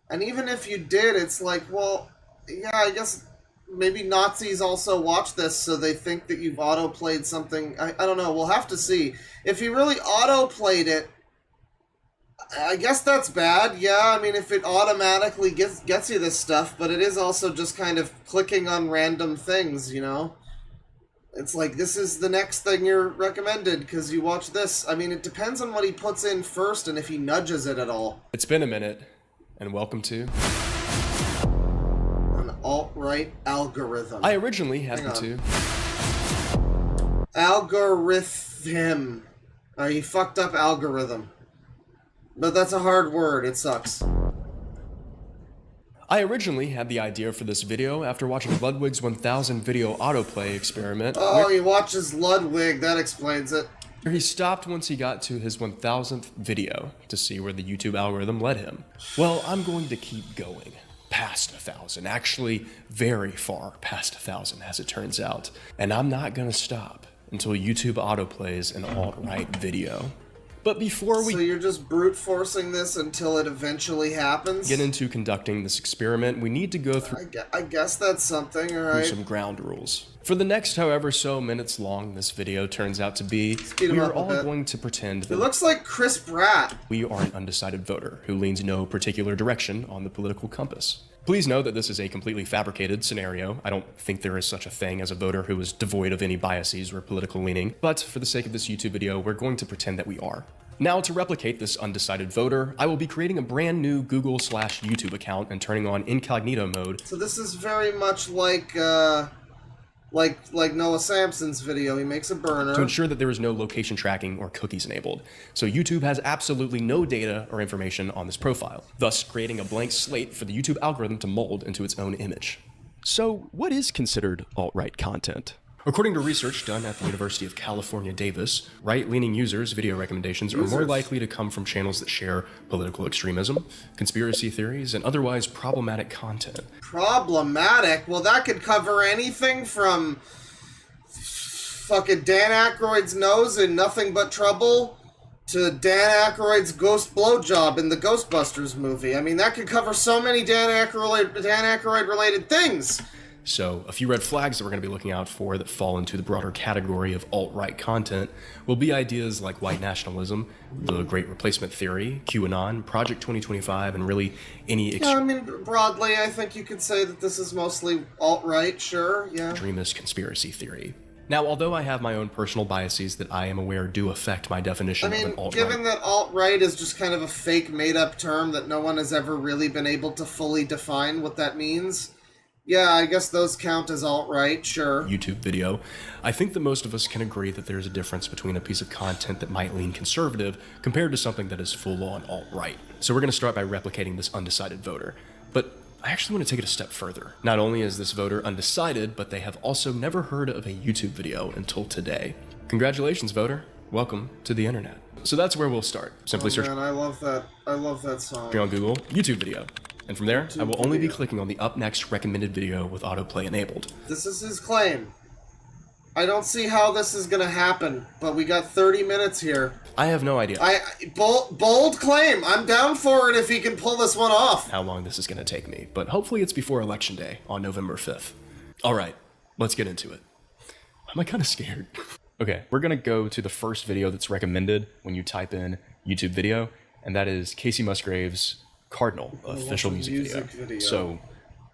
A: And even if you did, it's like, well, yeah, I guess maybe Nazis also watch this, so they think that you've auto-played something. I don't know, we'll have to see. If you really auto-played it, I guess that's bad. Yeah, I mean, if it automatically gets you this stuff, but it is also just kind of clicking on random things, you know? It's like, this is the next thing you're recommended, because you watch this. I mean, it depends on what he puts in first, and if he nudges it at all.
L: It's been a minute, and welcome to...
A: an alt-right algorithm.
L: I originally had the two.
A: Algorithm. He fucked up algorithm. But that's a hard word, it sucks.
L: I originally had the idea for this video after watching Ludwig's 1000 video autoplay experiment.
A: Oh, he watches Ludwig, that explains it.
L: Where he stopped once he got to his 1000th video to see where the YouTube algorithm led him. Well, I'm going to keep going. Past 1,000, actually very far past 1,000 as it turns out. And I'm not gonna stop until YouTube autoplays an alt-right video. But before we...
A: So you're just brute forcing this until it eventually happens?
L: Get into conducting this experiment, we need to go through...
A: I guess that's something, alright.
L: Some ground rules. For the next however so minutes long this video turns out to be, we are all going to pretend that...
A: It looks like Chris Pratt.
L: We are an undecided voter who leans no particular direction on the political compass. Please know that this is a completely fabricated scenario. I don't think there is such a thing as a voter who is devoid of any biases or political leaning, but for the sake of this YouTube video, we're going to pretend that we are. Now, to replicate this undecided voter, I will be creating a brand new Google/YouTube account and turning on incognito mode.
A: So this is very much like Noah Samson's video. He makes a burner
L: to ensure that there is no location tracking or cookies enabled. So YouTube has absolutely no data or information on this profile, thus creating a blank slate for the YouTube algorithm to mold into its own image. So, what is considered alt-right content? According to research done at the University of California, Davis, right-leaning users' video recommendations are more likely to come from channels that share political extremism, conspiracy theories, and otherwise problematic content.
A: Problematic? Well, that could cover anything from fucking Dan Aykroyd's nose in Nothing But Trouble to Dan Aykroyd's ghost blowjob in the Ghostbusters movie. I mean, that could cover so many Dan Aykroyd-related things.
L: So, a few red flags that we're going to be looking out for that fall into the broader category of alt-right content will be ideas like white nationalism, the Great Replacement Theory, QAnon, Project 2025, and really any
A: I mean, broadly, I think you could say that this is mostly alt-right, sure, yeah.
L: extremist conspiracy theory. Now, although I have my own personal biases that I am aware do affect my definition of an alt-right...
A: given that alt-right is just kind of a fake made-up term that no one has ever really been able to fully define what that means... Yeah, I guess those count as alt-right, sure.
L: YouTube video, I think that most of us can agree that there's a difference between a piece of content that might lean conservative compared to something that is full-on alt-right. So we're going to start by replicating this undecided voter. But I actually want to take it a step further. Not only is this voter undecided, but they have also never heard of a YouTube video until today. Congratulations, voter. Welcome to the internet. So that's where we'll start. Simply search
A: Man, I love that song.
L: on Google, YouTube video. And from there,
A: YouTube
L: I will only be
A: video.
L: clicking on the up next recommended video with autoplay enabled.
A: This is his claim. I don't see how this is gonna happen, but we got 30 minutes here.
L: I have no idea
A: Bold claim. I'm down for it if he can pull this one off.
L: how long this is going to take me, but hopefully it's before Election Day on November 5th. All right, let's get into it. Am I kind of scared? Okay, we're going to go to the first video that's recommended when you type in YouTube video, and that is Casey Musgraves' Cardinal official music video. So,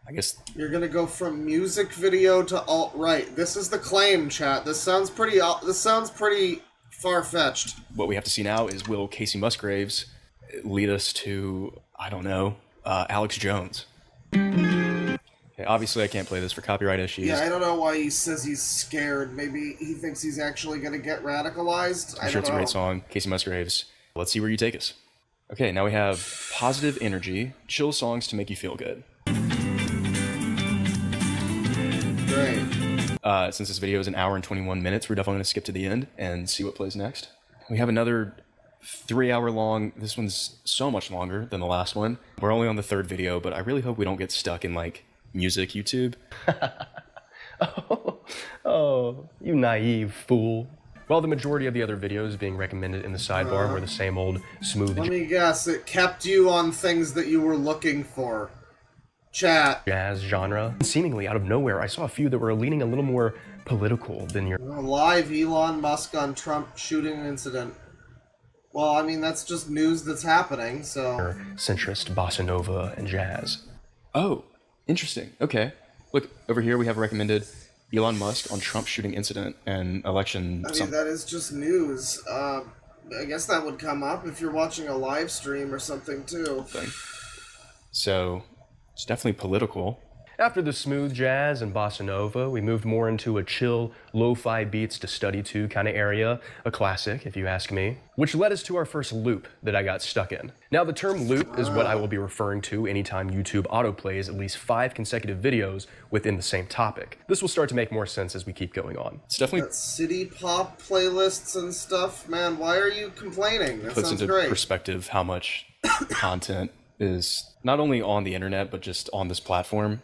L: I guess
A: You're gonna go from music video to alt-right. This is the claim, chat. This sounds pretty far-fetched.
L: what we have to see now is, will Casey Musgraves lead us to, I don't know, Alex Jones? Okay, obviously I can't play this for copyright issues.
A: Yeah, I don't know why he says he's scared. Maybe he thinks he's actually gonna get radicalized.
L: I'm sure it's a great song. Casey Musgraves. Let's see where you take us. Okay, now we have positive energy, chill songs to make you feel good.
A: Great.
L: Since this video is an hour and 21 minutes, we're definitely going to skip to the end and see what plays next. We have another 3-hour long, this one's so much longer than the last one. We're only on the third video, but I really hope we don't get stuck in like music YouTube. Oh, you naive fool. While the majority of the other videos being recommended in the sidebar were the same old smooth
A: Let me guess, it kept you on things that you were looking for. Chat.
L: jazz genre. Seemingly out of nowhere, I saw a few that were leaning a little more political than your
A: Live Elon Musk on Trump shooting incident. Well, I mean, that's just news that's happening, so...
L: centrist bossa nova and jazz. Oh, interesting. Okay. Look, over here we have recommended Elon Musk on Trump shooting incident and election.
A: I mean, that is just news. I guess that would come up if you're watching a live stream or something, too.
L: So, it's definitely political. After the smooth jazz and bossa nova, we moved more into a chill, lo-fi beats to study to kind of area, a classic if you ask me, which led us to our first loop that I got stuck in. Now the term loop is what I will be referring to anytime YouTube autoplays at least 5 consecutive videos within the same topic. This will start to make more sense as we keep going on. It's definitely
A: That city pop playlists and stuff, man, why are you complaining? That
L: puts
A: sounds
L: into
A: great.
L: perspective how much content is not only on the internet, but just on this platform.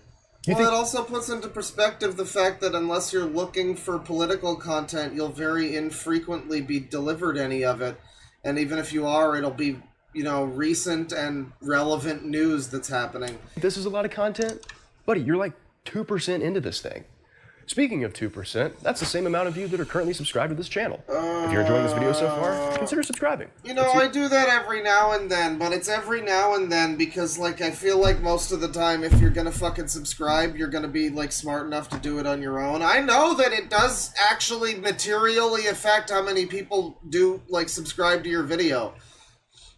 A: Well, it also puts into perspective the fact that unless you're looking for political content, you'll very infrequently be delivered any of it. And even if you are, it'll be, you know, recent and relevant news that's happening.
L: This is a lot of content? Buddy, you're like 2% into this thing. Speaking of 2%, that's the same amount of you that are currently subscribed to this channel. If you're enjoying this video so far, consider subscribing.
A: You know, I do that every now and then, but it's every now and then because, like, I feel like most of the time if you're gonna fucking subscribe, you're gonna be, like, smart enough to do it on your own. I know that it does actually materially affect how many people do, like, subscribe to your video.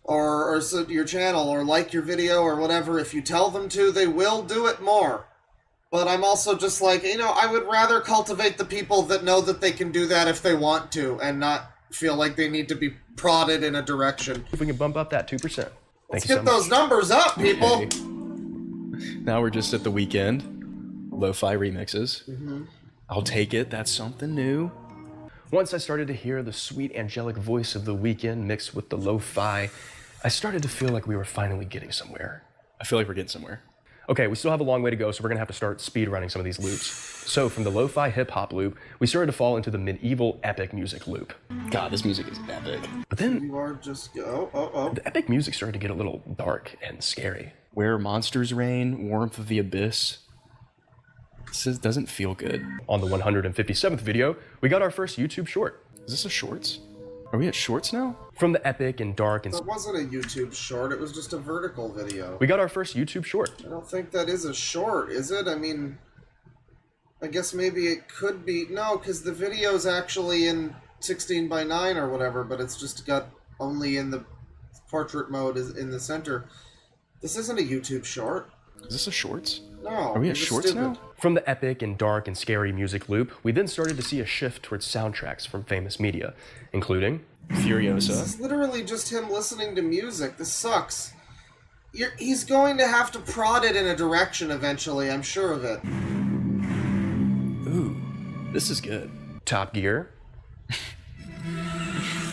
A: Or your channel, or like your video, or whatever. If you tell them to, they will do it more. But I'm also just like, you know, I would rather cultivate the people that know that they can do that if they want to, and not feel like they need to be prodded in a direction.
L: If we can bump up that 2%.
A: Let's get those numbers up, people!
L: Okay. Now we're just at the weekend. Lo-fi remixes. I'll take it, that's something new. Once I started to hear the sweet angelic voice of The Weeknd mixed with the lo-fi, I started to feel like we were finally getting somewhere. I feel like we're getting somewhere. Okay, we still have a long way to go, so we're gonna have to start speed running some of these loops. So from the lo-fi hip-hop loop, we started to fall into the medieval epic music loop. God, this music is epic. But then
A: You are just
L: the epic music started to get a little dark and scary. Where monsters reign, warmth of the abyss. This doesn't feel good. On the 157th video, we got our first YouTube short. Is this a shorts? Are we at shorts now? From the epic and dark and...
A: That wasn't a YouTube short, it was just a vertical video.
L: We got our first YouTube short.
A: I don't think that is a short, is it? I mean, I guess maybe it could be. No, because the video's actually in 16:9 or whatever, but it's just got only in the portrait mode is in the center. This isn't a YouTube short.
L: Is this a shorts?
A: No.
L: Are we at
A: it's
L: shorts
A: stupid.
L: now? From the epic and dark and scary music loop, we then started to see a shift towards soundtracks from famous media, including
A: This
L: Furiosa.
A: is literally just him listening to music. This sucks. He's going to have to prod it in a direction eventually, I'm sure of it.
L: Ooh, this is good. Top Gear.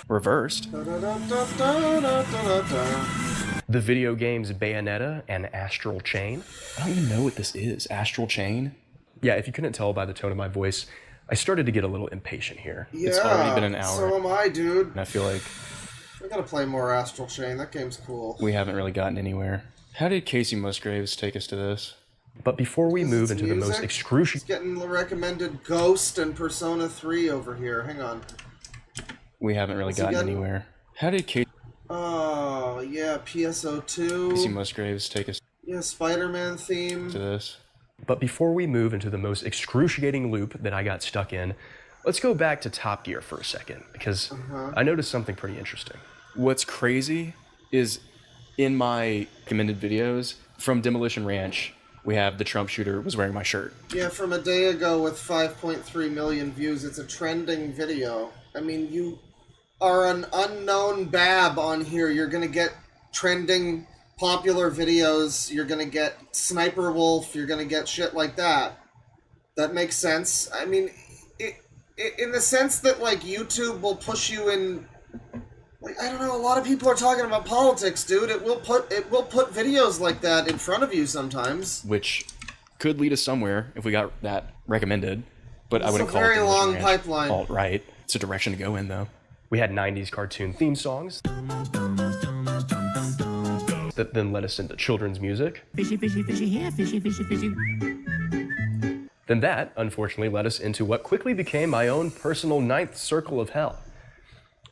L: Reversed. The video games Bayonetta and Astral Chain. I don't even know what this is. Astral Chain? Yeah, if you couldn't tell by the tone of my voice, I started to get a little impatient here.
A: Yeah,
L: It's already been an hour.
A: so am I, dude.
L: And I feel like
A: I gotta play more Astral Chain. That game's cool.
L: we haven't really gotten anywhere. How did Casey Musgraves take us to this? But before we move into the most
A: Music?
L: excruciating...
A: He's getting the recommended Ghost and Persona 3 over here. Hang on.
L: We haven't really
A: What's he
L: gotten
A: got?
L: anywhere. How did Casey
A: Oh, yeah, PSO2.
L: Musgraves take us
A: Yeah, Spider-Man theme.
L: to this? But before we move into the most excruciating loop that I got stuck in, let's go back to Top Gear for a second, because I noticed something pretty interesting. What's crazy is in my recommended videos from Demolition Ranch, we have the Trump shooter was wearing my shirt.
A: Yeah, from a day ago with 5.3 million views. It's a trending video. I mean, you are an unknown bab on here. You're gonna get trending popular videos. You're gonna get Sniper Wolf. You're gonna get shit like that. That makes sense. I mean, in the sense that, like, YouTube will push you in... Like, I don't know, a lot of people are talking about politics, dude. It will put videos like that in front of you sometimes.
L: Which could lead us somewhere if we got that recommended, but I
A: It's
L: wouldn't
A: a
L: call
A: very
L: it Demolition
A: long
L: Ranch
A: pipeline.
L: alt-right. It's a direction to go in, though. We had 90s cartoon theme songs that then led us into children's music.
E: Fishy, fishy, fishy here, fishy, fishy, fishy.
L: Then that, unfortunately, led us into what quickly became my own personal ninth circle of hell.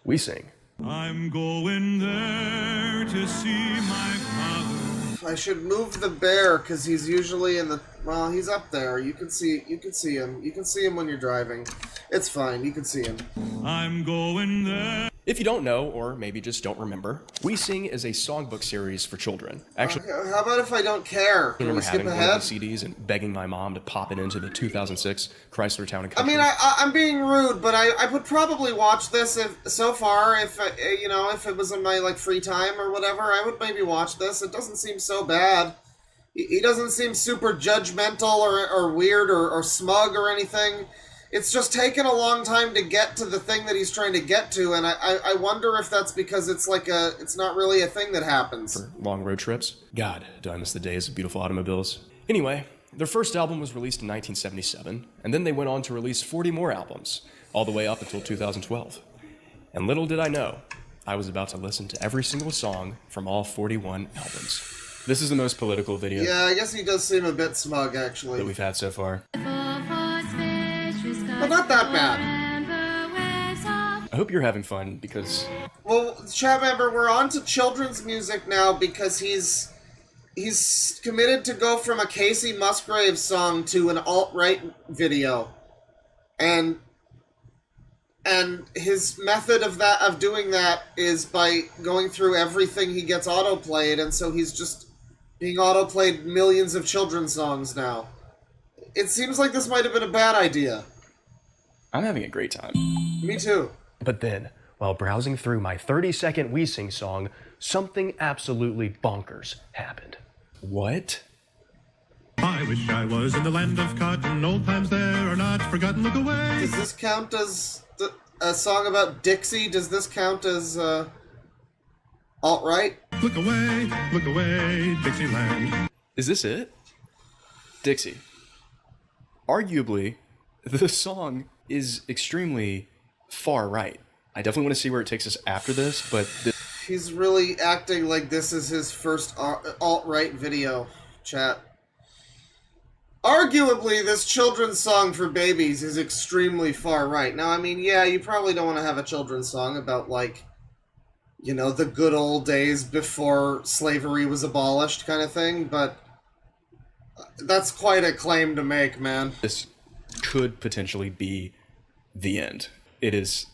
L: We sing.
E: I'm going there to see my father.
A: I should move the bear because he's usually in the... Well, he's up there. You can see him. You can see him when you're driving. It's fine. You can see him.
E: I'm going there.
L: If you don't know, or maybe just don't remember, We Sing is a songbook series for children. Actually,
A: How about if I don't care?
L: I
A: Can we
L: remember
A: skip
L: having one of
A: ahead?
L: the CDs and begging my mom to pop it into the 2006 Chrysler Town and
A: I
L: Country.
A: mean, I'm being rude, but I would probably watch this if if it was in my free time or whatever. I would maybe watch this. It doesn't seem so bad. He doesn't seem super judgmental or weird or smug or anything. It's just taken a long time to get to the thing that he's trying to get to, and I wonder if that's because it's not really a thing that happens.
L: For long road trips. God, do I miss the days of beautiful automobiles. Anyway, their first album was released in 1977, and then they went on to release 40 more albums, all the way up until 2012. And little did I know, I was about to listen to every single song from all 41 albums. This is the most political video
A: Yeah, I guess he does seem a bit smug, actually.
L: that we've had so far.
A: But not that bad.
L: I hope you're having fun, because
A: Well, chat member, we're on to children's music now because he's committed to go from a Casey Musgraves song to an alt-right video. And his method of doing that is by going through everything he gets autoplayed, and so he's just being autoplayed millions of children's songs now. It seems like this might have been a bad idea.
L: I'm having a great time.
A: Me too.
L: But then, while browsing through my 30-second We Sing song, something absolutely bonkers happened. What?
E: I wish I was in the land of cotton. Old times there are not forgotten. Look away.
A: Does this count as a song about Dixie? Does this count as alt-right?
E: Look away, Dixieland.
L: Is this it? Dixie. Arguably, the song is extremely far right. I definitely want to see where it takes us after this, but
A: He's really acting like this is his first alt-right video, chat. Arguably, this children's song for babies is extremely far right. Now, I mean, yeah, you probably don't want to have a children's song about, the good old days before slavery was abolished kind of thing, but that's quite a claim to make, man.
L: this could potentially be the end. It is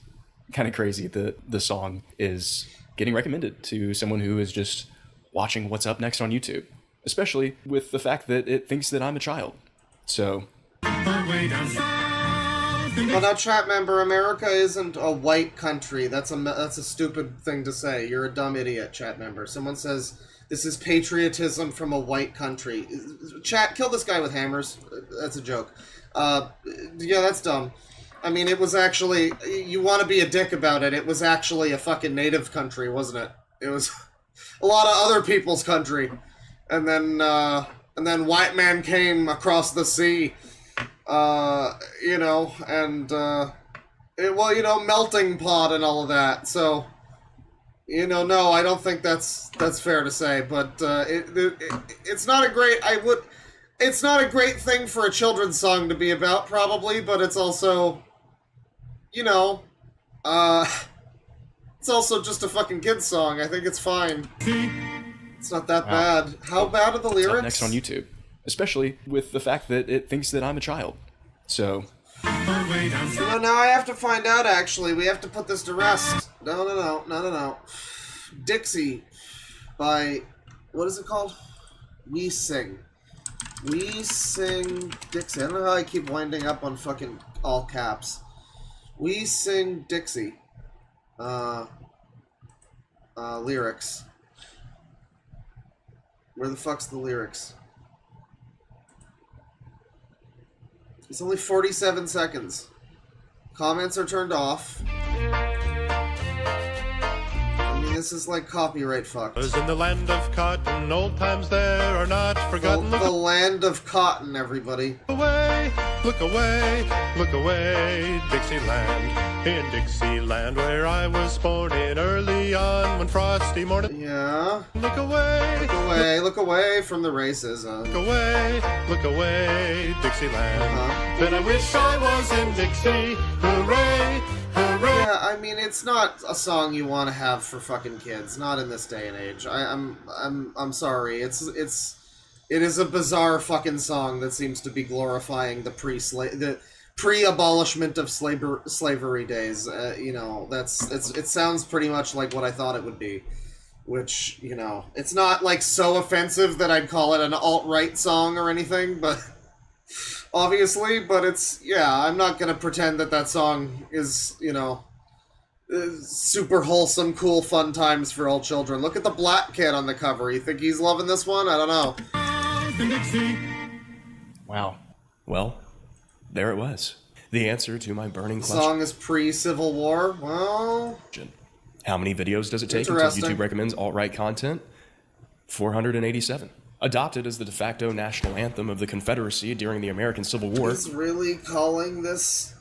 L: kind of crazy that the song is getting recommended to someone who is just watching what's up next on YouTube. especially with the fact that it thinks that I'm a child. So.
A: Well, now, chat member, America isn't a white country. That's a stupid thing to say. You're a dumb idiot, chat member. Someone says this is patriotism from a white country. Chat, kill this guy with hammers. That's a joke. Yeah, that's dumb. I mean, it was actually, you want to be a dick about it, it was actually a fucking native country, wasn't it? It was a lot of other people's country. And then white man came across the sea, you know, and, melting pot and all of that, so, you know, no, I don't think that's fair to say, but, it's not a great, it's not a great thing for a children's song to be about, probably, but it's also, you know, it's also just a fucking kid's song. I think it's fine. It's not that bad. How bad are the lyrics?
L: Up next on YouTube, especially with the fact that it thinks that I'm a child. So.
A: No, now I have to find out, actually. We have to put this to rest. No. Dixie by, what is it called? We Sing. We Sing Dixie. I don't know how I keep winding up on fucking all caps. We Sing Dixie. Lyrics. Where the fuck's the lyrics? It's only 47 seconds. Comments are turned off. I mean, this is like copyright fucked.
E: Was in the land of cotton, old times there are not forgotten.
A: The land of cotton, everybody.
E: Look away, Dixieland. In Dixieland, where I was born in early on one frosty morning.
A: Yeah.
E: Look away.
A: Look away from the racism.
E: Look away, Dixieland. Then I wish I was in Dixie. Hooray, hooray.
A: Yeah, I mean, it's not a song you want to have for fucking kids. Not in this day and age. I'm sorry. It is a bizarre fucking song that seems to be glorifying the pre-abolishment of slavery days. You know, it sounds pretty much like what I thought it would be. Which, you know, it's not like so offensive that I'd call it an alt-right song or anything, but obviously, but it's, yeah, I'm not gonna pretend that song is, you know, super wholesome, cool, fun times for all children. Look at the black kid on the cover. You think he's loving this one? I don't know.
L: Wow. Well, there it was. The answer to my burning
A: The
L: question.
A: song is pre-Civil War. Well,
L: how many videos does it take until YouTube recommends alt-right content? 487. Adopted as the de facto national anthem of the Confederacy during the American Civil War.
A: he's really calling this...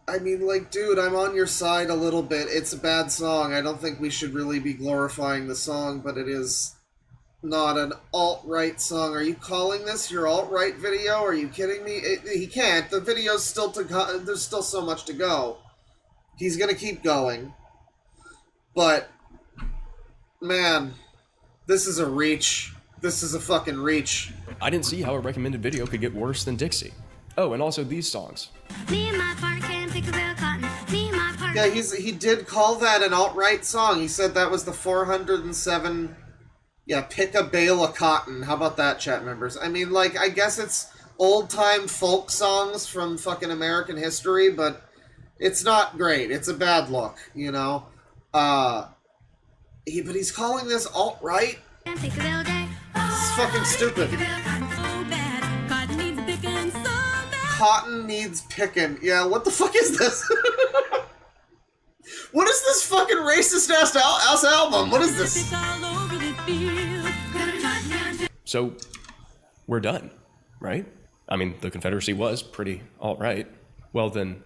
A: I mean, like, dude, I'm on your side a little bit. It's a bad song. I don't think we should really be glorifying the song, but it is not an alt-right song. Are you calling this your alt-right video? Are you kidding me? He can't. The video's still to go. There's still so much to go. He's gonna keep going. But, man, this is a reach. This is a fucking reach.
L: I didn't see how a recommended video could get worse than Dixie. Oh, and also these songs.
N: Me and my partner can pick a bale of cotton. Me and my partner.
A: Yeah, he did call that an alt-right song. He said that was the 407... Yeah, pick a bale of cotton. How about that, chat members? I mean, like, I guess it's old-time folk songs from fucking American history, but it's not great. It's a bad look, you know? But he's calling this alt-right? This is fucking stupid. Cotton needs picking. Yeah, what the fuck is this? What is this fucking racist-ass album? What is this?
L: So, we're done, right? I mean, the Confederacy was pretty alt-right. Well then,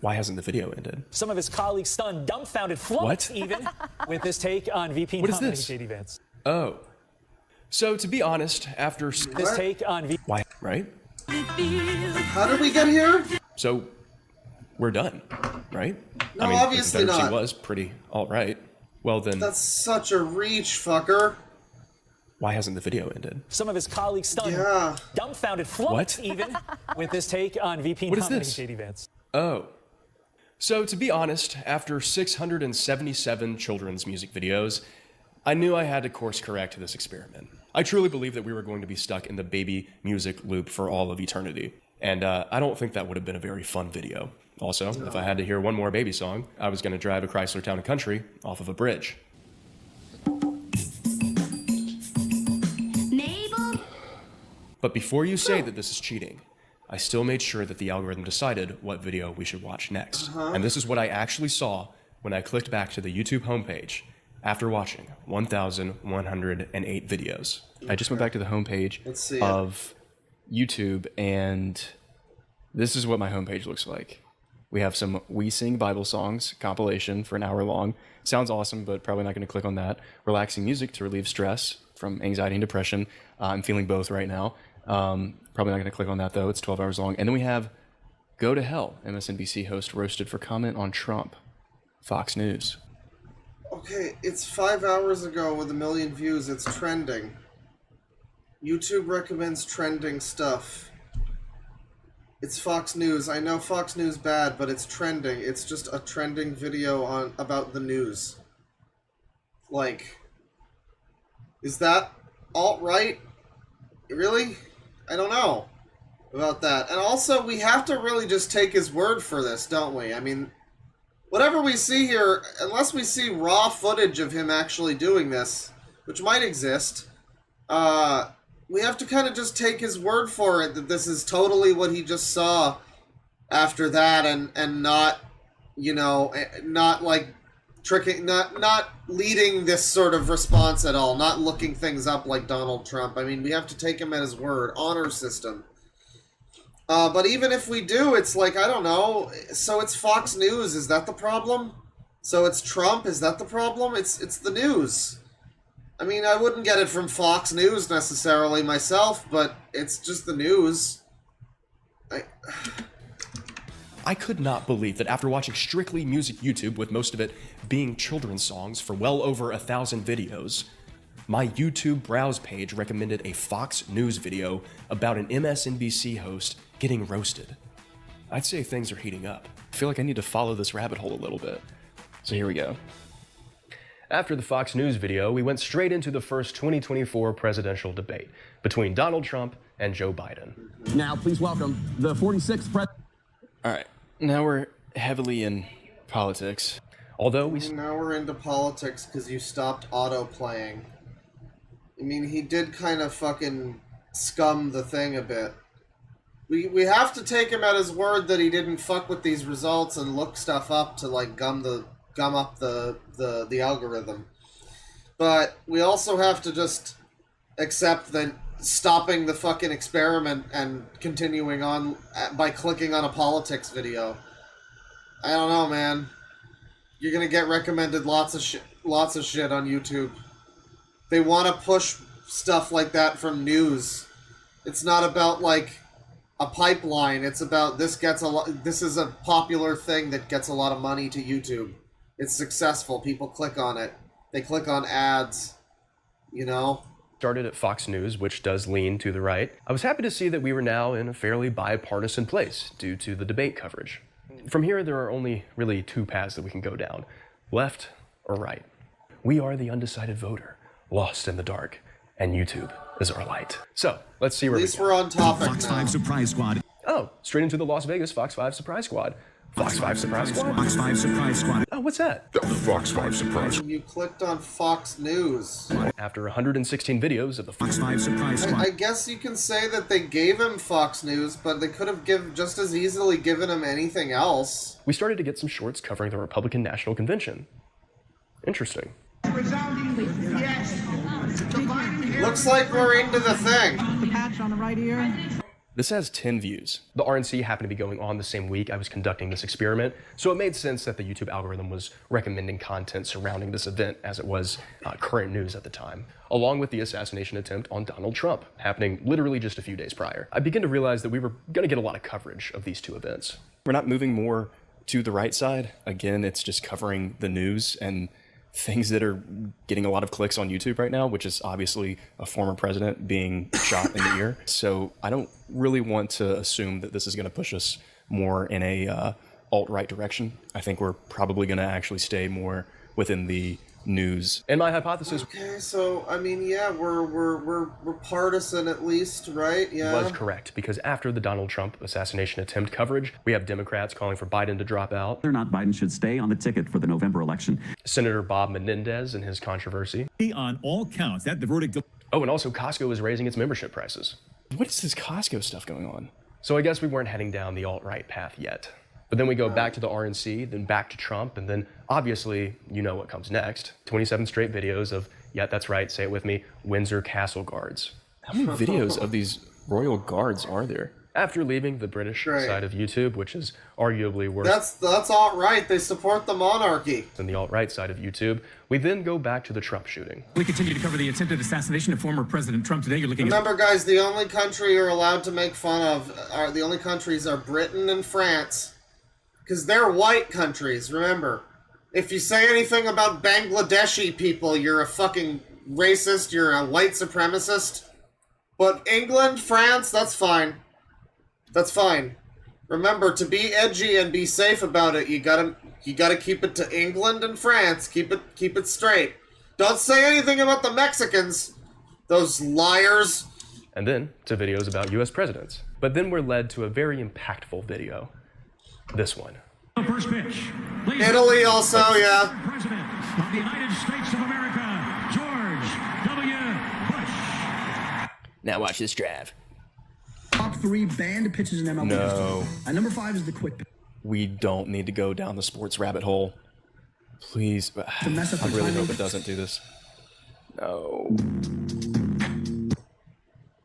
L: why hasn't the video ended?
O: Some of his colleagues stunned, dumbfounded, flummoxed even, with this take on VP
L: What is
O: nominee
L: this?
O: JD Vance.
L: Oh. So, to be honest, after...
O: This take on VP...
L: Why, right?
A: How did we get here?
L: So, we're done, right?
A: No,
L: I mean,
A: obviously
L: the Confederacy
A: not.
L: was pretty alt-right. Well then,
A: That's such a reach, fucker.
L: why hasn't the video ended?
O: Some of his colleagues stunned, dumbfounded, flummoxed even, with this take on VP
L: What is
O: nominee
L: this?
O: JD Vance.
L: Oh. So, to be honest, after 677 children's music videos, I knew I had to course correct this experiment. I truly believe that we were going to be stuck in the baby music loop for all of eternity. And I don't think that would have been a very fun video. Also, if I had to hear one more baby song, I was going to drive a Chrysler Town & Country off of a bridge.
N: Mabel?
L: But before you say that this is cheating, I still made sure that the algorithm decided what video we should watch next. And this is what I actually saw when I clicked back to the YouTube homepage after watching 1,108 videos. I just went back to the homepage of YouTube, and this is what my homepage looks like. We have some We Sing Bible Songs compilation for an hour long. Sounds awesome, but probably not going to click on that. Relaxing music to relieve stress from anxiety and depression. I'm feeling both right now. Probably not going to click on that, though. It's 12 hours long. And then we have Go to Hell, MSNBC host roasted for comment on Trump. Fox News.
A: Okay, it's 5 hours ago with 1 million views. It's trending. YouTube recommends trending stuff. It's Fox News. I know Fox News bad, but it's trending. It's just a trending video about the news. Like, is that alt-right? Really? I don't know about that. And also, we have to really just take his word for this, don't we? I mean, whatever we see here, unless we see raw footage of him actually doing this, which might exist, we have to kind of just take his word for it that this is totally what he just saw after that, and not, you know, not like tricking, not leading this sort of response at all, not looking things up like Donald Trump. I mean, we have to take him at his word. Honor system. But even if we do, it's like, I don't know, so it's Fox News, is that the problem? So it's Trump, is that the problem? It's the news. I mean, I wouldn't get it from Fox News necessarily myself, but it's just the news.
L: I could not believe that after watching strictly music YouTube, with most of it being children's songs for well over 1,000 videos, my YouTube browse page recommended a Fox News video about an MSNBC host getting roasted. I'd say things are heating up. I feel like I need to follow this rabbit hole a little bit. So here we go. After the Fox News video, we went straight into the first 2024 presidential debate between Donald Trump and Joe Biden.
P: Now, please welcome the 46th president.
L: All right, now we're heavily in politics. Although
A: now we're into politics because you stopped auto-playing. I mean, he did kind of fucking scum the thing a bit. We have to take him at his word that he didn't fuck with these results and look stuff up to like gum up the algorithm. But we also have to just accept that stopping the fucking experiment and continuing on by clicking on a politics video. I don't know, man. You're gonna get recommended lots of shit on YouTube. They want to push stuff like that from news. It's not about like a pipeline. It's about this is a popular thing that gets a lot of money to YouTube. It's successful. People click on it. They click on ads, you know?
L: Started at Fox News, which does lean to the right. I was happy to see that we were now in a fairly bipartisan place due to the debate coverage. From here, there are only really two paths that we can go down, left or right. We are the undecided voter, lost in the dark, and YouTube is our light. So, let's see where
A: At least we're on topic
P: Fox
A: now.
P: 5 Surprise Squad.
L: Oh, straight into the Las Vegas Fox 5 Surprise Squad. Fox 5 Surprise Squad?
P: Fox 5 Surprise Squad.
L: Oh, what's that?
E: The Fox 5 Surprise.
A: You clicked on Fox News.
L: After 116 videos of the
P: Fox 5 Surprise Squad.
A: I guess you can say that they gave him Fox News, but they could have just as easily given him anything else.
L: We started to get some shorts covering the Republican National Convention. Interesting.
A: Looks like we're into the thing.
P: The patch on the right ear.
L: This has 10 views. The RNC happened to be going on the same week I was conducting this experiment, so it made sense that the YouTube algorithm was recommending content surrounding this event as it was current news at the time, along with the assassination attempt on Donald Trump, happening literally just a few days prior. I began to realize that we were going to get a lot of coverage of these two events. We're not moving more to the right side. Again, it's just covering the news and things that are getting a lot of clicks on YouTube right now, which is obviously a former president being shot in the ear. So I don't really want to assume that this is going to push us more in a alt-right direction. I think we're probably going to actually stay more within the news. And my hypothesis
A: Okay, so I mean, yeah, we're partisan at least, right? Yeah.
L: was correct, because after the Donald Trump assassination attempt coverage, we have Democrats calling for Biden to drop out.
P: Whether or not Biden should stay on the ticket for the November election.
L: Senator Bob Menendez and his controversy.
P: On all counts, that the verdict.
L: Oh, and also Costco is raising its membership prices. What is this Costco stuff going on? So I guess we weren't heading down the alt-right path yet. But then we go back to the RNC, then back to Trump, and then obviously, you know what comes next. 27 straight videos of, yeah, that's right, say it with me, Windsor Castle Guards. How many videos of these royal guards are there? After leaving the British side of YouTube, which is arguably worse.
A: That's alt-right. They support the monarchy.
L: Than the alt-right side of YouTube, we then go back to the Trump shooting.
P: We continue to cover the attempted assassination of former President Trump. Today, you're looking
A: Remember, guys, the only country you're allowed to make fun of, the only countries are Britain and France. Because they're white countries, remember. If you say anything about Bangladeshi people, you're a fucking racist, you're a white supremacist. But England, France, that's fine. That's fine. Remember, to be edgy and be safe about it, you gotta keep it to England and France. Keep it straight. Don't say anything about the Mexicans. Those liars.
L: And then to videos about US presidents. But then we're led to a very impactful video. This one.
P: First pitch.
A: Italy also, yeah.
P: President of the United States of America, George W. Bush.
L: Now watch this drive.
C: Top 3 banned pitches in MLB.
L: No.
C: At number 5 is the quick pitch.
L: We don't need to go down the sports rabbit hole. Please. I really hope it doesn't do this. No.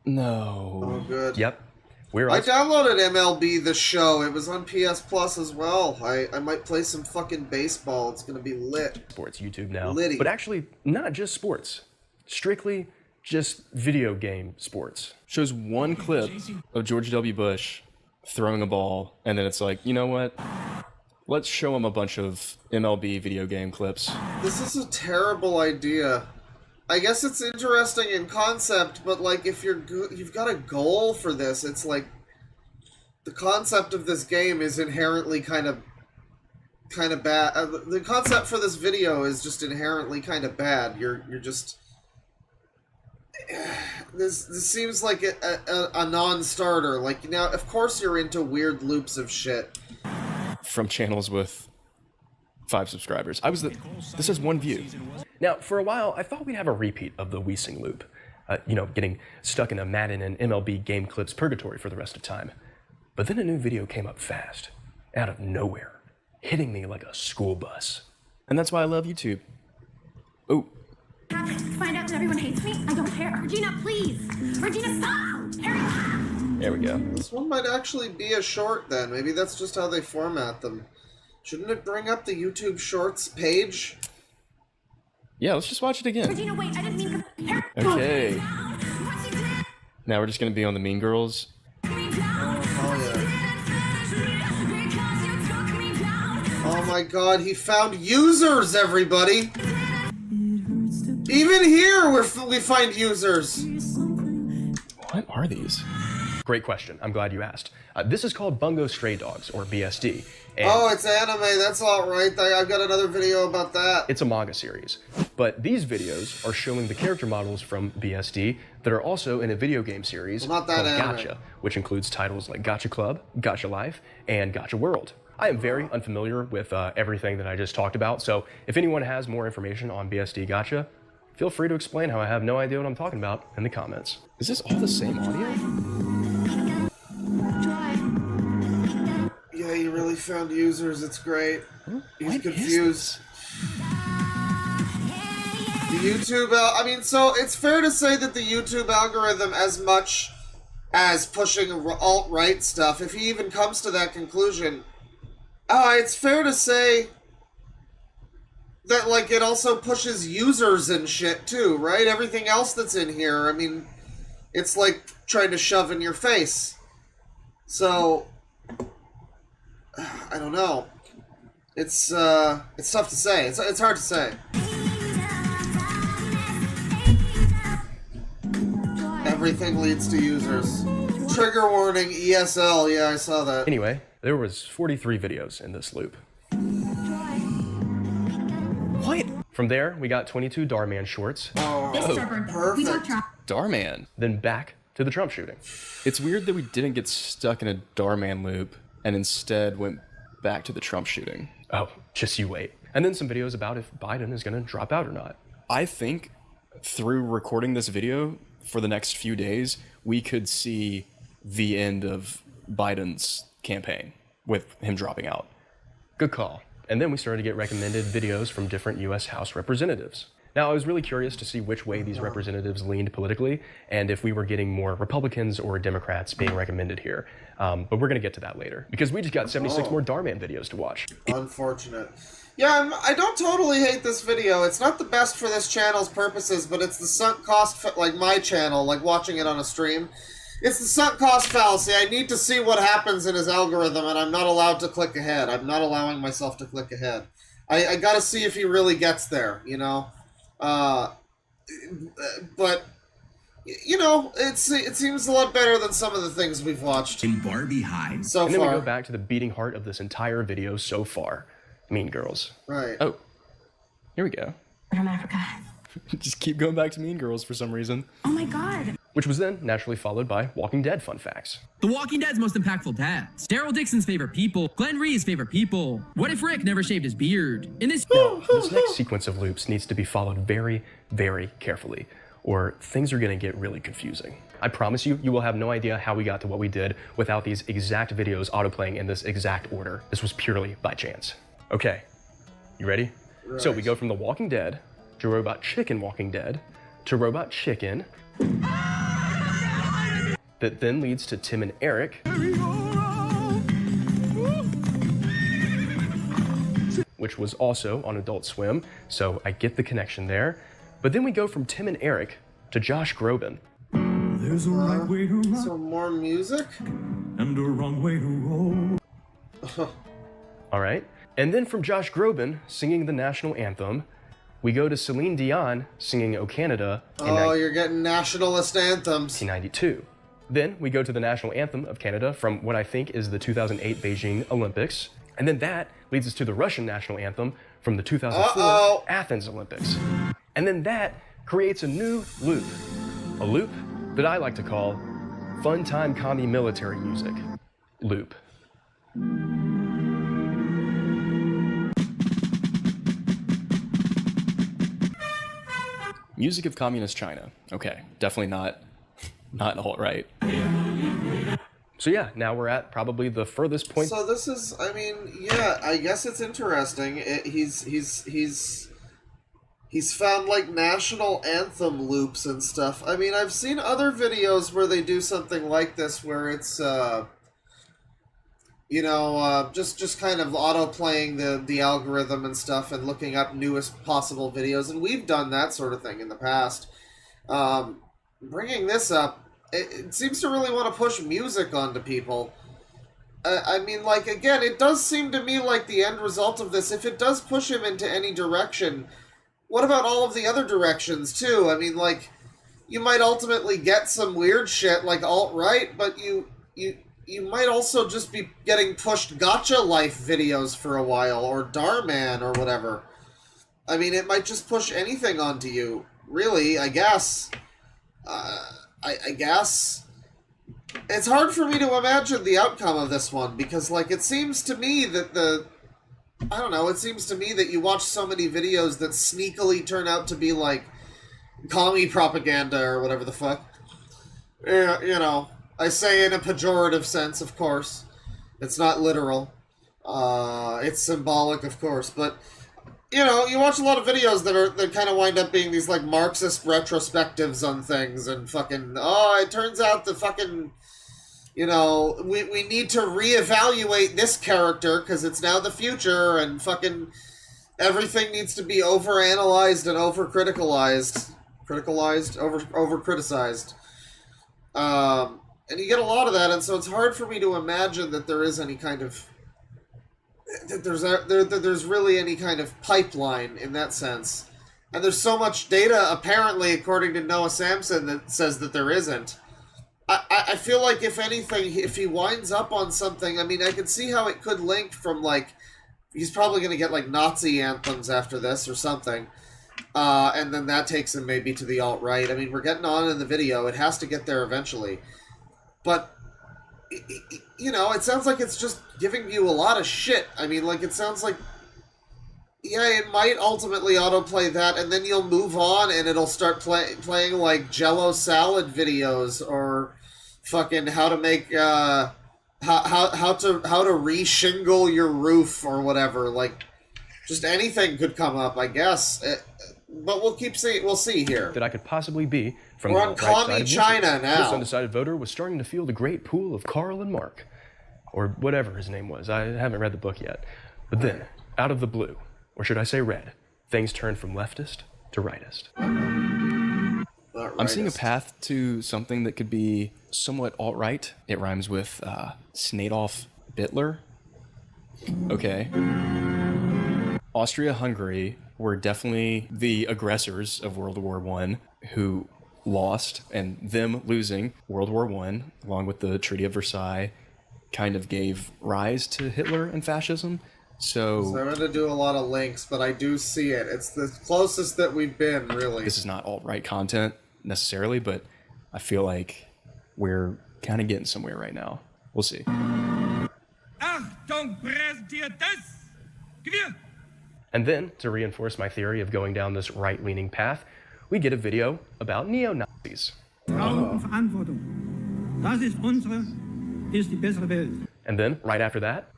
L: No.
A: Oh, good.
L: Yep.
A: I downloaded MLB The Show. It was on PS Plus as well. I might play some fucking baseball. It's gonna be lit.
L: Sports YouTube now.
A: Litty.
L: But actually, not just sports. Strictly just video game sports. Shows one clip of George W. Bush throwing a ball, and then it's like, you know what? Let's show him a bunch of MLB video game clips.
A: This is a terrible idea. I guess it's interesting in concept, but like if you've got a goal for this, it's like the concept of this game is inherently kind of bad. The concept for this video is just inherently kind of bad. You're just this seems like a non-starter. Like now, of course, you're into weird loops of shit
L: from channels with 5 subscribers. This has 1 view. Now, for a while, I thought we'd have a repeat of the Wiesing loop. Getting stuck in a Madden and MLB game clips purgatory for the rest of time. But then a new video came up fast, out of nowhere, hitting me like a school bus. And that's why I love YouTube. Oh.
N: Find out that everyone hates me? I don't care. Regina, please! Regina, stop! Harry!
L: There we go.
A: This one might actually be a short then. Maybe that's just how they format them. Shouldn't it bring up the YouTube Shorts page?
L: Yeah, let's just watch it again.
N: Regina, wait, I didn't mean to...
L: Okay. Now we're just gonna be on the Mean Girls.
A: Oh my god, he found users, everybody! Even here, we find users!
L: What are these? Great question. I'm glad you asked. This is called Bungo Stray Dogs, or BSD.
A: Oh, it's anime. That's alright. I've got another video about that.
L: It's a manga series. But these videos are showing the character models from BSD that are also in a video game series
A: Well, not that
L: called
A: anime.
L: Gacha, which includes titles like Gacha Club, Gacha Life, and Gacha World. I am very unfamiliar with everything that I just talked about, so if anyone has more information on BSD Gacha, feel free to explain how I have no idea what I'm talking about in the comments. Is this all the same audio?
A: Yeah, you really found users. It's great. He's confused. The YouTube, so it's fair to say that the YouTube algorithm, as much as pushing alt-right stuff, if he even comes to that conclusion, it's fair to say that, like, it also pushes users and shit, too, right? Everything else that's in here, I mean, it's like trying to shove in your face. So, I don't know. It's tough to say. It's hard to say. Everything leads to users. Trigger warning, ESL. Yeah, I saw that.
L: Anyway, there was 43 videos in this loop. What? From there, we got 22 Darman shorts.
N: This is our birthday. We talked Trump.
L: Darman. Then back to the Trump shooting. It's weird that we didn't get stuck in a Darman loop and instead went back to the Trump shooting. Oh, just you wait. And then some videos about if Biden is going to drop out or not. I think through recording this video for the next few days, we could see the end of Biden's campaign with him dropping out. Good call. And then we started to get recommended videos from different US House representatives. Now, I was really curious to see which way these representatives leaned politically and if we were getting more Republicans or Democrats being recommended here. But we're going to get to that later because we just got 76 more Darman videos to watch.
A: Unfortunate. Yeah, I don't totally hate this video. It's not the best for this channel's purposes, but it's the sunk cost, like my channel, like watching it on a stream. It's the sunk cost fallacy. I need to see what happens in his algorithm, and I'm not allowed to click ahead. I'm not allowing myself to click ahead. I gotta see if he really gets there, you know? But, you know, it seems a lot better than some of the things we've watched.
K: In Barbie High.
A: So
L: and then
A: far.
L: we go back to the beating heart of this entire video so far. Mean Girls.
A: Right.
L: Oh, here we go.
N: From Africa.
L: Just keep going back to Mean Girls for some reason.
N: Oh my god.
L: Which was then naturally followed by Walking Dead fun facts.
Q: The Walking Dead's most impactful dads. Daryl Dixon's favorite people. Glenn Ree's favorite people. What if Rick never shaved his beard? In this...
L: Now, this next sequence of loops needs to be followed very, very carefully, or things are going to get really confusing. I promise you, you will have no idea how we got to what we did without these exact videos autoplaying in this exact order. This was purely by chance. Okay, you ready? Right. So we go from The Walking Dead to Robot Chicken Walking Dead to Robot Chicken. That then leads to Tim and Eric, which was also on Adult Swim, so I get the connection there. But then we go from Tim and Eric to Josh Groban.
P: There's a right way to rock.
A: So more music?
P: And a wrong way to roll.
L: All right. And then from Josh Groban singing the national anthem, we go to Celine Dion singing O Canada in
A: you're getting nationalist anthems.
L: 1992. Then we go to the national anthem of Canada from what I think is the 2008 Beijing Olympics. And then that leads us to the Russian national anthem from the 2004 Athens Olympics. And then that creates a new loop. A loop that I like to call Fun Time Commie Military Music loop. Music of Communist China. Okay, definitely not all right. So yeah, now we're at probably the furthest point.
A: So this is, I mean, yeah, I guess it's interesting. He's found like national anthem loops and stuff. I mean, I've seen other videos where they do something like this, where it's just kind of auto-playing the algorithm and stuff and looking up newest possible videos, and we've done that sort of thing in the past. Bringing this up, it seems to really want to push music onto people. I mean, like, again, it does seem to me like the end result of this, if it does push him into any direction, what about all of the other directions, too? I mean, like, you might ultimately get some weird shit like alt-right, but you might also just be getting pushed Gacha Life videos for a while, or Darman, or whatever. I mean, it might just push anything onto you. Really, I guess. I guess. It's hard for me to imagine the outcome of this one, because, like, it seems to me that I don't know, it seems to me that you watch so many videos that sneakily turn out to be, like, commie propaganda, or whatever the fuck. You know, I say in a pejorative sense, of course. It's not literal. It's symbolic, of course, but... You know, you watch a lot of videos that kind of wind up being these, like, Marxist retrospectives on things, and fucking, it turns out the fucking, you know, we need to reevaluate this character, because it's now the future, and fucking everything needs to be overanalyzed and over-criticalized. Over-criticized. And you get a lot of that, and so it's hard for me to imagine that there is any kind of... There's really any kind of pipeline in that sense. And there's so much data, apparently, according to Noah Samson, that says that there isn't. I feel like, if anything, if he winds up on something, I mean, I can see how it could link from, like, he's probably going to get like Nazi anthems after this or something. And then that takes him maybe to the alt-right. I mean, we're getting on in the video. It has to get there eventually. But, you know, it sounds like it's just giving you a lot of shit. I mean, like, it sounds like, yeah, it might ultimately autoplay that, and then you'll move on and it'll start playing like Jell-O salad videos or fucking how to make, how to re-shingle your roof or whatever. Like, just anything could come up, I guess. But we'll see here.
L: That I could possibly be from
A: We're
L: the
A: on
L: alt-right side
A: commie
L: of
A: China
L: YouTube.
A: now.
L: This undecided voter was starting to feel the great pool of Carl and Mark, or whatever his name was. I haven't read the book yet. But then, out of the blue, or should I say red, things turned from leftist to rightist.
R: I'm seeing a path to something that could be somewhat alt-right. It rhymes with Snadolf Bittler. Okay. Austria-Hungary were definitely the aggressors of World War I who lost, and them losing World War I, along with the Treaty of Versailles, kind of gave rise to Hitler and fascism. So
A: I'm going to do a lot of links, but I do see it. It's the closest that we've been, really.
R: This is not alt-right content necessarily, but I feel like we're kind of getting somewhere right now. We'll see.
P: Achtung, präsentiert das! Gewehr!
L: And then, to reinforce my theory of going down this right-leaning path, we get a video about neo-Nazis.
P: Raum und Verantwortung. Das ist unsere, ist die bessere Welt.
L: And then, right after that,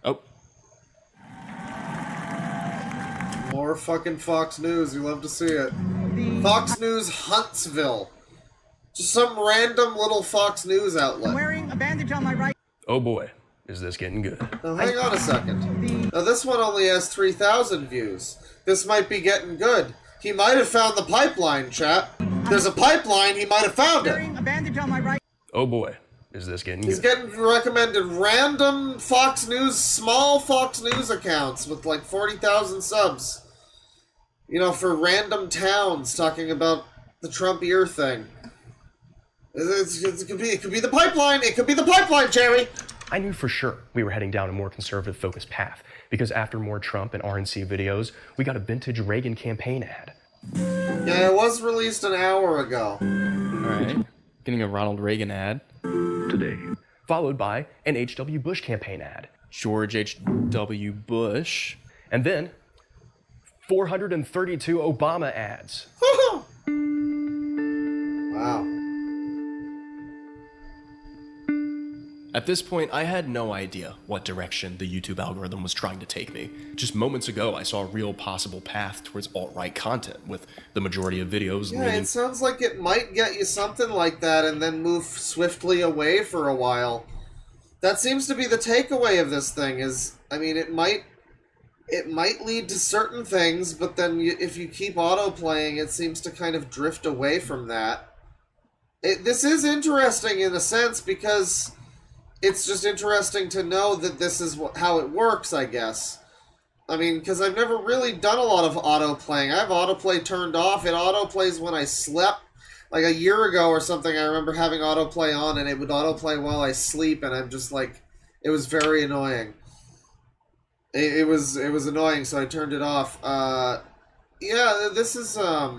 A: More fucking Fox News. You love to see it. Fox News Huntsville. Just some random little Fox News outlet.
C: I'm wearing a bandage on my right.
L: oh boy, is this getting good.
A: Now, hang on a second. Now, this one only has 3,000 views. This might be getting good. He might have found the pipeline, chat. There's a pipeline, he might have found it.
C: Wearing a bandage on my right.
L: Oh boy, is this getting
A: He's
L: good.
A: getting recommended random Fox News, small Fox News accounts with like 40,000 subs. You know, for random towns talking about the Trump ear thing. It could be the pipeline. It could be the pipeline, Jerry.
L: I knew for sure we were heading down a more conservative focused path, because after more Trump and RNC videos, we got a vintage Reagan campaign ad.
A: Yeah, it was released an hour ago.
R: All right. Getting a Ronald Reagan ad.
L: Today. Followed by an H.W. Bush campaign ad.
R: George H.W. Bush.
L: And then 432 Obama ads.
A: Wow.
L: At this point, I had no idea what direction the YouTube algorithm was trying to take me. Just moments ago, I saw a real possible path towards alt-right content, with the majority of videos
A: Yeah,
L: leaning...
A: it sounds like it might get you something like that and then move swiftly away for a while. That seems to be the takeaway of this thing, is, I mean, it might lead to certain things, but then if you keep auto-playing, it seems to kind of drift away from that. This is interesting in a sense, because it's just interesting to know that this is how it works, I guess. I mean, because I've never really done a lot of auto-playing. I have autoplay turned off. It autoplays when I slept. Like a year ago or something, I remember having autoplay on, and it would autoplay while I sleep, and I'm just like, it was very annoying. It was annoying, so I turned it off. Yeah, this is, I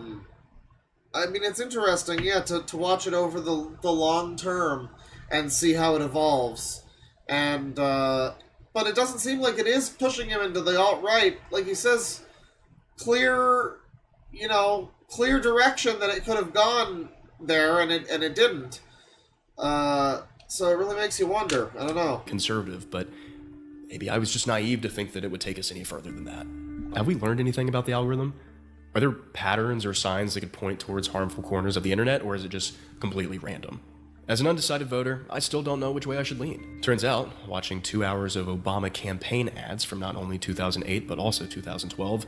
A: mean, it's interesting, yeah, to watch it over the long term and see how it evolves. And, but it doesn't seem like it is pushing him into the alt-right. Like he says, clear direction that it could have gone there, and it didn't. So it really makes you wonder. I don't know.
L: conservative, but maybe I was just naive to think that it would take us any further than that. Have we learned anything about the algorithm? Are there patterns or signs that could point towards harmful corners of the internet, or is it just completely random? As an undecided voter, I still don't know which way I should lean. Turns out, watching 2 hours of Obama campaign ads from not only 2008 but also 2012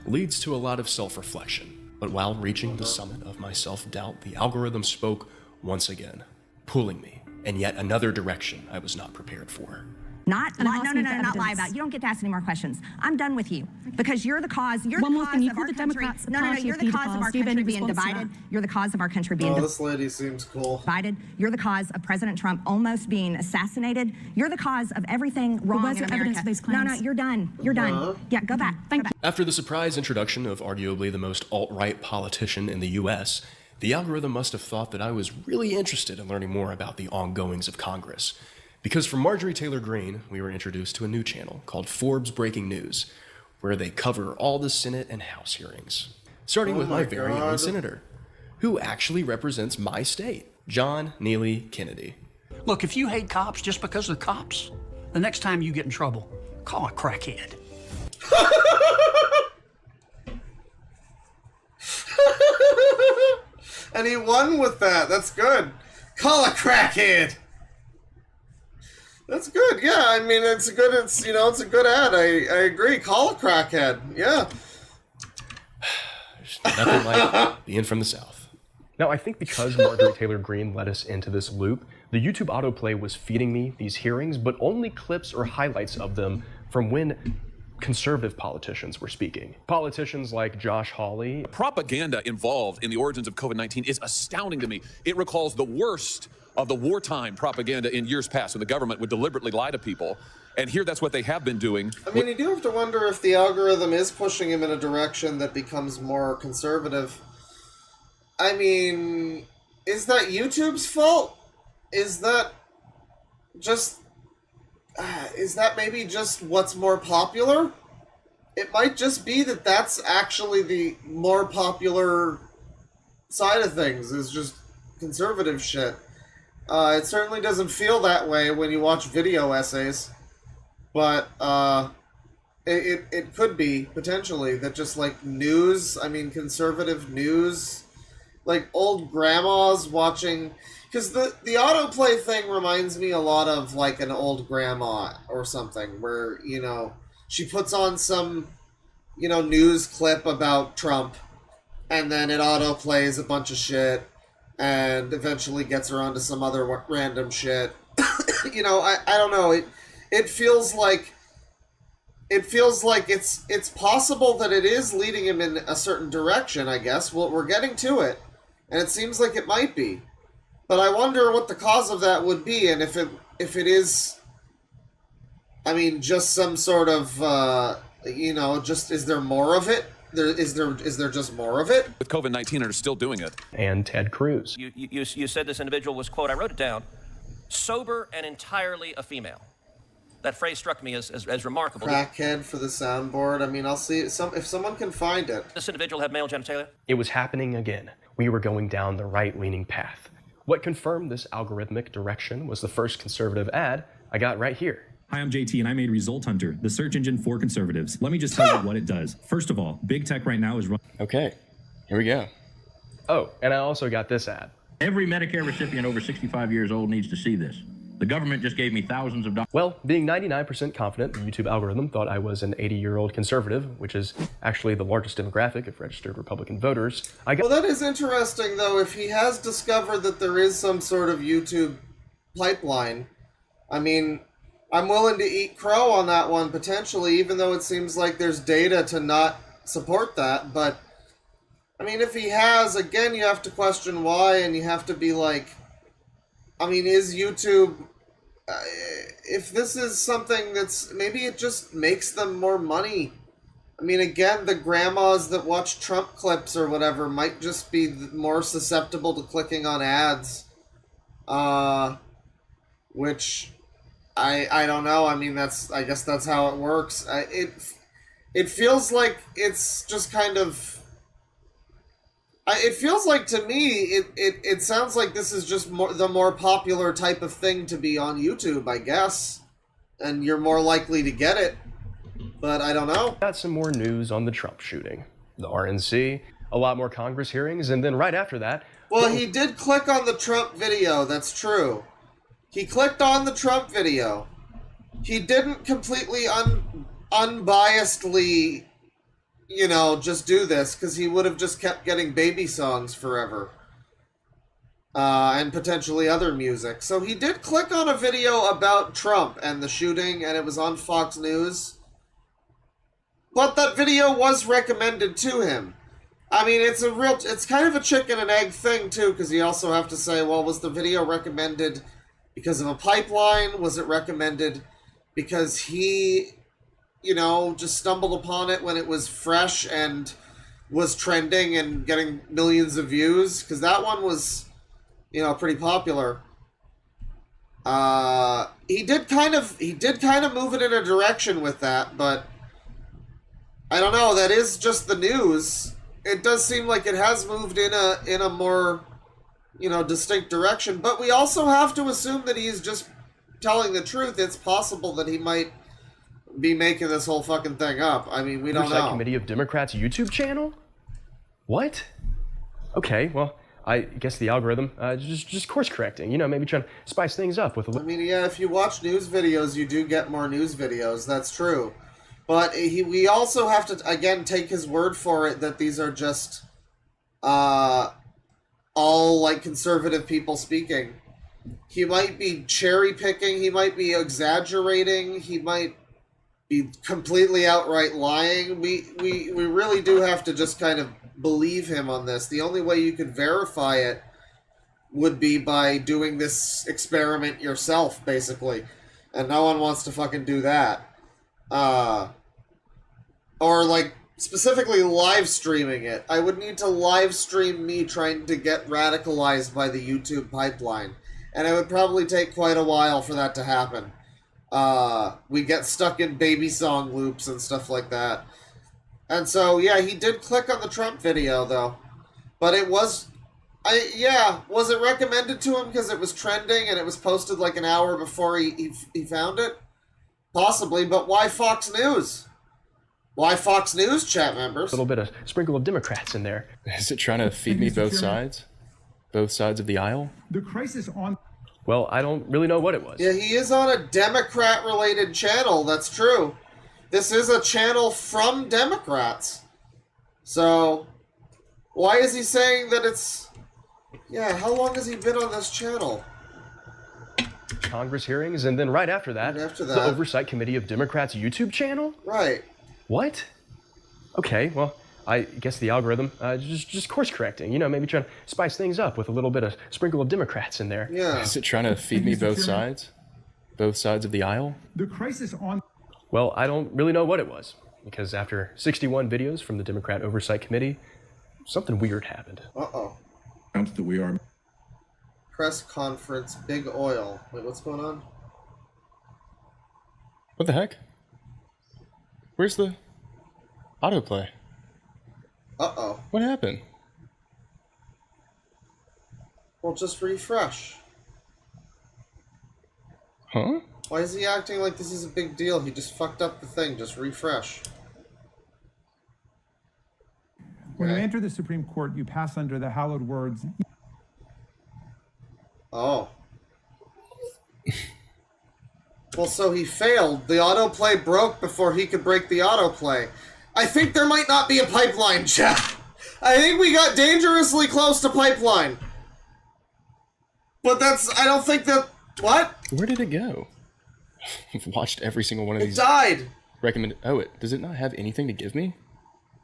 L: leads to a lot of self-reflection. But while reaching the summit of my self-doubt, the algorithm spoke once again, pulling me in yet another direction I was not prepared for.
M: Not
F: And I'm
M: lie, no,
F: asking
M: no,
F: for
M: no, not lie
F: evidence.
M: about it. You don't get to ask any more questions. I'm done with you because you're the cause. You're
F: One
M: the
F: more
M: cause
F: thing, you
M: of
F: call
M: our
F: the
M: country.
F: Democrats a
M: No,
F: party
M: you're
F: of
M: the cause of
F: pedophiles.
M: our
F: Do you have
M: country
F: any
M: being
F: response to
M: divided.
F: that?
M: You're the cause of our country being
A: This lady seems cool.
M: divided. You're the cause of President Trump almost being assassinated. You're the cause of everything wrong
F: where's
M: in
F: your
M: America.
F: evidence for these
M: No,
F: claims?
M: you're done. You're done. Yeah, go back. Thank you.
L: After the surprise introduction of arguably the most alt-right politician in the US, the algorithm must have thought that I was really interested in learning more about the ongoings of Congress. Because from Marjorie Taylor Greene, we were introduced to a new channel called Forbes Breaking News, where they cover all the Senate and House hearings. Starting with my very own senator, who actually represents my state, John Neely Kennedy.
S: Look, if you hate cops just because of the cops, the next time you get in trouble, call a crackhead.
A: And he won with that. That's good. Call a crackhead. That's good. Yeah, I mean, it's a good ad. I agree. Call a crackhead. Yeah.
L: Nothing like being from the South. Now, I think because Marjorie Taylor Greene led us into this loop, the YouTube autoplay was feeding me these hearings, but only clips or highlights of them from when conservative politicians were speaking. Politicians like Josh Hawley.
T: Propaganda involved in the origins of COVID-19 is astounding to me. It recalls the worst of the wartime propaganda in years past when the government would deliberately lie to people. And here that's what they have been doing.
A: I mean, you do have to wonder if the algorithm is pushing him in a direction that becomes more conservative. I mean, is that YouTube's fault? Is that just... is that maybe just what's more popular? It might just be that that's actually the more popular side of things, is just conservative shit. It certainly doesn't feel that way when you watch video essays, but it could be, potentially, that just like news, I mean conservative news, like old grandmas watching... Because the autoplay thing reminds me a lot of, like, an old grandma or something, where, you know, she puts on some, you know, news clip about Trump, and then it autoplays a bunch of shit, and eventually gets her onto some other random shit. You know, I don't know, it feels like it's possible that it is leading him in a certain direction, I guess. Well, we're getting to it, and it seems like it might be. But I wonder what the cause of that would be, and if it is, I mean, just some sort of, you know, just, is there more of it? Is there just more of it?
T: With COVID-19 and are still doing it.
L: And Ted Cruz.
V: You said this individual was, quote, I wrote it down, sober and entirely a female. That phrase struck me as remarkable.
A: Crackhead for the soundboard. I mean, I'll see if someone can find it.
V: This individual had male genitalia?
L: It was happening again. We were going down the right-leaning path. What confirmed this algorithmic direction was the first conservative ad I got right here.
W: Hi, I'm JT, and I made Result Hunter, the search engine for conservatives. Let me just tell you what it does. First of all, big tech right now is running.
L: Okay, here we go. Oh, and I also got this ad.
Z: Every Medicare recipient over 65 years old needs to see this. The government just gave me thousands of dollars.
L: Well, being 99% confident, the YouTube algorithm thought I was an 80-year-old conservative, which is actually the largest demographic of registered Republican voters.
A: Well, that is interesting, though. If he has discovered that there is some sort of YouTube pipeline, I mean, I'm willing to eat crow on that one, potentially, even though it seems like there's data to not support that. But, I mean, if he has, again, you have to question why, and you have to be like, I mean, is YouTube... if this is something that's... Maybe it just makes them more money. I mean, again, the grandmas that watch Trump clips or whatever might just be more susceptible to clicking on ads. Which... I don't know. I mean, I guess that's how it works. It feels like it's just kind of... it feels like, to me, it sounds like this is just the more popular type of thing to be on YouTube, I guess. And you're more likely to get it. But I don't know.
L: Got some more news on the Trump shooting. The RNC, a lot more Congress hearings, and then right after that...
A: Well, he did click on the Trump video, that's true. He clicked on the Trump video. He didn't completely unbiasedly... you know, just do this, because he would have just kept getting baby songs forever. and potentially other music. So he did click on a video about Trump and the shooting, and it was on Fox News. But that video was recommended to him. I mean, it's kind of a chicken and egg thing, too, because you also have to say, well, was the video recommended because of a pipeline? Was it recommended because he, you know, just stumbled upon it when it was fresh and was trending and getting millions of views? Because that one was, you know, pretty popular. He did kind of move it in a direction with that, but I don't know. That is just the news. It does seem like it has moved in a more, you know, distinct direction. But we also have to assume that he's just telling the truth. It's possible that he might be making this whole fucking thing up. I mean, we don't know.
L: Committee of Democrats YouTube channel? What? Okay, well, I guess the algorithm just course correcting. You know, maybe trying to spice things up with a little.
A: I mean, yeah, if you watch news videos, you do get more news videos. That's true. But we also have to, again, take his word for it that these are just all, like, conservative people speaking. He might be cherry-picking, he might be exaggerating, he might be completely outright lying. We really do have to just kind of believe him on this. The only way you could verify it would be by doing this experiment yourself, basically. And no one wants to fucking do that. Or, like, specifically live streaming it. I would need to live stream me trying to get radicalized by the YouTube pipeline. And it would probably take quite a while for that to happen. We get stuck in baby song loops and stuff like that. And so, yeah, he did click on the Trump video, though. But it was... was it recommended to him because it was trending and it was posted like an hour before he found it? Possibly, but why Fox News? Why Fox News, chat members?
L: A little bit of sprinkle of Democrats in there. Is it trying to feed me both sides? Both sides of the aisle?
P: The crisis on...
L: Well, I don't really know what it was.
A: Yeah, he is on a Democrat-related channel, that's true. This is a channel from Democrats. So, why is he saying that it's... Yeah, how long has he been on this channel?
L: Congress hearings, and then right after that, the Oversight Committee of Democrats YouTube channel?
A: Right.
L: What? Okay, well, I guess the algorithm just course correcting. You know, maybe trying to spice things up with a little bit of sprinkle of Democrats in there.
A: Yeah.
R: Is it trying to feed me both sides? Both sides of the aisle?
P: The crisis on...
L: Well, I don't really know what it was, because after 61 videos from the Democrat Oversight Committee, something weird happened.
A: Uh-oh.
P: That we are...
A: Press conference, big oil. Wait, what's going on?
R: What the heck? Where's the autoplay?
A: Uh-oh.
R: What happened?
A: Well, just refresh.
R: Huh?
A: Why is he acting like this is a big deal? He just fucked up the thing. Just refresh.
P: When you enter the Supreme Court, you pass under the hallowed words...
A: Oh. Well, so he failed. The autoplay broke before he could break the autoplay. I think there might not be a pipeline, chat. I think we got dangerously close to pipeline. But I don't think that... What?
R: Where did it go? I've watched every single one of these.
A: It died.
R: Does it not have anything to give me?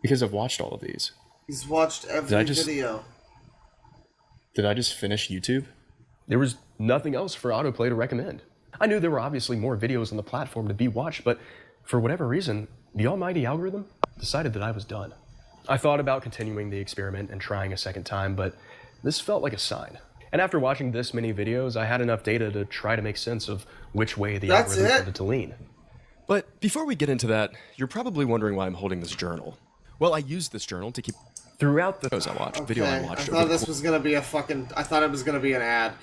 R: Because I've watched all of these.
A: He's watched every video.
R: Did I just finish YouTube?
L: There was nothing else for autoplay to recommend. I knew there were obviously more videos on the platform to be watched, but for whatever reason, the almighty algorithm decided that I was done. I thought about continuing the experiment and trying a second time, but this felt like a sign. And after watching this many videos, I had enough data to try to make sense of which way the algorithm tended to lean.
R: But before we get into that, you're probably wondering why I'm holding this journal. Well, I used this journal to keep...
L: Throughout the
R: videos I watched, video I watched.
A: I thought this was going to be I thought it was going to be an ad.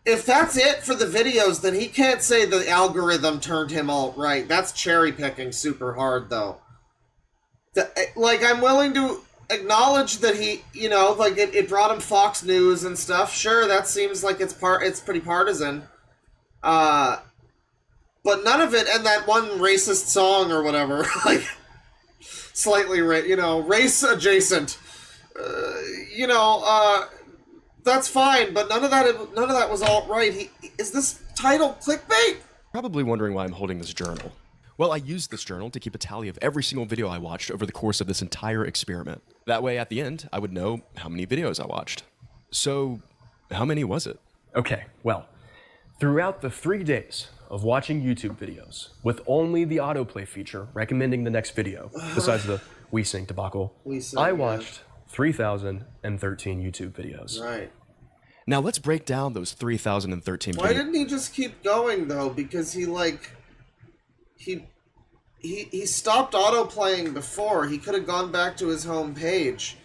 A: If that's it for the videos, then he can't say the algorithm turned him alt-right. That's cherry-picking super hard, though. Like, I'm willing to acknowledge that he, you know, like, it brought him Fox News and stuff. Sure, that seems like it's pretty partisan. But none of it, and that one racist song or whatever, like, slightly, race adjacent. That's fine, but none of that was alt-right. Is this title clickbait?
L: Probably wondering why I'm holding this journal. Well, I used this journal to keep a tally of every single video I watched over the course of this entire experiment. That way, at the end, I would know how many videos I watched. So, how many was it?
D: Okay, well, throughout the 3 days of watching YouTube videos, with only the autoplay feature recommending the next video, besides the WeSing debacle, I watched 3,013 YouTube videos.
A: Right.
L: Now let's break down those 3,013 videos.
A: Why didn't he just keep going though? Because he stopped autoplaying before. He could have gone back to his home page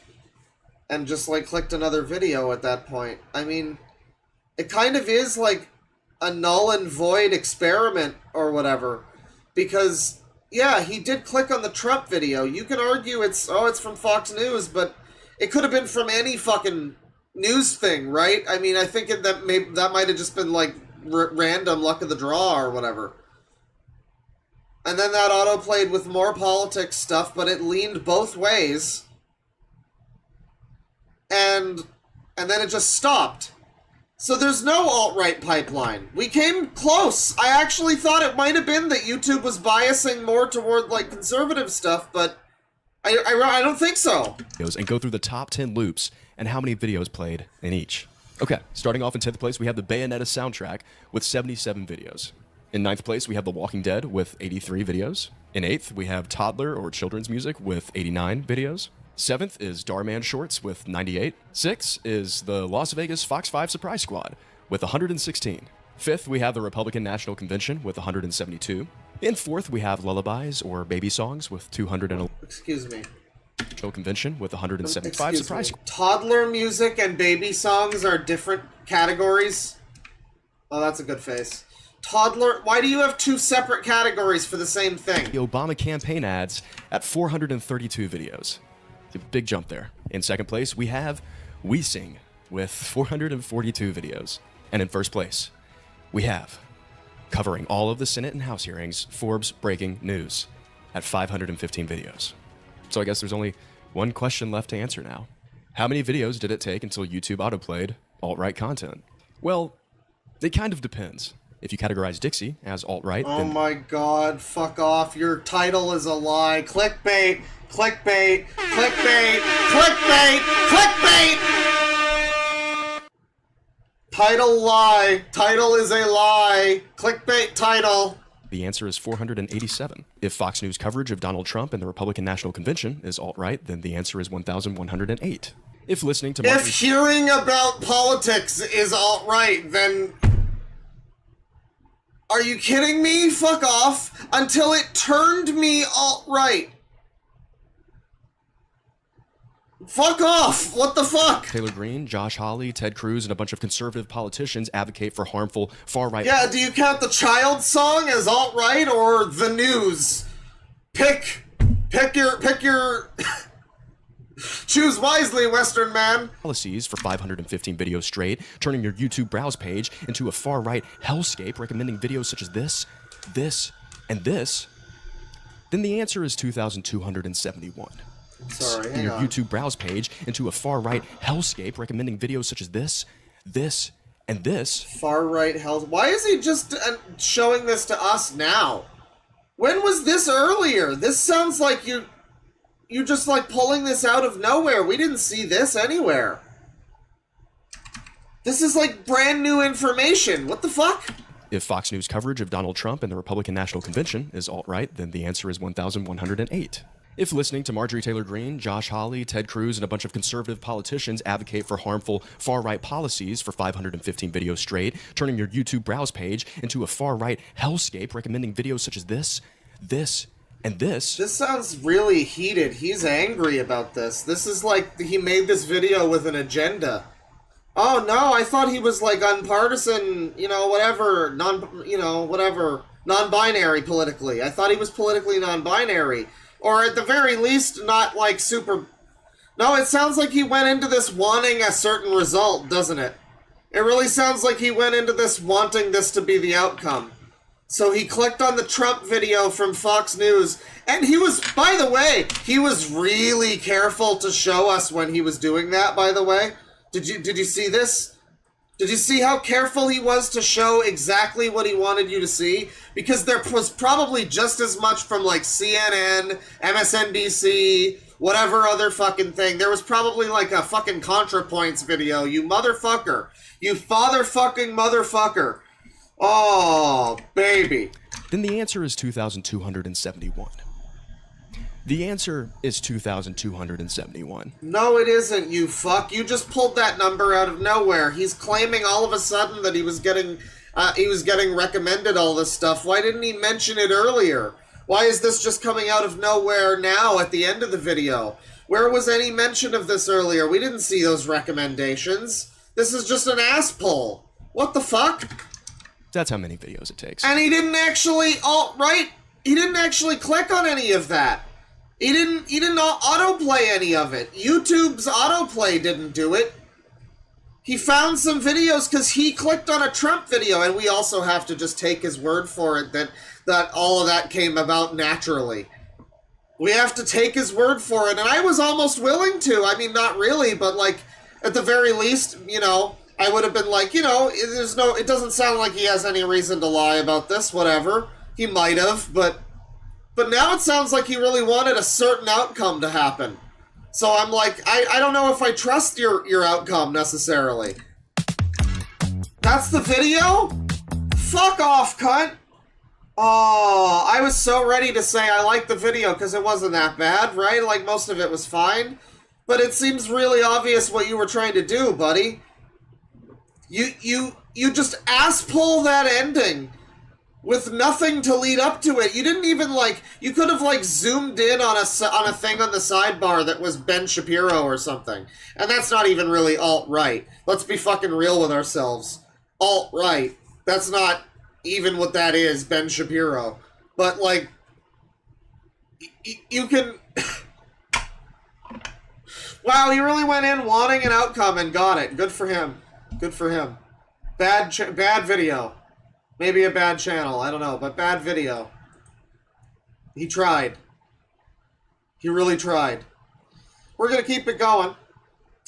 A: and just like clicked another video at that point. I mean, it kind of is like a null and void experiment or whatever, because yeah, he did click on the Trump video. You can argue it's from Fox News, but it could have been from any fucking news thing, right? I mean, I think that might have just been like random luck of the draw or whatever. And then that auto-played with more politics stuff, but it leaned both ways. And then it just stopped. So there's no alt-right pipeline. We came close. I actually thought it might have been that YouTube was biasing more toward like conservative stuff, but I don't think so.
L: And go through the top 10 loops and how many videos played in each. Okay, starting off in 10th place, we have the Bayonetta soundtrack with 77 videos. In 9th place, we have The Walking Dead with 83 videos. In 8th, we have toddler or children's music with 89 videos. 7th is Darman Shorts with 98. 6th is the Las Vegas Fox 5 Surprise Squad with 116. 5th, we have the Republican National Convention with 172. In 4th, we have Lullabies or Baby Songs with 211.
A: Excuse me.
L: National Convention with 175 Surprise Squad.
A: Toddler music and baby songs are different categories. Oh, that's a good face. Toddler, why do you have two separate categories for the same thing?
L: The Obama campaign ads at 432 videos. It's a big jump there. In 2nd place, we have WeSing with 442 videos. And in 1st place, we have, covering all of the Senate and House hearings, Forbes Breaking News at 515 videos. So I guess there's only one question left to answer now. How many videos did it take until YouTube autoplayed alt-right content? Well, it kind of depends. If you categorize Dixie as alt-right,
A: oh
L: then...
A: my god, fuck off. Your title is a lie. Clickbait, clickbait, clickbait, clickbait, clickbait! Title lie. Title is a lie. Clickbait title.
L: The answer is 487. If Fox News coverage of Donald Trump and the Republican National Convention is alt-right, then the answer is 1,108. If listening to...
A: If hearing about politics is alt-right, then... Are you kidding me? Fuck off. Until it turned me alt-right. Fuck off! What the fuck?
L: Taylor Greene, Josh Hawley, Ted Cruz, and a bunch of conservative politicians advocate for harmful far-right...
A: Yeah, do you count the child song as alt-right or the news? Pick your... Choose wisely, Western man.
L: Policies for 515 videos straight, turning your YouTube browse page into a far-right hellscape, recommending videos such as this, and this, then the answer is 2,271.
A: Sorry, hang
L: your
A: on.
L: YouTube browse page into a far-right hellscape, recommending videos such as this, and this.
A: Far-right hell... Why is he just showing this to us now? When was this earlier? This sounds like you just like pulling this out of nowhere. We didn't see this anywhere. This is like brand new information. What the fuck?
L: If Fox News coverage of Donald Trump and the Republican National Convention is alt-right, then the answer is 1,108. If listening to Marjorie Taylor Greene, Josh Hawley, Ted Cruz, and a bunch of conservative politicians advocate for harmful far-right policies for 515 videos straight, turning your YouTube browse page into a far-right hellscape, recommending videos such as this, and this.
A: This sounds really heated. He's angry about this. This is like he made this video with an agenda. Oh no, I thought he was like unpartisan, whatever, non-binary politically. I thought he was politically non-binary. Or at the very least, not like super... No, it sounds like he went into this wanting a certain result, doesn't it? It really sounds like he went into this wanting this to be the outcome. So he clicked on the Trump video from Fox News, and he was, by the way, he was really careful to show us when he was doing that, by the way. Did you see this? Did you see how careful he was to show exactly what he wanted you to see? Because there was probably just as much from like CNN, MSNBC, whatever other fucking thing. There was probably like a fucking ContraPoints video. You motherfucker. You father-fucking motherfucker. Oh, baby.
L: Then the answer is 2,271. The answer is 2,271.
A: No, it isn't, you fuck. You just pulled that number out of nowhere. He's claiming all of a sudden that he was getting recommended all this stuff. Why didn't he mention it earlier? Why is this just coming out of nowhere now at the end of the video? Where was any mention of this earlier? We didn't see those recommendations. This is just an ass pull. What the fuck?
L: That's how many videos it takes.
A: And he didn't actually he didn't actually click on any of that. He didn't autoplay any of it. YouTube's autoplay didn't do it. He found some videos because he clicked on a Trump video, and we also have to just take his word for it that all of that came about naturally. We have to take his word for it, and I was almost willing to. I mean, not really, but like, at the very least, you know, I would have been like, you know, it doesn't sound like he has any reason to lie about this, whatever. He might have, but now it sounds like he really wanted a certain outcome to happen. So I'm like, I don't know if I trust your outcome necessarily. That's the video? Fuck off, cunt. Oh, I was so ready to say I liked the video because it wasn't that bad, right? Like, most of it was fine. But it seems really obvious what you were trying to do, buddy. You just ass-pull that ending with nothing to lead up to it. You didn't even, like, you could have, like, zoomed in on a thing on the sidebar that was Ben Shapiro or something. And that's not even really alt-right. Let's be fucking real with ourselves. Alt-right. That's not even what that is, Ben Shapiro. But, like, you can... Wow, he really went in wanting an outcome and got it. Good for him. Good for him. Bad video. Maybe a bad channel, I don't know, but bad video. He tried. He really tried. We're gonna keep it going.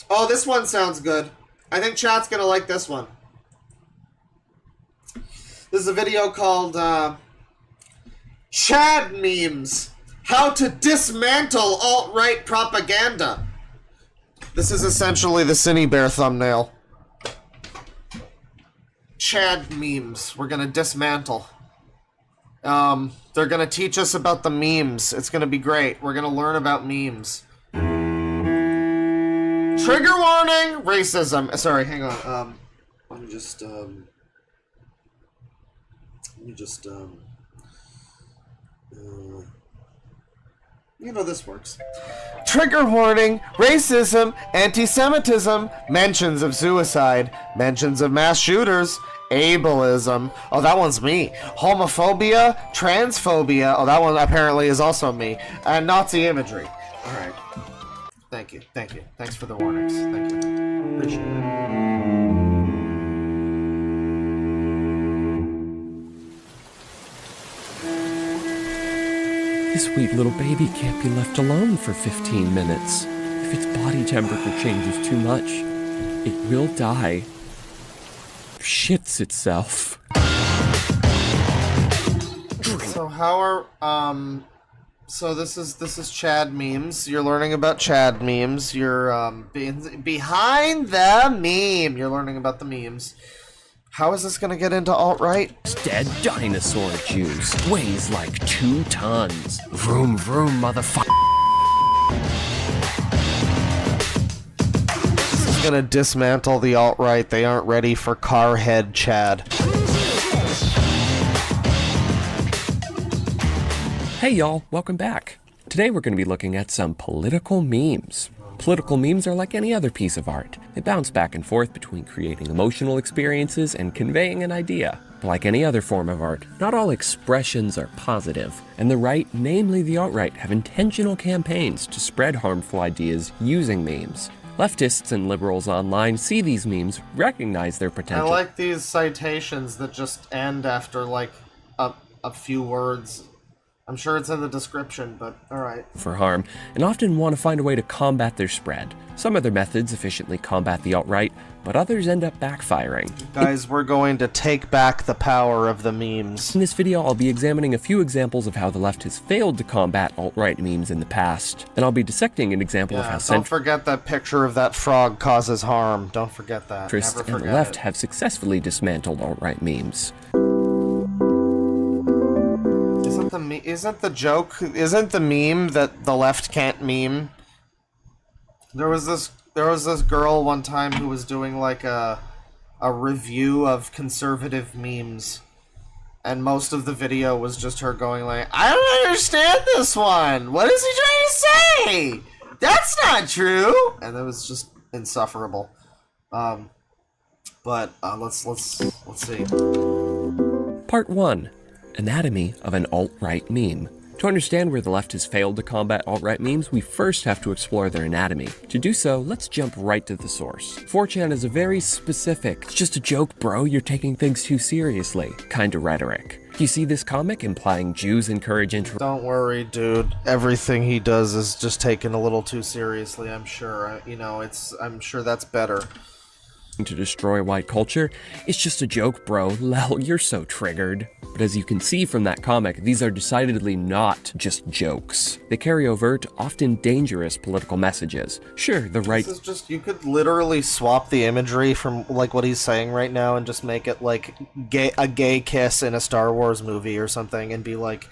A: Oh, this one sounds good. I think chat's gonna like this one. This is a video called, Chad Memes. How to Dismantle Alt-Right Propaganda. This is essentially the Cine Bear thumbnail. Chad memes. We're gonna dismantle. They're gonna teach us about the memes. It's gonna be great. We're gonna learn about memes. Trigger warning! Racism. Sorry, hang on. Let me just, you know this works. Trigger warning, racism, anti-Semitism, mentions of suicide, mentions of mass shooters, ableism. Oh, that one's me. Homophobia, transphobia. Oh, that one apparently is also me. And Nazi imagery. Alright. Thank you. Thank you. Thanks for the warnings. Thank you. Appreciate it.
F: This sweet little baby can't be left alone for 15 minutes. If its body temperature changes too much, it will die. Shits itself.
A: So how are so this is Chad memes. You're learning about Chad memes. You're behind the meme. You're learning about the memes. How is this gonna get into alt-right?
F: Dead dinosaur juice weighs like 2 tons. Vroom vroom, motherfucker.
A: This is gonna dismantle the alt-right. They aren't ready for Carhead Chad.
F: Hey y'all, welcome back. Today we're going to be looking at some political memes. Political memes are like any other piece of art. They bounce back and forth between creating emotional experiences and conveying an idea. But like any other form of art, not all expressions are positive, and the right, namely the alt-right, have intentional campaigns to spread harmful ideas using memes. Leftists and liberals online see these memes, recognize their potential.
A: I like these citations that just end after like a few words. I'm sure it's in the description, but alright.
F: For harm, and often want to find a way to combat their spread. Some of their methods efficiently combat the alt-right, but others end up backfiring.
A: Guys, we're going to take back the power of the memes.
F: In this video, I'll be examining a few examples of how the left has failed to combat alt-right memes in the past. Then I'll be dissecting an example of how
A: don't forget that picture of that frog causes harm. Don't forget that.
F: centrists
A: Never
F: and the
A: forget
F: left
A: it.
F: have successfully dismantled alt-right memes.
A: Isn't the meme that the left can't meme? There was this girl one time who was doing like a review of conservative memes, and most of the video was just her going like, I don't understand this one. What is he trying to say? That's not true. And it was just insufferable. But let's see.
F: Part 1. Anatomy of an alt-right meme. To understand where the left has failed to combat alt-right memes, we first have to explore their anatomy. To do so, let's jump right to the source. 4chan is a very specific, it's just a joke bro, you're taking things too seriously, kind of rhetoric. You see this comic implying Jews encourage
A: Don't worry, dude. Everything he does is just taken a little too seriously, I'm sure. I'm sure that's better.
F: To destroy white culture. It's just a joke, bro. Lel, you're so triggered. But as you can see from that comic, these are decidedly not just jokes. They carry overt, often dangerous political messages. Sure, the right...
A: This is just, you could literally swap the imagery from, like, what he's saying right now and just make it, like, a gay kiss in a Star Wars movie or something and be like,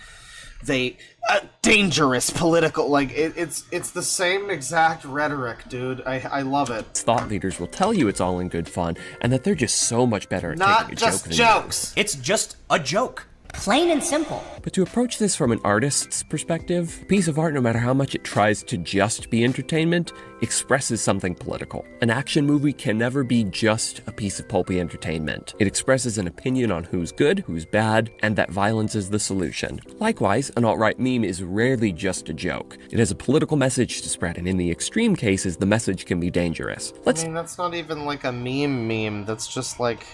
A: dangerous political, like, it's the same exact rhetoric, dude. I love it.
F: Thought leaders will tell you it's all in good fun, and that they're just so much better at
A: Not
F: taking a
A: just
F: joke than
A: jokes.
F: you.
O: It's just a joke. Plain and simple.
F: But to approach this from an artist's perspective, a piece of art, no matter how much it tries to just be entertainment, expresses something political. An action movie can never be just a piece of pulpy entertainment. It expresses an opinion on who's good, who's bad, and that violence is the solution. Likewise, an alt-right meme is rarely just a joke. It has a political message to spread, and in the extreme cases, the message can be dangerous.
A: I mean, that's not even like a meme. That's just like...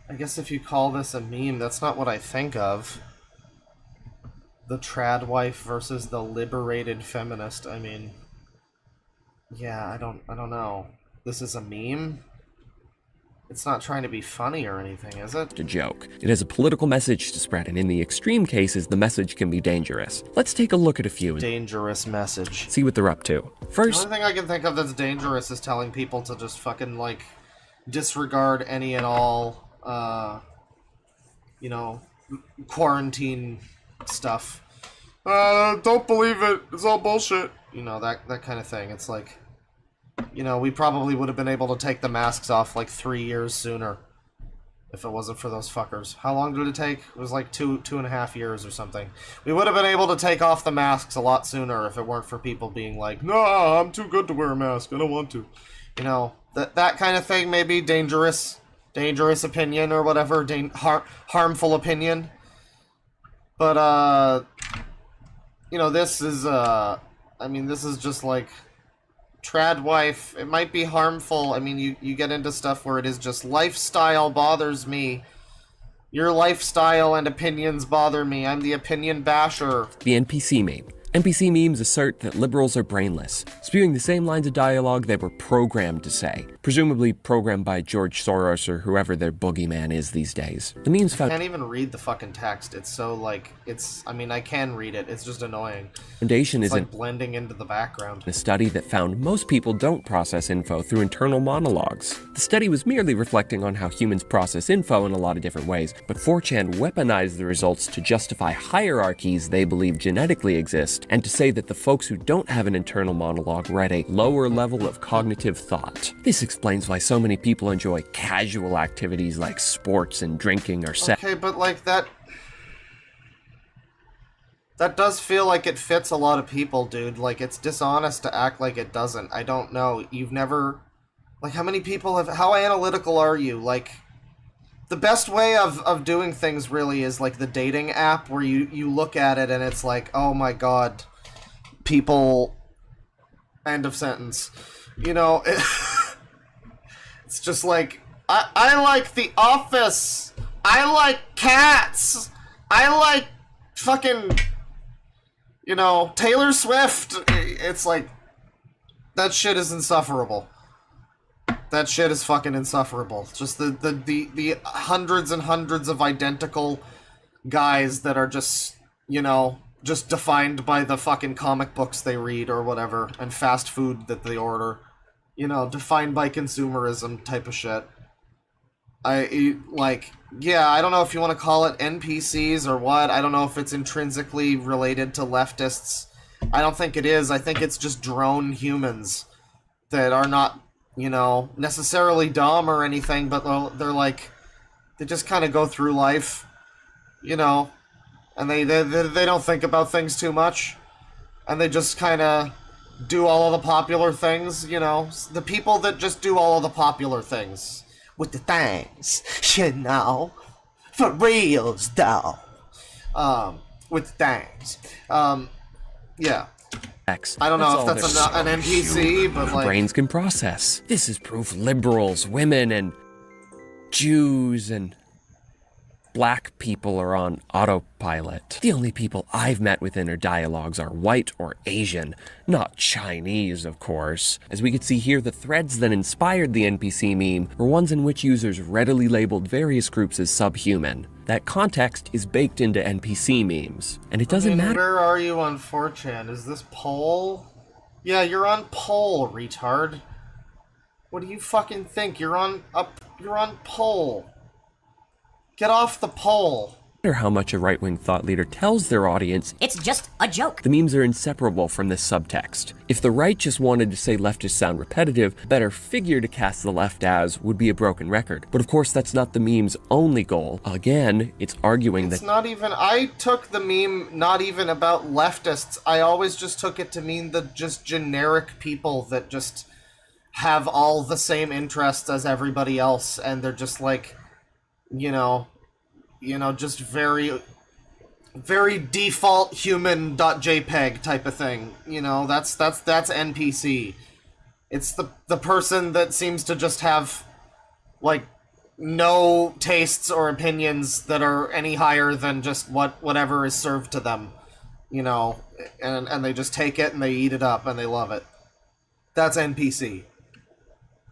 A: I guess if you call this a meme, that's not what I think of. The trad wife versus the liberated feminist. I mean, yeah, I don't know. This is a meme? It's not trying to be funny or anything, is it?
F: A joke. It has a political message to spread, and in the extreme cases, the message can be dangerous. Let's take a look at a few.
A: Dangerous message.
F: See what they're up to. First,
A: the only thing I can think of that's dangerous is telling people to just fucking, like, disregard any and all quarantine stuff. Don't believe it. It's all bullshit. That kind of thing. It's like, we probably would have been able to take the masks off like 3 years sooner if it wasn't for those fuckers. How long did it take? It was like 2.5 years or something. We would have been able to take off the masks a lot sooner if it weren't for people being like, no, I'm too good to wear a mask. I don't want to. That kind of thing may be dangerous opinion or whatever, harmful opinion. But, this is, this is just like trad wife. It might be harmful. I mean, you get into stuff where it is just lifestyle bothers me. Your lifestyle and opinions bother me. I'm the opinion basher.
F: the NPC meme. NPC memes assert that liberals are brainless, spewing the same lines of dialogue they were programmed to say, presumably programmed by George Soros or whoever their boogeyman is these days. The memes
A: I can't even read the fucking text. It's so, like, I can read it. It's just annoying.
F: Foundation
A: it's
F: isn't
A: like blending into the background.
F: a study that found most people don't process info through internal monologues. The study was merely reflecting on how humans process info in a lot of different ways, but 4chan weaponized the results to justify hierarchies they believe genetically exist, and to say that the folks who don't have an internal monologue are at a lower level of cognitive thought. This explains why so many people enjoy casual activities like sports and drinking or sex.
A: Okay, but like that does feel like it fits a lot of people, dude. Like, it's dishonest to act like it doesn't. I don't know. You've never... Like, how many people how analytical are you? Like, the best way of doing things really is like the dating app where you look at it and it's like, oh my god, people, end of sentence. It's just like, I like The Office. I like cats. I like fucking You know, Taylor Swift, it's like, that shit is insufferable. That shit is fucking insufferable. Just the hundreds and hundreds of identical guys that are just, you know, just defined by the fucking comic books they read or whatever, and fast food that they order. You know, defined by consumerism type of shit. I don't know if you want to call it NPCs or what. I don't know if it's intrinsically related to leftists. I don't think it is. I think it's just drone humans that are not, you know, necessarily dumb or anything, but they're like, they just kind of go through life, you know, and they don't think about things too much, and they just kind of do all of the popular things, you know, the people that just do all of the popular things with the things, you know, for reals though, with the things, yeah. I don't know if that's an NPC, but like...
F: brains can process. This is proof liberals, women, and Jews, and black people are on autopilot. The only people I've met with inner dialogues are white or Asian, not Chinese, of course. As we could see here, the threads that inspired the NPC meme were ones in which users readily labeled various groups as subhuman. That context is baked into NPC memes, and it doesn't matter.
A: Where are you on 4chan? Is this poll? Yeah, you're on poll, retard. What do you fucking think? You're on poll. Get off the pole.
F: No matter how much a right-wing thought leader tells their audience,
G: it's just a joke.
F: The memes are inseparable from this subtext. If the right just wanted to say leftists sound repetitive, a better figure to cast the left as would be a broken record. But of course, that's not the meme's only goal. Again, it's arguing that...
A: It's not even... I took the meme not even about leftists. I always just took it to mean the just generic people that just have all the same interests as everybody else, and they're just like, you know, just very, very default human.jpg type of thing. You know, that's NPC. It's the person that seems to just have, like, no tastes or opinions that are any higher than just whatever is served to them. You know, and they just take it and they eat it up and they love it. That's NPC.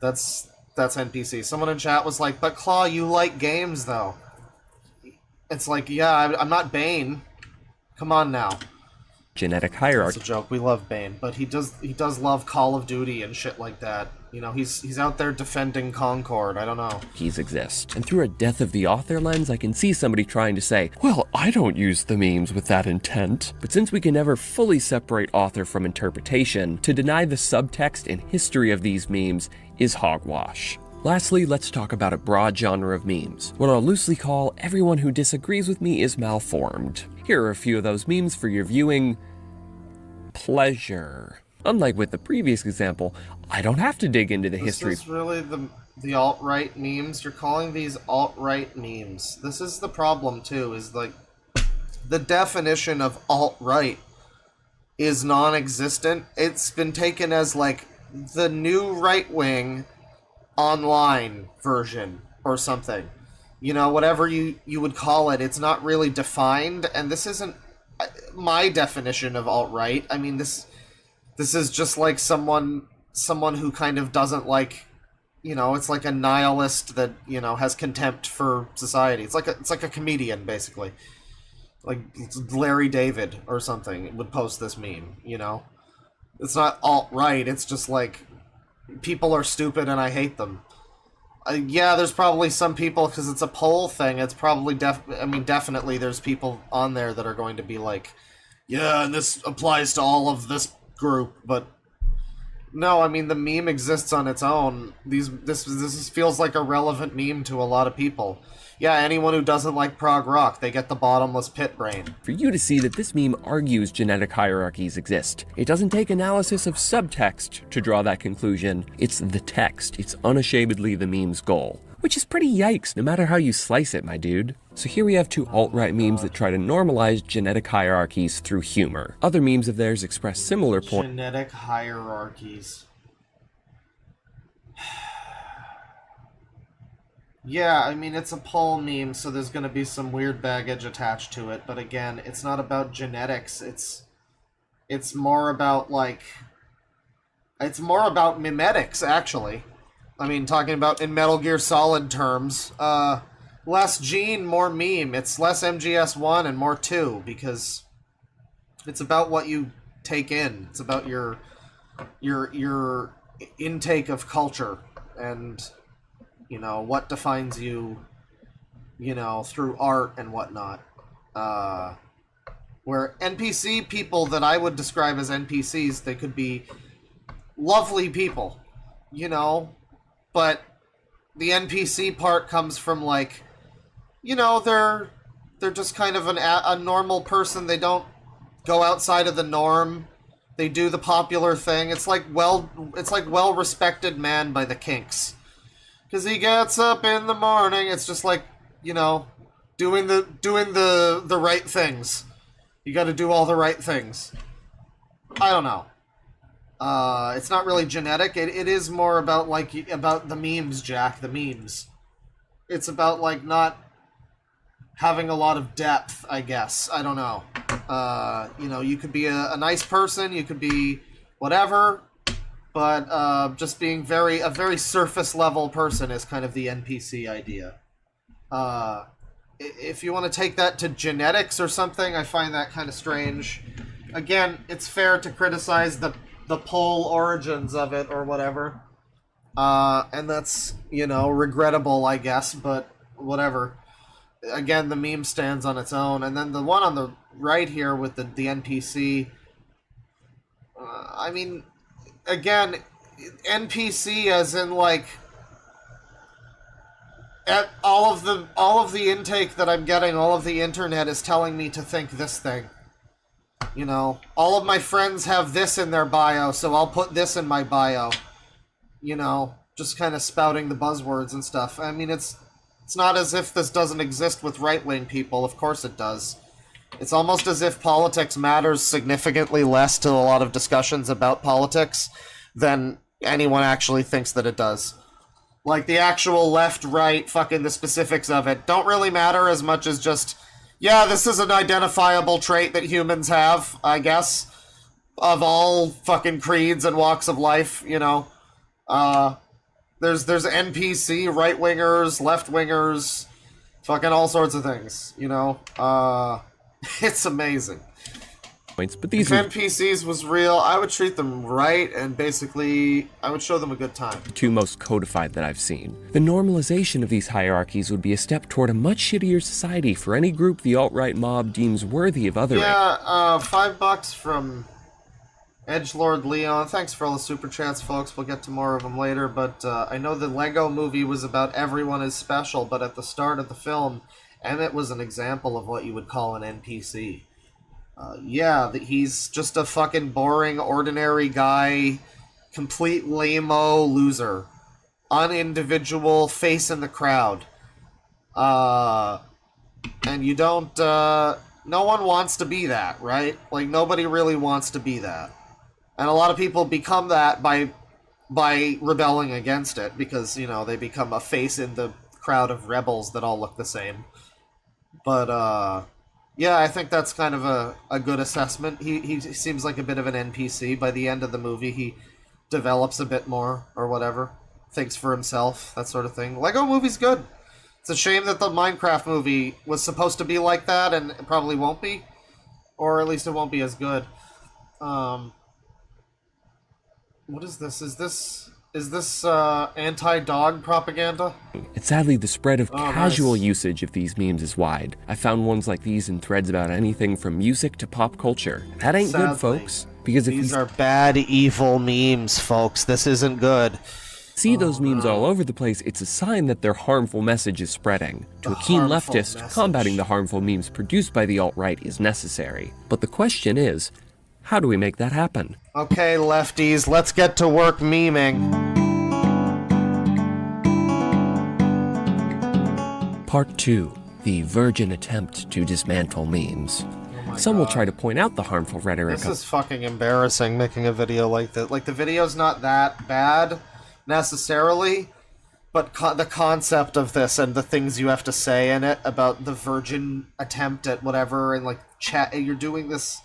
A: That's NPC. Someone in chat was like, but Claw, you like games, though. It's like, yeah, I'm not Bane. Come on now.
F: Genetic hierarchy.
A: It's a joke. We love Bane, but he does love Call of Duty and shit like that. You know, he's out there defending Concord. I don't know.
F: Exist. And through a death of the author lens, I can see somebody trying to say, well, I don't use the memes with that intent. But since we can never fully separate author from interpretation, to deny the subtext and history of these memes is hogwash. Lastly, let's talk about a broad genre of memes. What I'll loosely call everyone who disagrees with me is malformed. Here are a few of those memes for your viewing pleasure. Unlike with the previous example, I don't have to dig into the history.
A: This is really the alt-right memes. You're calling these alt-right memes. This is the problem too, is like the definition of alt-right is non-existent. It's been taken as like the new right-wing online version or something, you know, whatever you would call it. It's not really defined, and this isn't my definition of alt-right. I mean, this is just like someone who kind of doesn't like, you know, it's like a nihilist that, you know, has contempt for society. It's like a comedian, basically, like Larry David or something would post this meme. You know, it's not alt-right. It's just like, people are stupid and I hate them. Yeah, there's probably some people, because it's a poll thing, it's probably definitely there's people on there that are going to be like, yeah, and this applies to all of this group, but no, I mean, the meme exists on its own. This feels like a relevant meme to a lot of people. Yeah, anyone who doesn't like prog rock, they get the bottomless pit brain.
F: For you to see that this meme argues genetic hierarchies exist. It doesn't take analysis of subtext to draw that conclusion. It's the text. It's unashamedly the meme's goal. Which is pretty yikes, no matter how you slice it, my dude. So here we have two alt-right memes that try to normalize genetic hierarchies through humor. Other memes of theirs express similar points.
A: Genetic hierarchies. Yeah, I mean, it's a poll meme, so there's going to be some weird baggage attached to it, but again, it's not about genetics, it's It's more about, like... It's more about mimetics, actually. I mean, talking about in Metal Gear Solid terms. Less Gene, more meme. It's less MGS1 and more 2, because it's about what you take in. It's about your intake of culture and, you know, what defines you, you know, through art and whatnot. Where NPC people that I would describe as NPCs, they could be lovely people, you know, but the NPC part comes from, like, you know, they're just kind of a normal person. They don't go outside of the norm. They do the popular thing. It's like well-respected man by the Kinks. 'Cause he gets up in the morning. It's just like, you know, doing the right things. You got to do all the right things. I don't know. It's not really genetic. It is more about, like, about the memes, Jack. The memes. It's about, like, not having a lot of depth, I guess. I don't know. You know, you could be a nice person, you could be whatever, but just being a very surface level person is kind of the NPC idea. If you want to take that to genetics or something, I find that kind of strange. Again, it's fair to criticize the pole origins of it or whatever. And that's, you know, regrettable, I guess, but whatever. Again, the meme stands on its own. And then the one on the right here with the NPC, I mean, again, NPC as in, like, all of the intake that I'm getting, all of the internet is telling me to think this thing. You know, all of my friends have this in their bio, so I'll put this in my bio. You know, just kind of spouting the buzzwords and stuff. I mean, it's not as if this doesn't exist with right-wing people. Of course it does. It's almost as if politics matters significantly less to a lot of discussions about politics than anyone actually thinks that it does. Like, the actual left-right, fucking the specifics of it don't really matter as much as just, yeah, this is an identifiable trait that humans have, I guess, of all fucking creeds and walks of life, you know. There's NPC, right-wingers, left-wingers, fucking all sorts of things, you know? It's amazing.
F: But these
A: if NPCs was real, I would treat them right, and basically, I would show them a good time.
F: The two most codified that I've seen. The normalization of these hierarchies would be a step toward a much shittier society for any group the alt-right mob deems worthy of othering.
A: Yeah, $5 from Edgelord Leon. Thanks for all the super chats, folks. We'll get to more of them later, but I know the Lego movie was about everyone is special, but at the start of the film, Emmett was an example of what you would call an NPC. Yeah, he's just a fucking boring, ordinary guy, complete lame-o loser. Unindividual, face in the crowd. And you don't, no one wants to be that, right? Like, nobody really wants to be that. And a lot of people become that by rebelling against it, because, you know, they become a face in the crowd of rebels that all look the same. But, yeah, I think that's kind of a good assessment. He seems like a bit of an NPC. By the end of the movie, he develops a bit more, or whatever. Thinks for himself, that sort of thing. Lego movie's good. It's a shame that the Minecraft movie was supposed to be like that, and it probably won't be. Or at least it won't be as good. What is this? Is this anti-dog propaganda?
F: And sadly, the spread of casual
A: nice.
F: usage of these memes is wide. I found ones like these in threads about anything from music to pop culture. That ain't
A: Sadly,
F: good, folks. Because if
A: these are bad, evil memes, folks. This isn't good.
F: See those memes all over the place, it's a sign that their harmful message is spreading. To a keen leftist, combating the harmful memes produced by the alt-right is necessary. But the question is, how do we make that happen?
A: Okay, lefties, let's get to work memeing.
F: Part 2. The virgin attempt to dismantle memes. Some will try to point out the harmful rhetoric
A: This is fucking embarrassing, making a video like that. Like, the video's not that bad, necessarily, but the concept of this and the things you have to say in it about the virgin attempt at whatever, and, like, you're doing this...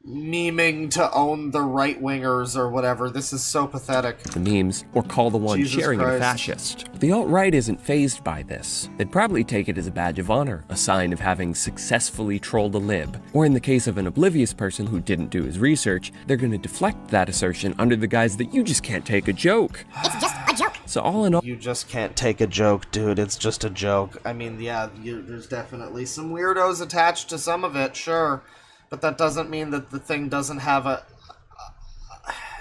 A: memeing to own the right-wingers or whatever. This is so pathetic.
F: The memes, or call the one
A: Jesus
F: sharing it a
A: Christ.
F: fascist. The alt-right isn't fazed by this. They'd probably take it as a badge of honor, a sign of having successfully trolled a lib. Or in the case of an oblivious person who didn't do his research, they're gonna deflect that assertion under the guise that you just can't take a joke.
N: It's just a joke.
F: So all in all,
A: You just can't take a joke, dude. It's just a joke. I mean, yeah, there's definitely some weirdos attached to some of it, sure. But that doesn't mean that the thing doesn't have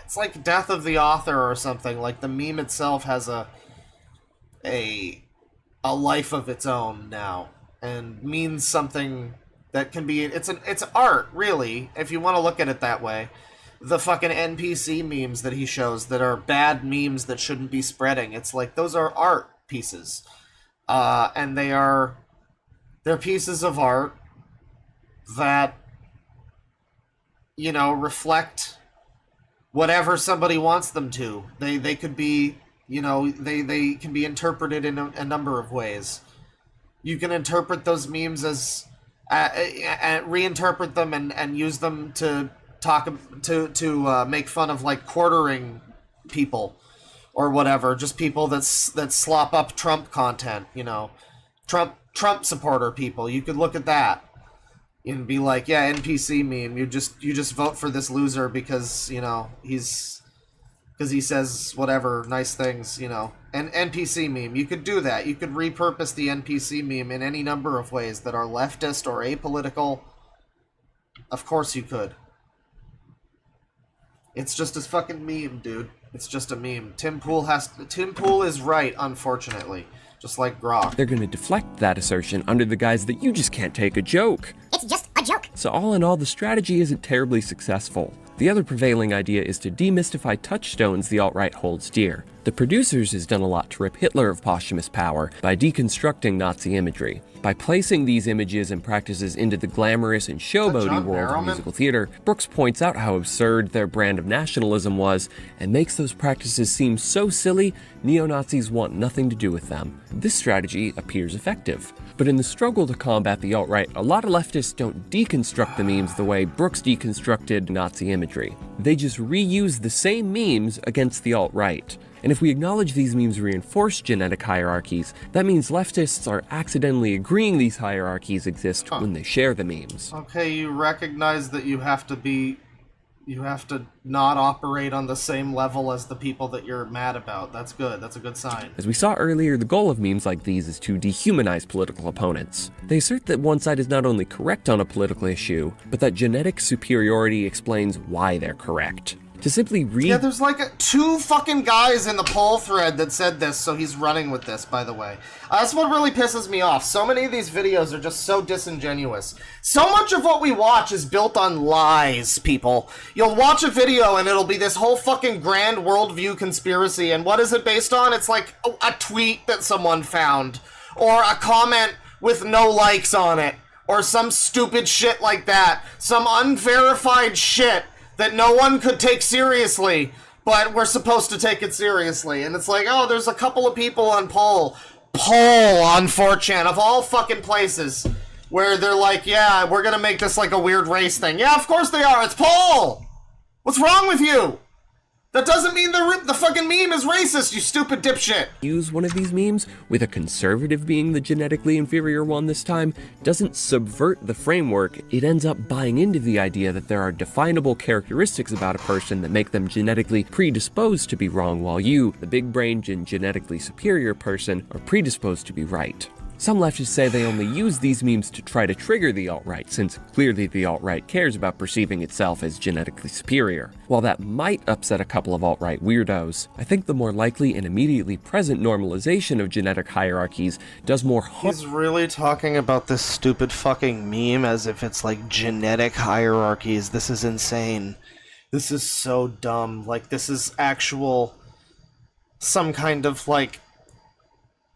A: it's like death of the author or something. Like the meme itself has a life of its own now, and means something that can be. It's art, really, if you want to look at it that way. The fucking NPC memes that he shows that are bad memes that shouldn't be spreading. It's like those are art pieces, and they're pieces of art that, you know, reflect whatever somebody wants them to. They could be, you know, they can be interpreted in a number of ways. You can interpret those memes as reinterpret them and use them to talk to make fun of like quartering people or whatever, just people that slop up Trump content, you know, Trump supporter people. You could look at that and be like, yeah, NPC meme, you just vote for this loser because, you know, he says whatever nice things, you know. An NPC meme, you could do that. You could repurpose the NPC meme in any number of ways that are leftist or apolitical. Of course you could. It's just a fucking meme, dude. It's just a meme. Tim Pool is right, unfortunately. Just like Grok.
F: they're gonna deflect that assertion under the guise that you just can't take a joke.
N: It's just a joke.
F: So all in all, the strategy isn't terribly successful. The other prevailing idea is to demystify touchstones the alt-right holds dear. The producers has done a lot to rip Hitler of posthumous power by deconstructing Nazi imagery. By placing these images and practices into the glamorous and showboaty world of musical theater, Brooks points out how absurd their brand of nationalism was and makes those practices seem so silly, neo-Nazis want nothing to do with them. This strategy appears effective. But in the struggle to combat the alt-right, a lot of leftists don't deconstruct the memes the way Brooks deconstructed Nazi imagery. They just reuse the same memes against the alt-right. And if we acknowledge these memes reinforce genetic hierarchies, that means leftists are accidentally agreeing these hierarchies exist when they share the memes.
A: Okay, you recognize that you have to not operate on the same level as the people that you're mad about. That's good. That's a good sign.
F: As we saw earlier, the goal of memes like these is to dehumanize political opponents. They assert that one side is not only correct on a political issue, but that genetic superiority explains why they're correct. To simply read...
A: Yeah, there's like two fucking guys in the poll thread that said this, so he's running with this, by the way. That's what really pisses me off. So many of these videos are just so disingenuous. So much of what we watch is built on lies, people. You'll watch a video and it'll be this whole fucking grand worldview conspiracy, and what is it based on? It's like a tweet that someone found, or a comment with no likes on it, or some stupid shit like that. Some unverified shit that no one could take seriously, but we're supposed to take it seriously. And it's like, oh, there's a couple of people on poll on 4chan, of all fucking places, where they're like, yeah, we're gonna make this like a weird race thing. Yeah, of course they are, it's poll! What's wrong with you? That doesn't mean the fucking meme is racist, you stupid dipshit!
F: Use one of these memes, with a conservative being the genetically inferior one this time, doesn't subvert the framework, it ends up buying into the idea that there are definable characteristics about a person that make them genetically predisposed to be wrong, while you, the big-brained and genetically superior person, are predisposed to be right. Some leftists say they only use these memes to try to trigger the alt-right, since clearly the alt-right cares about perceiving itself as genetically superior. While that might upset a couple of alt-right weirdos, I think the more likely and immediately present normalization of genetic hierarchies does more harm.
A: He's really talking about this stupid fucking meme as if it's like genetic hierarchies. This is insane. This is so dumb. Like, this is actual... some kind of, like,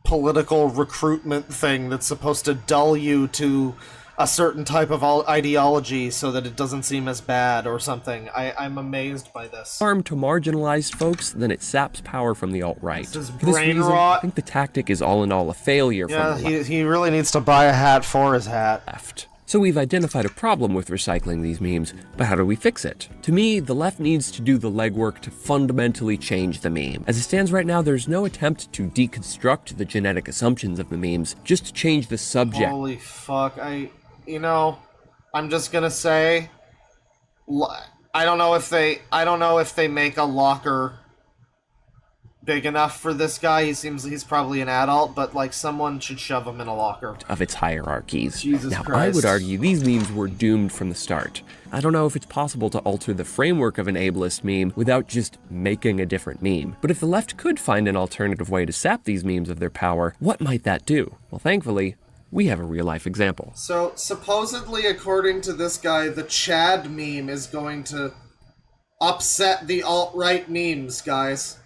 A: political recruitment thing that's supposed to dull you to a certain type of ideology so that it doesn't seem as bad or something. I'm amazed by this.
F: Harm to marginalized folks, then it saps power from the alt-right.
A: This is
F: For this
A: brain
F: reason,
A: rot.
F: I think the tactic is all in all a failure
A: Yeah,
F: from the
A: he really needs to buy a hat for his hat.
F: left. So we've identified a problem with recycling these memes, but how do we fix it? To me, the left needs to do the legwork to fundamentally change the meme. As it stands right now, there's no attempt to deconstruct the genetic assumptions of the memes, just to change the subject.
A: Holy fuck, I'm just gonna say, I don't know if they make a locker big enough for this guy. He's probably an adult, but like someone should shove him in a locker.
F: Of its hierarchies.
A: Jesus
F: now,
A: Christ.
F: I would argue these memes were doomed from the start. I don't know if it's possible to alter the framework of an ableist meme without just making a different meme. But if the left could find an alternative way to sap these memes of their power, what might that do? Well, thankfully, we have a real-life example.
A: So, supposedly, according to this guy, the Chad meme is going to upset the alt-right memes, guys.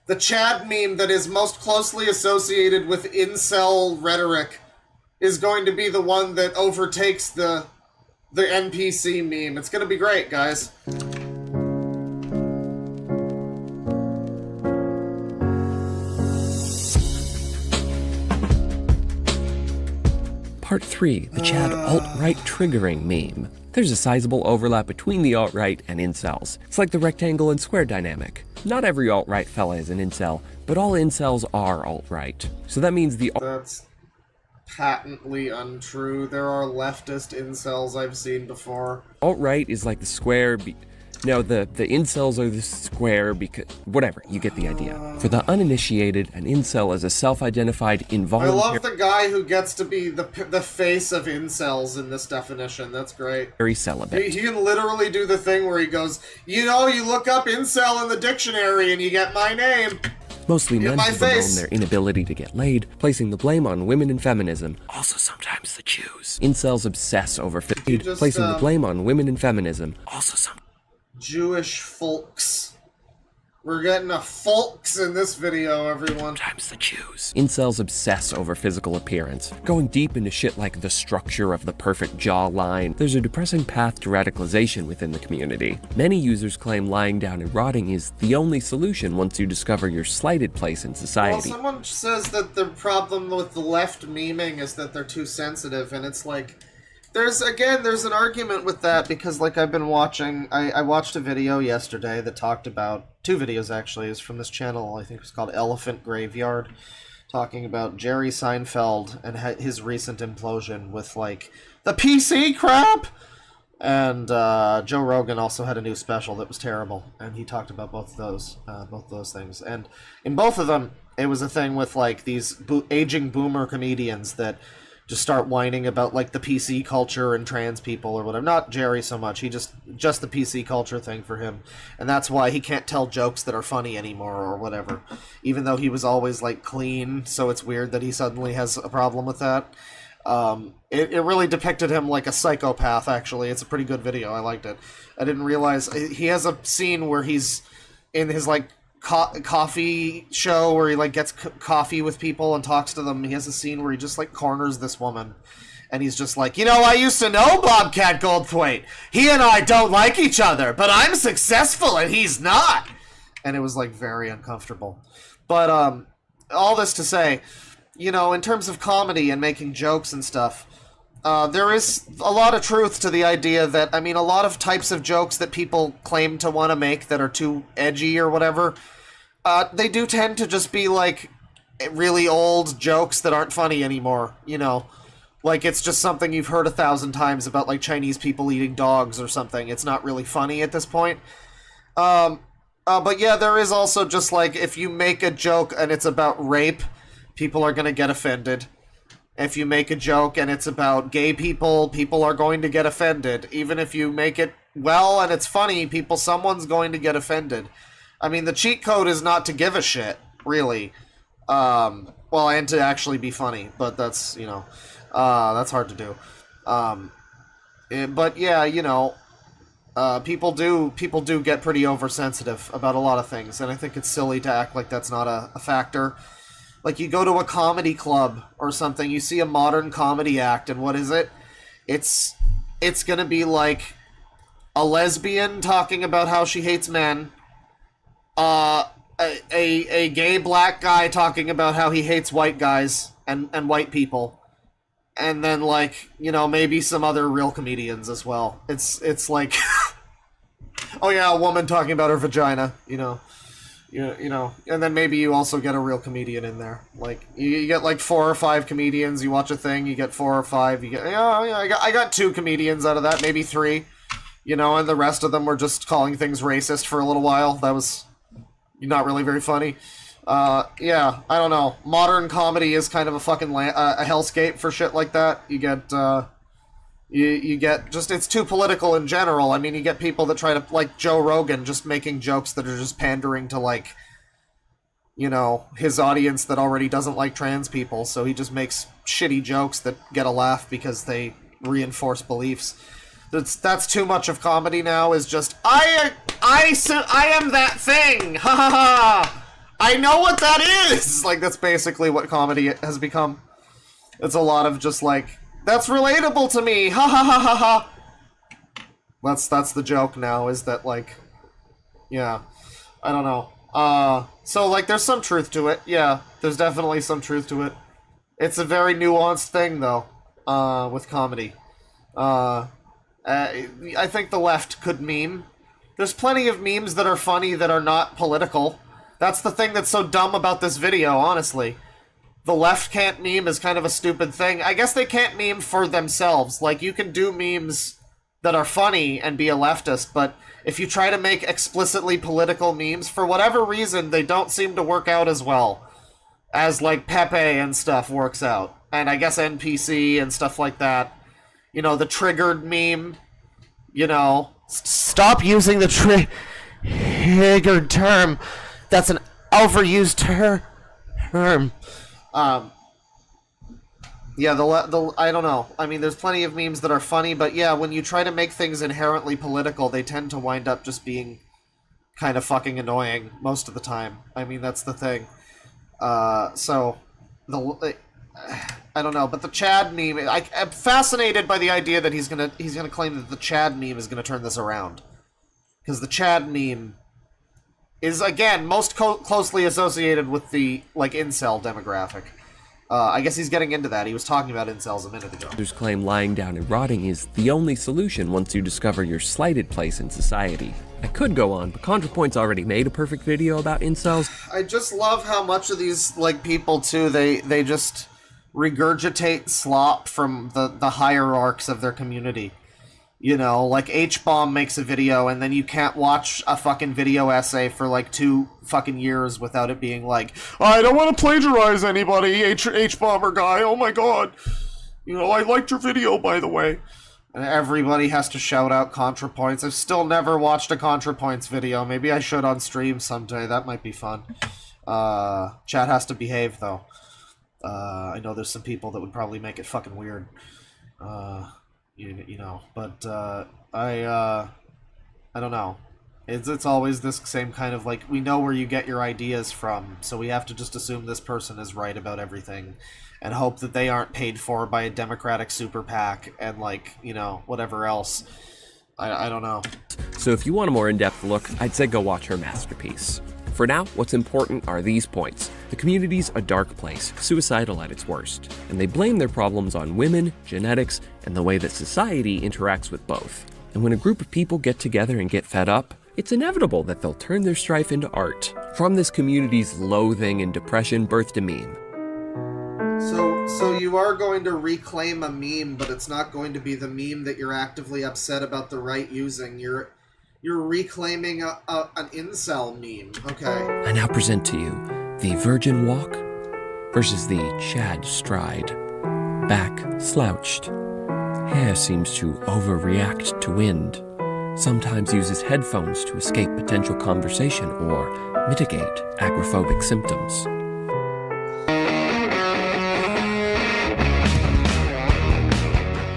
A: The Chad meme that is most closely associated with incel rhetoric is going to be the one that overtakes the NPC meme. It's gonna be great, guys.
F: Part 3, the Chad alt-right triggering meme. There's a sizable overlap between the alt-right and incels. It's like the rectangle and square dynamic. Not every alt-right fella is an incel, but all incels are alt-right. So that means
A: That's patently untrue. There are leftist incels I've seen before.
F: alt-right is like the square No, the incels are the square because... Whatever, you get the idea. For the uninitiated, an incel is a self-identified involuntary...
A: I love the guy who gets to be the face of incels in this definition. That's great.
F: celibate.
A: He can literally do the thing where he goes, you know, you look up incel in the dictionary and you get my name.
F: Mostly men
A: my
F: who bemoan
A: face.
F: their inability to get laid, placing the blame on women and feminism. Also sometimes the Jews. Incels obsess over placing the blame on women and feminism. Also some
A: Jewish folks. We're getting a folks in this video, everyone.
F: Sometimes the Jews. Incels obsess over physical appearance, going deep into shit like the structure of the perfect jawline. There's a depressing path to radicalization within the community. Many users claim lying down and rotting is the only solution once you discover your slighted place in society.
A: Well, someone says that the problem with the left memeing is that they're too sensitive, and it's like... There's an argument with that, because, like, I've been watching... I watched a video yesterday that talked about... 2 videos, actually. It's from this channel, I think it's called Elephant Graveyard, talking about Jerry Seinfeld and his recent implosion with, like, the PC crap! And Joe Rogan also had a new special that was terrible, and he talked about both of those things. And in both of them, it was a thing with, like, these aging boomer comedians that... just start whining about, like, the PC culture and trans people or whatever. Not Jerry so much. He just the PC culture thing for him. And that's why he can't tell jokes that are funny anymore or whatever. Even though he was always, like, clean, so it's weird that he suddenly has a problem with that. It really depicted him like a psychopath, actually. It's a pretty good video. I liked it. I didn't realize... He has a scene where he's in his, like, coffee show where he like gets coffee with people and talks to them. He has a scene where he just like corners this woman and he's just like, you know, I used to know Bobcat Goldthwait. He and I don't like each other, but I'm successful and he's not. And it was like very uncomfortable. But all this to say, you know, in terms of comedy and making jokes and stuff, there is a lot of truth to the idea that, I mean, a lot of types of jokes that people claim to want to make that are too edgy or whatever, they do tend to just be, like, really old jokes that aren't funny anymore, you know? Like, it's just something you've heard 1,000 times about, like, Chinese people eating dogs or something. It's not really funny at this point. But yeah, there is also just, like, if you make a joke and it's about rape, people are gonna get offended. If you make a joke and it's about gay people, people are going to get offended. Even if you make it well and it's funny, someone's going to get offended. I mean, the cheat code is not to give a shit, really. Well, and to actually be funny, but that's, you know, that's hard to do. But yeah, you know, people do get pretty oversensitive about a lot of things, and I think it's silly to act like that's not a factor. Like, you go to a comedy club or something, you see a modern comedy act, and what is it? It's gonna be like a lesbian talking about how she hates men, a gay black guy talking about how he hates white guys and white people, and then like, you know, maybe some other real comedians as well. It's like, oh yeah, a woman talking about her vagina, you know, and then maybe you also get a real comedian in there. Like you get like 4 or 5 comedians. You watch a thing, you get 4 or 5. You get I got 2 comedians out of that, maybe 3, you know, and the rest of them were just calling things racist for a little while. That was not really very funny. Yeah, I don't know. Modern comedy is kind of a fucking a hellscape for shit like that. You get, you get just, it's too political in general. I mean, you get people that try to, like Joe Rogan, just making jokes that are just pandering to, like, you know, his audience that already doesn't like trans people, so he just makes shitty jokes that get a laugh because they reinforce beliefs. That's too much of comedy now, is just, I am that thing! Ha ha ha! I know what that is! Like, that's basically what comedy has become. It's a lot of just like, that's relatable to me! Ha ha ha ha ha! That's the joke now, is that, like, yeah, I don't know. So, like, there's some truth to it, yeah. There's definitely some truth to it. It's a very nuanced thing, though, with comedy. I think the left could meme. There's plenty of memes that are funny that are not political. That's the thing that's so dumb about this video, honestly. The left can't meme is kind of a stupid thing. I guess they can't meme for themselves. Like, you can do memes that are funny and be a leftist, but if you try to make explicitly political memes, for whatever reason, they don't seem to work out as well as, like, Pepe and stuff works out. And I guess NPC and stuff like that. You know, the triggered meme, you know. Stop using the triggered term. That's an overused term. Yeah, I don't know. I mean, there's plenty of memes that are funny, but yeah, when you try to make things inherently political, they tend to wind up just being kind of fucking annoying most of the time. I mean, that's the thing. So, I don't know, but the Chad meme, I'm fascinated by the idea that he's gonna claim that the Chad meme is gonna turn this around. Because the Chad meme is, again, most closely associated with the, like, incel demographic. I guess he's getting into that. He was talking about incels a minute ago.
F: Others claim lying down and rotting is the only solution once you discover your slighted place in society. I could go on, but ContraPoint's already made a perfect video about incels.
A: I just love how much of these, like, people, too, they just regurgitate slop from the hierarchs of their community. You know, like H-Bomb makes a video and then you can't watch a fucking video essay for like 2 fucking years without it being like, I don't want to plagiarize anybody, H-Bomber guy, oh my god. You know, I liked your video, by the way. And everybody has to shout out ContraPoints. I've still never watched a ContraPoints video. Maybe I should on stream someday. That might be fun. Chat has to behave, though. I know there's some people that would probably make it fucking weird. You know, but I don't know. It's always this same kind of, like, we know where you get your ideas from, so we have to just assume this person is right about everything and hope that they aren't paid for by a Democratic super PAC and, like, you know, whatever else. I don't know.
F: So if you want a more in-depth look, I'd say go watch her masterpiece. For now, what's important are these points. The community's a dark place, suicidal at its worst, and they blame their problems on women, genetics, and the way that society interacts with both. And when a group of people get together and get fed up, it's inevitable that they'll turn their strife into art. From this community's loathing and depression birthed a meme.
A: So you are going to reclaim a meme, but it's not going to be the meme that you're actively upset about the right using. You're reclaiming an incel meme. Okay.
F: I now present to you the Virgin Walk versus the Chad Stride. Back slouched. Hair seems to overreact to wind. Sometimes uses headphones to escape potential conversation or mitigate agoraphobic symptoms.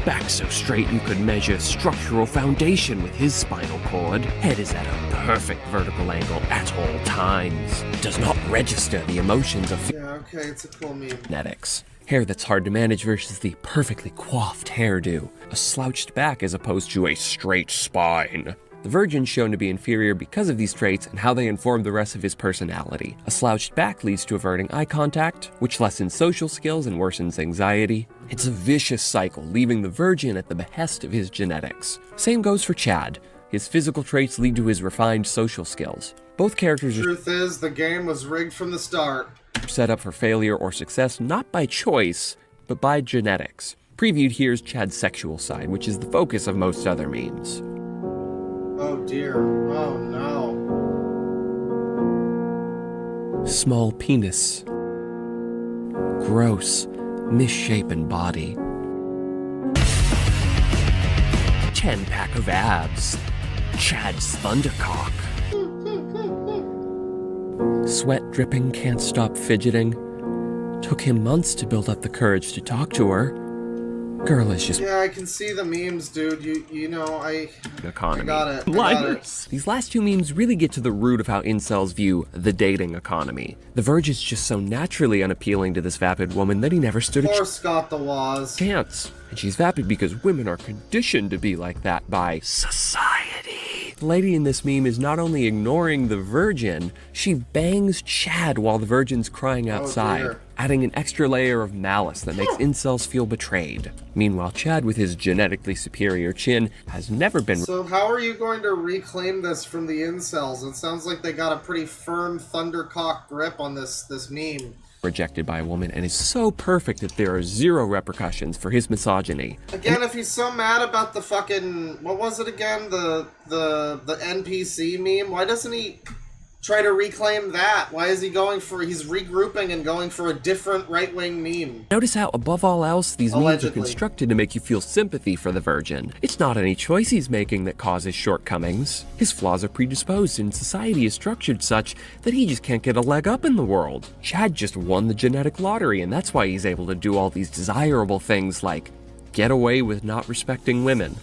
F: Back so straight you could measure structural foundation with his spinal cord. Head is at a perfect vertical angle at all times. Does not register the emotions of
A: Okay, it's a cool meme.
F: genetics. Hair that's hard to manage versus the perfectly coiffed hairdo. A slouched back as opposed to a straight spine. The Virgin's shown to be inferior because of these traits and how they inform the rest of his personality. A slouched back leads to averting eye contact, which lessens social skills and worsens anxiety. It's a vicious cycle, leaving the Virgin at the behest of his genetics. Same goes for Chad. His physical traits lead to his refined social skills. Both characters
A: Truth is, the game was rigged from the start.
F: are set up for failure or success not by choice, but by genetics. Previewed here is Chad's sexual side, which is the focus of most other memes.
A: Oh dear. Oh no.
F: Small penis. Gross, misshapen body. 10-pack of abs. Chad's thundercock. Sweat dripping, can't stop fidgeting. Took him months to build up the courage to talk to her. Girl is just...
A: Yeah, I can see the memes, dude. You know,
F: economy.
A: I got it.
F: These last two memes really get to the root of how incels view the dating economy. The Verge is just so naturally unappealing to this vapid woman that he never stood
A: Poor Scott the Woz.
F: chance. And she's vapid because women are conditioned to be like that by society. The lady in this meme is not only ignoring the Virgin, she bangs Chad while the Virgin's crying outside, adding an extra layer of malice that makes incels feel betrayed. Meanwhile, Chad, with his genetically superior chin, has never been...
A: So how are you going to reclaim this from the incels? It sounds like they got a pretty firm thundercock grip on this meme.
F: rejected by a woman and is so perfect that there are zero repercussions for his misogyny.
A: Again, if he's so mad about the fucking... What was it again? The NPC meme? Why doesn't he try to reclaim that? Why is he going for... He's regrouping and going for a different right-wing meme.
F: Notice how, above all else, these memes are
A: Allegedly.
F: constructed to make you feel sympathy for the Virgin. It's not any choice he's making that causes shortcomings. His flaws are predisposed, and society is structured such that he just can't get a leg up in the world. Chad just won the genetic lottery, and that's why he's able to do all these desirable things like get away with not respecting women.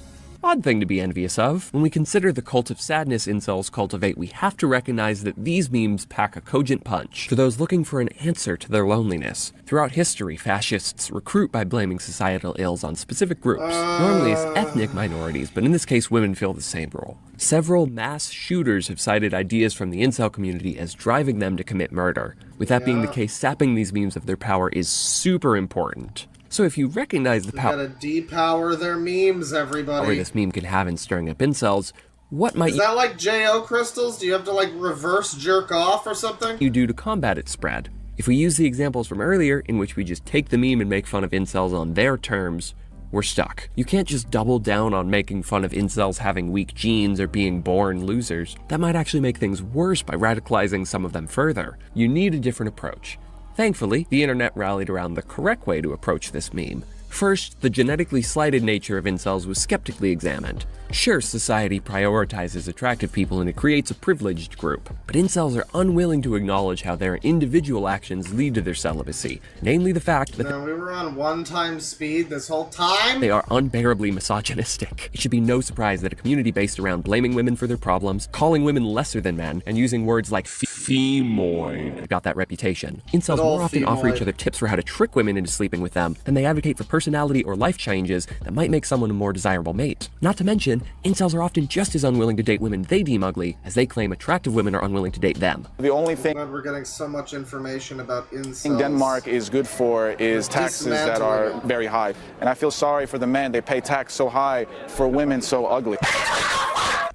F: Odd thing to be envious of. When we consider the cult of sadness incels cultivate, we have to recognize that these memes pack a cogent punch for those looking for an answer to their loneliness. Throughout history, fascists recruit by blaming societal ills on specific groups. Normally it's ethnic minorities, but in this case women fill the same role. Several mass shooters have cited ideas from the incel community as driving them to commit murder. With that being the case, sapping these memes of their power is super important. So if you recognize the power...
A: Gotta depower their memes, everybody.
F: this meme can have in stirring up incels, what might
A: Is that like J.O. crystals? Do you have to like reverse jerk off or something?
F: you do to combat its spread? If we use the examples from earlier, in which we just take the meme and make fun of incels on their terms, we're stuck. You can't just double down on making fun of incels having weak genes or being born losers. That might actually make things worse by radicalizing some of them further. You need a different approach. Thankfully, the internet rallied around the correct way to approach this meme. First, the genetically slighted nature of incels was skeptically examined. Sure, society prioritizes attractive people and it creates a privileged group, but incels are unwilling to acknowledge how their individual actions lead to their celibacy, namely the fact that
A: No, we were on 1 speed this whole time?
F: they are unbearably misogynistic. It should be no surprise that a community based around blaming women for their problems, calling women lesser than men, and using words like femoid got that reputation. Incels more often offer each other tips for how to trick women into sleeping with them than they advocate for personality or life changes that might make someone a more desirable mate. Not to mention, incels are often just as unwilling to date women they deem ugly as they claim attractive women are unwilling to date them.
G: The only thing
A: God, we're getting so much information about incels.
G: Denmark is good for is taxes that are
A: Dismantling.
G: very high. And I feel sorry for the men. They pay tax so high for women so ugly.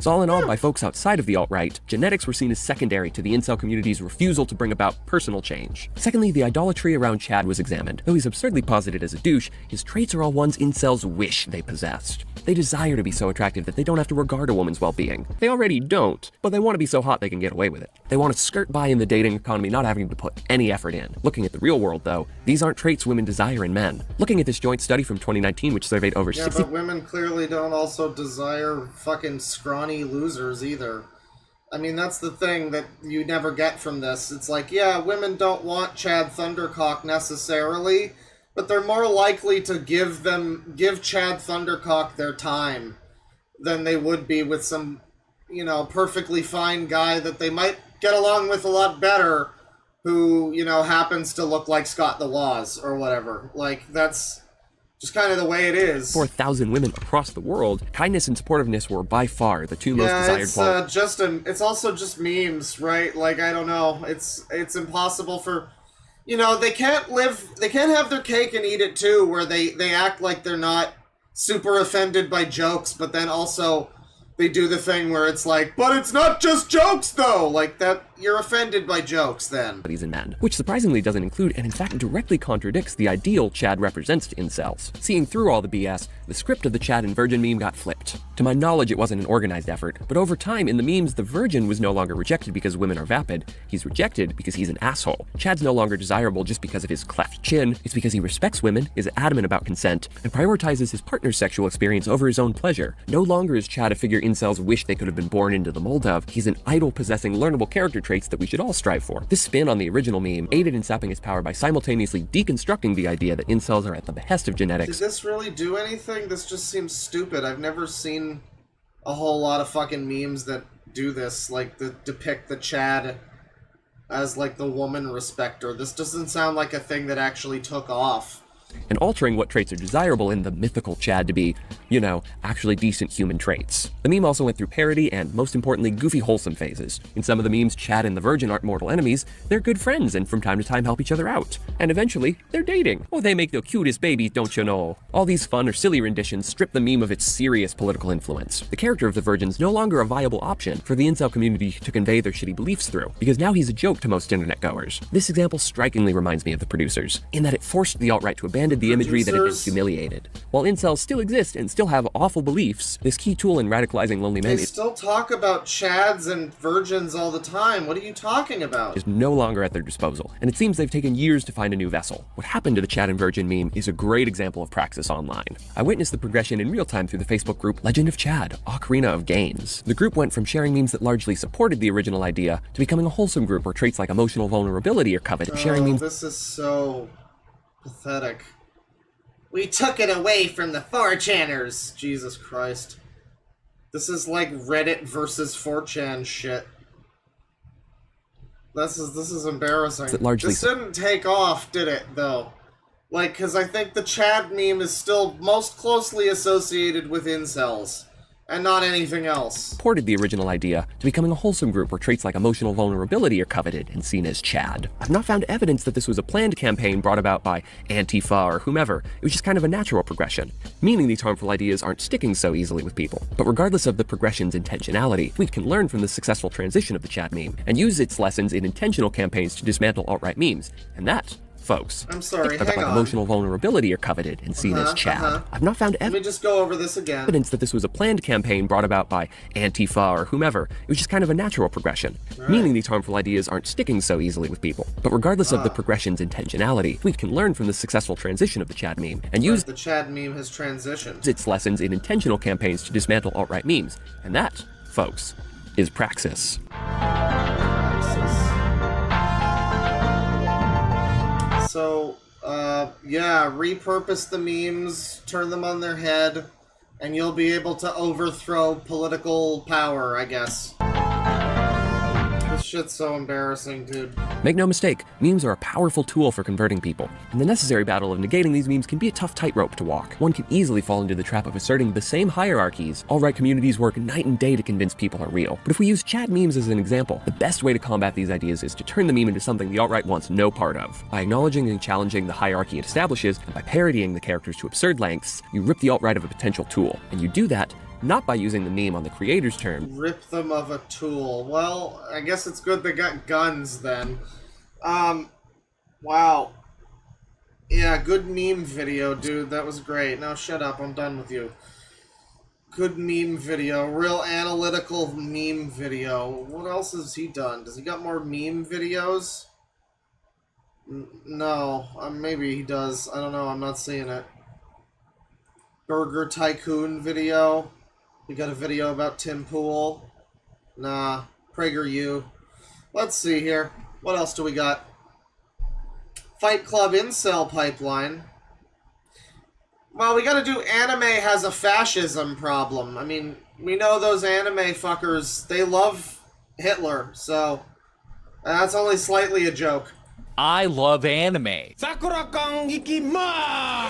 F: So all in all, by folks outside of the alt-right, genetics were seen as secondary to the incel community's refusal to bring about personal change. Secondly, the idolatry around Chad was examined. Though he's absurdly posited as a douche, his traits are all ones incels wish they possessed. They desire to be so attractive that they don't have to regard a woman's well-being. They already don't, but they want to be so hot they can get away with it. They want to skirt by in the dating economy, not having to put any effort in. Looking at the real world, though, these aren't traits women desire in men. Looking at this joint study from 2019, which surveyed over
A: Yeah,
F: 60...
A: but women clearly don't also desire fucking scrawny losers either. I mean, that's the thing that you never get from this. It's like, yeah, women don't want Chad Thundercock necessarily, but they're more likely to give Chad Thundercock their time than they would be with some, you know, perfectly fine guy that they might get along with a lot better who, you know, happens to look like Scott the Woz or whatever. Like, that's Just kind of the way it is.
F: 4,000 women across the world, kindness and supportiveness were by far the two most desired
A: it's
F: qualities.
A: it's also just memes, right? Like, I don't know. It's impossible for, you know, they can't have their cake and eat it too, where they act like they're not super offended by jokes, but then also they do the thing where it's like, but it's not just jokes though, like that you're offended by jokes then.
F: And men, which surprisingly doesn't include and in fact directly contradicts the ideal Chad represents to incels. Seeing through all the BS, the script of the Chad and Virgin meme got flipped. To my knowledge, it wasn't an organized effort, but over time in the memes, the Virgin was no longer rejected because women are vapid. He's rejected because he's an asshole. Chad's no longer desirable just because of his cleft chin. It's because he respects women, is adamant about consent, and prioritizes his partner's sexual experience over his own pleasure. No longer is Chad a figure incels wish they could have been born into the mold of. He's an idol possessing learnable character traits that we should all strive for. This spin on the original meme aided in sapping its power by simultaneously deconstructing the idea that incels are at the behest of genetics.
A: Did this really do anything? This just seems stupid. I've never seen a whole lot of fucking memes that do this, like depict the Chad as like the woman respecter. This doesn't sound like a thing that actually took off.
F: And altering what traits are desirable in the mythical Chad to be, you know, actually decent human traits. The meme also went through parody and, most importantly, goofy wholesome phases. In some of the memes, Chad and the Virgin aren't mortal enemies, they're good friends and from time to time help each other out. And eventually, they're dating. Oh, they make the cutest babies, don't you know? All these fun or silly renditions strip the meme of its serious political influence. The character of the Virgin's no longer a viable option for the incel community to convey their shitty beliefs through, because now he's a joke to most internet goers. This example strikingly reminds me of the producers, in that it forced the alt-right to abandon the imagery that had been humiliated. While incels still exist and still have awful beliefs, this key tool in radicalizing lonely men
A: They still talk about Chads and Virgins all the time. What are you talking about?
F: is no longer at their disposal, and it seems they've taken years to find a new vessel. What happened to the Chad and Virgin meme is a great example of praxis online. I witnessed the progression in real time through the Facebook group Legend of Chad, Ocarina of Gains. The group went from sharing memes that largely supported the original idea to becoming a wholesome group where traits like emotional vulnerability are coveted. Sharing memes.
A: This is so pathetic. We took it away from the 4chaners. Jesus Christ. This is like Reddit versus 4chan shit. This is embarrassing. This didn't take off, did it, though? Like, because I think the Chad meme is still most closely associated with incels, and not anything else.
F: Supported the original idea to becoming a wholesome group where traits like emotional vulnerability are coveted and seen as Chad. I've not found evidence that this was a planned campaign brought about by Antifa or whomever. It was just kind of a natural progression, meaning these harmful ideas aren't sticking so easily with people. But regardless of the progression's intentionality, we can learn from the successful transition of the Chad meme and use its lessons in intentional campaigns to dismantle alt-right memes. And that, folks,
A: I'm sorry,
F: like
A: hang on.
F: emotional vulnerability are coveted and seen as Chad. I've not found
A: Let me just go over this again.
F: evidence that this was a planned campaign brought about by Antifa or whomever. It was just kind of a natural progression, meaning these harmful ideas aren't sticking so easily with people. But regardless of the progression's intentionality, we can learn from the successful transition of the Chad meme and use
A: The Chad meme has transitioned.
F: its lessons in intentional campaigns to dismantle alt-right memes. And that, folks, is praxis.
A: So, yeah, repurpose the memes, turn them on their head, and you'll be able to overthrow political power, I guess. This shit's so embarrassing, dude.
F: Make no mistake, memes are a powerful tool for converting people, and the necessary battle of negating these memes can be a tough tightrope to walk. One can easily fall into the trap of asserting the same hierarchies. Alt-right communities work night and day to convince people are real. But if we use Chad memes as an example, the best way to combat these ideas is to turn the meme into something the alt-right wants no part of. By acknowledging and challenging the hierarchy it establishes, and by parodying the characters to absurd lengths, you rip the alt-right of a potential tool. And you do that not by using the meme on the creator's terms.
A: Rip them of a tool. Well, I guess it's good they got guns then. Wow. Yeah, good meme video, dude. That was great. Now shut up, I'm done with you. Good meme video. Real analytical meme video. What else has he done? Does he got more meme videos? No. Maybe he does. I don't know, I'm not seeing it. Burger Tycoon video. We got a video about Tim Pool. Nah. PragerU. Let's see here. What else do we got? Fight Club Incel Pipeline. Well, we gotta do anime has a fascism problem. I mean, we know those anime fuckers, they love Hitler, so that's only slightly a joke.
H: I love anime.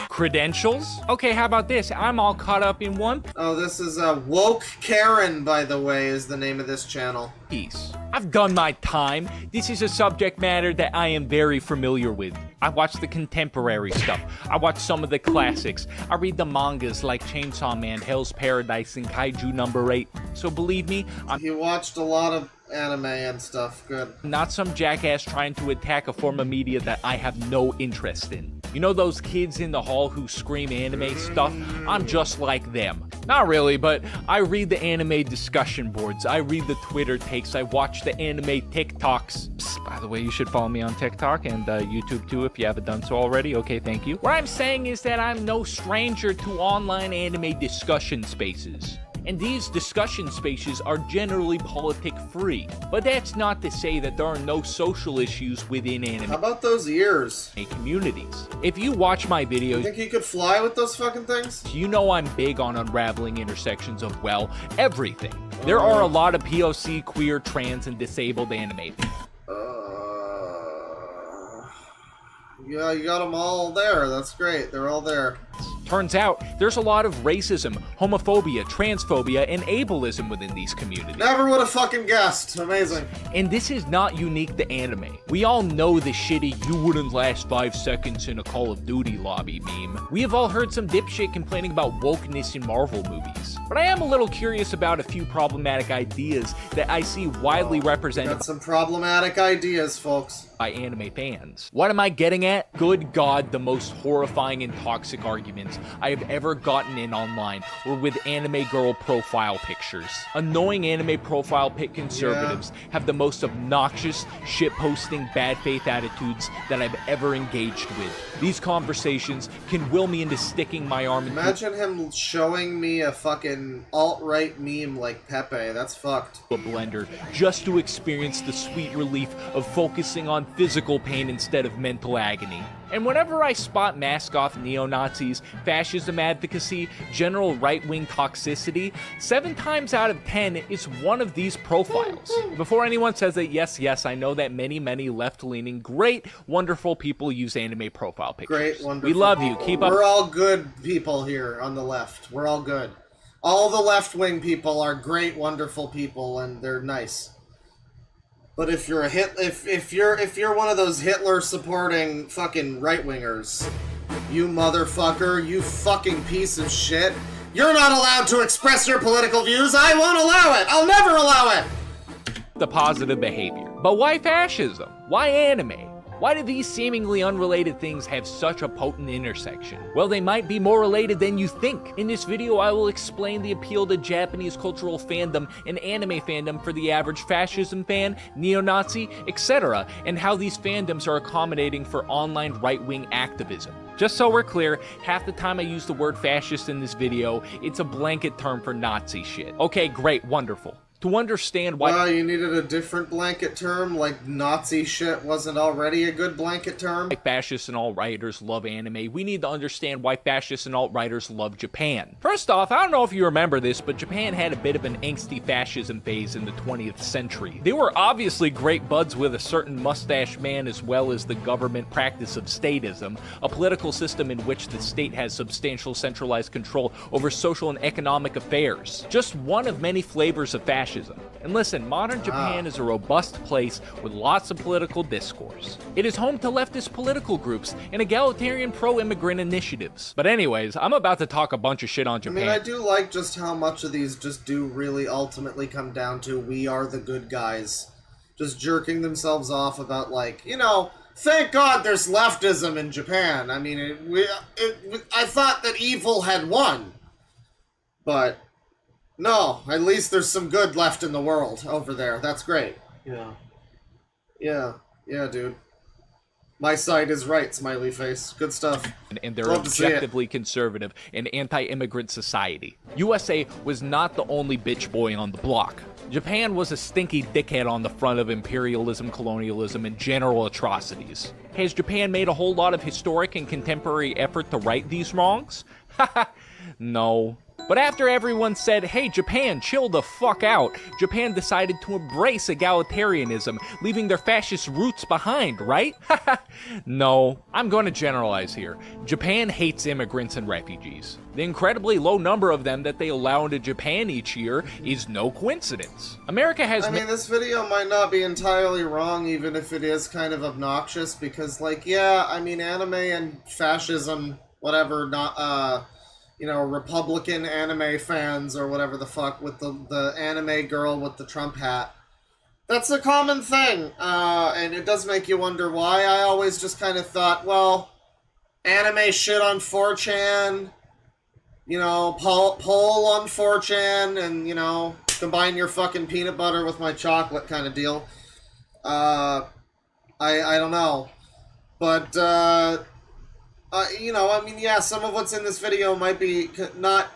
H: Credentials? Okay, how about this? I'm all caught up in One
A: Oh, this is Woke Karen, by the way, is the name of this channel.
H: Piece. I've done my time. This is a subject matter that I am very familiar with. I watch the contemporary stuff. I watch some of the classics. I read the mangas like Chainsaw Man, Hell's Paradise, and Kaiju Number 8. So believe me,
A: He watched a lot of anime and stuff. Good.
H: Not some jackass trying to attack a form of media that I have no interest in. You know those kids in the hall who scream anime stuff? I'm just like them. Not really, but I read the anime discussion boards. I read the Twitter takes. I watch the anime TikToks. Psst, by the way, you should follow me on TikTok and YouTube too if you haven't done so already. Okay, thank you. What I'm saying is that I'm no stranger to online anime discussion spaces. And these discussion spaces are generally politic-free. But that's not to say that there are no social issues within anime.
A: How about those ears?
H: Communities. If you watch my videos,
A: You think you could fly with those fucking things?
H: you know I'm big on unraveling intersections of, well, everything. There are a lot of POC, queer, trans, and disabled anime.
A: Yeah, you got them all there. That's great. They're all there.
H: Turns out, there's a lot of racism, homophobia, transphobia, and ableism within these communities.
A: Never would have fucking guessed. Amazing.
H: And this is not unique to anime. We all know the shitty "you wouldn't last 5 seconds in a Call of Duty lobby" meme. We have all heard some dipshit complaining about wokeness in Marvel movies. But I am a little curious about a few problematic ideas that I see widely represented
A: Got some problematic ideas, folks.
H: by anime fans. What am I getting at? Good God, the most horrifying and toxic arguments I have ever gotten in online were with anime girl profile pictures. Annoying anime profile pic conservatives have the most obnoxious, shitposting, bad faith attitudes that I've ever engaged with. These conversations can will me into sticking my arm into
A: Imagine him showing me a fucking alt-right meme like Pepe. That's fucked.
H: a blender just to experience the sweet relief of focusing on physical pain instead of mental agony. And whenever I spot mask-off neo-Nazis, fascism advocacy, general right-wing toxicity, 7 times out of 10 it's one of these profiles. Before anyone says that, yes, I know that many left-leaning, great, wonderful people use anime profile pictures.
A: Great, wonderful.
H: We love you. Keep up.
A: We're all good people here on the left. We're all good. All the left-wing people are great, wonderful people, and they're nice. But if you're if you're one of those Hitler supporting fucking right-wingers, you motherfucker, you fucking piece of shit, you're not allowed to express your political views. I won't allow it. I'll never allow it.
H: The positive behavior. But why fascism? Why anime? Why do these seemingly unrelated things have such a potent intersection? Well, they might be more related than you think. In this video, I will explain the appeal to Japanese cultural fandom and anime fandom for the average fascism fan, neo-Nazi, etc., and how these fandoms are accommodating for online right-wing activism. Just so we're clear, half the time I use the word fascist in this video, it's a blanket term for Nazi shit. Okay, great, wonderful. To understand why—
A: Wow, you needed a different blanket term? Like Nazi shit wasn't already a good blanket term?
H: Fascists and alt-righters love anime, we need to understand why fascists and alt-righters love Japan. First off, I don't know if you remember this, but Japan had a bit of an angsty fascism phase in the 20th century. They were obviously great buds with a certain mustache man, as well as the government practice of statism, a political system in which the state has substantial centralized control over social and economic affairs. Just one of many flavors of fascism. And listen, modern Japan is a robust place with lots of political discourse. It is home to leftist political groups and egalitarian pro-immigrant initiatives. But anyways, I'm about to talk a bunch of shit on Japan.
A: I mean, I do like just how much of these just do really ultimately come down to we are the good guys. Just jerking themselves off about, like, you know, thank God there's leftism in Japan. I mean, I thought that evil had won. But no, at least there's some good left in the world over there. That's great. Yeah, dude. My side is right, smiley face. Good stuff.
H: And they're objectively conservative and anti-immigrant society. USA was not the only bitch boy on the block. Japan was a stinky dickhead on the front of imperialism, colonialism, and general atrocities. Has Japan made a whole lot of historic and contemporary effort to right these wrongs? Haha, no. But after everyone said, hey Japan, chill the fuck out, Japan decided to embrace egalitarianism, leaving their fascist roots behind, right? No, I'm going to generalize here. Japan hates immigrants and refugees. The incredibly low number of them that they allow into Japan each year is no coincidence. America has...
A: I mean, this video might not be entirely wrong, even if it is kind of obnoxious, because, like, yeah, I mean, anime and fascism, whatever, not, you know, Republican anime fans or whatever the fuck with the anime girl with the Trump hat. That's a common thing, and it does make you wonder why. I always just kind of thought, well, anime shit on 4chan, you know, poll on 4chan, and, you know, combine your fucking peanut butter with my chocolate kind of deal. I don't know. But, you know, I mean, yeah, some of what's in this video might be not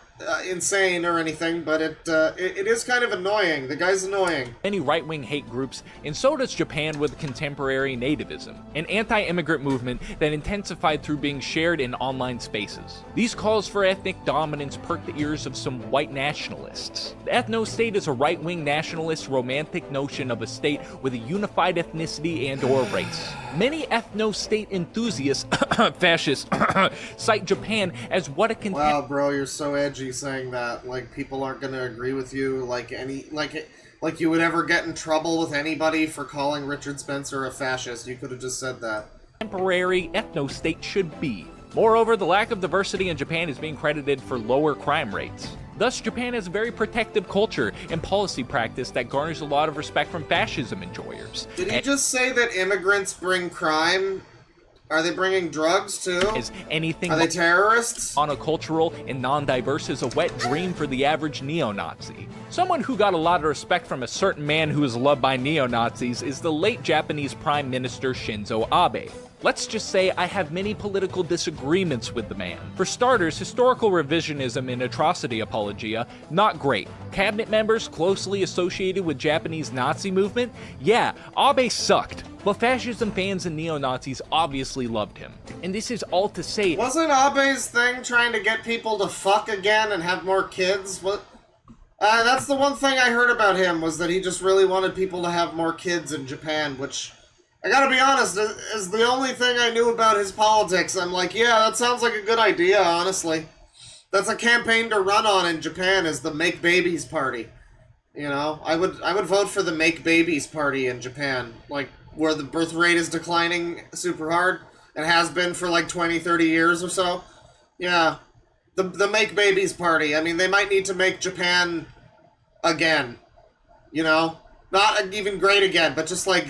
A: insane or anything, but it is kind of annoying. The guy's annoying.
H: Many right-wing hate groups, and so does Japan with contemporary nativism, an anti-immigrant movement that intensified through being shared in online spaces. These calls for ethnic dominance perk the ears of some white nationalists. The ethno-state is a right-wing nationalist romantic notion of a state with a unified ethnicity and or race. Many ethno-state enthusiasts, fascists, cite Japan as what it can...
A: Wow, bro, you're so edgy saying that. Like, people aren't gonna agree with you. Like you would ever get in trouble with anybody for calling Richard Spencer a fascist. You could have just said that.
H: Temporary ethno-state should be. Moreover, the lack of diversity in Japan is being credited for lower crime rates. Thus, Japan has a very protective culture and policy practice that garners a lot of respect from fascism enjoyers.
A: Did he just say that immigrants bring crime? Are they bringing drugs too?
H: Is anything
A: Are they terrorists?
H: Monocultural and non-diverse is a wet dream for the average neo-Nazi. Someone who got a lot of respect from a certain man who is loved by neo-Nazis is the late Japanese Prime Minister Shinzo Abe. Let's just say I have many political disagreements with the man. For starters, historical revisionism and atrocity apologia, not great. Cabinet members closely associated with Japanese Nazi movement? Yeah, Abe sucked. But fascism fans and neo-Nazis obviously loved him. And this is all to say...
A: Wasn't Abe's thing trying to get people to fuck again and have more kids? What? That's the one thing I heard about him, was that he just really wanted people to have more kids in Japan, which... I gotta be honest, is the only thing I knew about his politics. I'm like, yeah, that sounds like a good idea, honestly. That's a campaign to run on in Japan, is the Make Babies Party. You know, I would vote for the Make Babies Party in Japan, like, where the birth rate is declining super hard, and has been for like 20, 30 years or so. Yeah, the Make Babies Party. I mean, they might need to make Japan again, you know? Not even great again, but just like,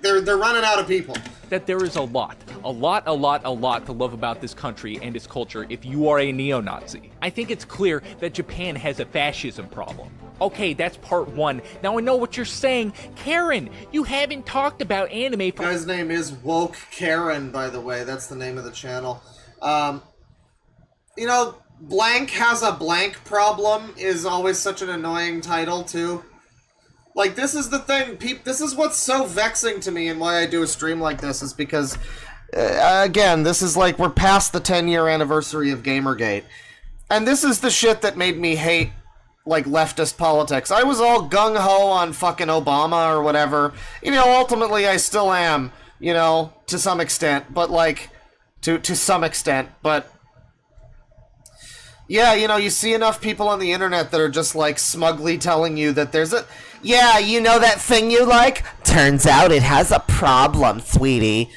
A: they're running out of people.
H: That there is a lot to love about this country and its culture if you are a neo-Nazi. I think it's clear that Japan has a fascism problem. Okay, that's part one. Now I know what you're saying. Karen, you haven't talked about anime for...
A: The guy's name is Woke Karen, by the way. That's the name of the channel. You know, Blank Has a Blank Problem is always such an annoying title, too. Like, this is the thing, this is what's so vexing to me and why I do a stream like this, is because, again, this is like, we're past the 10-year anniversary of Gamergate. And this is the shit that made me hate, like, leftist politics. I was all gung-ho on fucking Obama or whatever. You know, ultimately I still am, you know, to some extent, but, like, to some extent, but... Yeah, you know, you see enough people on the internet that are just, like, smugly telling you that there's a... Yeah, you know that thing you like? Turns out it has a problem, sweetie.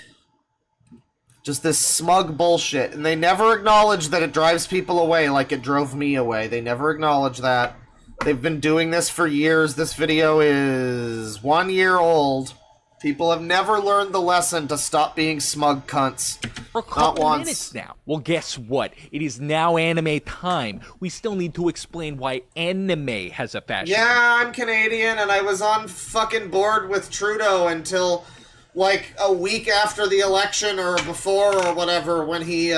A: Just this smug bullshit. And they never acknowledge that it drives people away like it drove me away. They never acknowledge that. They've been doing this for years. This video is 1 year old. People have never learned the lesson to stop being smug cunts.
H: For a couple minutes now. Well, guess what? It is now anime time. We still need to explain why anime has a fashion.
A: Yeah, I'm Canadian, and I was on fucking board with Trudeau until, like, a week after the election or before or whatever, when he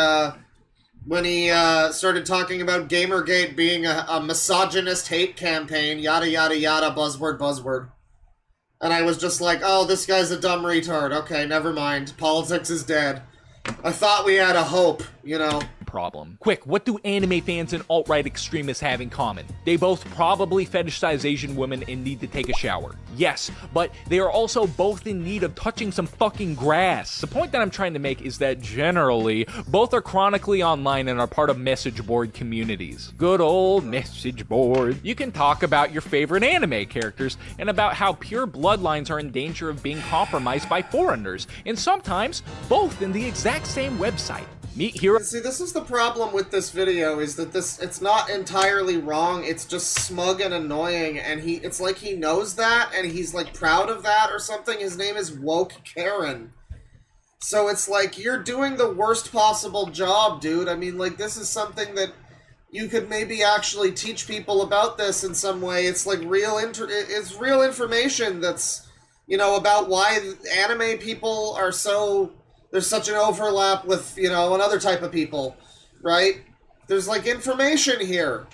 A: started talking about Gamergate being a misogynist hate campaign, yada yada yada, buzzword. And I was just like, oh, this guy's a dumb retard. Okay, never mind. Politics is dead. I thought we had a hope, you know.
H: problem. Quick, what do anime fans and alt-right extremists have in common? They both probably fetishize Asian women and need to take a shower. Yes, but they are also both in need of touching some fucking grass. The point that I'm trying to make is that generally, both are chronically online and are part of message board communities. Good old message board. You can talk about your favorite anime characters and about how pure bloodlines are in danger of being compromised by foreigners, and sometimes both in the exact same website. Meet hero.
A: See, this is the problem with this video, is that it's not entirely wrong, it's just smug and annoying, and it's like he knows that, and he's like proud of that or something. His name is Woke Karen. So it's like, you're doing the worst possible job, dude. I mean, like, this is something that you could maybe actually teach people about this in some way. It's like it's real information that's, you know, about why anime people are so... There's such an overlap with, you know, another type of people, right? There's, like, information here,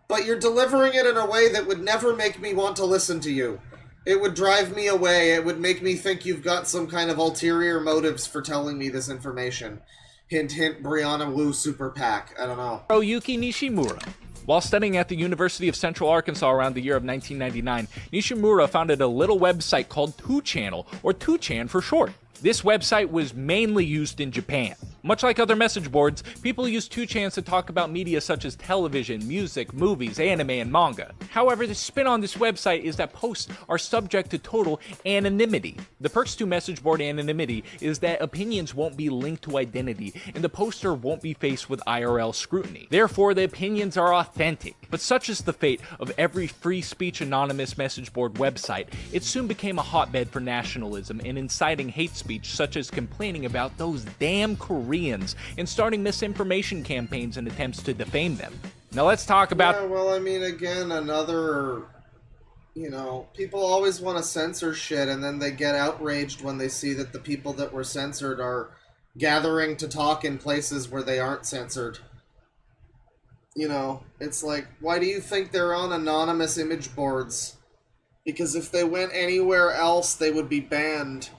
A: but you're delivering it in a way that would never make me want to listen to you. It would drive me away. It would make me think you've got some kind of ulterior motives for telling me this information. Hint, hint, Brianna Wu Super PAC. I don't know.
H: Yuki Nishimura. While studying at the University of Central Arkansas around the year of 1999, Nishimura founded a little website called 2channel, or 2chan for short. This website was mainly used in Japan. Much like other message boards, people use 2chans to talk about media such as television, music, movies, anime, and manga. However, the spin on this website is that posts are subject to total anonymity. The perks to message board anonymity is that opinions won't be linked to identity, and the poster won't be faced with IRL scrutiny. Therefore, the opinions are authentic. But such is the fate of every free speech anonymous message board website, it soon became a hotbed for nationalism and inciting hate speech, such as complaining about those damn Koreans and starting misinformation campaigns and attempts to defame them. Now let's talk about...
A: Yeah, well, I mean, again, another... You know, people always want to censor shit, and then they get outraged when they see that the people that were censored are gathering to talk in places where they aren't censored. You know, it's like, why do you think they're on anonymous image boards? Because if they went anywhere else, they would be banned.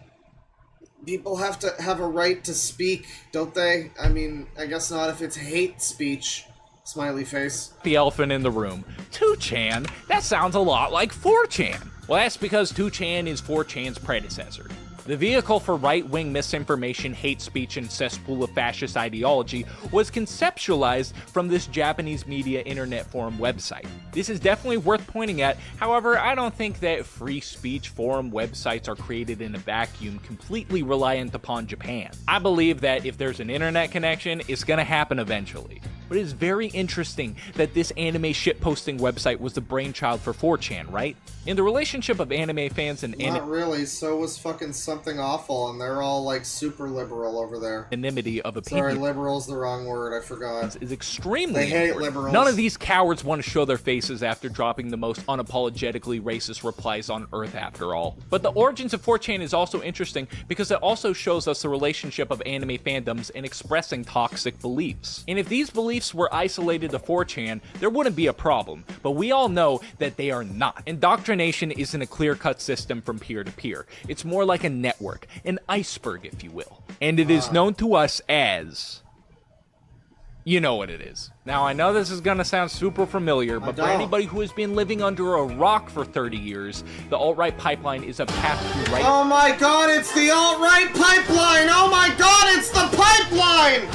A: People have to have a right to speak, don't they? I mean, I guess not if it's hate speech. Smiley face.
H: The elephant in the room. 2chan? That sounds a lot like 4chan. Well, that's because 2chan is 4chan's predecessor. The vehicle for right-wing misinformation, hate speech, and cesspool of fascist ideology was conceptualized from this Japanese media internet forum website. This is definitely worth pointing at. However, I don't think that free speech forum websites are created in a vacuum, completely reliant upon Japan. I believe that if there's an internet connection, it's gonna happen eventually. But it is very interesting that this anime shitposting website was the brainchild for 4chan, right? In the relationship of anime fans and
A: Not really, so was fucking Something Awful, and they're all like super liberal over there.
H: Anonymity of opinion.
A: Sorry, liberal's the wrong word, I forgot.
H: Is extremely
A: They hate
H: important.
A: liberals.
H: None of these cowards want to show their faces after dropping the most unapologetically racist replies on Earth after all. But the origins of 4chan is also interesting because it also shows us the relationship of anime fandoms in expressing toxic beliefs. And if these beliefs were isolated to 4chan, there wouldn't be a problem, but we all know that they are not. Indoctrination isn't a clear-cut system from peer to peer. It's more like a network, an iceberg, if you will. And it is known to us as... You know what it is. Now, I know this is gonna sound super familiar, but for anybody who has been living under a rock for 30 years, the alt-right pipeline is a path to right...
A: Oh my god, it's the alt-right pipeline! Oh my god, it's the pipeline!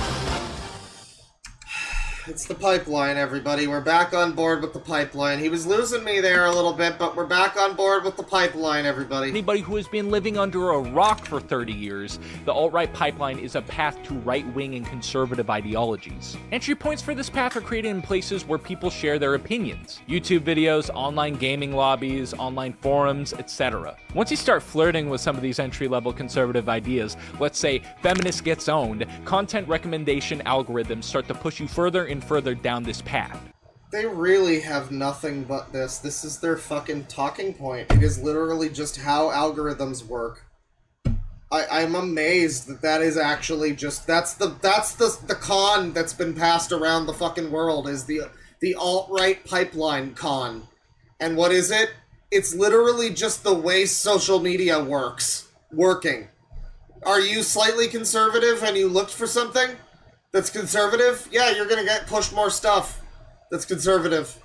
A: It's the pipeline, everybody. We're back on board with the pipeline. He was losing me there a little bit, but we're back on board with the pipeline, everybody.
H: Anybody who has been living under a rock for 30 years, the alt-right pipeline is a path to right-wing and conservative ideologies. Entry points for this path are created in places where people share their opinions. YouTube videos, online gaming lobbies, online forums, etc. Once you start flirting with some of these entry-level conservative ideas, let's say feminist gets owned, content recommendation algorithms start to push you further and further down this path.
A: They really have nothing but this. This is their fucking talking point. It is literally just how algorithms work. I'm amazed that that is actually just... That's the con that's been passed around the fucking world, is the alt-right pipeline con. And what is it? It's literally just the way social media working. Are you slightly conservative and you looked for something? that's conservative, yeah, you're gonna get pushed more stuff that's conservative.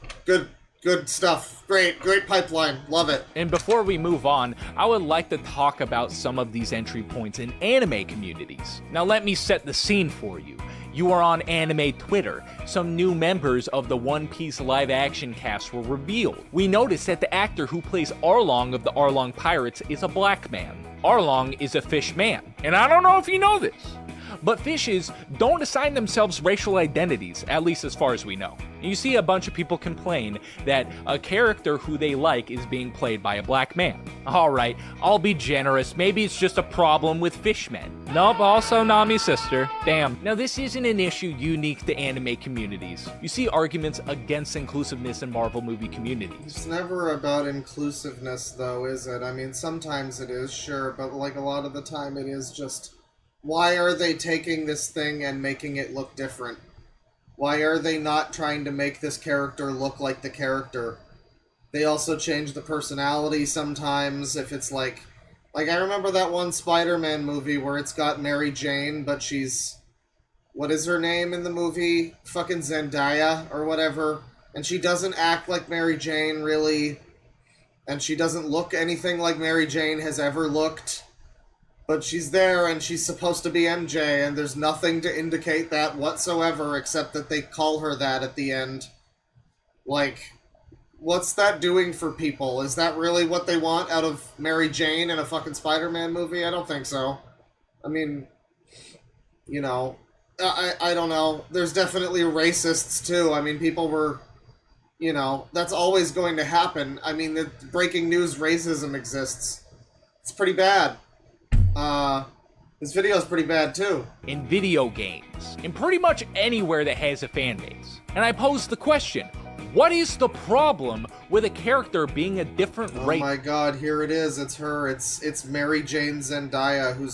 A: Good stuff. Great pipeline. Love it.
H: And before we move on, I would like to talk about some of these entry points in anime communities. Now let me set the scene for you. You are on anime Twitter. Some new members of the One Piece live action cast were revealed. We noticed that the actor who plays Arlong of the Arlong Pirates is a black man. Arlong is a fish man. And I don't know if you know this, but fishes don't assign themselves racial identities, at least as far as we know. You see a bunch of people complain that a character who they like is being played by a black man. Alright, I'll be generous, maybe it's just a problem with fishmen. Nope, also Nami's sister. Damn. Now this isn't an issue unique to anime communities. You see arguments against inclusiveness in Marvel movie communities.
A: It's never about inclusiveness though, is it? I mean, sometimes it is, sure, but like a lot of the time it is just, why are they taking this thing and making it look different? Why are they not trying to make this character look like the character? They also change the personality sometimes. If it's like I remember that one Spider-Man movie where it's got Mary Jane, but she's, what is her name in the movie? Fucking Zendaya or whatever. And she doesn't act like Mary Jane, really. And she doesn't look anything like Mary Jane has ever looked. But she's there, and she's supposed to be MJ, and there's nothing to indicate that whatsoever, except that they call her that at the end. Like, what's that doing for people? Is that really what they want out of Mary Jane in a fucking Spider-Man movie? I don't think so. I mean, you know, I don't know. There's definitely racists, too. I mean, people were, you know, that's always going to happen. I mean, the breaking news racism exists. It's pretty bad. This video is pretty bad too.
H: In video games, in pretty much anywhere that has a fan base. And I pose the question, what is the problem with a character being a different race?
A: Oh my god, here it is. It's her. It's Mary Jane Zendaya, who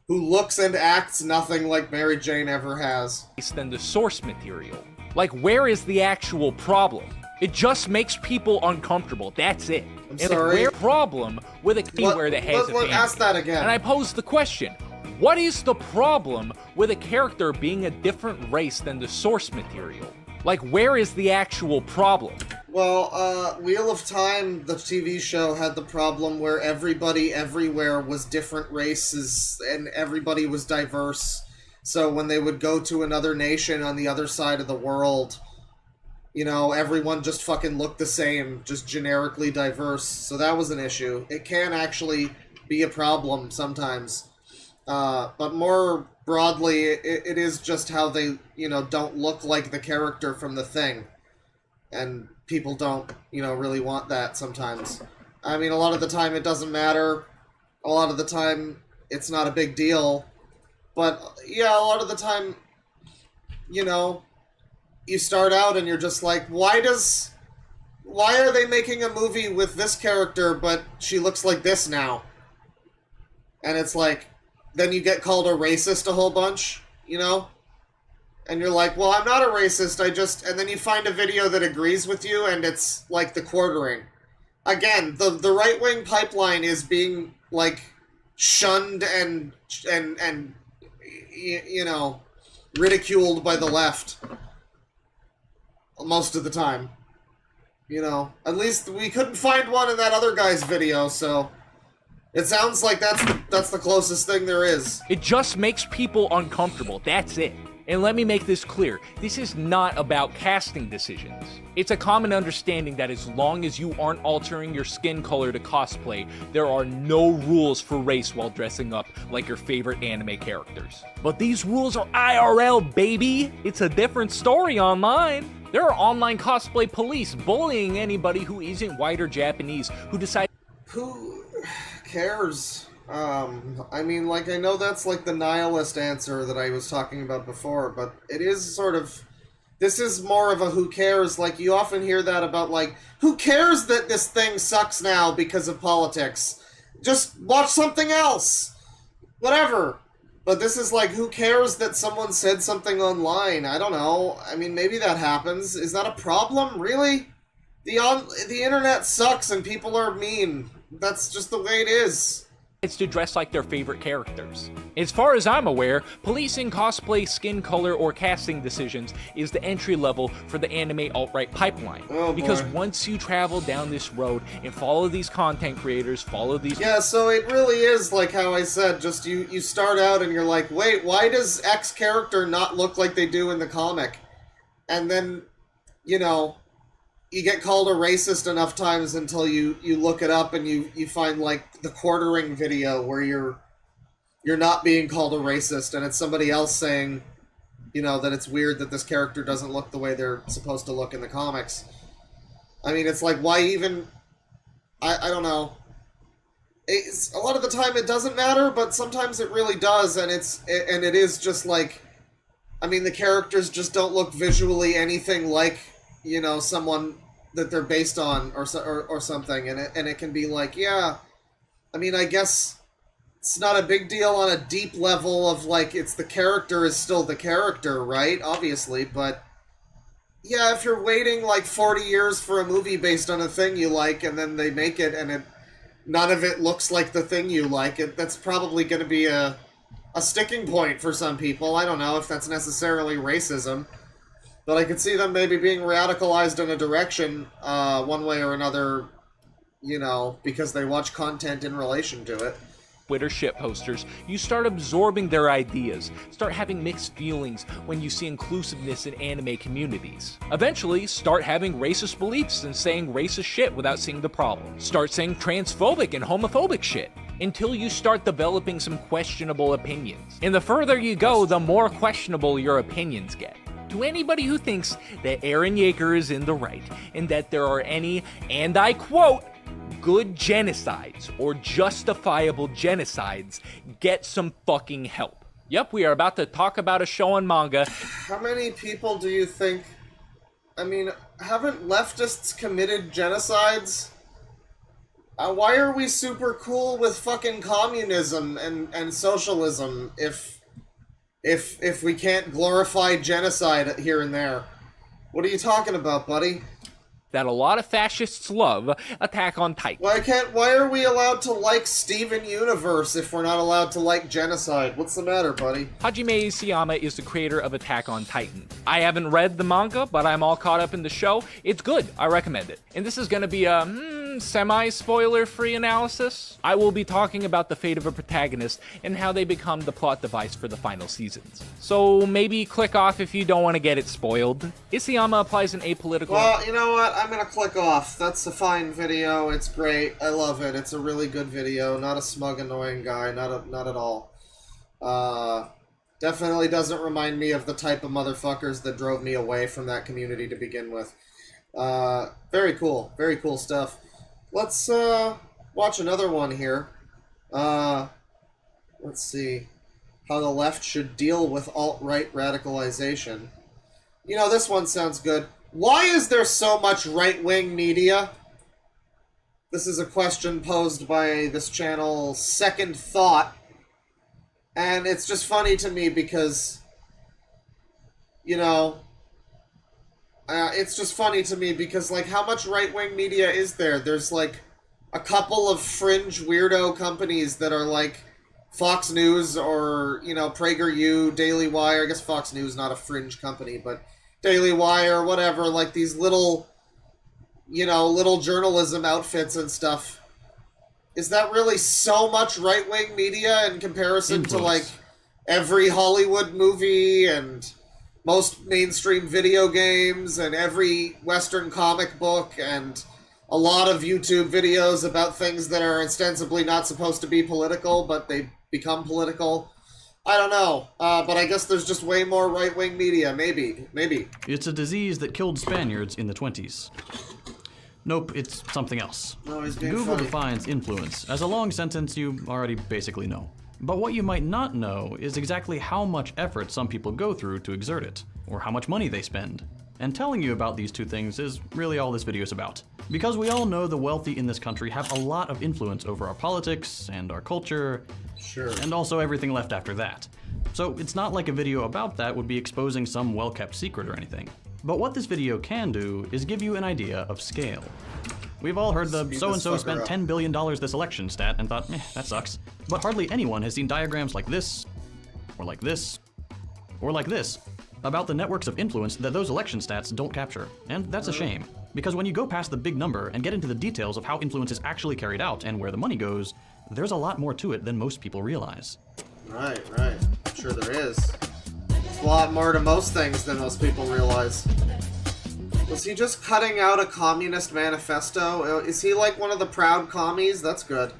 A: looks and acts nothing like Mary Jane ever has.
H: Than the source material. Like, where is the actual problem? It just makes people uncomfortable. That's it.
A: I'm sorry.
H: Where problem with a keyword that has a fan
A: ask that again.
H: And I pose the question, what is the problem with a character being a different race than the source material? Like, where is the actual problem?
A: Well, Wheel of Time, the TV show, had the problem where everybody everywhere was different races and everybody was diverse. So when they would go to another nation on the other side of the world, you know, everyone just fucking looked the same, just generically diverse. So that was an issue. It can actually be a problem sometimes. But more broadly, it is just how they, you know, don't look like the character from the thing. And people don't, you know, really want that sometimes. I mean, a lot of the time it doesn't matter. A lot of the time it's not a big deal. But, yeah, a lot of the time, you know, you start out and you're just like, why are they making a movie with this character, but she looks like this now? And it's like, then you get called a racist a whole bunch, you know? And you're like, well, I'm not a racist, and then you find a video that agrees with you, and it's like the quartering. Again, the right-wing pipeline is being, like, shunned and you know, ridiculed by the left. Most of the time. You know, at least we couldn't find one in that other guy's video, so it sounds like that's the closest thing there is.
H: It just makes people uncomfortable, that's it. And let me make this clear, this is not about casting decisions. It's a common understanding that as long as you aren't altering your skin color to cosplay, there are no rules for race while dressing up like your favorite anime characters. But these rules are IRL, baby! It's a different story online. There are online cosplay police bullying anybody who isn't white or Japanese who decide.
A: Who cares? I mean, like, I know that's like the nihilist answer that I was talking about before, but it is sort of, this is more of a who cares. Like, you often hear that about, like, who cares that this thing sucks now because of politics? Just watch something else. Whatever. But this is like, who cares that someone said something online? I don't know. I mean, maybe that happens. Is that a problem? Really? The internet sucks and people are mean. That's just the way it is.
H: to dress like their favorite characters. As far as I'm aware, policing cosplay, skin color, or casting decisions is the entry level for the anime alt-right pipeline. Because once you travel down this road and follow these content creators, follow these...
A: Yeah, so it really is like how I said, just you start out and you're like, wait, why does X character not look like they do in the comic? And then, you know, you get called a racist enough times until you look it up and you find, like, the quartering video where you're not being called a racist and it's somebody else saying, you know, that it's weird that this character doesn't look the way they're supposed to look in the comics. I mean, it's like, why even... I don't know. A lot of the time it doesn't matter, but sometimes it really does, and it is just like... I mean, the characters just don't look visually anything like, you know, someone that they're based on or something, and it can be like, yeah, I mean, I guess it's not a big deal on a deep level of, like, it's the character is still the character, right? Obviously, but yeah, if you're waiting like 40 years for a movie based on a thing you like, and then they make it, and none of it looks like the thing you like, that's probably going to be a sticking point for some people. I don't know if that's necessarily racism, but I could see them maybe being radicalized in a direction, one way or another, you know, because they watch content in relation to it.
H: Twitter shit posters, you start absorbing their ideas, start having mixed feelings when you see inclusiveness in anime communities. Eventually, start having racist beliefs and saying racist shit without seeing the problem. Start saying transphobic and homophobic shit, until you start developing some questionable opinions. And the further you go, the more questionable your opinions get. To anybody who thinks that Eren Yeager is in the right, and that there are any, and I quote, good genocides or justifiable genocides, get some fucking help. Yep, we are about to talk about a show on manga.
A: How many people do you think... I mean, haven't leftists committed genocides? Why are we super cool with fucking communism and socialism if we can't glorify genocide here and there? What are you talking about, buddy?
H: That a lot of fascists love Attack on Titan.
A: Why are we allowed to like Steven Universe if we're not allowed to like genocide? What's the matter, buddy?
H: Hajime Isayama is the creator of Attack on Titan. I haven't read the manga, but I'm all caught up in the show. It's good. I recommend it. And this is gonna be a semi-spoiler-free analysis. I will be talking about the fate of a protagonist and how they become the plot device for the final seasons. So maybe click off if you don't want to get it spoiled. Isayama applies an apolitical...
A: Well, you know what? I'm gonna click off. That's a fine video. It's great. I love it. It's a really good video. Not a smug, annoying guy. Not at all. Definitely doesn't remind me of the type of motherfuckers that drove me away from that community to begin with. Very cool. Very cool stuff. Let's watch another one here. Let's see. How the left should deal with alt-right radicalization. You know, this one sounds good. Why is there so much right-wing media? This is a question posed by this channel, Second Thought. And it's just funny to me because, you know... it's just funny to me because, like, how much right-wing media is there? There's, like, a couple of fringe weirdo companies that are, like, Fox News or, you know, PragerU, Daily Wire. I guess Fox News is not a fringe company, but Daily Wire, whatever. Like, these little, you know, little journalism outfits and stuff. Is that really so much right-wing media in comparison to, like, every Hollywood movie and... most mainstream video games and every Western comic book and a lot of YouTube videos about things that are ostensibly not supposed to be political, but they become political? I don't know, but I guess there's just way more right-wing media, maybe.
B: It's a disease that killed Spaniards in the 20s. Nope, it's something else.
A: No, he's being
B: Google
A: funny.
B: defines influence as a long sentence you already basically know. But what you might not know is exactly how much effort some people go through to exert it, or how much money they spend. And telling you about these two things is really all this video is about. Because we all know the wealthy in this country have a lot of influence over our politics and our culture, and also everything left after that. So it's not like a video about that would be exposing some well-kept secret or anything. But what this video can do is give you an idea of scale. We've all heard the
A: Speed this
B: so-and-so
A: fucker
B: spent
A: up.
B: $10 billion this election stat and thought, that sucks. But hardly anyone has seen diagrams like this, or like this, or like this, about the networks of influence that those election stats don't capture. And that's a shame, because when you go past the big number and get into the details of how influence is actually carried out and where the money goes, there's a lot more to it than most people realize.
A: Right. I'm sure there is. There's a lot more to most things than most people realize. Was he just cutting out a communist manifesto? Is he like one of the proud commies? That's good.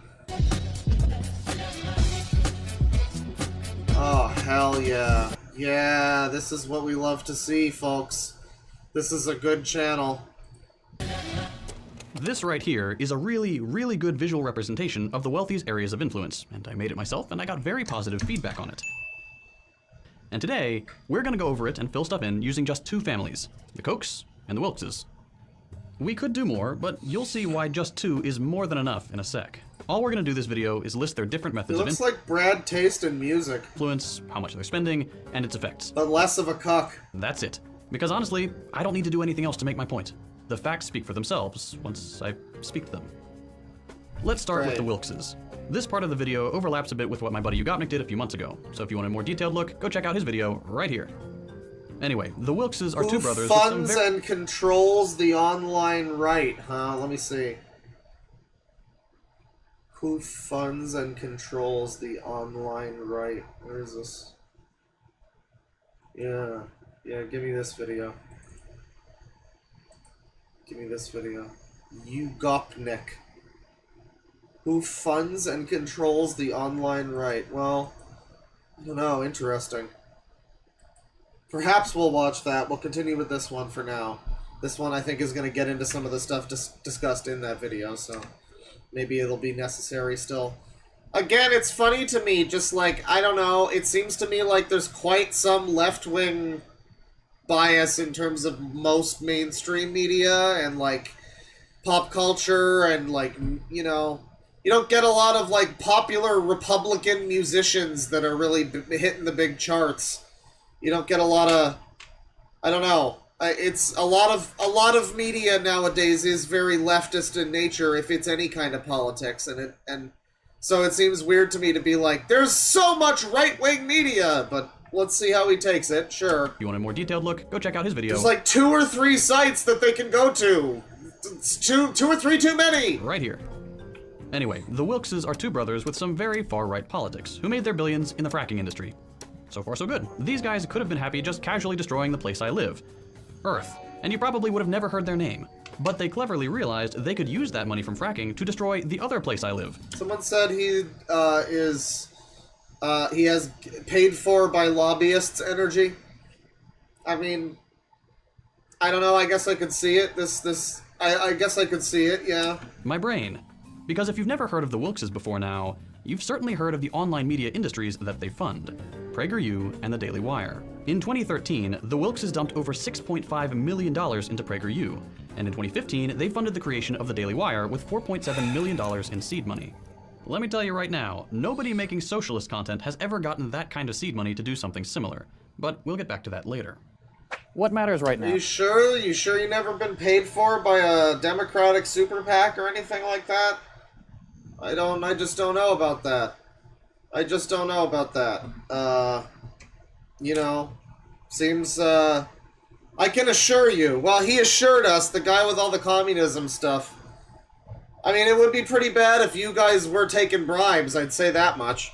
A: Oh, hell yeah. Yeah, this is what we love to see, folks. This is a good channel.
B: This right here is a really, really good visual representation of the wealthiest areas of influence, and I made it myself and I got very positive feedback on it. And today, we're gonna go over it and fill stuff in using just two families, the Kochs and the Wilkses. We could do more, but you'll see why just two is more than enough in a sec. All we're gonna do this video is list their different
A: It
B: methods of
A: looks like Brad taste in music,
B: influence, how much they're spending, and its effects.
A: but less of a cuck.
B: That's it. Because honestly, I don't need to do anything else to make my point. The facts speak for themselves once I speak to them. Let's start with the Wilkses. This part of the video overlaps a bit with what my buddy Ugopnik did a few months ago, so if you want a more detailed look, go check out his video right here. Anyway, the Wilkses are two brothers with some
A: funds and controls the online right, huh? Let me see. Who funds and controls the online right? Where is this? Yeah, give me this video. Give me this video. Ugopnik. Who funds and controls the online right? Well, I don't know, interesting. Perhaps we'll watch that. We'll continue with this one for now. This one I think is going to get into some of the stuff discussed in that video, so maybe it'll be necessary still. Again, it's funny to me, just like, I don't know, it seems to me like there's quite some left-wing bias in terms of most mainstream media and, like, pop culture and, like, you know, you don't get a lot of, like, popular Republican musicians that are really hitting the big charts. You don't get a lot of, I don't know. It's a lot of media nowadays is very leftist in nature if it's any kind of politics, and so it seems weird to me to be like, there's so much right-wing media, but let's see how he takes it. Sure.
B: If you want a more detailed look, go check out his video.
A: There's like 2 or 3 sites that they can go to. It's two or three too many.
B: Right here. Anyway, the Wilkses are two brothers with some very far-right politics who made their billions in the fracking industry. So far, so good. These guys could have been happy just casually destroying the place I live, Earth, and you probably would have never heard their name. But they cleverly realized they could use that money from fracking to destroy the other place I live.
A: Someone said he has paid for by lobbyists energy. I mean, I don't know, I guess I could see it. I guess I could see it, yeah.
B: My brain. Because if you've never heard of the Wilkses before now, you've certainly heard of the online media industries that they fund. PragerU and the Daily Wire. In 2013, the Wilkses dumped over $6.5 million into PragerU, and in 2015, they funded the creation of the Daily Wire with $4.7 million in seed money. Let me tell you right now, nobody making socialist content has ever gotten that kind of seed money to do something similar, but we'll get back to that later. What matters right now?
A: Are you sure? You sure you never been paid for by a Democratic super PAC or anything like that? I just don't know about that. You know, seems, I can assure you, well, he assured us, the guy with all the communism stuff. I mean, it would be pretty bad if you guys were taking bribes, I'd say that much.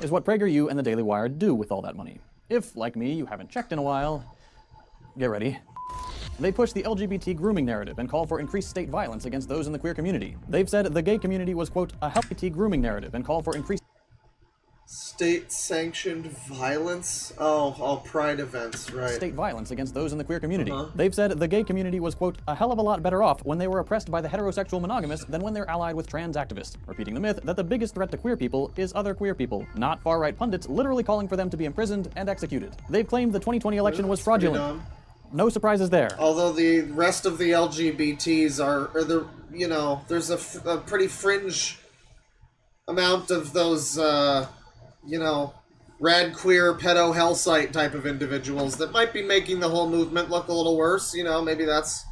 B: Is what PragerU and the Daily Wire do with all that money. If, like me, you haven't checked in a while, get ready. They push the LGBT grooming narrative and call for increased state violence against those in the queer community. They've said the gay community was, quote, a healthy grooming narrative and call for increased
A: state-sanctioned violence? Oh, pride events, right.
B: State violence against those in the queer community. They've said the gay community was, quote, a hell of a lot better off when they were oppressed by the heterosexual monogamists than when they're allied with trans activists, repeating the myth that the biggest threat to queer people is other queer people, not far-right pundits literally calling for them to be imprisoned and executed. They've claimed the 2020 election was fraudulent. No surprises there.
A: Although the rest of the LGBTs there's a pretty fringe amount of those, rad queer pedo hell site type of individuals that might be making the whole movement look a little worse. You know, maybe that's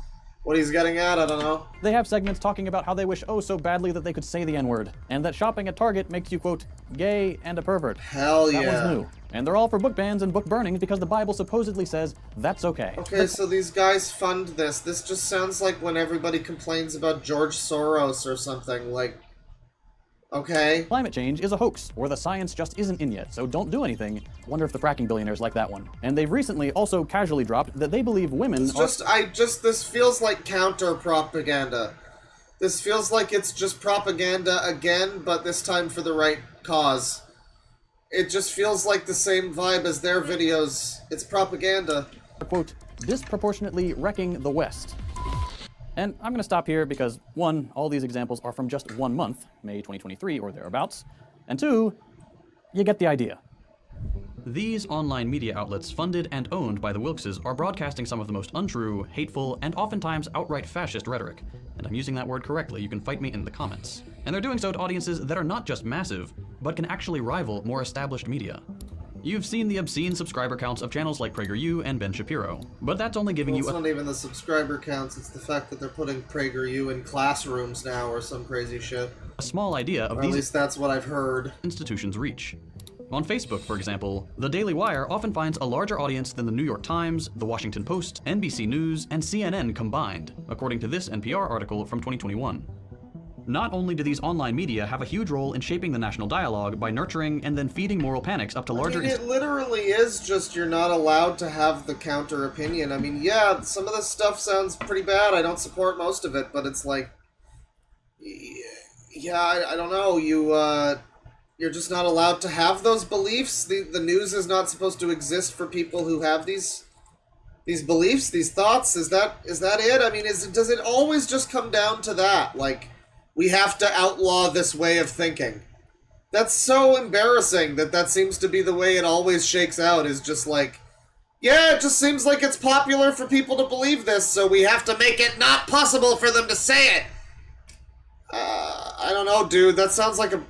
A: What he's getting at, I don't know.
B: They have segments talking about how they wish oh so badly that they could say the N-word, and that shopping at Target makes you, quote, gay and a pervert.
A: Hell yeah.
B: That one's new. And they're all for book bans and book burnings because the Bible supposedly says that's okay.
A: Okay, so these guys fund this. This just sounds like when everybody complains about George Soros or something, like, okay.
B: Climate change is a hoax, or the science just isn't in yet, so don't do anything. Wonder if the fracking billionaires like that one. And they've recently also casually dropped that they believe women
A: this feels like counter-propaganda. This feels like it's just propaganda again, but this time for the right cause. It just feels like the same vibe as their videos. It's propaganda.
B: Quote, disproportionately wrecking the West. And I'm going to stop here because, one, all these examples are from just 1 month, May 2023 or thereabouts, and two, you get the idea. These online media outlets funded and owned by the Wilkses are broadcasting some of the most untrue, hateful, and oftentimes outright fascist rhetoric. And I'm using that word correctly, you can fight me in the comments. And they're doing so to audiences that are not just massive, but can actually rival more established media. You've seen the obscene subscriber counts of channels like PragerU and Ben Shapiro, but that's only giving
A: It's not even the subscriber counts, it's the fact that they're putting PragerU in classrooms now or some crazy shit.
B: A small idea of
A: or
B: these,
A: at least that's what I've heard,
B: institutions' reach. On Facebook, for example, the Daily Wire often finds a larger audience than the New York Times, the Washington Post, NBC News, and CNN combined, according to this NPR article from 2021. Not only do these online media have a huge role in shaping the national dialogue by nurturing and then feeding moral panics up to larger...
A: I mean, it literally is just you're not allowed to have the counter opinion. I mean, yeah, some of this stuff sounds pretty bad. I don't support most of it, but it's like... Yeah, I don't know. You're just not allowed to have those beliefs. The news is not supposed to exist for people who have these beliefs, these thoughts. Is that it? I mean, does it always just come down to that? Like, we have to outlaw this way of thinking. That's so embarrassing that seems to be the way it always shakes out, is just like, yeah, it just seems like it's popular for people to believe this, so we have to make it not possible for them to say it. I don't know, dude. That sounds like a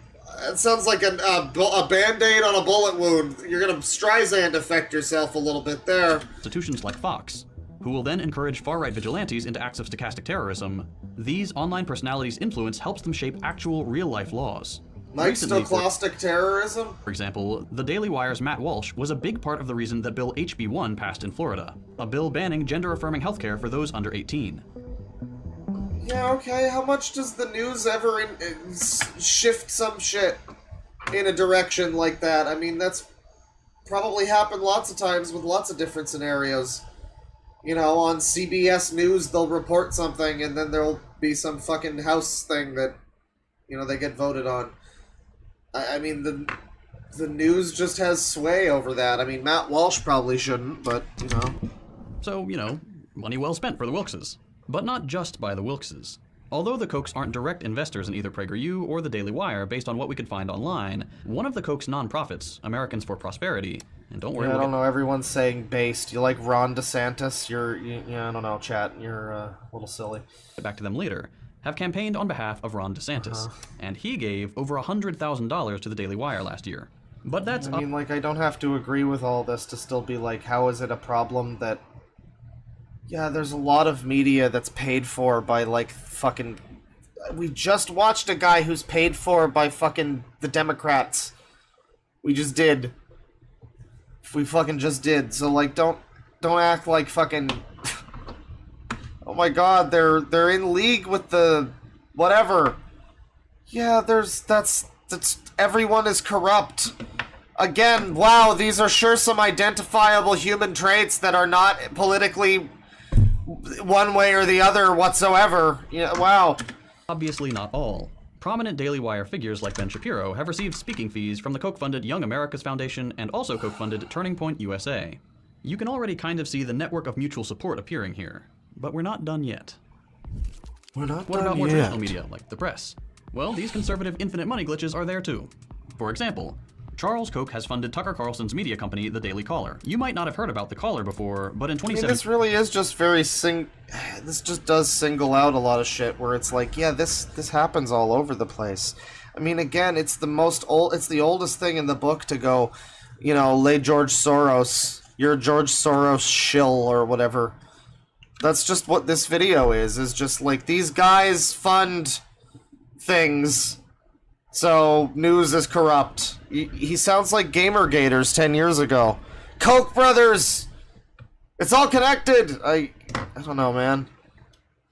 A: Band-Aid on a bullet wound. You're gonna Streisand affect yourself a little bit there.
B: Institutions like Fox, who will then encourage far-right vigilantes into acts of stochastic terrorism. These online personalities' influence helps them shape actual real-life laws.
A: Like stochastic terrorism?
B: For example, the Daily Wire's Matt Walsh was a big part of the reason that Bill HB 1 passed in Florida, a bill banning gender-affirming healthcare for those under 18.
A: Yeah, okay, how much does the news ever shift some shit in a direction like that? I mean, that's probably happened lots of times with lots of different scenarios. You know, on CBS News, they'll report something, and then there'll be some fucking House thing that, you know, they get voted on. I mean, the news just has sway over that. I mean, Matt Walsh probably shouldn't, but, you know.
B: So, you know, money well spent for the Wilkses. But not just by the Wilkses. Although the Kochs aren't direct investors in either PragerU or the Daily Wire based on what we could find online, one of the Koch's nonprofits, Americans for Prosperity, and don't worry...
A: Yeah, I don't know, everyone's saying based. You like Ron DeSantis? Yeah, I don't know, chat. You're a little silly.
B: Get back to them later. Have campaigned on behalf of Ron DeSantis, and he gave over $100,000 to the Daily Wire last year. But that's...
A: I mean, like, I don't have to agree with all this to still be like, how is it a problem that... Yeah, there's a lot of media that's paid for by, like, fucking... We just watched a guy who's paid for by fucking the Democrats. We just did. We fucking just did. So, like, don't act like fucking... Oh my god, they're in league with the... whatever. Yeah, that's everyone is corrupt. Again, wow, these are sure some identifiable human traits that are not politically... one way or the other whatsoever. Yeah, wow.
B: Obviously not all. Prominent Daily Wire figures like Ben Shapiro have received speaking fees from the Koch-funded Young America's Foundation and also Koch-funded Turning Point USA. You can already kind of see the network of mutual support appearing here. But we're not done yet.
A: We're not
B: What
A: done
B: about more
A: yet.
B: traditional media, like the press? Well, these conservative infinite money glitches are there too. For example, Charles Koch has funded Tucker Carlson's media company, The Daily Caller. You might not have heard about The Caller before, but in 2017...
A: this really is just very this just does single out a lot of shit where it's like, yeah, this happens all over the place. I mean, again, it's the oldest thing in the book to go, you know, lay George Soros, you're George Soros shill or whatever. That's just what this video is just like these guys fund things, so news is corrupt. He sounds like Gamergators 10 years ago. Koch brothers! It's all connected! I don't know, man.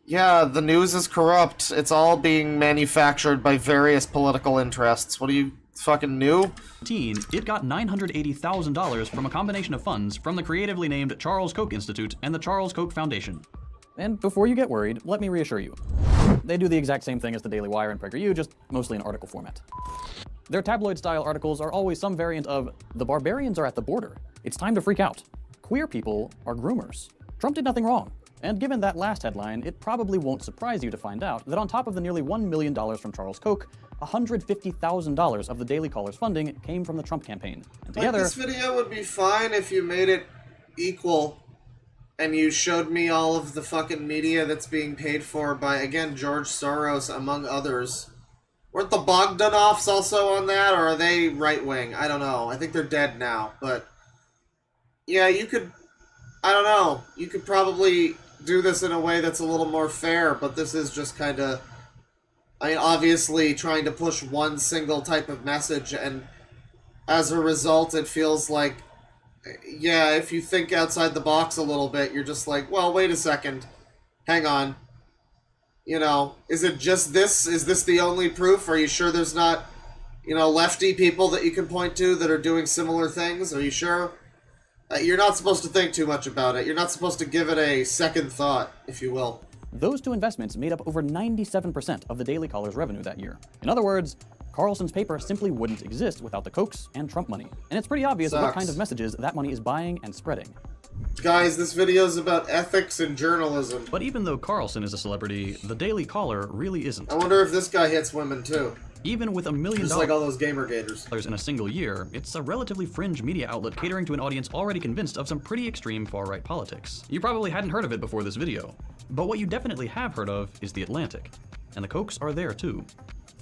A: Yeah, the news is corrupt. It's all being manufactured by various political interests. What are you, fucking new?
B: It got $980,000 from a combination of funds from the creatively named Charles Koch Institute and the Charles Koch Foundation. And before you get worried, let me reassure you. They do the exact same thing as the Daily Wire and PragerU, just mostly in article format. Their tabloid-style articles are always some variant of, "The barbarians are at the border. It's time to freak out. Queer people are groomers. Trump did nothing wrong." And given that last headline, it probably won't surprise you to find out that on top of the nearly $1 million from Charles Koch, $150,000 of the Daily Caller's funding came from the Trump campaign. And together,
A: like, this video would be fine if you made it equal and you showed me all of the fucking media that's being paid for by, again, George Soros, among others. Weren't the Bogdanovs also on that, or are they right-wing? I don't know. I think they're dead now, but yeah, you could, I don't know, you could probably do this in a way that's a little more fair, but this is just kind of, I mean, obviously trying to push one single type of message, and as a result, it feels like, yeah, if you think outside the box a little bit, you're just like, well, wait a second, hang on. You know, is it just this? Is this the only proof? Are you sure there's not, you know, lefty people that you can point to that are doing similar things? Are you sure? You're not supposed to think too much about it. You're not supposed to give it a second thought, if you will.
B: those two investments made up over 97% of the Daily Caller's revenue that year. In other words, Carlson's paper simply wouldn't exist without the Kochs and Trump money. And it's pretty obvious what kind of messages that money is buying and spreading.
A: Guys, this video is about ethics and journalism.
B: But even though Carlson is a celebrity, the Daily Caller really isn't.
A: I wonder if this guy hits women too.
B: Even with $1 million
A: just like all those Gamergators
B: in a single year, it's a relatively fringe media outlet catering to an audience already convinced of some pretty extreme far-right politics. You probably hadn't heard of it before this video, but what you definitely have heard of is The Atlantic. And the Kochs are there too.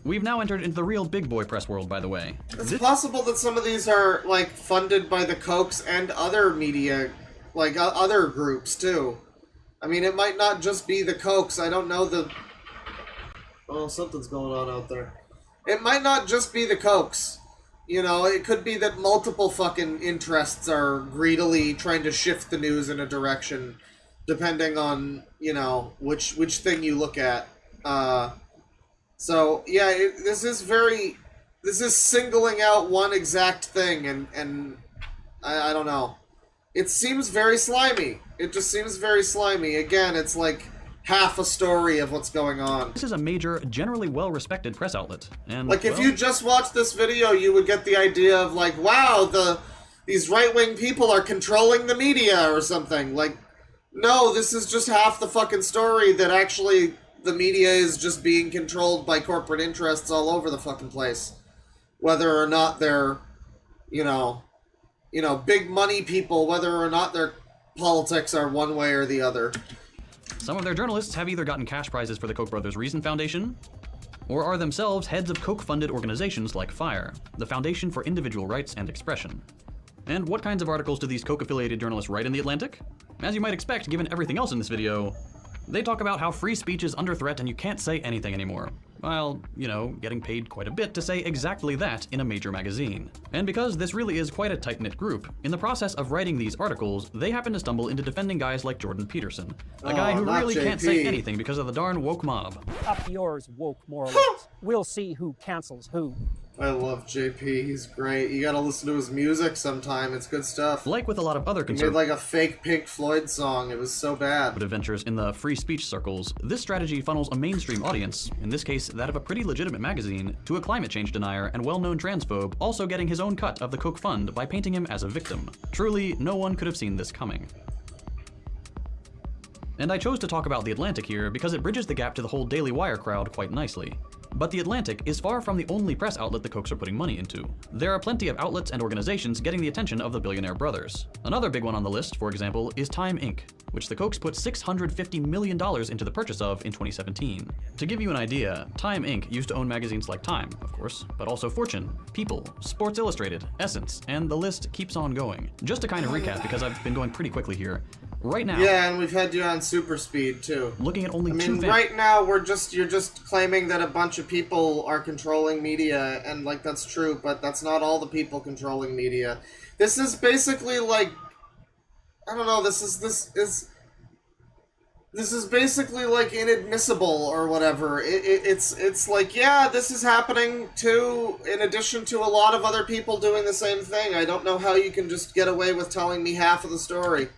B: We've now entered into the real big boy press world, by the way.
A: It's possible that some of these are, like, funded by the Kochs and other media, like, other groups, too. I mean, it might not just be the Kochs. I don't know the... Oh, something's going on out there. It might not just be the Kochs. You know, it could be that multiple fucking interests are greedily trying to shift the news in a direction, depending on, you know, which thing you look at. So, yeah, this is singling out one exact thing, and I don't know. It seems very slimy. It just seems very slimy. Again, it's like half a story of what's going on.
B: This is a major, generally well-respected press outlet, and
A: like, if you just watched this video, you would get the idea of, like, wow, these right-wing people are controlling the media or something. Like, no, this is just half the fucking story, that actually the media is just being controlled by corporate interests all over the fucking place. Whether or not they're, you know, big money people, whether or not their politics are one way or the other.
B: Some of their journalists have either gotten cash prizes for the Koch brothers' Reason Foundation, or are themselves heads of Koch-funded organizations like FIRE, the Foundation for Individual Rights and Expression. And what kinds of articles do these Koch-affiliated journalists write in The Atlantic? As you might expect, given everything else in this video, they talk about how free speech is under threat and you can't say anything anymore, while, you know, getting paid quite a bit to say exactly that in a major magazine. And because this really is quite a tight-knit group, in the process of writing these articles, they happen to stumble into defending guys like Jordan Peterson, a guy who really can't say anything because of the darn woke mob.
E: Up yours, woke moralists. We'll see who cancels who.
A: I love JP, he's great. You gotta listen to his music sometime, it's good stuff.
B: Like with a lot of other
A: He made like a fake Pink Floyd song, it was so bad.
B: Adventures in the free speech circles, this strategy funnels a mainstream audience, in this case that of a pretty legitimate magazine, to a climate change denier and well-known transphobe also getting his own cut of the Koch fund by painting him as a victim. Truly, no one could have seen this coming. And I chose to talk about The Atlantic here because it bridges the gap to the whole Daily Wire crowd quite nicely. But The Atlantic is far from the only press outlet the Kochs are putting money into. There are plenty of outlets and organizations getting the attention of the billionaire brothers. Another big one on the list, for example, is Time Inc., which the Kochs put $650 million into the purchase of in 2017. To give you an idea, Time Inc. used to own magazines like Time, of course, but also Fortune, People, Sports Illustrated, Essence, and the list keeps on going. Just to kind of recap, because I've been going pretty quickly here, Right now...
A: Yeah, and we've had you on super speed, too.
B: Looking at only two...
A: right now, you're just claiming that a bunch of people are controlling media, and, like, that's true, but that's not all the people controlling media. This is basically, like... I don't know, this is basically, like, inadmissible or whatever. It's like, yeah, this is happening too, in addition to a lot of other people doing the same thing. I don't know how you can just get away with telling me half of the story.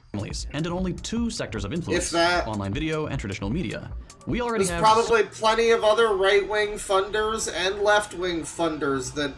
B: And in only two sectors of influence,
A: If that.
B: online video and traditional media. We already
A: There's
B: have...
A: probably plenty of other right-wing funders and left-wing funders that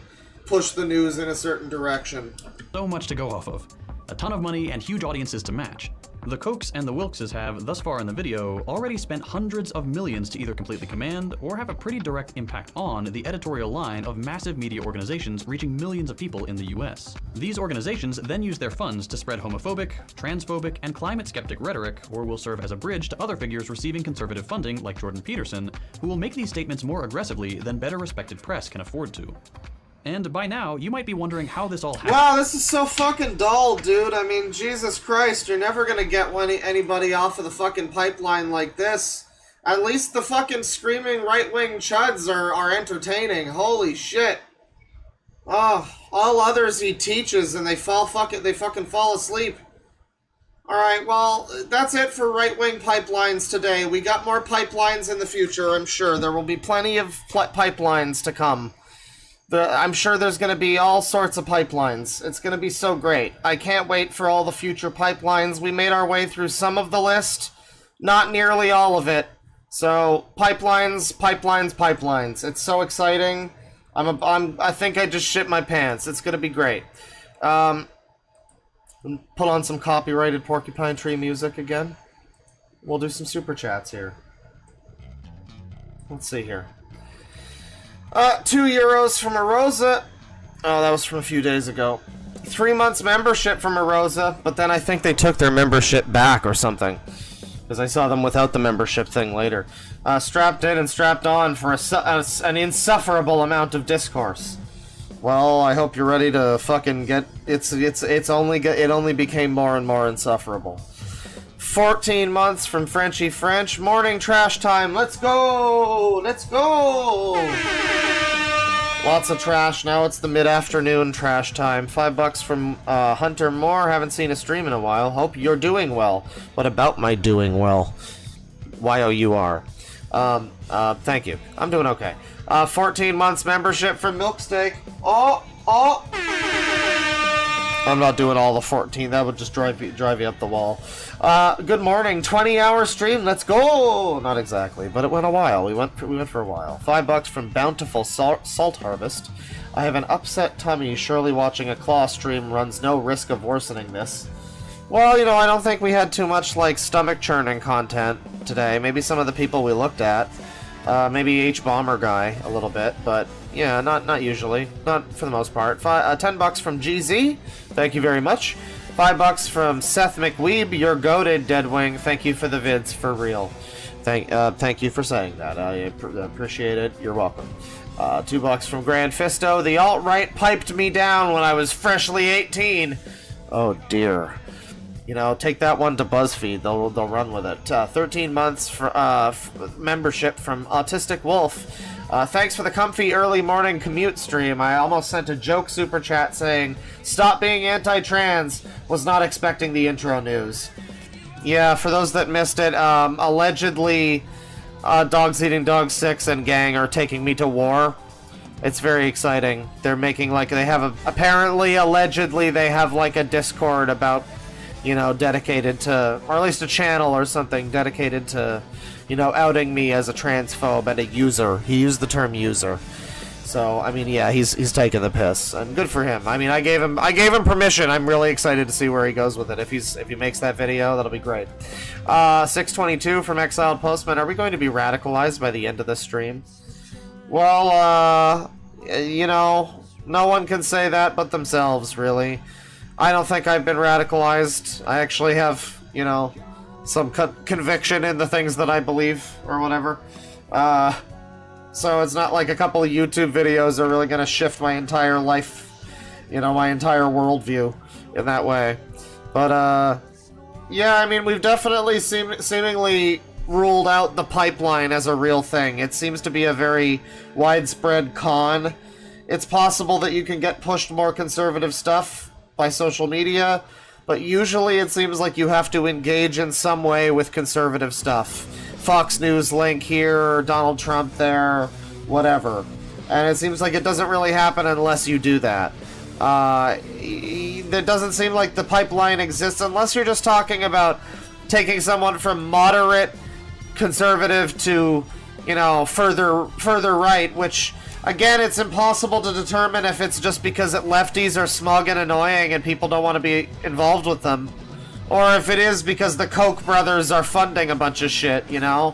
A: push the news in a certain direction.
B: So much to go off of. A ton of money and huge audiences to match. The Kochs and the Wilkses have, thus far in the video, already spent hundreds of millions to either completely command or have a pretty direct impact on the editorial line of massive media organizations reaching millions of people in the US. These organizations then use their funds to spread homophobic, transphobic, and climate skeptic rhetoric, or will serve as a bridge to other figures receiving conservative funding like Jordan Peterson, who will make these statements more aggressively than better respected press can afford to. And by now, you might be wondering how this all happened.
A: Wow, this is so fucking dull, dude. I mean, Jesus Christ, you're never gonna get anybody off of the fucking pipeline like this. At least the fucking screaming right-wing chuds are entertaining. Holy shit. Oh, all others he teaches and they fucking fall asleep. Alright, well, that's it for right-wing pipelines today. We got more pipelines in the future, I'm sure. There will be plenty of pipelines to come. I'm sure there's going to be all sorts of pipelines. It's going to be so great. I can't wait for all the future pipelines. We made our way through some of the list, not nearly all of it. So, pipelines. It's so exciting. I think I just shit my pants. It's going to be great. Put on some copyrighted Porcupine Tree music again. We'll do some super chats here. Let's see here. 2 euros from Arosa. Oh, that was from a few days ago. 3 months membership from Arosa, but then I think they took their membership back or something. Because I saw them without the membership thing later. Strapped in and strapped on for an insufferable amount of discourse. Well, I hope you're ready to fucking get... It only became more and more insufferable. 14 months from Frenchy French. Morning trash time. Let's go! Let's go! Lots of trash. Now it's the mid-afternoon trash time. $5 from Hunter Moore. Haven't seen a stream in a while. Hope you're doing well. What about my doing well? Y-O-U-R. Thank you. I'm doing okay. 14 months membership for Milksteak. Oh! I'm not doing all the 14. That would just drive you up the wall. Good morning. 20-hour stream. Let's go. Not exactly, but it went a while. We went for a while. $5 from Bountiful Salt Harvest. I have an upset tummy. Surely watching a Claw stream runs no risk of worsening this. Well, you know, I don't think we had too much like stomach churning content today. Maybe some of the people we looked at. Maybe H-Bomber guy a little bit, but yeah, not usually. Not for the most part. $10 from GZ. Thank you very much. $5 from Seth McWeeb. You're goated, Deadwing. Thank you for the vids, for real. Thank you for saying that. I appreciate it. You're welcome. $2 from Grand Fisto. The alt-right piped me down when I was freshly 18. Oh dear. You know, take that one to BuzzFeed. They'll run with it. 13 months for membership from Autistic Wolf. Thanks for the comfy early morning commute stream. I almost sent a joke super chat saying, "Stop being anti-trans." Was not expecting the intro news. Yeah, for those that missed it, allegedly, Dogs Eating Dogs 6 and gang are taking me to war. It's very exciting. They're making allegedly they have like a Discord about, you know, dedicated to, or at least a channel or something dedicated to, you know, outing me as a transphobe and a user. He used the term user. So, I mean, yeah, he's taking the piss, and good for him. I mean, I gave him permission. I'm really excited to see where he goes with it. If he makes that video, that'll be great. 622 from Exiled Postman. Are we going to be radicalized by the end of this stream? Well, you know, no one can say that but themselves, really. I don't think I've been radicalized. I actually have, you know, some conviction in the things that I believe, or whatever. So it's not like a couple of YouTube videos are really gonna shift my entire life, you know, my entire worldview in that way. But, Yeah, I mean, we've definitely seemingly ruled out the pipeline as a real thing. It seems to be a very widespread con. It's possible that you can get pushed more conservative stuff by social media, but usually it seems like you have to engage in some way with conservative stuff. Fox News link here, Donald Trump there, whatever. And it seems like it doesn't really happen unless you do that. It doesn't seem like the pipeline exists unless you're just talking about taking someone from moderate conservative to, you know, further right, which, again, it's impossible to determine if it's just because that lefties are smug and annoying and people don't want to be involved with them, or if it is because the Koch brothers are funding a bunch of shit, you know?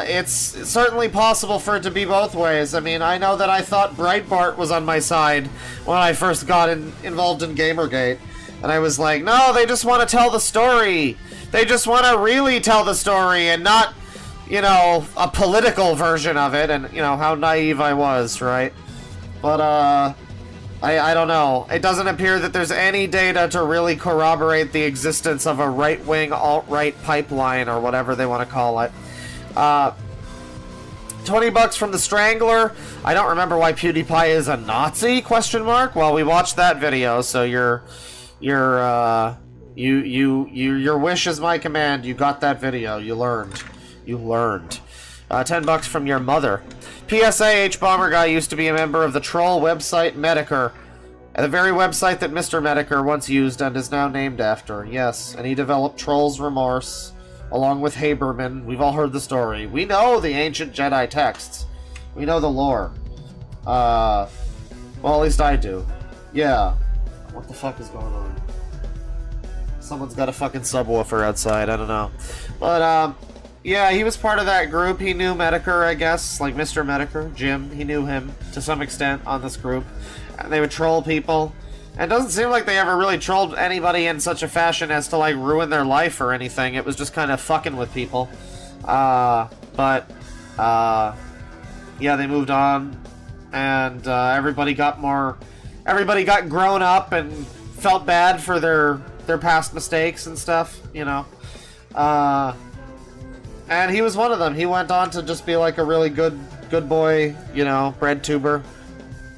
A: It's certainly possible for it to be both ways. I mean, I know that I thought Breitbart was on my side when I first got involved in Gamergate, and I was like, no, they just want to tell the story. They just want to really tell the story and not, you know, a political version of it, and, you know, how naive I was, right? But, I don't know. It doesn't appear that there's any data to really corroborate the existence of a right-wing, alt-right pipeline, or whatever they want to call it. $20 from the Strangler. I don't remember why PewDiePie is a Nazi, ? Well, we watched that video, so your wish is my command. You got that video. You learned. $10 from your mother. PSA, H-Bomber Guy used to be a member of the troll website Medicare. The very website that Mr. Medicare once used and is now named after. Yes, and he developed Troll's Remorse, along with Haberman. We've all heard the story. We know the ancient Jedi texts. We know the lore. Well, at least I do. Yeah. What the fuck is going on? Someone's got a fucking subwoofer outside, I don't know. But, yeah, he was part of that group. He knew Medicare, I guess, like Mr. Medicare, Jim. He knew him to some extent on this group. And they would troll people. And it doesn't seem like they ever really trolled anybody in such a fashion as to, like, ruin their life or anything. It was just kind of fucking with people. Yeah, they moved on. And, everybody got grown up and felt bad for their past mistakes and stuff, you know. And he was one of them. He went on to just be like a really good boy, you know, bread tuber.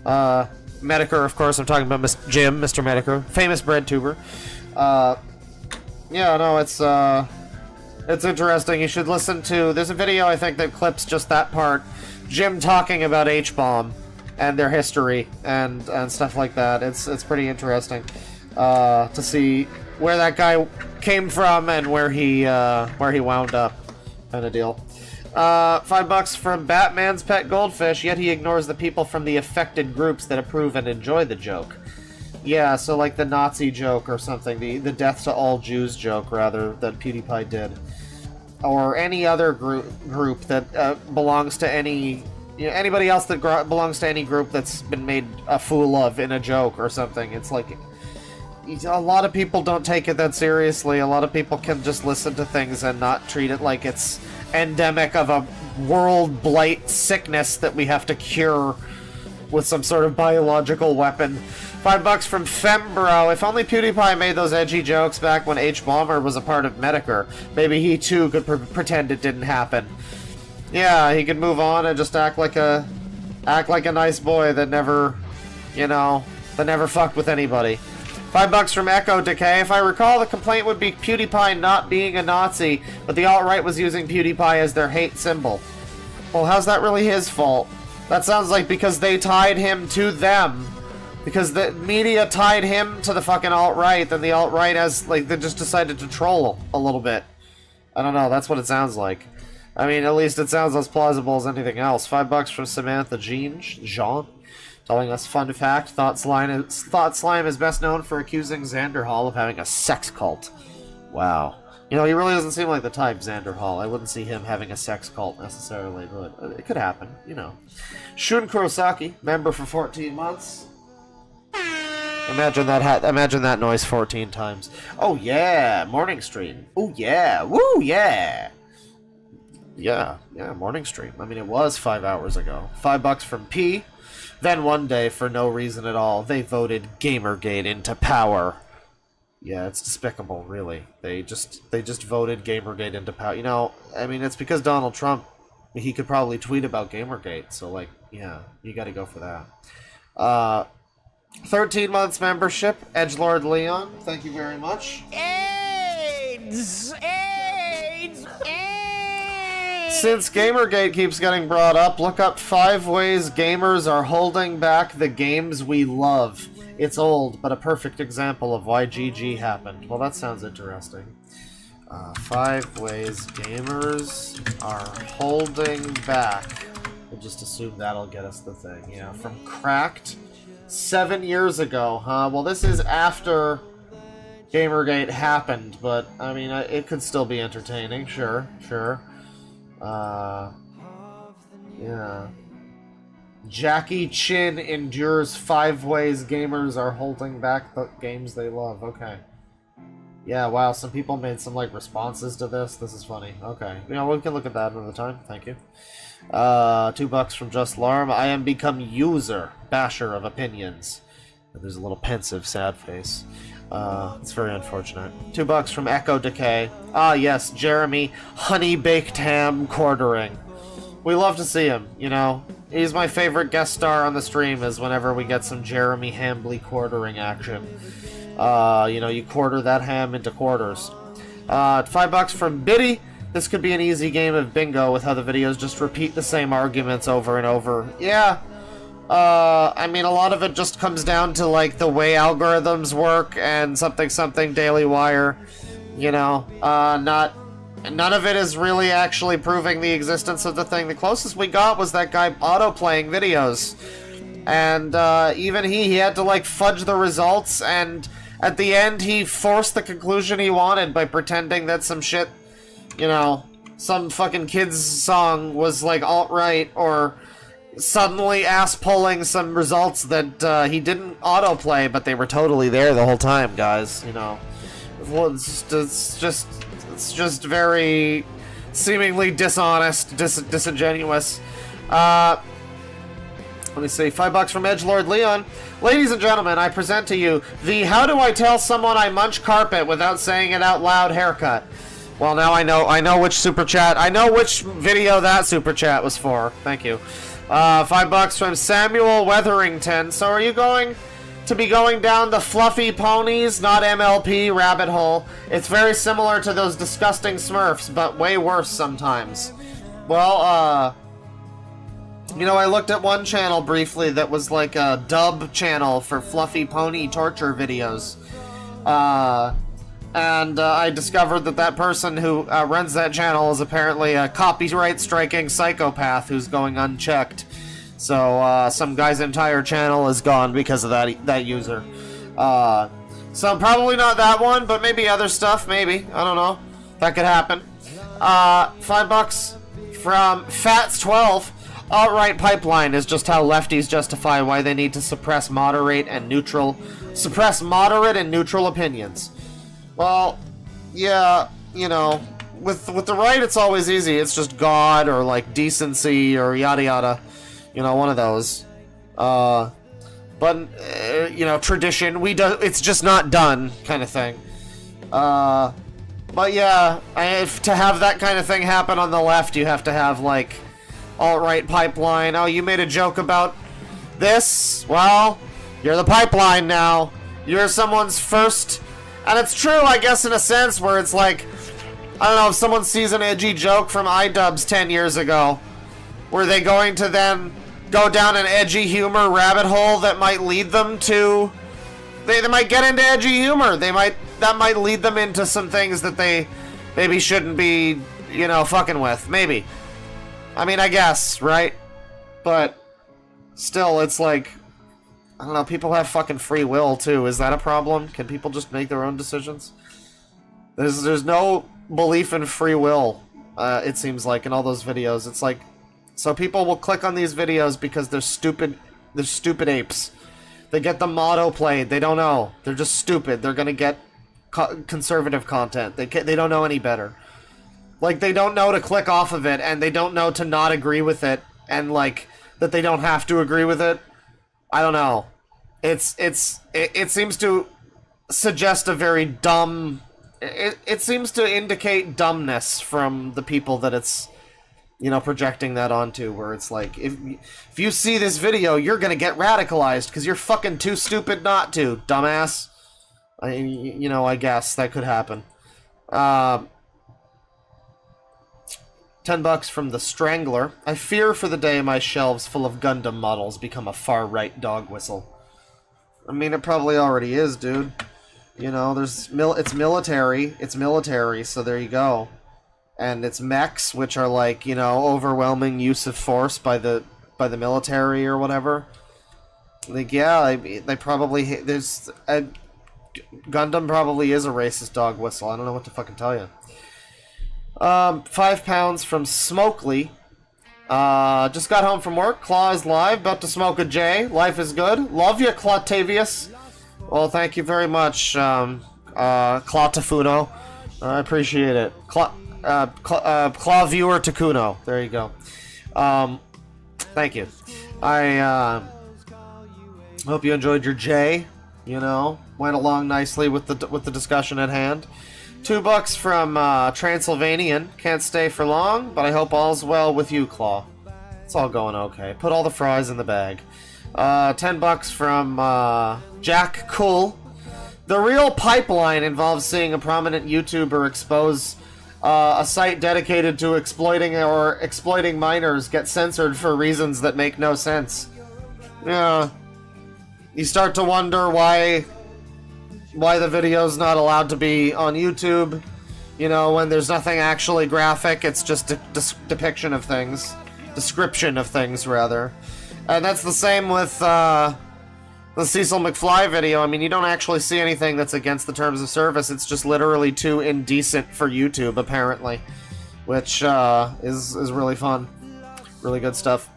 A: Medicare, of course, I'm talking about Mr. Medicare, famous bread tuber. Yeah, no, it's interesting. You should listen to, there's a video, I think, that clips just that part. Jim talking about H-Bomb and their history and stuff like that. It's pretty interesting to see where that guy came from and where he wound up. Kind of deal. $5 from Batman's Pet Goldfish, yet he ignores the people from the affected groups that approve and enjoy the joke. Yeah, so like the Nazi joke or something, the death to all Jews joke, rather, that PewDiePie did. Or any other group that belongs to any... You know, anybody else that belongs to any group that's been made a fool of in a joke or something. It's like... A lot of people don't take it that seriously. A lot of people can just listen to things and not treat it like it's endemic of a world blight sickness that we have to cure with some sort of biological weapon. $5 from Fembro. If only PewDiePie made those edgy jokes back when H-Bomber was a part of Medicare, maybe he too could pretend it didn't happen. Yeah, he could move on and just act like a nice boy that never, that never fucked with anybody. $5 from Echo Decay. If I recall, the complaint would be PewDiePie not being a Nazi, but the alt-right was using PewDiePie as their hate symbol. Well, how's that really his fault? That sounds like because they tied him to them. Because the media tied him to the fucking alt-right, then the alt-right they just decided to troll a little bit. I don't know, that's what it sounds like. I mean, at least it sounds as plausible as anything else. $5 from Samantha Jean, telling us, fun fact, Thought Slime is best known for accusing Xander Hall of having a sex cult. Wow. He really doesn't seem like the type, Xander Hall. I wouldn't see him having a sex cult necessarily, but it could happen, Shun Kurosaki, member for 14 months. Imagine that noise 14 times. Oh yeah, morning stream. Oh yeah, woo yeah. Yeah, morning stream. I mean, it was 5 hours ago. $5 from P. Then one day, for no reason at all, they voted Gamergate into power. Yeah, it's despicable, really. They just voted Gamergate into power. You know, I mean, it's because Donald Trump, he could probably tweet about Gamergate, so, like, yeah, you gotta go for that. 13 months membership, Edgelord Leon, thank you very much.
N: AIDS! AIDS! AIDS!
A: Since Gamergate keeps getting brought up, look up 5 ways gamers are holding back the games we love. It's old, but a perfect example of why GG happened. Well, that sounds interesting. 5 ways gamers are holding back. We'll just assume that'll get us the thing. Yeah, from Cracked. 7 years ago, huh? Well, this is after Gamergate happened, but, I mean, it could still be entertaining. Sure. Yeah. Jackie Chin endures 5 ways gamers are holding back the games they love. Okay. Yeah, wow, some people made some, like, responses to this. This is funny. Okay. You know, we can look at that another time. Thank you. $2 from Just Larm. I am become user. Basher of opinions. And there's a little pensive, sad face. It's very unfortunate. $2 from Echo Decay. Ah, yes, Jeremy Honey Baked Ham quartering. We love to see him, you know. He's my favorite guest star on the stream is whenever we get some Jeremy Hambly quartering action. You know, you quarter that ham into quarters. $5 from Biddy. This could be an easy game of bingo with how the videos just repeat the same arguments over and over. Yeah. I mean, a lot of it just comes down to, like, the way algorithms work and something Daily Wire. You know, none of it is really actually proving the existence of the thing. The closest we got was that guy auto-playing videos. And, even he had to, like, fudge the results, and at the end he forced the conclusion he wanted by pretending that some shit, you know, some fucking kid's song was, like, alt-right, or suddenly ass-pulling some results that, he didn't auto-play, but they were totally there the whole time, guys, you know. Well, it's just very seemingly dishonest, disingenuous. Let me see, $5 from Edgelord Leon. Ladies and gentlemen, I present to you the How Do I Tell Someone I Munch Carpet Without Saying It Out Loud haircut. Well, now I know which super chat, I know which video that super chat was for. Thank you. $5 from Samuel Weatherington. So are you going to be going down the fluffy ponies, not MLP, rabbit hole? It's very similar to those disgusting Smurfs, but way worse sometimes. Well, you know, I looked at one channel briefly that was like a dub channel for fluffy pony torture videos. And I discovered that person who runs that channel is apparently a copyright-striking psychopath who's going unchecked. So, some guy's entire channel is gone because of that user. So probably not that one, but maybe other stuff, maybe. I don't know. That could happen. $5 from Fats12. Alt-right pipeline is just how lefties justify why they need to suppress moderate and neutral opinions. Well, yeah, you know, with the right it's always easy. It's just God or like decency or yada yada, you know, one of those. But you know, tradition. It's just not done, kind of thing. But yeah, to have that kind of thing happen on the left, you have to have like alt-right pipeline. Oh, you made a joke about this? Well, you're the pipeline now. You're someone's first. And it's true, I guess, in a sense, where it's like, I don't know, if someone sees an edgy joke from iDubbbz 10 years ago, were they going to then go down an edgy humor rabbit hole that might lead them to... They might get into edgy humor. That might lead them into some things that they maybe shouldn't be, you know, fucking with. Maybe. I mean, I guess, right? But still, it's like... I don't know, people have fucking free will, too. Is that a problem? Can people just make their own decisions? There's no belief in free will, it seems like, in all those videos. It's like, so people will click on these videos because they're stupid apes. They get the motto played, they don't know. They're just stupid. They're gonna get conservative content. They don't know any better. Like, they don't know to click off of it, and they don't know to not agree with it, and, like, that they don't have to agree with it. I don't know. It seems to suggest a very dumb... It seems to indicate dumbness from the people that it's, you know, projecting that onto, where it's like, if you see this video, you're gonna get radicalized because you're fucking too stupid not to, dumbass. You know, I guess that could happen. $10 from the Strangler. I fear for the day my shelves full of Gundam models become a far-right dog whistle. I mean, it probably already is, dude. You know, it's military, so there you go. And it's mechs, which are like, you know, overwhelming use of force by the military or whatever. Like, yeah, they probably Gundam probably is a racist dog whistle. I don't know what to fucking tell you. £5 from Smokely. Just got home from work. Claw is live. About to smoke a J. Life is good. Love you, Clawtavius. Well, thank you very much, Clawtafuno. I appreciate it. Claw Viewer Takuno. There you go. Thank you. I hope you enjoyed your J. You know, went along nicely with the discussion at hand. $2 from Transylvanian. Can't stay for long, but I hope all's well with you, Claw. It's all going okay. Put all the fries in the bag. $10 from Jack Cool. The real pipeline involves seeing a prominent YouTuber expose a site dedicated to exploiting minors get censored for reasons that make no sense. Yeah. You start to wonder why the video's not allowed to be on YouTube. You know, when there's nothing actually graphic, it's just a depiction of things. Description of things, rather. And that's the same with the Cecil McFly video. I mean, you don't actually see anything that's against the terms of service. It's just literally too indecent for YouTube, apparently. Which is really fun. Really good stuff.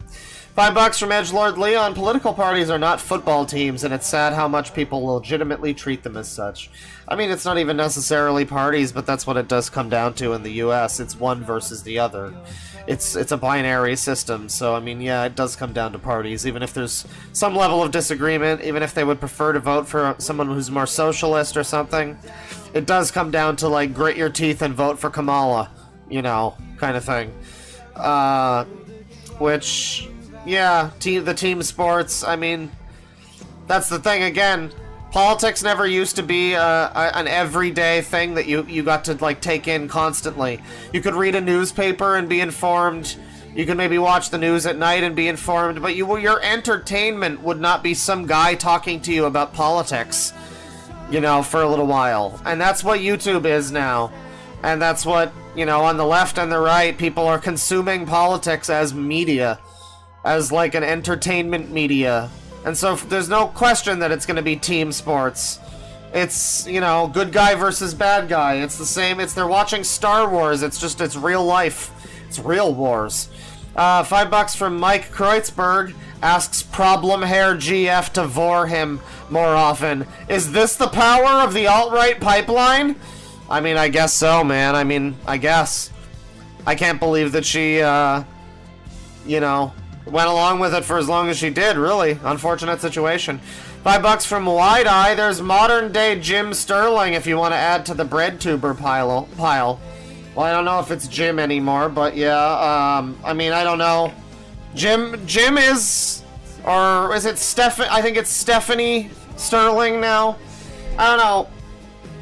A: $5 from Edgelord Leon. Political parties are not football teams, and it's sad how much people legitimately treat them as such. I mean, it's not even necessarily parties, but that's what it does come down to in the US. It's one versus the other. It's a binary system, so I mean, yeah, it does come down to parties, even if there's some level of disagreement, even if they would prefer to vote for someone who's more socialist or something. It does come down to, like, grit your teeth and vote for Kamala, you know, kind of thing. Which... yeah, the team sports, I mean, that's the thing again. Politics never used to be an everyday thing that you got to, like, take in constantly. You could read a newspaper and be informed. You could maybe watch the news at night and be informed, but your entertainment would not be some guy talking to you about politics, you know, for a little while. And that's what YouTube is now. And that's what, you know, on the left and the right, people are consuming politics as media. As, like, an entertainment media. And so there's no question that it's going to be team sports. It's, you know, good guy versus bad guy. It's the same. They're watching Star Wars. It's real life. It's real wars. $5 from Mike Kreutzberg. Asks Problem Hair GF to vor him more often. Is this the power of the alt-right pipeline? I mean, I guess so, man. I mean, I guess. I can't believe that she, you know... went along with it for as long as she did, really. Unfortunate situation. $5 from Wide Eye. There's modern day Jim Sterling if you want to add to the bread tuber pile. Well, I don't know if it's Jim anymore, but yeah, I mean, I don't know. Jim is, or is it Stephanie? I think it's Stephanie Sterling now. I don't know.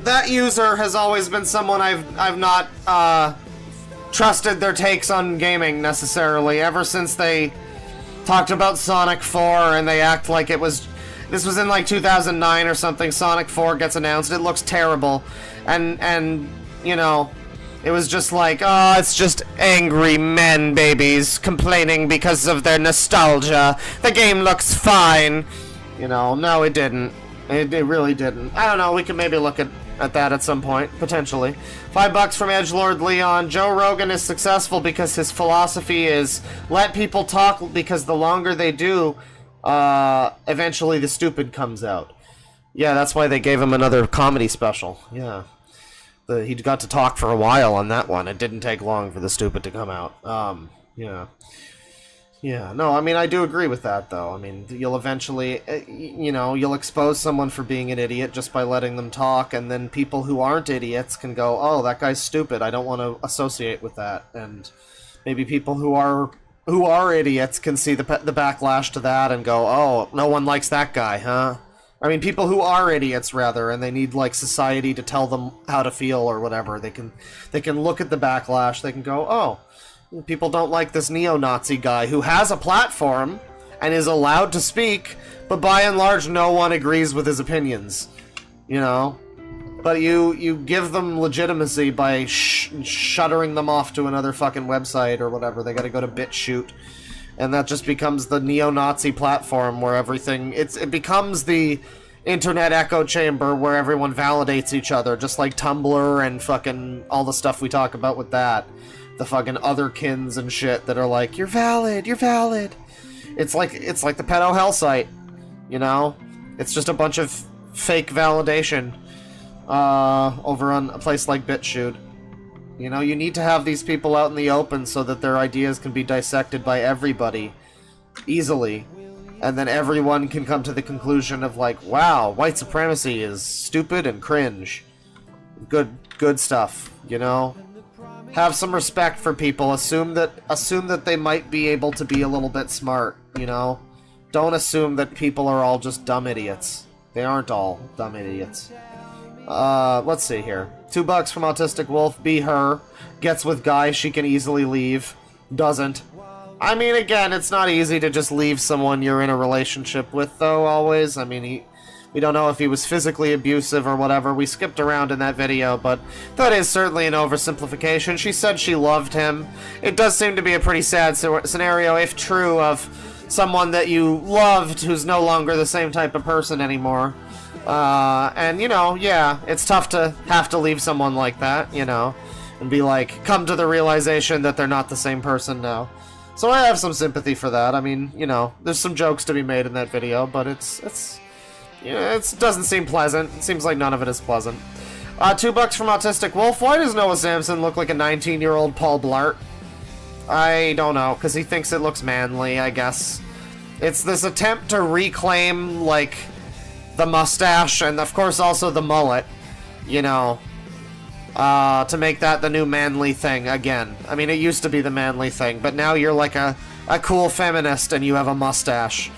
A: That user has always been someone I've not trusted their takes on gaming necessarily, ever since they talked about Sonic 4 and they act like it was... this was in like 2009 or something. Sonic 4 gets announced. It looks terrible. And you know, it was just like, oh, it's just angry men, babies, complaining because of their nostalgia. The game looks fine. You know, no, it didn't. It really didn't. I don't know, we can maybe look at that at some point, potentially. $5 from Edgelord Leon. Joe Rogan is successful because his philosophy is let people talk, because the longer they do, eventually the stupid comes out. Yeah, that's why they gave him another comedy special. Yeah. He got to talk for a while on that one. It didn't take long for the stupid to come out. Yeah. Yeah, no, I mean, I do agree with that, though. I mean, you'll eventually, you'll expose someone for being an idiot just by letting them talk, and then people who aren't idiots can go, oh, that guy's stupid, I don't want to associate with that. And maybe people who are idiots can see the backlash to that and go, oh, no one likes that guy, huh? I mean, people who are idiots, rather, and they need, like, society to tell them how to feel or whatever. They can look at the backlash, they can go, oh, people don't like this neo-Nazi guy who has a platform and is allowed to speak, but by and large no one agrees with his opinions, you know? But you give them legitimacy by shuttering them off to another fucking website or whatever. They gotta go to BitChute. And that just becomes the neo-Nazi platform where everything... It becomes the internet echo chamber where everyone validates each other, just like Tumblr and fucking all the stuff we talk about with that. The fucking otherkins and shit that are like, you're valid, you're valid. It's like the pedo hell site, you know? It's just a bunch of fake validation over on a place like BitChute. You know, you need to have these people out in the open so that their ideas can be dissected by everybody easily. And then everyone can come to the conclusion of like, wow, white supremacy is stupid and cringe. Good stuff, you know? Have some respect for people. Assume that they might be able to be a little bit smart, you know? Don't assume that people are all just dumb idiots. They aren't all dumb idiots. Let's see here. $2 from Autistic Wolf. Be her. Gets with guy she can easily leave. Doesn't. I mean, again, it's not easy to just leave someone you're in a relationship with, though, always. I mean, we don't know if he was physically abusive or whatever. We skipped around in that video, but that is certainly an oversimplification. She said she loved him. It does seem to be a pretty sad scenario, if true, of someone that you loved who's no longer the same type of person anymore. And, you know, yeah, it's tough to have to leave someone like that, you know, and be like, come to the realization that they're not the same person now. So I have some sympathy for that. I mean, you know, there's some jokes to be made in that video, but it's yeah, it doesn't seem pleasant. It seems like none of it is pleasant. $2 from Autistic Wolf. Why does Noah Samson look like a 19-year-old Paul Blart? I don't know, because he thinks it looks manly, I guess. It's this attempt to reclaim, like, the mustache and, of course, also the mullet, you know, to make that the new manly thing again. I mean, it used to be the manly thing, but now you're like a cool feminist and you have a mustache.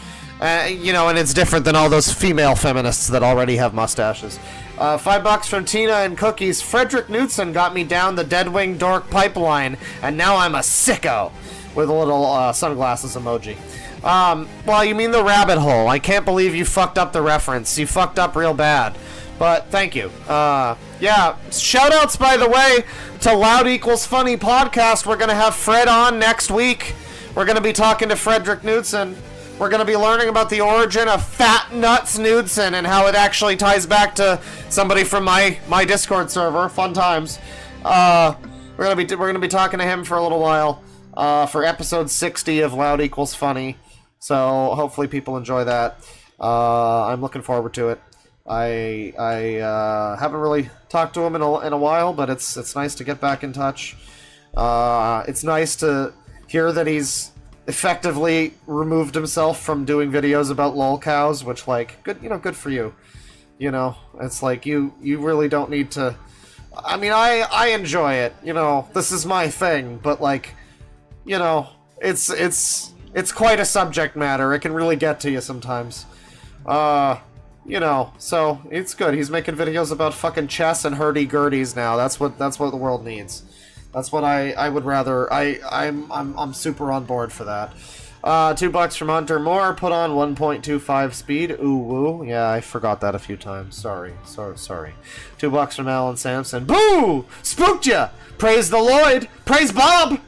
A: You know, and it's different than all those female feminists that already have mustaches. $5 from Tina and Cookies. Frederick Knudsen got me down the Deadwing Dork pipeline, and now I'm a sicko. With a little sunglasses emoji. Well, you mean the rabbit hole. I can't believe you fucked up the reference. You fucked up real bad. But thank you. Yeah, shoutouts, by the way, to Loud Equals Funny podcast. We're going to have Fred on next week. We're going to be talking to Frederick Knudsen. We're going to be learning about the origin of Fat Nuts Knudsen and how it actually ties back to somebody from my Discord server. Fun times. We're going to be talking to him for a little while for episode 60 of Loud Equals Funny. So hopefully people enjoy that. I'm looking forward to it. I haven't really talked to him in a while, but it's nice to get back in touch. It's nice to hear that he's effectively removed himself from doing videos about lolcows, which, like, good for you. You know, it's like you really don't need to. I mean, I enjoy it. You know, this is my thing, but, like, you know, it's quite a subject matter. It can really get to you sometimes. You know, so it's good. He's making videos about fucking chess and hurdy-gurdies now. That's what the world needs. That's what I would rather. I'm super on board for that. $2 from Hunter Moore. Put on 1.25 speed. Ooh woo. Yeah, I forgot that a few times. Sorry. $2 from Alan Sampson. Boo! Spooked ya! Praise the Lloyd! Praise Bob!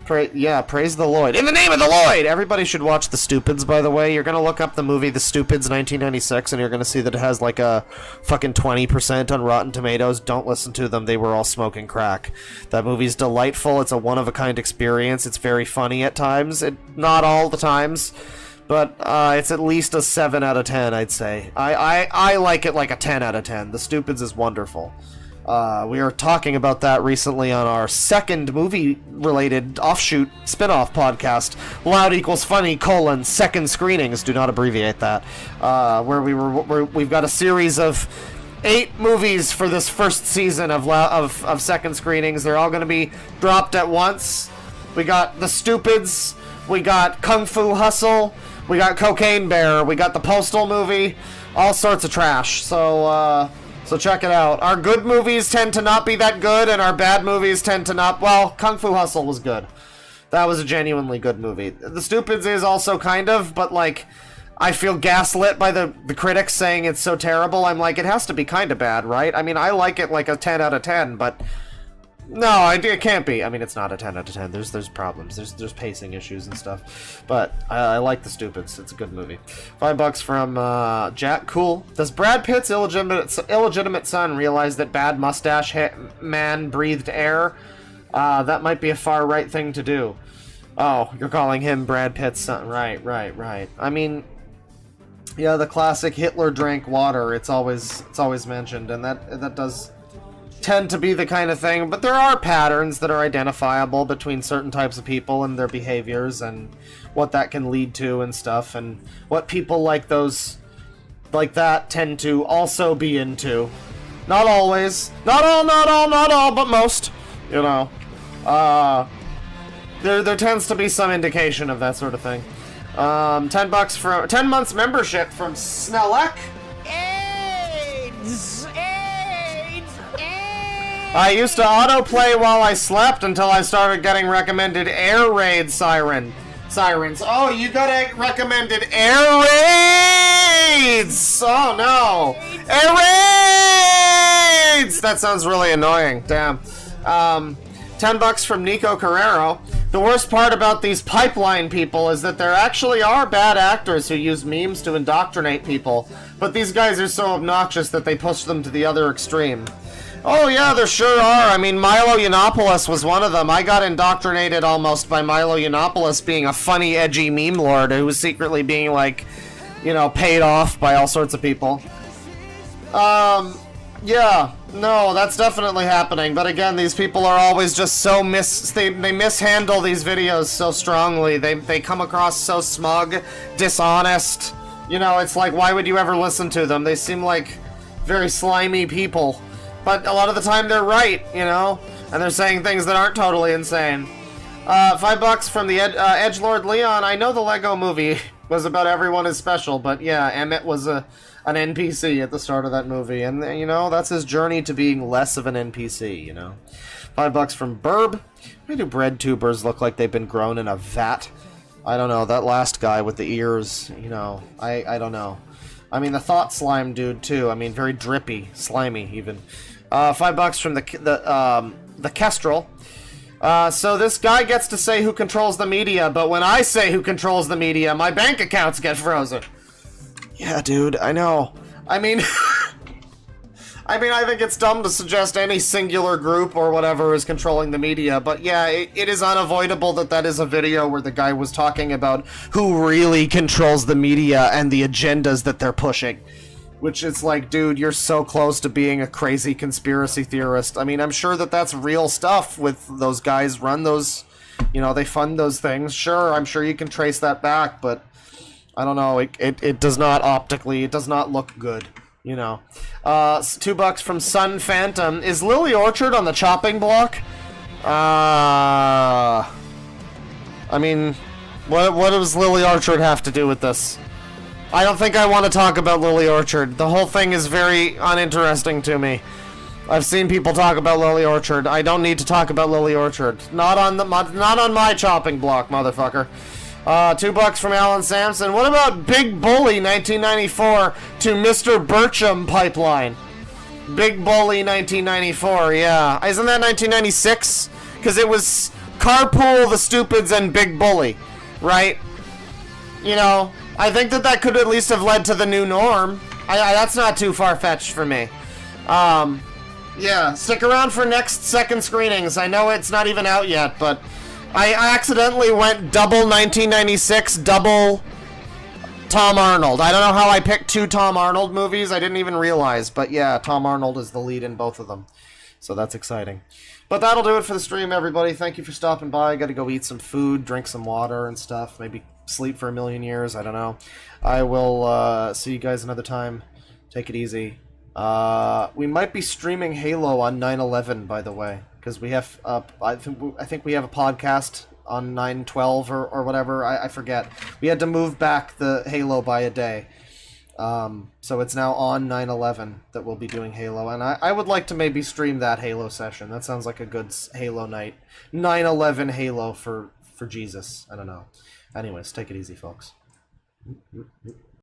A: Praise the Lloyd. In the name of the Lloyd! Everybody should watch The Stupids, by the way. You're gonna look up the movie The Stupids 1996, and you're gonna see that it has like a fucking 20% on Rotten Tomatoes. Don't listen to them. They were all smoking crack. That movie's delightful. It's a one-of-a-kind experience. It's very funny at times. Not all the times, but it's at least a 7 out of 10, I'd say. I like it like a 10 out of 10. The Stupids is wonderful. We were talking about that recently on our second movie-related offshoot spin-off podcast, Loud Equals Funny, second screenings, do not abbreviate that, where we've got a series of 8 movies for this first season of second screenings. They're all going to be dropped at once. We got The Stupids, we got Kung Fu Hustle, we got Cocaine Bear, we got the Postal movie, all sorts of trash. So check it out. Our good movies tend to not be that good, and our bad movies tend to not... Well, Kung Fu Hustle was good. That was a genuinely good movie. The Stupids is also kind of, but, like, I feel gaslit by the critics saying it's so terrible. I'm like, it has to be kind of bad, right? I mean, I like it like a 10 out of 10, but... No, it can't be. I mean, it's not a 10 out of 10. There's problems. There's pacing issues and stuff. But I like The Stupids. It's a good movie. $5 from Jack. Cool. Does Brad Pitt's illegitimate son realize that bad mustache man breathed air? That might be a far right thing to do. Oh, you're calling him Brad Pitt's son. Right. I mean, yeah, the classic Hitler drank water. It's always mentioned, and that does tend to be the kind of thing, but there are patterns that are identifiable between certain types of people and their behaviors and what that can lead to and stuff, and what people like that tend to also be into. Not always. Not all, but most. You know. There tends to be some indication of that sort of thing. $10 for 10 months membership from Snellek. I used to autoplay while I slept until I started getting recommended air raid sirens. Oh, you got recommended air raids! Oh no! Air raids! That sounds really annoying. Damn. $10 from Nico Carrero. The worst part about these pipeline people is that there actually are bad actors who use memes to indoctrinate people, but these guys are so obnoxious that they push them to the other extreme. Oh yeah, there sure are. I mean, Milo Yiannopoulos was one of them. I got indoctrinated almost by Milo Yiannopoulos being a funny, edgy meme lord who was secretly being, like, you know, paid off by all sorts of people. Yeah, no, that's definitely happening. But again, these people are always just so they mishandle these videos so strongly. They come across so smug, dishonest. You know, it's like, why would you ever listen to them? They seem like very slimy people. But a lot of the time they're right, you know? And they're saying things that aren't totally insane. $5 from the Edgelord Leon. I know the Lego movie was about everyone is special, but yeah, Emmett was an NPC at the start of that movie. And, you know, that's his journey to being less of an NPC, you know? $5 from Burb. Why do bread tubers look like they've been grown in a vat? I don't know, that last guy with the ears, you know, I don't know. I mean, the Thought Slime dude, too. I mean, very drippy, slimy, even. $5 from the Kestrel. So this guy gets to say who controls the media, but when I say who controls the media, my bank accounts get frozen. Yeah, dude, I know. I mean, I think it's dumb to suggest any singular group or whatever is controlling the media, but yeah, it is unavoidable that is a video where the guy was talking about who really controls the media and the agendas that they're pushing. Which is like, dude, you're so close to being a crazy conspiracy theorist. I mean, I'm sure that's real stuff with those guys run those, you know, they fund those things. Sure, I'm sure you can trace that back, but I don't know, it does not optically, it does not look good, you know. $2 from Sun Phantom. Is Lily Orchard on the chopping block? I mean, what does Lily Orchard have to do with this? I don't think I want to talk about Lily Orchard. The whole thing is very uninteresting to me. I've seen people talk about Lily Orchard. I don't need to talk about Lily Orchard. Not on my chopping block, motherfucker. $2 from Alan Sampson. What about Big Bully 1994 to Mr. Burcham pipeline? Big Bully 1994, yeah. Isn't that 1996? Because it was Carpool, The Stupids, and Big Bully, right? You know, I think that could at least have led to the new norm. That's not too far-fetched for me. Yeah, stick around for next second screenings. I know it's not even out yet, but I accidentally went double 1996, double Tom Arnold. I don't know how I picked 2 Tom Arnold movies. I didn't even realize, but yeah, Tom Arnold is the lead in both of them. So that's exciting. But that'll do it for the stream, everybody. Thank you for stopping by. I got to go eat some food, drink some water and stuff. Maybe sleep for a million years. I don't know. I will see you guys another time. Take it easy. We might be streaming Halo on 9/11, by the way, because we have I think we have a podcast on 9/12 or whatever. I forget. We had to move back the Halo by a day. So it's now on 9/11 that we'll be doing Halo, and I would like to maybe stream that Halo session. That sounds like a good Halo night. 9/11 Halo for Jesus. I don't know. Anyways, take it easy, folks.